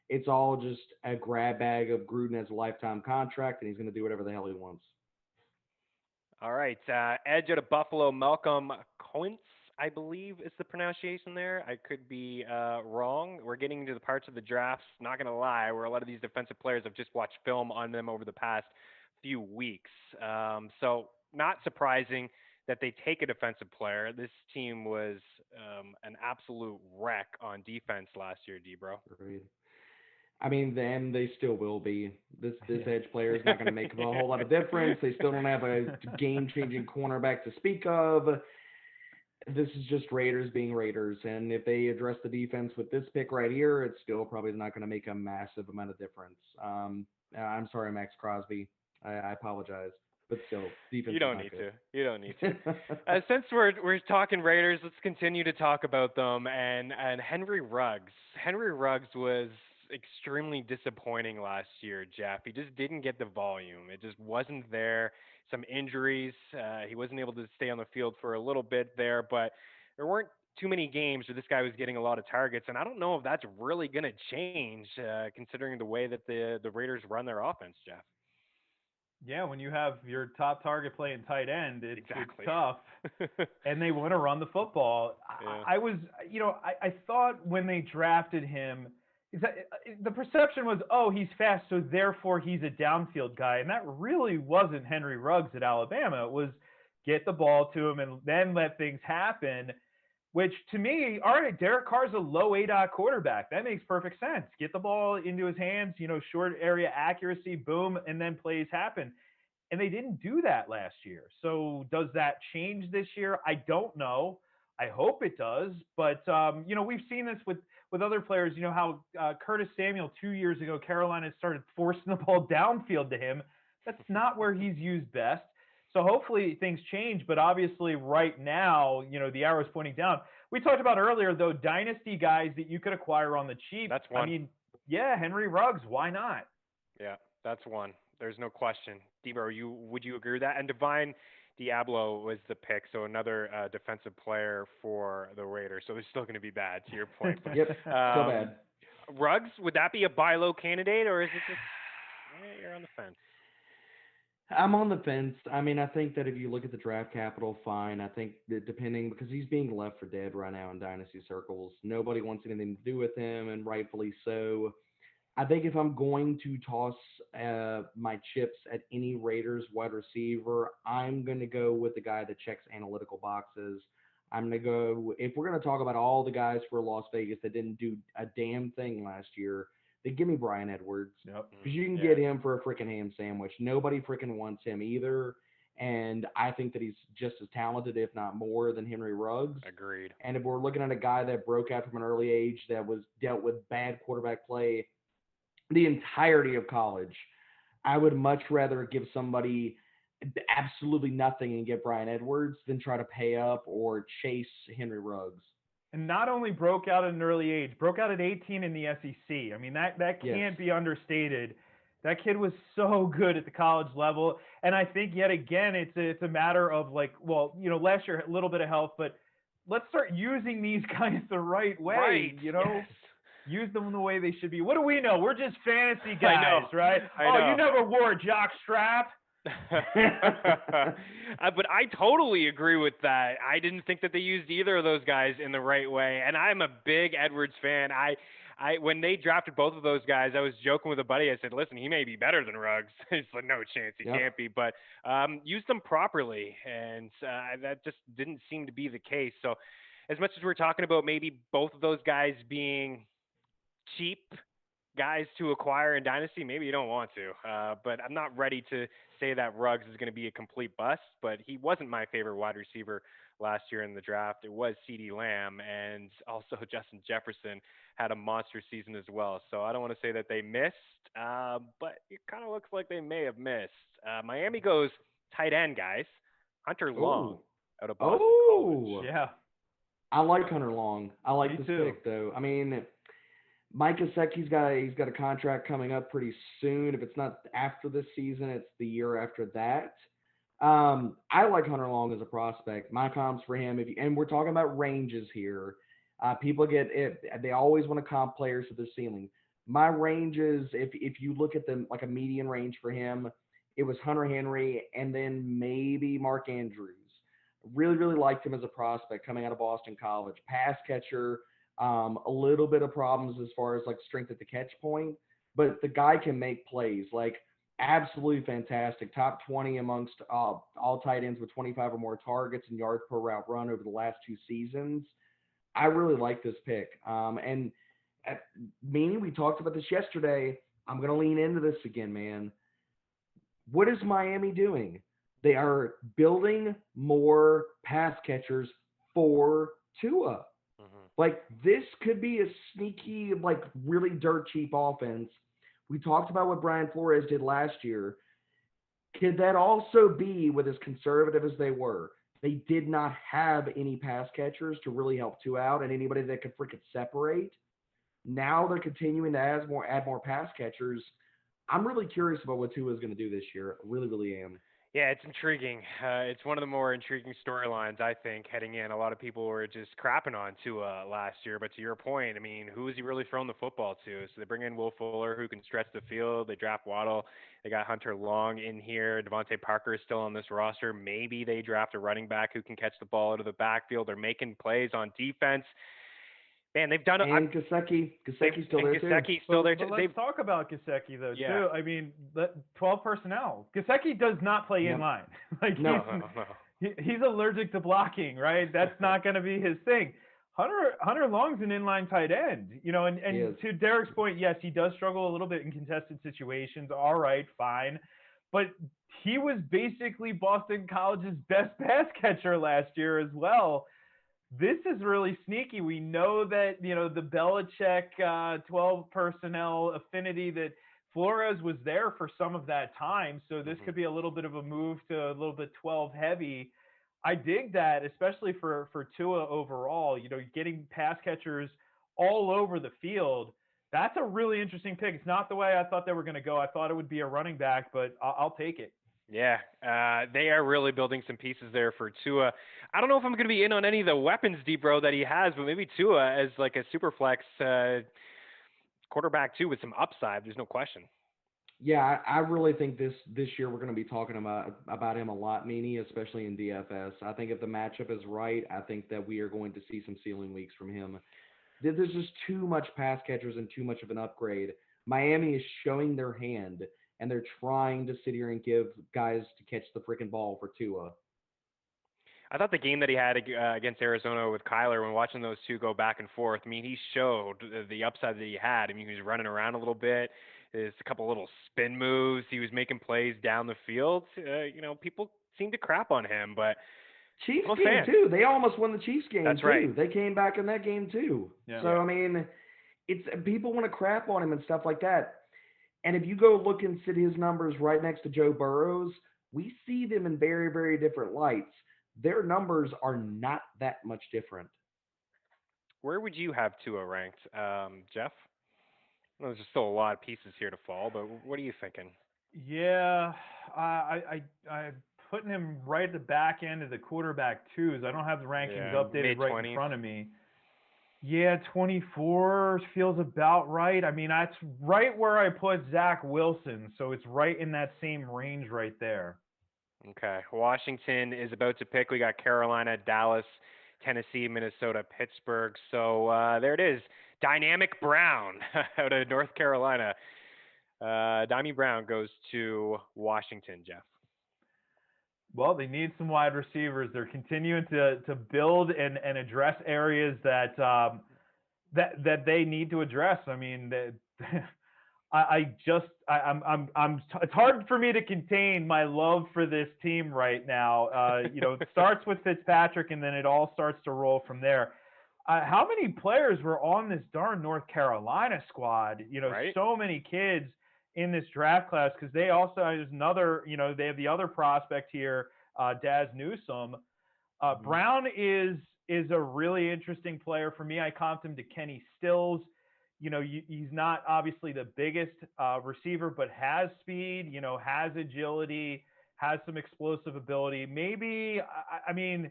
It's all just a grab bag of Gruden as a lifetime contract, and he's going to do whatever the hell he wants. All right. Edge out of Buffalo, Malcolm Koentz, I believe is the pronunciation there. I could be wrong. We're getting into the parts of the drafts, not going to lie, where a lot of these defensive players have just watched film on them over the past few weeks. So not surprising that they take a defensive player. This team was an absolute wreck on defense last year, Debro. Agreed. I mean, then they still will be. This edge player is not going to make a whole lot of difference. They still don't have a game-changing cornerback to speak of. This is just Raiders being Raiders, and if they address the defense with this pick right here, it's still probably not going to make a massive amount of difference. I'm sorry, Max Crosby. I apologize, but still, defense. You don't need to. You don't need to. Since we're talking Raiders, let's continue to talk about them. And Henry Ruggs. Henry Ruggs was extremely disappointing last year, Jeff. He just didn't get the volume. It just wasn't there. Some injuries. He wasn't able to stay on the field for a little bit there, but there weren't too many games where this guy was getting a lot of targets, and I don't know if that's really going to change considering the way that the Raiders run their offense, Jeff. Yeah, when you have your top target playing tight end, it's tough, and they want to run the football. Yeah. I thought when they drafted him, the perception was, oh, he's fast, so therefore he's a downfield guy, and that really wasn't Henry Ruggs at Alabama. It was get the ball to him and then let things happen, which to me, all right, Derek Carr's a low ADOT quarterback. That makes perfect sense. Get the ball into his hands, short area accuracy, boom, and then plays happen. And they didn't do that last year. So does that change this year? I don't know. I hope it does. But, we've seen this with other players, how Curtis Samuel 2 years ago, Carolina started forcing the ball downfield to him. That's not where he's used best. So hopefully things change, but obviously right now, the arrow's pointing down. We talked about earlier, though, dynasty guys that you could acquire on the cheap. That's one. I mean, yeah, Henry Ruggs, why not? Yeah, that's one. There's no question. Debro, would you agree with that? And Divine Diablo was the pick, so another defensive player for the Raiders. So they're still going to be bad, to your point. Yep, still bad. Ruggs, would that be a buy low candidate, or is it just you're on the fence? I'm on the fence. I mean, I think that if you look at the draft capital, fine. I think that depending, because he's being left for dead right now in dynasty circles, nobody wants anything to do with him, and rightfully so. I think if I'm going to toss my chips at any Raiders wide receiver, I'm going to go with the guy that checks analytical boxes. I'm going to go, if we're going to talk about all the guys for Las Vegas that didn't do a damn thing last year, then give me Brian Edwards. Yep. Because you can Yeah. get him for a freaking ham sandwich. Nobody freaking wants him either. And I think that he's just as talented, if not more, than Henry Ruggs. Agreed. And if we're looking at a guy that broke out from an early age, that was dealt with bad quarterback play the entirety of college, I would much rather give somebody absolutely nothing and get Brian Edwards than try to pay up or chase Henry Ruggs. And not only broke out at an early age, broke out at 18 in the SEC. I mean, that Yes. can't be understated. That kid was so good at the college level, and I think yet again it's a matter of like, well, last year a little bit of health, but let's start using these guys the right way. Right. Yes. Use them the way they should be. What do we know? We're just fantasy I know. guys, right? I know. You never wore a jock strap. But I totally agree with that. I didn't think that they used either of those guys in the right way, and I'm a big Edwards fan. I when they drafted both of those guys, I was joking with a buddy. I said, "Listen, he may be better than Ruggs." He's like, "No chance, he can't be." But use them properly, and that just didn't seem to be the case. So, as much as we're talking about maybe both of those guys being cheap guys to acquire in Dynasty, maybe you don't want to. But I'm not ready to say that Ruggs is going to be a complete bust, but he wasn't my favorite wide receiver last year in the draft. It was CeeDee Lamb, and also Justin Jefferson had a monster season as well. So I don't want to say that they missed, but it kind of looks like they may have missed. Miami goes tight end, guys. Hunter Long out of Boston College. Yeah. I like Hunter Long. I like Me this too. pick, though. I mean, Mike Gesicki's got a contract coming up pretty soon. If it's not after this season, it's the year after that. I like Hunter Long as a prospect. My comps for him, and we're talking about ranges here. People get it; they always want to comp players to their ceiling. My ranges, if you look at them like a median range for him, it was Hunter Henry and then maybe Mark Andrews. Really, really liked him as a prospect coming out of Boston College. Pass catcher. A little bit of problems as far as like strength at the catch point, but the guy can make plays. Like absolutely fantastic. Top 20 amongst all tight ends with 25 or more targets and yards per route run over the last 2 seasons. I really like this pick. And meaning we talked about this yesterday. I'm going to lean into this again, man. What is Miami doing? They are building more pass catchers for Tua. Like, this could be a sneaky, like, really dirt cheap offense. We talked about what Brian Flores did last year. Could that also be, with as conservative as they were, they did not have any pass catchers to really help Tua out and anybody that could freaking separate? Now they're continuing to add more pass catchers. I'm really curious about what Tua is going to do this year. I really, really am. Yeah, it's intriguing. It's one of the more intriguing storylines, I think, heading in. A lot of people were just crapping on Tua last year, but to your point, I mean, who is he really throwing the football to? So they bring in Will Fuller, who can stretch the field. They draft Waddle. They got Hunter Long in here. Devontae Parker is still on this roster. Maybe they draft a running back who can catch the ball out of the backfield. They're making plays on defense. Man, they've done it. And Gesicki's still there, too. Gesicki's still there, too. But let's talk about Gesicki, though, Yeah. too. I mean, 12 personnel. Gesicki does not play in line. Like, No. he's allergic to blocking, right? That's not going to be his thing. Hunter Long's an inline tight end, and to Derek's point, yes, he does struggle a little bit in contested situations. All right, fine. But he was basically Boston College's best pass catcher last year as well. This is really sneaky. We know that, the Belichick 12 personnel affinity, that Flores was there for some of that time. So this could be a little bit of a move to a little bit 12 heavy. I dig that, especially for Tua overall, getting pass catchers all over the field. That's a really interesting pick. It's not the way I thought they were going to go. I thought it would be a running back, but I'll take it. Yeah, they are really building some pieces there for Tua. I don't know if I'm going to be in on any of the weapons, D-Bro, that he has, but maybe Tua as like a super flex quarterback, too, with some upside. There's no question. Yeah, I really think this year we're going to be talking about him a lot, Meanie, especially in DFS. I think if the matchup is right, I think that we are going to see some ceiling weeks from him. There's just too much pass catchers and too much of an upgrade. Miami is showing their hand, and they're trying to sit here and give guys to catch the freaking ball for Tua. I thought the game that he had against Arizona with Kyler, when watching those two go back and forth, I mean, he showed the upside that he had. I mean, he was running around a little bit, there's a couple little spin moves. He was making plays down the field. People seem to crap on him, but Chiefs I'm a game fan. too. They almost won the Chiefs game That's too. right. They came back in that game too. Yeah. So I mean, it's people want to crap on him and stuff like that. And if you go look and sit his numbers right next to Joe Burrow's, we see them in very, very different lights. Their numbers are not that much different. Where would you have Tua ranked, Jeff? Well, there's still a lot of pieces here to fall, but what are you thinking? Yeah, I'm putting him right at the back end of the quarterback twos. I don't have the rankings updated right in mid-20s. front of me. Yeah, 24 feels about right. I mean, that's right where I put Zach Wilson, so it's right in that same range right there. Okay. Washington is about to pick. We got Carolina, Dallas, Tennessee, Minnesota, Pittsburgh. So there it is. Dynamic Brown out of North Carolina. Dimey Brown goes to Washington, Jeff. Well, they need some wide receivers. They're continuing to build and address areas that that they need to address. I mean, it's hard for me to contain my love for this team right now. It starts with Fitzpatrick, and then it all starts to roll from there. How many players were on this darn North Carolina squad? Right? So many kids in this draft class, because they also, there's another, they have the other prospect here, Daz Newsome. Brown is a really interesting player for me. I comped him to Kenny Stills. He's not obviously the biggest receiver, but has speed, has agility, has some explosive ability. Maybe, I mean,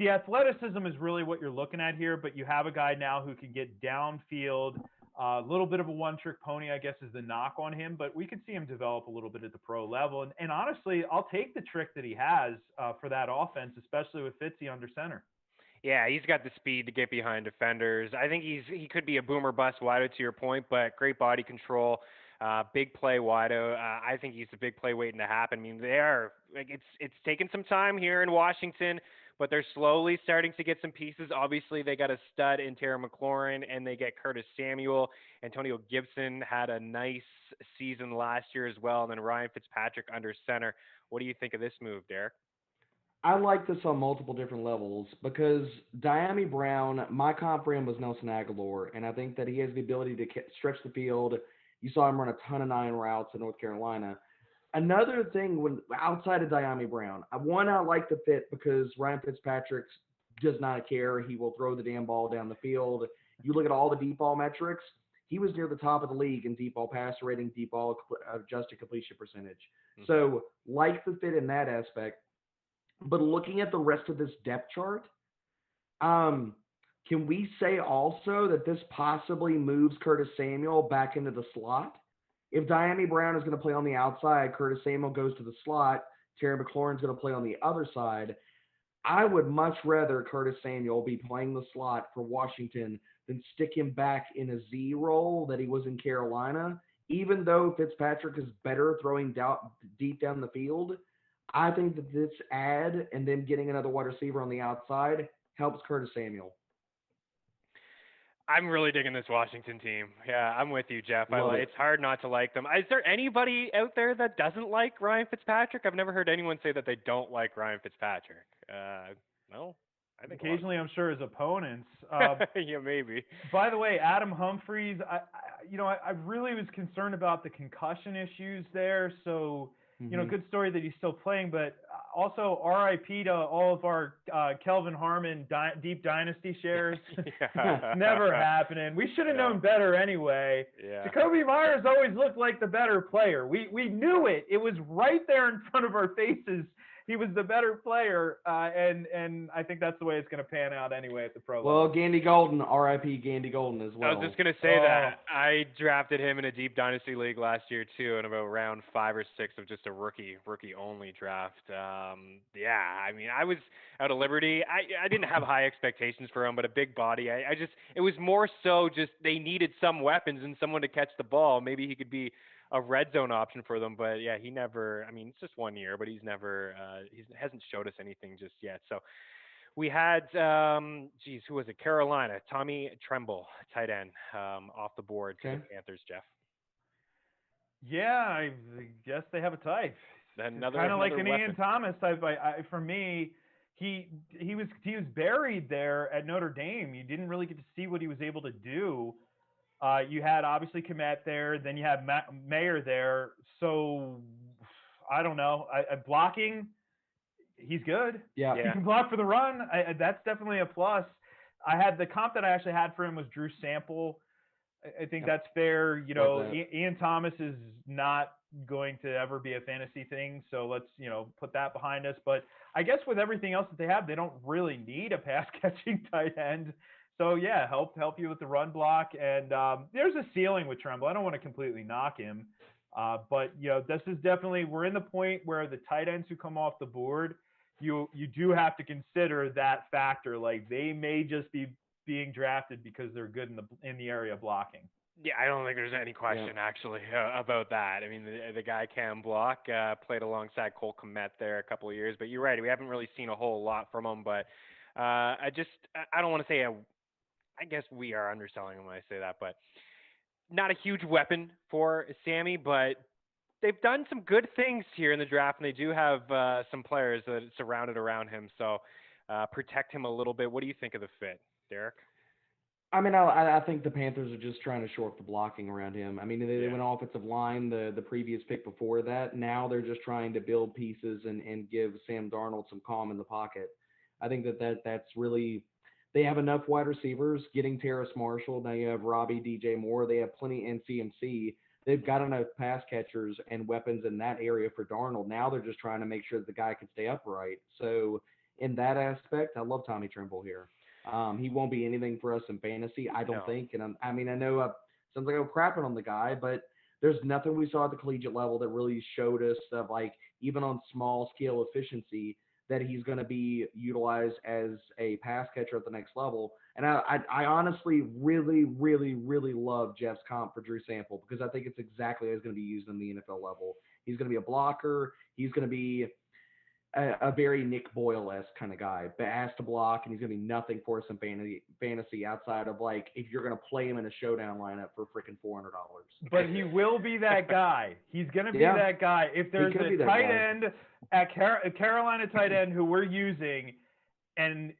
the athleticism is really what you're looking at here, but you have a guy now who can get downfield. A little bit of a one-trick pony, I guess, is the knock on him, but we could see him develop a little bit at the pro level. And honestly, I'll take the trick that he has for that offense, especially with Fitzy under center. Yeah, he's got the speed to get behind defenders. I think he could be a boomer bust wideout to your point, but great body control, big play wideout. I think he's a big play waiting to happen. I mean, it's taken some time here in Washington, but they're slowly starting to get some pieces. Obviously, they got a stud in Terry McLaurin, and they get Curtis Samuel. Antonio Gibson had a nice season last year as well, and then Ryan Fitzpatrick under center. What do you think of this move, Derek? I like this on multiple different levels because Diami Brown, my comp for him was Nelson Aguilar, and I think that he has the ability to stretch the field. You saw him run a ton of 9 routes in North Carolina. Another thing, when outside of Diami Brown, I like the fit because Ryan Fitzpatrick does not care. He will throw the damn ball down the field. You look at all the deep ball metrics, he was near the top of the league in deep ball passer rating, deep ball adjusted completion percentage. Mm-hmm. So like the fit in that aspect. But looking at the rest of this depth chart, can we say also that this possibly moves Curtis Samuel back into the slot? If Diami Brown is going to play on the outside, Curtis Samuel goes to the slot, Terry McLaurin's going to play on the other side. I would much rather Curtis Samuel be playing the slot for Washington than stick him back in a Z role that he was in Carolina. Even though Fitzpatrick is better throwing deep down the field, I think that this ad and then getting another wide receiver on the outside helps Curtis Samuel. I'm really digging this Washington team. Yeah, I'm with you, Jeff. It's hard not to like them. Is there anybody out there that doesn't like Ryan Fitzpatrick? I've never heard anyone say that they don't like Ryan Fitzpatrick. No, I think occasionally I'm sure his opponents. Yeah, maybe. By the way, Adam Humphries, I really was concerned about the concussion issues there. So, good story that he's still playing, but also RIP to all of our Kelvin Harmon deep dynasty shares. Never happening. We should have known better anyway. Yeah. Jacoby Myers always looked like the better player. We knew it. It was right there in front of our faces. he was the better player, and I think that's the way it's going to pan out anyway at the pro Well, level. Gandy Golden, R.I.P. Gandy Golden as I well. was just gonna say Oh. that I drafted him in a deep dynasty league last year too, in about round 5 or 6 of just a rookie only draft. Yeah, I mean, I was out of Liberty. I didn't have high expectations for him, but a big body. I just it was more so just they needed some weapons and someone to catch the ball. Maybe he could be a red zone option for them, but yeah, he never. I mean, it's just 1 year, but he's never. He hasn't showed us anything just yet. So we had, who was it? Carolina, Tommy Tremble, tight end, off the board to Okay. the Panthers, Jeff. Yeah, I guess they have a type. Kind of like an weapon. Ian Thomas type. For me, he was buried there at Notre Dame. You didn't really get to see what he was able to do. You had obviously Komet there, then you had Mayer there. So I don't know. Blocking, he's good. Yeah. He can block for the run. That's definitely a plus. I had the comp that I actually had for him was Drew Sample. I think that's fair. You know, Ian Thomas is not going to ever be a fantasy thing, so let's put that behind us. But I guess with everything else that they have, they don't really need a pass catching tight end. So yeah, help you with the run block. And there's a ceiling with Tremble. I don't want to completely knock him, but this is definitely, we're in the point where the tight ends who come off the board, you do have to consider that factor. Like they may just be being drafted because they're good in the area of blocking. Yeah, I don't think there's any question actually about that. I mean, the guy can block. Played alongside Cole Kmet there a couple of years, but you're right. We haven't really seen a whole lot from him. But I don't want to say I guess we are underselling him when I say that, but not a huge weapon for Sammy, but they've done some good things here in the draft, and they do have some players that surrounded around him. So protect him a little bit. What do you think of the fit, Derek? I mean, I think the Panthers are just trying to shore up the blocking around him. I mean, they went offensive line the previous pick before that. Now they're just trying to build pieces and give Sam Darnold some calm in the pocket. I think that's really – they have enough wide receivers. Getting Terrace Marshall, now you have Robbie, DJ Moore. They have plenty in CMC. They've got enough pass catchers and weapons in that area for Darnold. Now they're just trying to make sure that the guy can stay upright. So in that aspect, I love Tommy Tremble here. He won't be anything for us in fantasy, I don't think. And I know sounds like I'm crapping on the guy, but there's nothing we saw at the collegiate level that really showed us that, like, even on small scale efficiency, that he's going to be utilized as a pass catcher at the next level. And I honestly really, really, really love Jeff's comp for Drew Sample, because I think it's exactly how he's going to be used in the NFL level. He's going to be a blocker. He's going to be a very Nick Boyle-esque kind of guy, but has to block, and he's going to be nothing for us in fantasy outside of, like, if you're going to play him in a showdown lineup for freaking $400. But he will be that guy. He's going to be that guy. If there's a tight end at Carolina tight end who we're using, and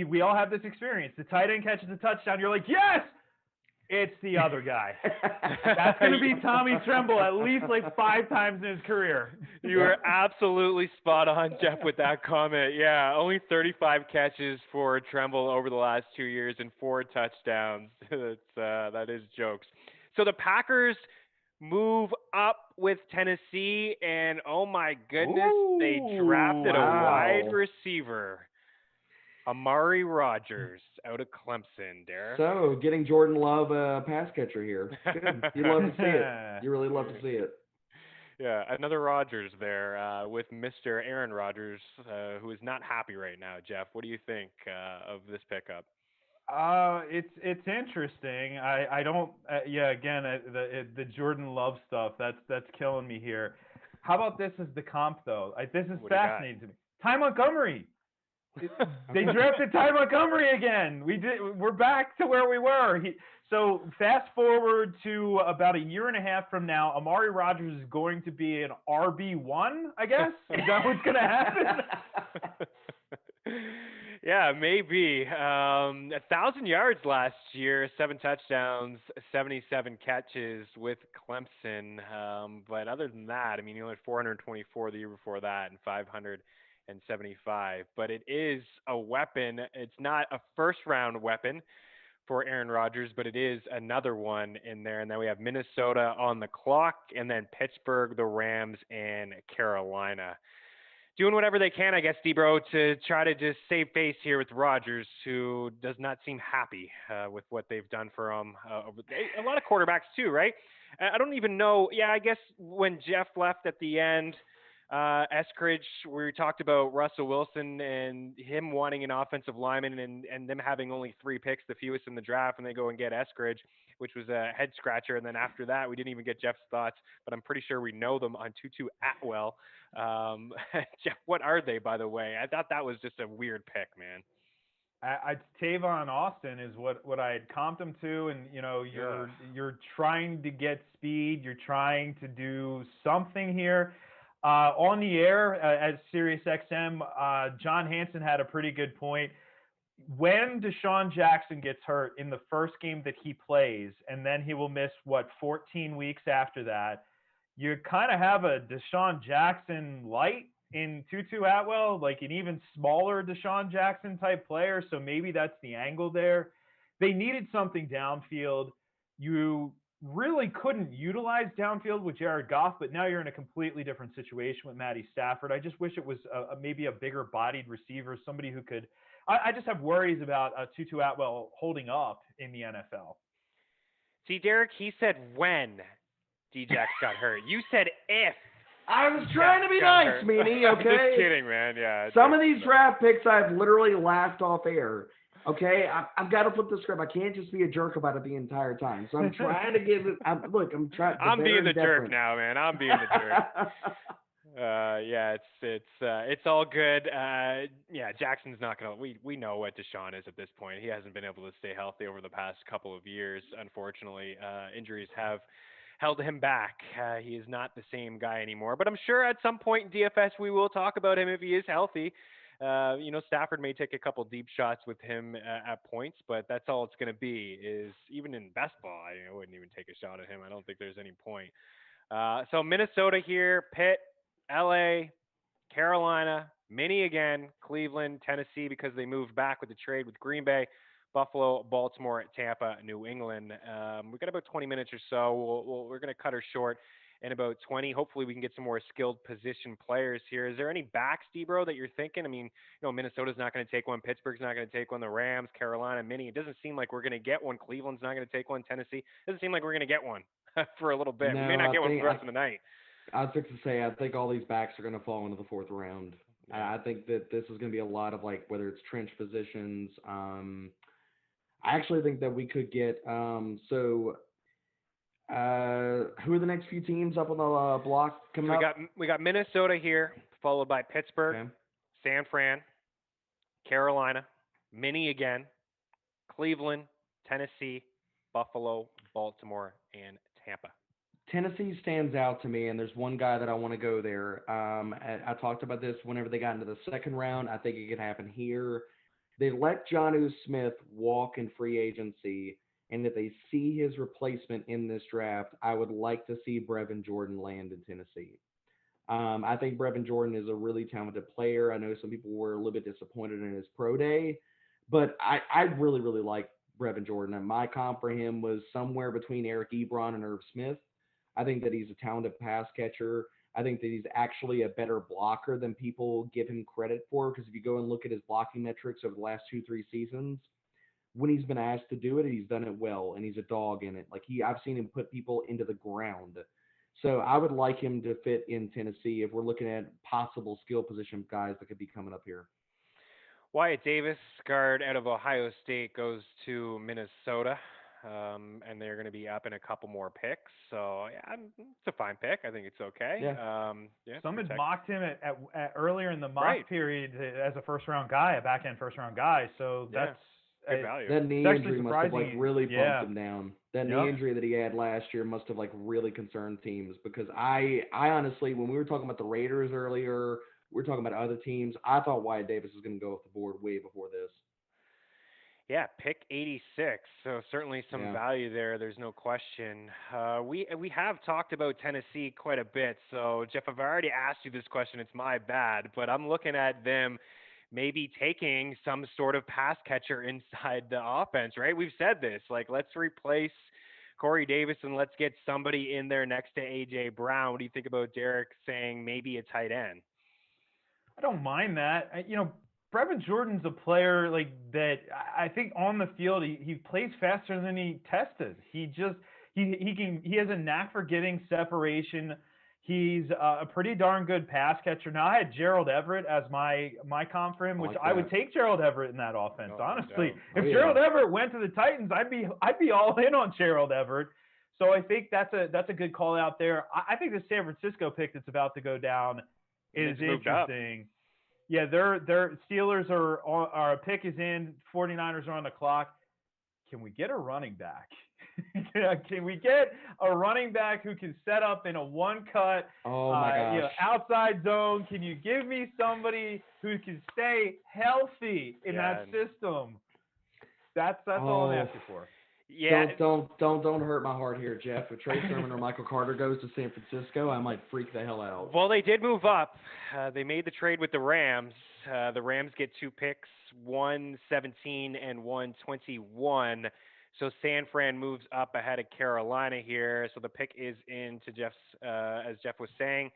we all have this experience, the tight end catches a touchdown, you're like, yes! It's the other guy. That's going to be Tommy Tremble at least like 5 times in his career. You are absolutely spot on, Jeff, with that comment. Yeah, only 35 catches for Tremble over the last 2 years and 4 touchdowns. That is jokes. So the Packers move up with Tennessee, and oh my goodness, they drafted a wide receiver. Amari Rogers out of Clemson, Derek. So, getting Jordan Love a pass catcher here. Good. You love to see it. You really love to see it. Yeah, another Rodgers there with Mr. Aaron Rodgers, who is not happy right now. Jeff, what do you think of this pickup? It's interesting. I don't. Again, the Jordan Love stuff that's killing me here. How about this as the comp though? This is fascinating to me. Ty Montgomery. They drafted Ty Montgomery again. We're back to where we were. So fast forward to about a year and a half from now, Amari Rogers is going to be an RB1, I guess. Is that what's going to happen? Yeah, maybe. 1,000 yards last year, 7 touchdowns, 77 catches with Clemson. But other than that, I mean, he only had 424 the year before that and 575. But it is a weapon. It's not a first-round weapon for Aaron Rodgers, but it is another one in there. And then we have Minnesota on the clock, and then Pittsburgh, the Rams, and Carolina. doing whatever they can, I guess, D-Bro, to try to just save face here with Rodgers, who does not seem happy with what they've done for him. A lot of quarterbacks too, right? I don't even know. Yeah, I guess when Jeff left at the end, Eskridge, we talked about Russell Wilson and him wanting an offensive lineman and them having only 3 picks, the fewest in the draft, and they go and get Eskridge, which was a head scratcher. And then after that, we didn't even get Jeff's thoughts, but I'm pretty sure we know them on Tutu Atwell. Jeff, what are they, by the way? I thought that was just a weird pick, man. Tavon Austin is what I had comped him to, and you're trying to get speed, you're trying to do something here. On the air at SiriusXM, John Hansen had a pretty good point. When Deshaun Jackson gets hurt in the first game that he plays, and then he will miss 14 weeks after that, you kind of have a Deshaun Jackson light in Tutu Atwell, like an even smaller Deshaun Jackson type player. So maybe that's the angle there. They needed something downfield. You really couldn't utilize downfield with Jared Goff, but now you're in a completely different situation with Matty Stafford. I just wish it was maybe a bigger bodied receiver, somebody who could. I just have worries about Tutu Atwell holding up in the NFL. See, Derek, he said when D-Jax got hurt. You said if. I was trying to be nice, Meanie, okay? I'm just kidding, man. Yeah. Some of these draft picks I've literally laughed off air. Okay, I've got to flip the script. I can't just be a jerk about it the entire time. So I'm trying to give it. I'm trying. I'm being the jerk now, man. I'm being the jerk. Yeah, it's all good. Yeah, Jackson's not gonna. We know what Deshaun is at this point. He hasn't been able to stay healthy over the past couple of years. Unfortunately, injuries have held him back. He is not the same guy anymore. But I'm sure at some point in DFS we will talk about him if he is healthy. Stafford may take a couple deep shots with him at points, but that's all it's going to be. Is even in best ball, I wouldn't even take a shot at him. I don't think there's any point. So Minnesota here, Pitt, LA, Carolina, Minnie again, Cleveland, Tennessee, because they moved back with the trade with Green Bay, Buffalo, Baltimore, Tampa, New England. We've got about 20 minutes or so. We're going to cut her short in about 20. Hopefully we can get some more skilled position players here. Is there any backs, D-Bro, that you're thinking? I mean, Minnesota's not going to take one. Pittsburgh's not going to take one. The Rams, Carolina, Minnie. It doesn't seem like we're going to get one. Cleveland's not going to take one. Tennessee. It doesn't seem like we're going to get one for a little bit. No, we may not get one for the rest of the night. I was fixing to say, I think all these backs are going to fall into the 4th round. Yeah. I think that this is going to be a lot of, like, whether it's trench positions. I actually think that we could get who are the next few teams up on the block coming up? We got Minnesota here, followed by Pittsburgh, San Fran, Carolina, Minnie again, Cleveland, Tennessee, Buffalo, Baltimore, and Tampa. Tennessee stands out to me, and there's one guy that I want to go there. I talked about this whenever they got into the 2nd round. I think it could happen here. They let Jonnu Smith walk in free agency, and if they see his replacement in this draft, I would like to see Brevin Jordan land in Tennessee. I think Brevin Jordan is a really talented player. I know some people were a little bit disappointed in his pro day, but I really, really like Brevin Jordan. And my comp for him was somewhere between Eric Ebron and Irv Smith. I think that he's a talented pass catcher. I think that he's actually a better blocker than people give him credit for, because if you go and look at his blocking metrics over the last 2-3 seasons, when he's been asked to do it, he's done it well, and he's a dog in it. Like I've seen him put people into the ground. So I would like him to fit in Tennessee if we're looking at possible skill position guys that could be coming up here. Wyatt Davis, guard out of Ohio State, goes to Minnesota. And they're going to be up in a couple more picks. So, yeah, it's a fine pick. I think it's okay. Yeah. Some had mocked him at earlier in the mock period as a first-round guy, a back-end first-round guy. So that's good value. That knee injury must have really bumped him down. That knee injury that he had last year must have really concerned teams, because I honestly, when we were talking about the Raiders earlier, we were talking about other teams, I thought Wyatt Davis was going to go off the board way before this. Yeah, pick 86. So certainly some value there. There's no question. We have talked about Tennessee quite a bit. So Jeff, I've already asked you this question. It's my bad, but I'm looking at them maybe taking some sort of pass catcher inside the offense, right? We've said this, let's replace Corey Davis and let's get somebody in there next to A.J. Brown. What do you think about Derek saying maybe a tight end? I don't mind that. Brevin Jordan's a player like that. I think on the field he plays faster than he tested. He has a knack for getting separation. He's a pretty darn good pass catcher. Now I had Gerald Everett as my comp for him, which I would take Gerald Everett in that offense. Honestly, if Gerald Everett went to the Titans, I'd be all in on Gerald Everett. So I think that's a good call out there. I think the San Francisco pick that's about to go down is interesting. Yeah, their Steelers are a pick is in. 49ers are on the clock. Can we get a running back? Can we get a running back who can set up in a one cut, outside zone? Can you give me somebody who can stay healthy in that system? That's all I'm asking for. Yeah. Don't hurt my heart here, Jeff. If Trey Sermon or Michael Carter goes to San Francisco, I might freak the hell out. Well, they did move up. They made the trade with the Rams. The Rams get 2 picks, 117 and 121. So San Fran moves up ahead of Carolina here. So the pick is in to Jeff's, as Jeff was saying.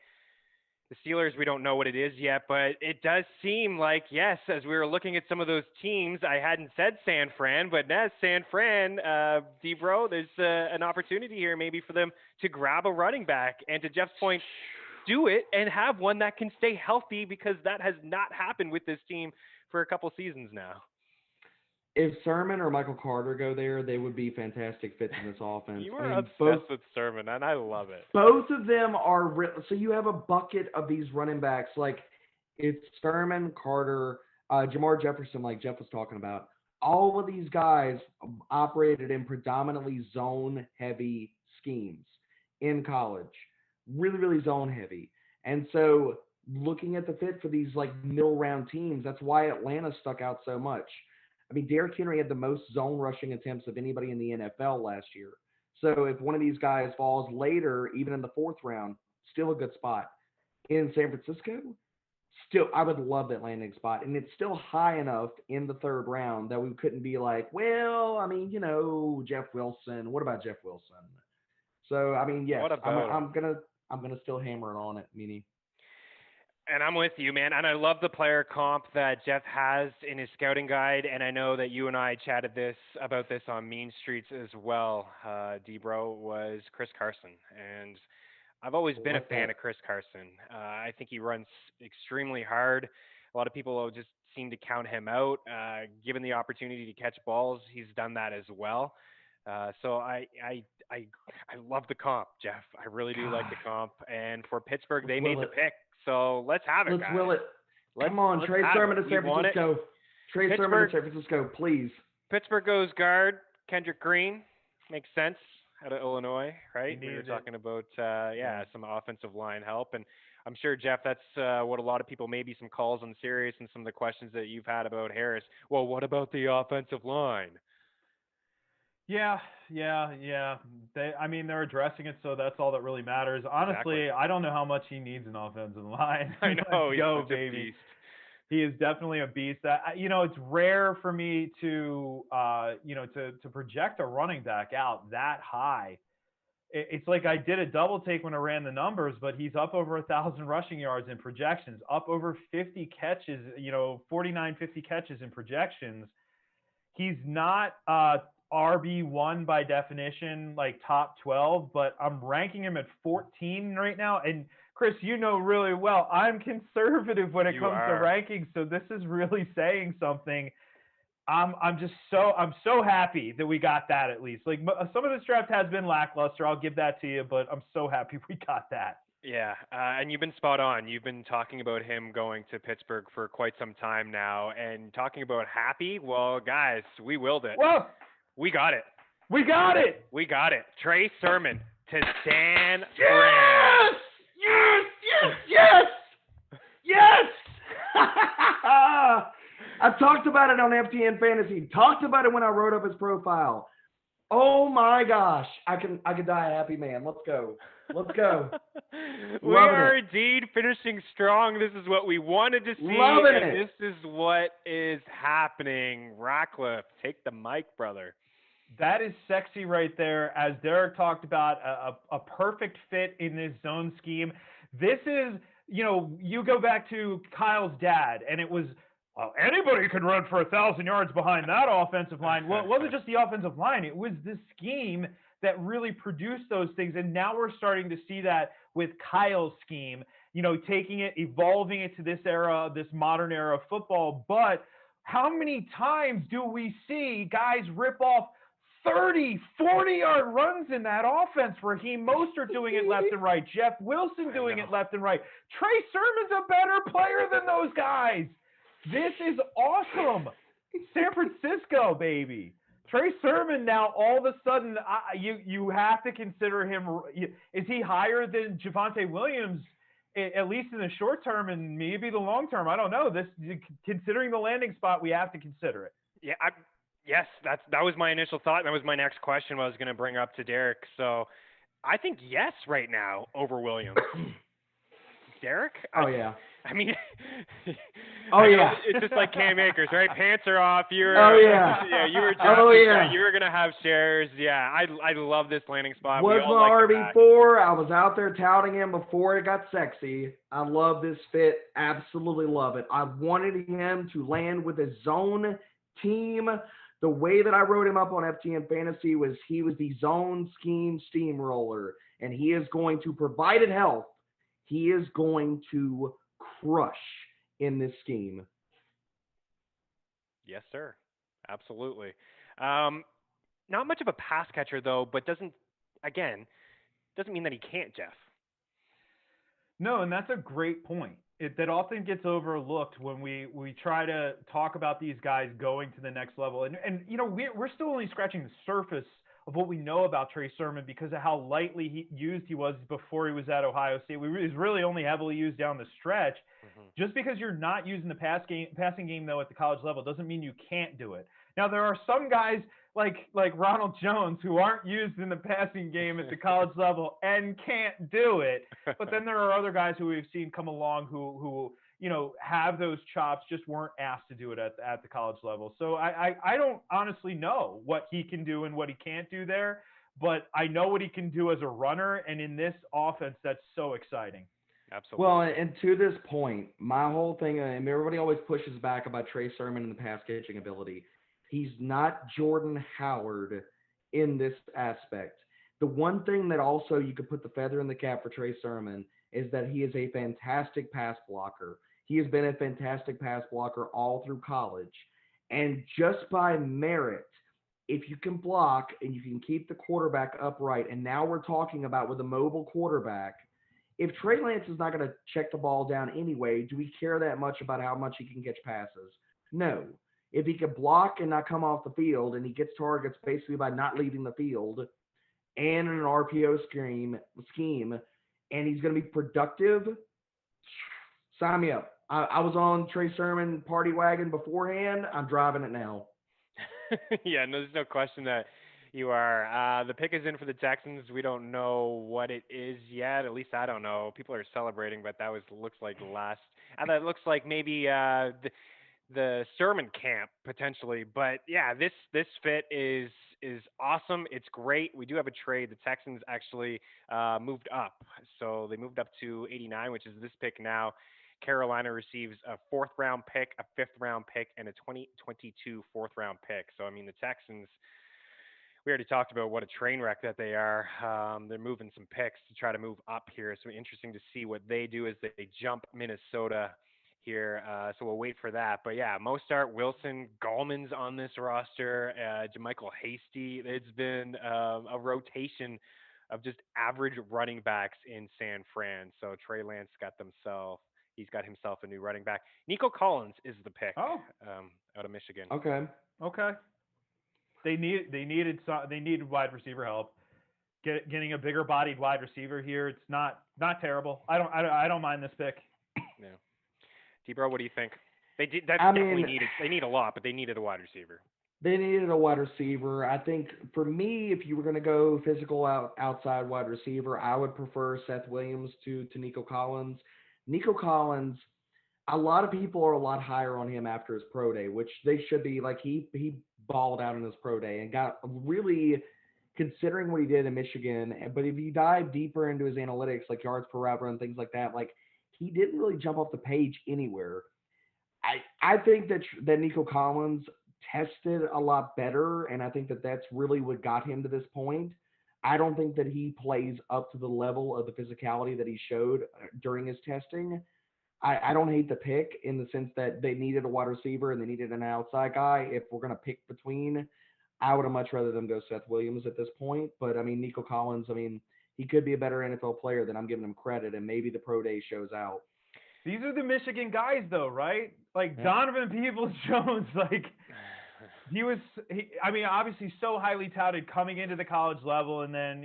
The Steelers, we don't know what it is yet, but it does seem like, yes, as we were looking at some of those teams, I hadn't said San Fran, but now San Fran, D-Bro, there's an opportunity here maybe for them to grab a running back. And to Jeff's point, do it and have one that can stay healthy, because that has not happened with this team for a couple seasons now. If Sermon or Michael Carter go there, they would be fantastic fits in this offense. You were obsessed with Sermon, and I love it. Both of them are so you have a bucket of these running backs. Like, it's Sermon, Carter, Jamar Jefferson, like Jeff was talking about. All of these guys operated in predominantly zone-heavy schemes in college. Really, really zone-heavy. And so looking at the fit for these, like, middle-round teams, that's why Atlanta stuck out so much. I mean, Derrick Henry had the most zone rushing attempts of anybody in the NFL last year. So if one of these guys falls later, even in the 4th round, still a good spot. In San Francisco, still, I would love that landing spot. And it's still high enough in the 3rd round that we couldn't be like, well, I mean, Jeff Wilson. What about Jeff Wilson? So, I mean, yes, I'm gonna still hammer it on it, Meanie. And I'm with you, man. And I love the player comp that Jeff has in his scouting guide. And I know that you and I chatted about this on Mean Streets as well. D-Bro was Chris Carson. And I've always been a fan of Chris Carson. I think he runs extremely hard. A lot of people just seem to count him out. Given the opportunity to catch balls, he's done that as well. So I love the comp, Jeff. I really do like the comp. And for Pittsburgh, they made the pick. So let's have it, guys. Let's will it. Come on, Trey Sermon to San Francisco. Trey Sermon to San Francisco, please. Pittsburgh goes guard, Kendrick Green. Makes sense, out of Illinois, right? We were talking about, some offensive line help. And I'm sure, Jeff, that's what a lot of people, maybe some calls on Sirius and some of the questions that you've had about Harris. Well, what about the offensive line? Yeah. They're addressing it, so that's all that really matters. Honestly, I don't know how much he needs an offensive line. I know, go, baby. He is definitely a beast. It's rare for me to project a running back out that high. It's like I did a double take when I ran the numbers, but he's up over 1,000 rushing yards in projections, up over 50 catches, 49, 50 catches in projections. He's not RB1 by definition, like top 12, but I'm ranking him at 14 right now. And Chris, you know really well, I'm conservative when it comes to rankings, so this is really saying something. I'm so happy that we got that at least. Like, some of this draft has been lackluster, I'll give that to you, but I'm so happy we got that. Yeah, and you've been spot on. You've been talking about him going to Pittsburgh for quite some time now, and talking about happy. Well, guys, we willed it. Whoa! We got it. We got it. We got it. Trey Sermon to San Fran. Yes! I've talked about it on FTN Fantasy. Talked about it when I wrote up his profile. Oh my gosh. I can die a happy man. Let's go. We are indeed finishing strong. This is what we wanted to see. Loving it. This is what is happening. Ratcliffe, take the mic, brother. That is sexy right there. As Derek talked about, a perfect fit in this zone scheme. This is you go back to Kyle's dad, and it was, well, anybody can run for 1,000 yards behind that offensive line. Well, it wasn't just the offensive line; it was the scheme that really produced those things. And now we're starting to see that with Kyle's scheme. Taking it, evolving it to this era, this modern era of football. But how many times do we see guys rip off 30, 40-yard runs in that offense? Raheem Mostert doing it left and right. Jeff Wilson doing it left and right. Trey Sermon's a better player than those guys. This is awesome. San Francisco, baby. Trey Sermon now all of a sudden, you have to consider him. Is he higher than Javonte Williams, at least in the short term and maybe the long term? I don't know. Considering the landing spot, we have to consider it. Yeah, yes, that was my initial thought. That was my next question I was going to bring up to Derek. So I think yes right now over Williams. Derek? Oh, yeah. I mean, yeah. It's just like Cam Akers, right? Pants are off. You were, yeah. You were. You were gonna have shares. Yeah, I love this landing spot. Was my RB4. I was out there touting him before it got sexy. I love this fit. Absolutely love it. I wanted him to land with his zone team. The way that I wrote him up on FTN Fantasy was he was the zone scheme steamroller, and he is going to, provided health, he is going to crush in this scheme. Yes, sir. Absolutely. Not much of a pass catcher, though, but doesn't mean that he can't, Jeff. No, and that's a great point. That often gets overlooked when we try to talk about these guys going to the next level. And we're still only scratching the surface of what we know about Trey Sermon because of how lightly used he was before he was at Ohio State. He was really only heavily used down the stretch. Mm-hmm. Just because you're not using the passing game, though, at the college level doesn't mean you can't do it. Now, there are some guys like Ronald Jones who aren't used in the passing game at the college level and can't do it. But then there are other guys who we've seen come along who have those chops, just weren't asked to do it at the college level. So I don't honestly know what he can do and what he can't do there, but I know what he can do as a runner, and in this offense, that's so exciting. Absolutely. Well, and to this point, my whole thing, and everybody always pushes back about Trey Sermon and the pass catching ability. He's not Jordan Howard in this aspect. The one thing that also you could put the feather in the cap for Trey Sermon is that he is a fantastic pass blocker. He has been a fantastic pass blocker all through college. And just by merit, if you can block and you can keep the quarterback upright, and now we're talking about with a mobile quarterback, if Trey Lance is not going to check the ball down anyway, do we care that much about how much he can catch passes? No. If he can block and not come off the field, and he gets targets basically by not leaving the field and in an RPO scheme, and he's going to be productive, sign me up. I was on Trey Sermon party wagon beforehand. I'm driving it now. Yeah, no, there's no question that you are. The pick is in for the Texans. We don't know what it is yet. At least I don't know. People are celebrating, but that looks like last. And that looks like maybe the Sermon camp potentially. But yeah, this fit is awesome. It's great. We do have a trade. The Texans actually moved up, so they moved up to 89, which is this pick now. Carolina receives a 4th-round pick, a 5th-round pick, and a 2022 4th-round pick. So, I mean, the Texans, we already talked about what a train wreck that they are. They're moving some picks to try to move up here. So, interesting to see what they do as they jump Minnesota here. So, we'll wait for that. But, yeah, Mostert, Wilson, Gallman's on this roster, JaMychal Hasty. It's been a rotation of just average running backs in San Fran. So, Trey Lance He's got himself a new running back. Nico Collins is the pick out of Michigan. Okay. They needed wide receiver help. Getting a bigger bodied wide receiver here, it's not terrible. I don't mind this pick. Yeah. T-Bro, what do you think? They need a lot, but they needed a wide receiver. They needed a wide receiver. I think for me, if you were going to go physical outside wide receiver, I would prefer Seth Williams to Nico Collins. Nico Collins, a lot of people are a lot higher on him after his pro day, which they should be. Like he balled out in his pro day and got really, considering what he did in Michigan. But if you dive deeper into his analytics, like yards per route run, things like that, like he didn't really jump off the page anywhere. I think that Nico Collins tested a lot better, and I think that that's really what got him to this point. I don't think that he plays up to the level of the physicality that he showed during his testing. I don't hate the pick in the sense that they needed a wide receiver and they needed an outside guy. If we're going to pick between, I would have much rather them go Seth Williams at this point. But I mean, Nico Collins, I mean, he could be a better NFL player than I'm giving him credit, and maybe the pro day shows out. These are the Michigan guys, though, right? Like Yeah. Donovan Peoples-Jones, like I mean, obviously so highly touted coming into the college level, and then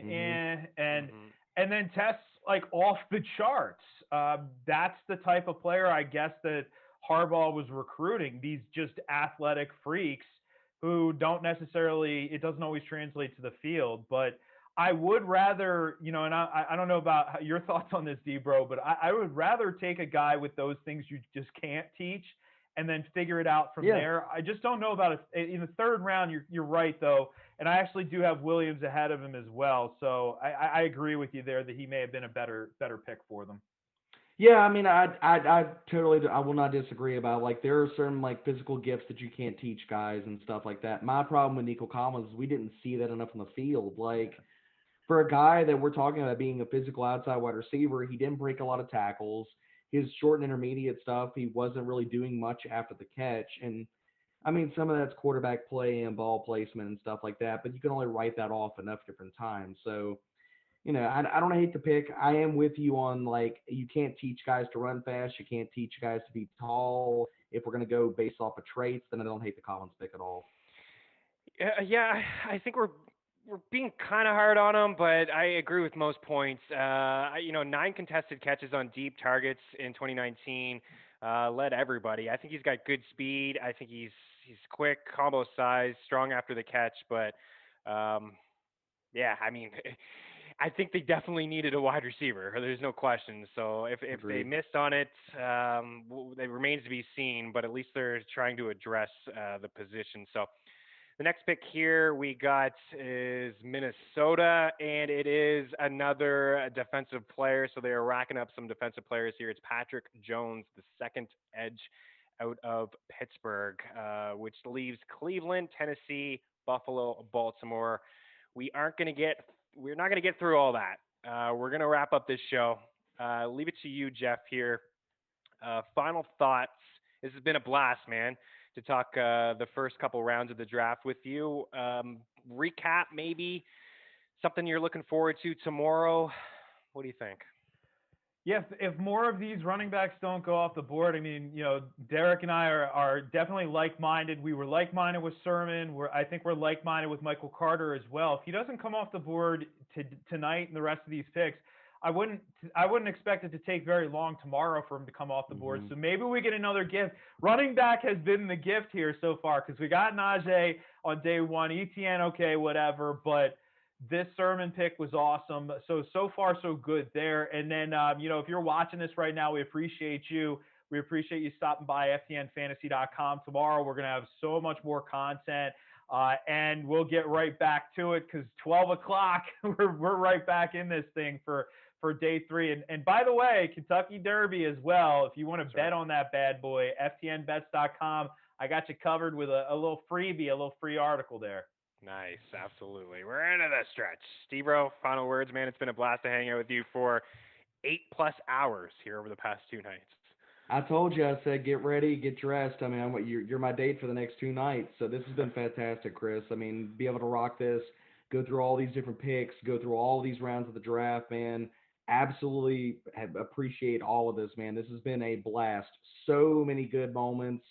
and then tests like off the charts. That's the type of player, I guess, that Harbaugh was recruiting. These just athletic freaks who don't necessarily, it doesn't always translate to the field, but I would rather, you know, and I don't know about your thoughts on this, D-Bro, but I would rather take a guy with those things you just can't teach and then figure it out from there. I just don't know about it. In the third round, you're right, though, and I actually do have Williams ahead of him as well. So I agree with you there that he may have been a better pick for them. Yeah, I mean, I totally, I will not disagree about, like, there are certain, like, physical gifts that you can't teach guys and stuff like that. My problem with Nico Collins is we didn't see that enough on the field. Like, for a guy that we're talking about being a physical outside wide receiver, he didn't break a lot of tackles. His short and intermediate stuff, he wasn't really doing much after the catch. And, I mean, some of that's quarterback play and ball placement and stuff like that, but you can only write that off enough different times. So, you know, I don't hate the pick. I am with you on, like, you can't teach guys to run fast. You can't teach guys to be tall. If we're going to go based off of traits, then I don't hate the Collins pick at all. Yeah, I think we're being kind of hard on him, but I agree with most points. You know, 9 contested catches on deep targets in 2019, led everybody. I think he's got good speed. I think he's quick, combo size, strong after the catch. But yeah, I mean, I think they definitely needed a wide receiver. There's no question. So if they Agreed. missed on it, it remains to be seen. But at least they're trying to address the position. So. The next pick here we got is Minnesota, and it is another defensive player. So they are racking up some defensive players here. It's Patrick Jones, the second edge out of Pittsburgh, which leaves Cleveland, Tennessee, Buffalo, Baltimore. We're not going to get through all that. We're going to wrap up this show. Leave it to you, Jeff, here. Final thoughts. This has been a blast, man, to talk the first couple rounds of the draft with you. Recap, maybe something you're looking forward to tomorrow. What do you think? Yeah, if more of these running backs don't go off the board, I mean, you know, Derek and I are definitely like-minded. We were like-minded with Sermon. I think we're like-minded with Michael Carter as well. If he doesn't come off the board tonight and the rest of these picks, I wouldn't expect it to take very long tomorrow for him to come off the board. So maybe we get another gift. Running back has been the gift here so far because we got Najee on day one, ETN, okay, whatever, but this Sermon pick was awesome. So far, so good there. And then, you know, if you're watching this right now, we appreciate you. We appreciate you stopping by FTNFantasy.com. Tomorrow, we're going to have so much more content. And we'll get right back to it because 12 o'clock, we're right back in this thing for day 3. And by the way, Kentucky Derby as well. If you want to bet on that bad boy, FTNBets.com. I got you covered with a little freebie, a little free article there. Nice, absolutely. We're into the stretch. Steve-Bro, final words, man. It's been a blast to hang out with you for 8+ hours here over the past 2 nights. I told you, I said, get ready, get dressed. I mean, you're my date for the next 2 nights. So this has been fantastic, Chris. I mean, be able to rock this, go through all these different picks, go through all these rounds of the draft, man. Absolutely appreciate all of this, man. This has been a blast. So many good moments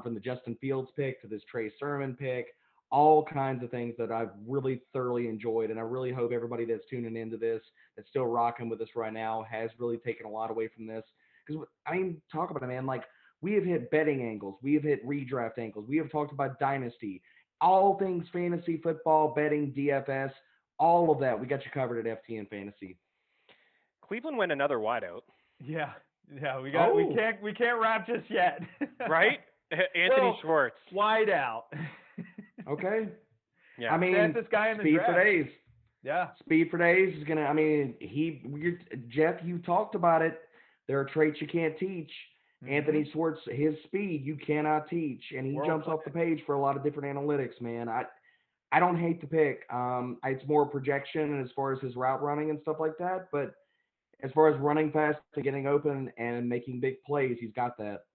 from the Justin Fields pick to this Trey Sermon pick. All kinds of things that I've really thoroughly enjoyed. And I really hope everybody that's tuning into this, that's still rocking with us right now, has really taken a lot away from this. Because, I mean, talk about it, man. Like, we have hit betting angles. We have hit redraft angles. We have talked about dynasty. All things fantasy football, betting, DFS, all of that. We got you covered at FTN Fantasy. Cleveland went another wideout. Yeah, we can't wrap just yet. Right? Anthony Schwartz. Wide out. Okay. Yeah. I mean, this guy in the speed draft. for days. Yeah. Speed for days is gonna. I mean, Jeff, you talked about it There are traits you can't teach. Anthony Mhm. Swartz, his speed you cannot teach, and he World jumps off the page for a lot of different analytics. Man, I don't hate the pick. It's more projection as far as his route running and stuff like that. But as far as running fast and getting open and making big plays, he's got that.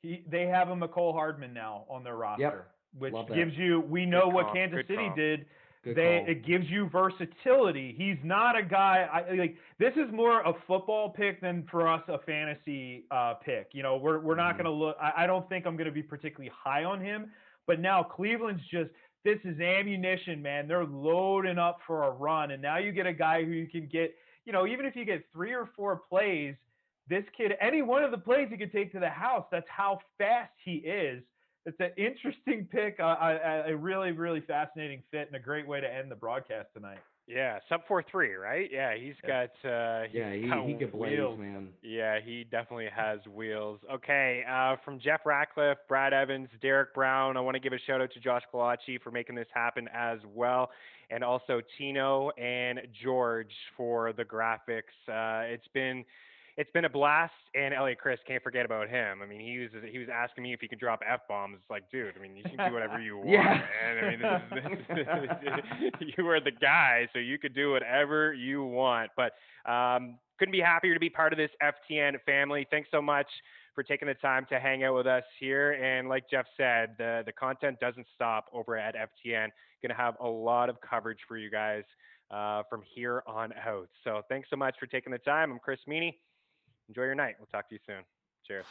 They have a McCole Hardman now on their Yep, roster, which love that. gives you. We Good know what comp. Kansas Good City comp. did. Good call. It gives you versatility. He's not a guy. Like this is more a football pick than for us a fantasy pick. You know, we're not Mhm. going to look. I don't think I'm going to be particularly high on him. But now Cleveland's just this is ammunition, man. They're loading up for a run, and now you get a guy who you can get. You know, even if you get 3 or 4 plays, this kid, any one of the plays he could take to the house. That's how fast he is. It's an interesting pick, a really, really fascinating fit, and a great way to end the broadcast tonight. Yeah, sub 4.3, right? Yeah, he's got Yeah, he's got he could blaze, wheels. man. yeah, he definitely has wheels. Okay, from Jeff Ratcliffe, Brad Evans, Derek Brown, I want to give a shout out to Josh Kalachi for making this happen as well, and also Tino and George for the graphics. It's been a blast, and Elliot Chris, can't forget about him. I mean, he was asking me if he could drop f bombs. It's like, dude, I mean, you can do whatever you want, Yeah. man. I mean, you are the guy, so you could do whatever you want. But couldn't be happier to be part of this FTN family. Thanks so much for taking the time to hang out with us here. And like Jeff said, the content doesn't stop over at FTN. Going to have a lot of coverage for you guys from here on out. So thanks so much for taking the time. I'm Chris Meany. Enjoy your night. We'll talk to you soon. Cheers.